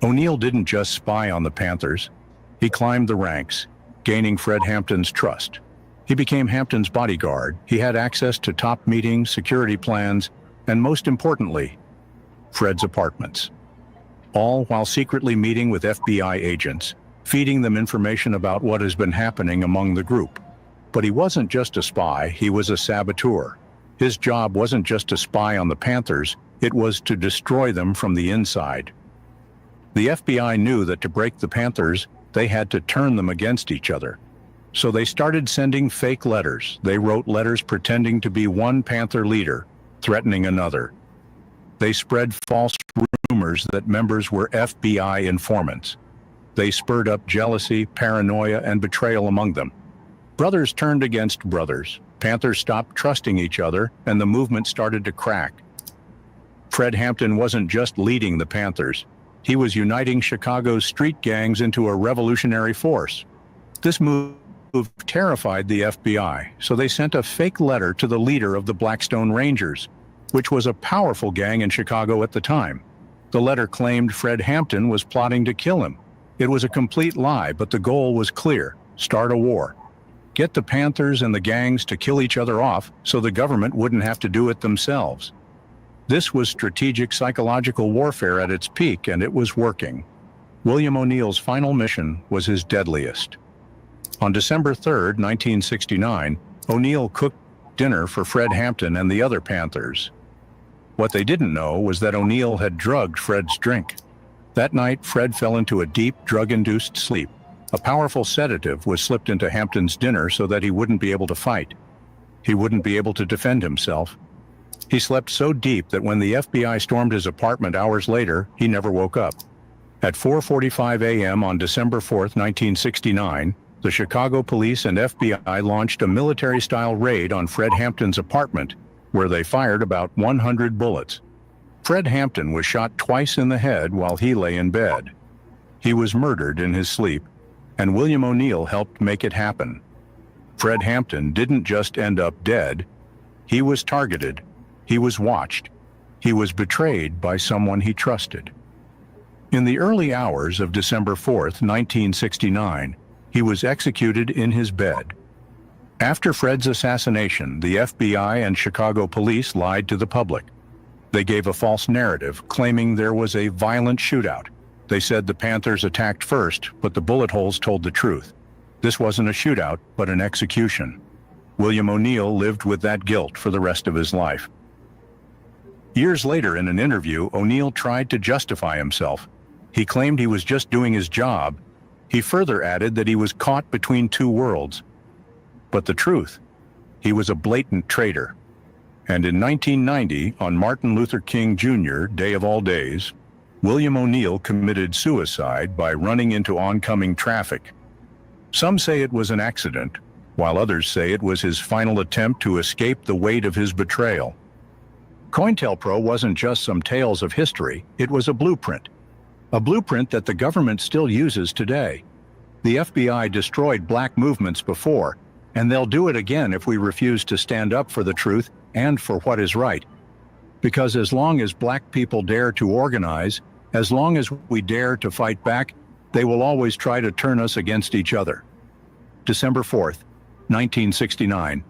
O'Neill didn't just spy on the Panthers. He climbed the ranks, gaining Fred Hampton's trust. He became Hampton's bodyguard. He had access to top meetings, security plans, and most importantly, Fred's apartments. All while secretly meeting with FBI agents, feeding them information about what has been happening among the group. But he wasn't just a spy, he was a saboteur. His job wasn't just to spy on the Panthers, it was to destroy them from the inside. The FBI knew that to break the Panthers, they had to turn them against each other. So they started sending fake letters. They wrote letters pretending to be one Panther leader, threatening another. They spread false rumors that members were FBI informants. They spurred up jealousy, paranoia, and betrayal among them. Brothers turned against brothers. Panthers stopped trusting each other, and the movement started to crack. Fred Hampton wasn't just leading the Panthers. He was uniting Chicago's street gangs into a revolutionary force. This move terrified the FBI, so they sent a fake letter to the leader of the Blackstone Rangers, which was a powerful gang in Chicago at the time. The letter claimed Fred Hampton was plotting to kill him. It was a complete lie, but the goal was clear: start a war. Get the Panthers and the gangs to kill each other off so the government wouldn't have to do it themselves. This was strategic psychological warfare at its peak, and it was working. William O'Neill's final mission was his deadliest. On December 3, 1969, O'Neill cooked dinner for Fred Hampton and the other Panthers. What they didn't know was that O'Neill had drugged Fred's drink. That night, Fred fell into a deep, drug-induced sleep. A powerful sedative was slipped into Hampton's dinner so that he wouldn't be able to fight. He wouldn't be able to defend himself. He slept so deep that when the FBI stormed his apartment hours later, he never woke up. At 4:45 a.m. on December 4, 1969, the Chicago police and FBI launched a military-style raid on Fred Hampton's apartment, where they fired about 100 bullets. Fred Hampton was shot twice in the head while he lay in bed. He was murdered in his sleep, and William O'Neill helped make it happen. Fred Hampton didn't just end up dead. He was targeted. He was watched. He was betrayed by someone he trusted. In the early hours of December 4th, 1969, he was executed in his bed. After Fred's assassination, the FBI and Chicago police lied to the public. They gave a false narrative, claiming there was a violent shootout. They said the Panthers attacked first, but the bullet holes told the truth. This wasn't a shootout, but an execution. William O'Neill lived with that guilt for the rest of his life. Years later, in an interview, O'Neill tried to justify himself. He claimed he was just doing his job. He further added that he was caught between two worlds. But the truth, he was a blatant traitor. And in 1990, on Martin Luther King Jr., Day of All Days, William O'Neill committed suicide by running into oncoming traffic. Some say it was an accident, while others say it was his final attempt to escape the weight of his betrayal. COINTELPRO wasn't just some tales of history, it was a blueprint that the government still uses today. The FBI destroyed black movements before, and they'll do it again if we refuse to stand up for the truth and for what is right. Because as long as black people dare to organize, as long as we dare to fight back, they will always try to turn us against each other. December 4th, 1969.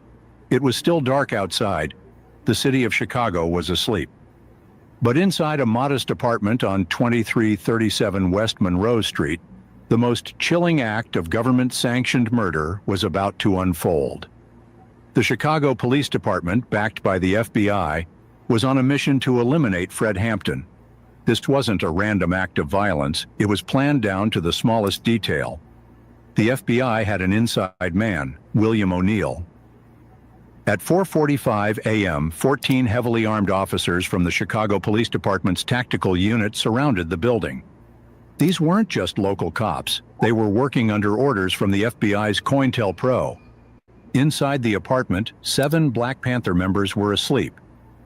It was still dark outside. The city of Chicago was asleep. But inside a modest apartment on 2337 West Monroe Street, the most chilling act of government-sanctioned murder was about to unfold. The Chicago Police Department, backed by the FBI, was on a mission to eliminate Fred Hampton. This wasn't a random act of violence, it was planned down to the smallest detail. The FBI had an inside man, William O'Neill. At 4:45 a.m., 14 heavily armed officers from the Chicago Police Department's tactical unit surrounded the building. These weren't just local cops, they were working under orders from the FBI's COINTELPRO. Inside the apartment, 7 Black Panther members were asleep,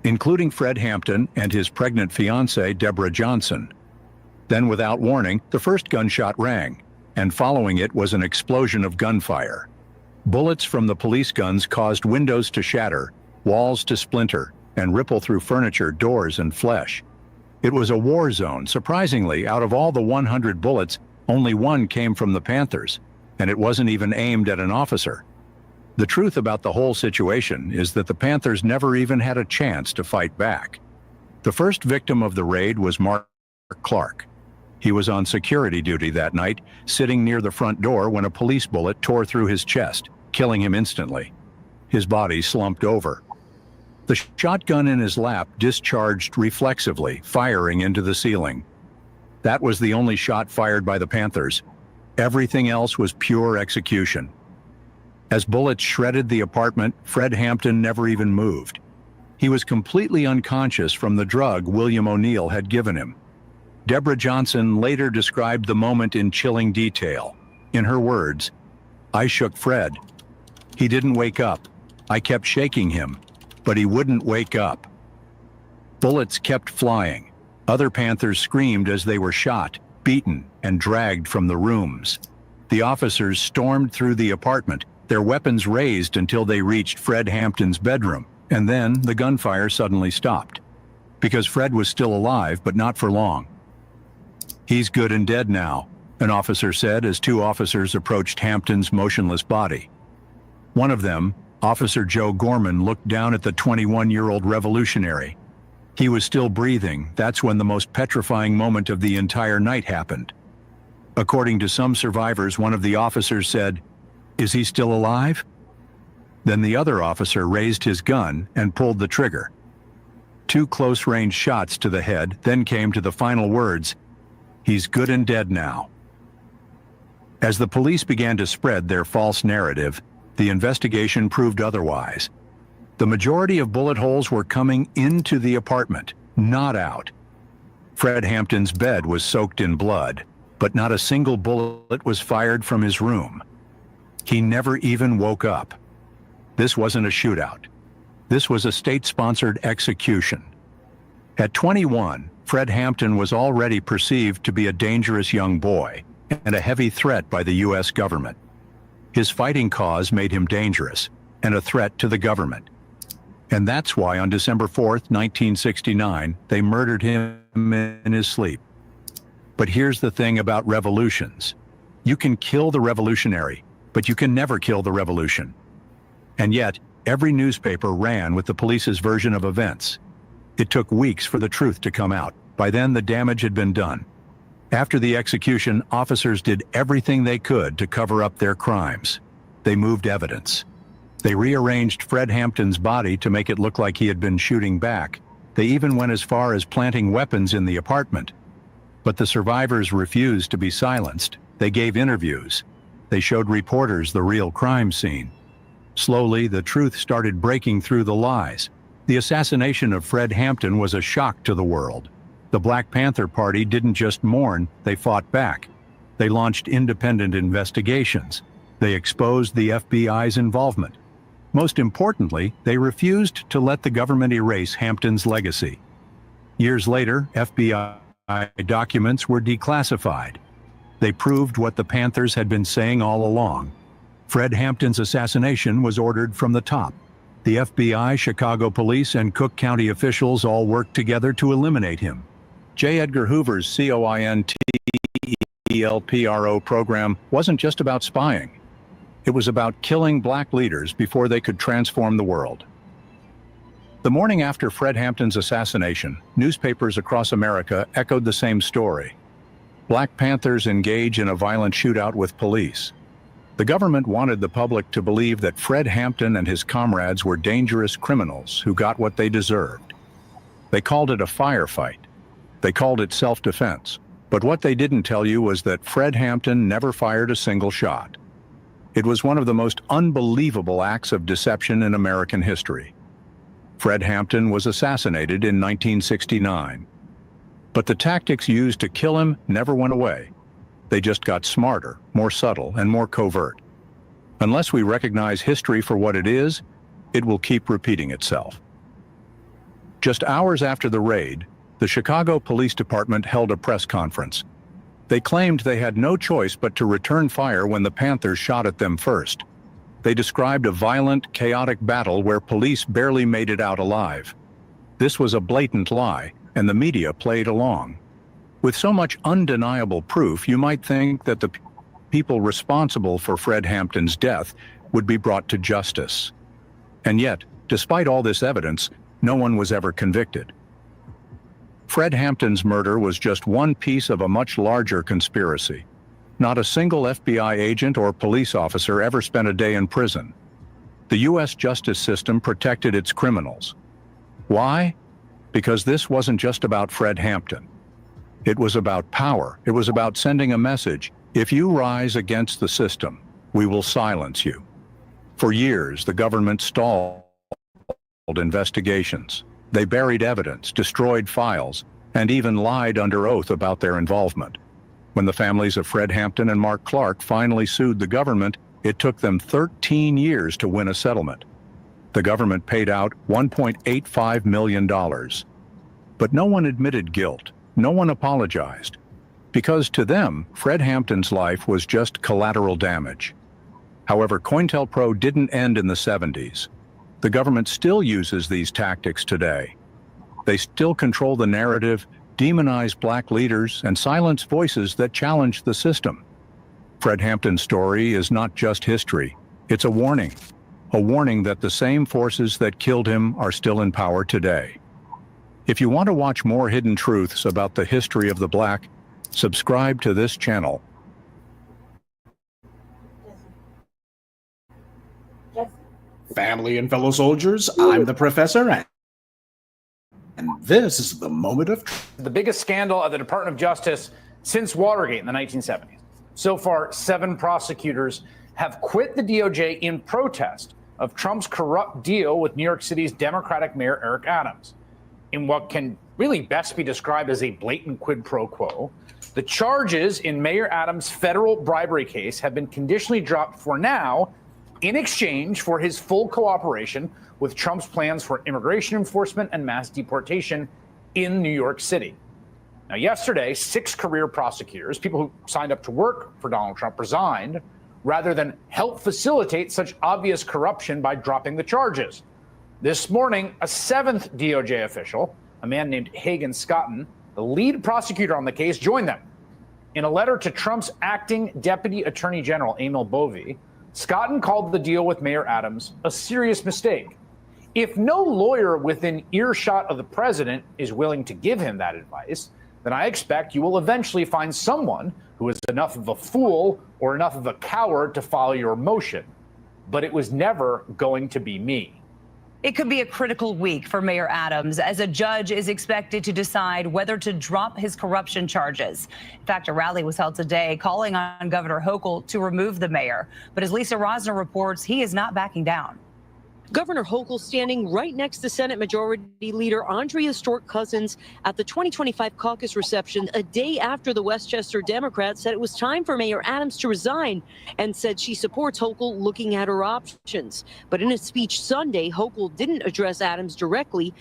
including Fred Hampton and his pregnant fiancée, Deborah Johnson. Then, without warning, the first gunshot rang, and following it was an explosion of gunfire. Bullets from the police guns caused windows to shatter, walls to splinter, and ripple through furniture, doors, and flesh. It was a war zone. Surprisingly, out of all the 100 bullets, only 1 came from the Panthers, and it wasn't even aimed at an officer. The truth about the whole situation is that the Panthers never even had a chance to fight back. The first victim of the raid was Mark Clark. He was on security duty that night, sitting near the front door when a police bullet tore through his chest, killing him instantly. His body slumped over. The shotgun in his lap discharged reflexively, firing into the ceiling. That was the only shot fired by the Panthers. Everything else was pure execution. As bullets shredded the apartment, Fred Hampton never even moved. He was completely unconscious from the drug William O'Neill had given him. Deborah Johnson later described the moment in chilling detail. In her words, "I shook Fred. He didn't wake up. I kept shaking him, but he wouldn't wake up." Bullets kept flying. Other Panthers screamed as they were shot, beaten, and dragged from the rooms. The officers stormed through the apartment, their weapons raised until they reached Fred Hampton's bedroom, and then the gunfire suddenly stopped. Because Fred was still alive, but not for long. "He's good and dead now," an officer said as 2 officers approached Hampton's motionless body. One of them, Officer Joe Gorman, looked down at the 21-year-old revolutionary. He was still breathing. That's when the most petrifying moment of the entire night happened. According to some survivors, one of the officers said, "Is he still alive?" Then the other officer raised his gun and pulled the trigger. 2 close-range shots to the head, then came to the final words, "He's good and dead now." As the police began to spread their false narrative, the investigation proved otherwise. The majority of bullet holes were coming into the apartment, not out. Fred Hampton's bed was soaked in blood, but not a single bullet was fired from his room. He never even woke up. This wasn't a shootout. This was a state-sponsored execution. At 21, Fred Hampton was already perceived to be a dangerous young boy and a heavy threat by the U.S. government. His fighting cause made him dangerous and a threat to the government. And that's why on December 4th, 1969, they murdered him in his sleep. But here's the thing about revolutions. You can kill the revolutionary, but you can never kill the revolution. And yet, every newspaper ran with the police's version of events. It took weeks for the truth to come out. By then, the damage had been done. After the execution, officers did everything they could to cover up their crimes. They moved evidence. They rearranged Fred Hampton's body to make it look like he had been shooting back. They even went as far as planting weapons in the apartment. But the survivors refused to be silenced. They gave interviews. They showed reporters the real crime scene. Slowly, the truth started breaking through the lies. The assassination of Fred Hampton was a shock to the world. The Black Panther Party didn't just mourn, they fought back. They launched independent investigations. They exposed the FBI's involvement. Most importantly, they refused to let the government erase Hampton's legacy. Years later, FBI documents were declassified. They proved what the Panthers had been saying all along. Fred Hampton's assassination was ordered from the top. The FBI, Chicago police, and Cook County officials all worked together to eliminate him. J. Edgar Hoover's COINTELPRO program wasn't just about spying. It was about killing black leaders before they could transform the world. The morning after Fred Hampton's assassination, newspapers across America echoed the same story. Black Panthers engage in a violent shootout with police. The government wanted the public to believe that Fred Hampton and his comrades were dangerous criminals who got what they deserved. They called it a firefight. They called it self-defense. But what they didn't tell you was that Fred Hampton never fired a single shot. It was one of the most unbelievable acts of deception in American history. Fred Hampton was assassinated in 1969. But the tactics used to kill him never went away. They just got smarter, more subtle, and more covert. Unless we recognize history for what it is, it will keep repeating itself. Just hours after the raid, the Chicago Police Department held a press conference. They claimed they had no choice but to return fire when the Panthers shot at them first. They described a violent, chaotic battle where police barely made it out alive. This was a blatant lie, and the media played along. With so much undeniable proof, you might think that the people responsible for Fred Hampton's death would be brought to justice. And yet, despite all this evidence, no one was ever convicted. Fred Hampton's murder was just one piece of a much larger conspiracy. Not a single FBI agent or police officer ever spent a day in prison. The U.S. justice system protected its criminals. Why? Because this wasn't just about Fred Hampton. It was about power. It was about sending a message. If you rise against the system, we will silence you. For years, the government stalled investigations. They buried evidence, destroyed files, and even lied under oath about their involvement. When the families of Fred Hampton and Mark Clark finally sued the government, it took them 13 years to win a settlement. The government paid out $1.85 million. But no one admitted guilt. No one apologized. Because to them, Fred Hampton's life was just collateral damage. However, COINTELPRO didn't end in the 70s. The government still uses these tactics today. They still control the narrative, demonize black leaders, and silence voices that challenge the system. Fred Hampton's story is not just history, it's a warning that the same forces that killed him are still in power today. If you want to watch more hidden truths about the history of the Black, subscribe to this channel. Family and fellow soldiers, I'm the Professor, and this is the moment of truth. The biggest scandal at the Department of Justice since Watergate in the 1970s. So far, 7 prosecutors have quit the DOJ in protest of Trump's corrupt deal with New York City's Democratic Mayor Eric Adams. In what can really best be described as a blatant quid pro quo, the charges in Mayor Adams' federal bribery case have been conditionally dropped for now in exchange for his full cooperation with Trump's plans for immigration enforcement and mass deportation in New York City. Now, yesterday, 6 career prosecutors, people who signed up to work for Donald Trump, resigned rather than help facilitate such obvious corruption by dropping the charges. This morning, a 7th DOJ official, a man named Hagan Scotton, the lead prosecutor on the case, joined them. In a letter to Trump's acting Deputy Attorney General, Emil Bovee, Scotton called the deal with Mayor Adams a serious mistake. If no lawyer within earshot of the president is willing to give him that advice, then I expect you will eventually find someone who is enough of a fool or enough of a coward to follow your motion. But it was never going to be me. It could be a critical week for Mayor Adams, as a judge is expected to decide whether to drop his corruption charges. In fact, a rally was held today calling on Governor Hochul to remove the mayor. But as Lisa Rosner reports, he is not backing down. Governor Hochul standing right next to Senate Majority Leader Andrea Stork-Cousins at the 2025 caucus reception a day after the Westchester Democrats said it was time for Mayor Adams to resign and said she supports Hochul looking at her options. But in a speech Sunday, Hochul didn't address Adams directly.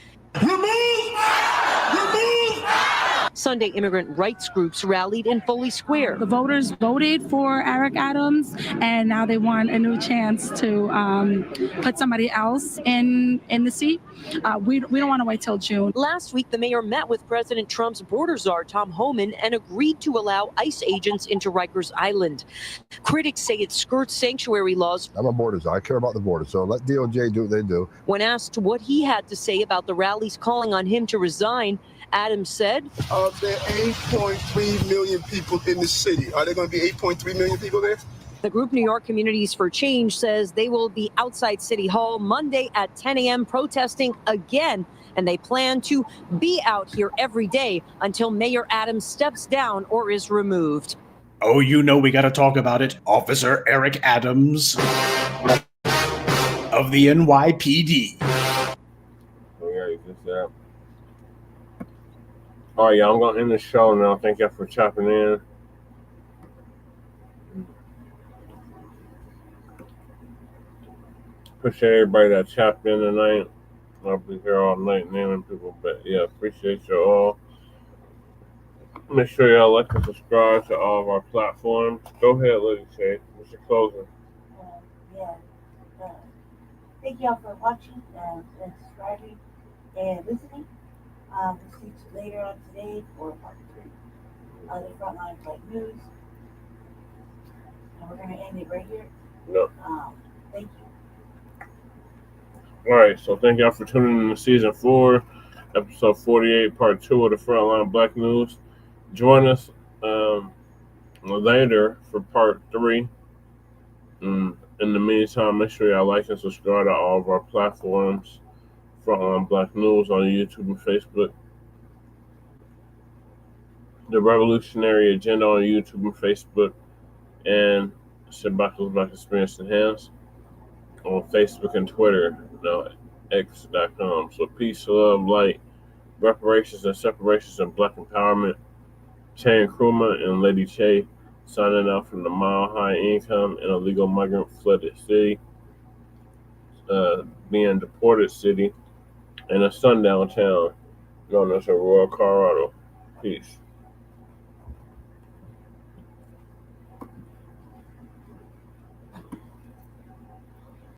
Sunday, immigrant rights groups rallied in Foley Square. The voters voted for Eric Adams, and now they want a new chance to put somebody else in the seat. We don't want to wait till June. Last week, the mayor met with President Trump's border czar, Tom Homan, and agreed to allow ICE agents into Rikers Island. Critics say it skirts sanctuary laws. I'm a border czar. I care about the border, so let DOJ do what they do. When asked what he had to say about the rallies calling on him to resign, Adams said, there are 8.3 million people in the city. Are there going to be 8.3 million people there? The group New York Communities for Change says they will be outside City Hall Monday at 10 a.m. protesting again, and they plan to be out here every day until Mayor Adams steps down or is removed. Oh, you know we got to talk about it. Officer Eric Adams of the NYPD. Oh, yeah, you just that. All right, y'all, I'm going to end the show now. Thank y'all for chopping in. Appreciate everybody that chopped in tonight. I'll be here all night naming people, but yeah, appreciate you all. Make sure y'all like and subscribe to all of our platforms. Go ahead, Lady Shay. What's your closing? Thank y'all for watching and subscribing and listening. We'll see you later on today for part 3 of the Frontline Black News. And we're going to end it right here. No. Thank you. All right, so thank y'all for tuning in to Season 4, Episode 48, Part 2 of the Frontline Black News. Join us later for Part 3. In the meantime, make sure y'all like and subscribe to all of our platforms. Frontline Black News on YouTube and Facebook. The Revolutionary Agenda on YouTube and Facebook. And Shabaka's Black Experience Enhanced on Facebook and Twitter. Now, X.com. So peace, love, light, reparations and separations and black empowerment. Chan Krumah and Lady Che signing out from the Mile High Income and Illegal Migrant Flooded City. Being deported city. In a sundown town known as Aurora, Colorado. Peace.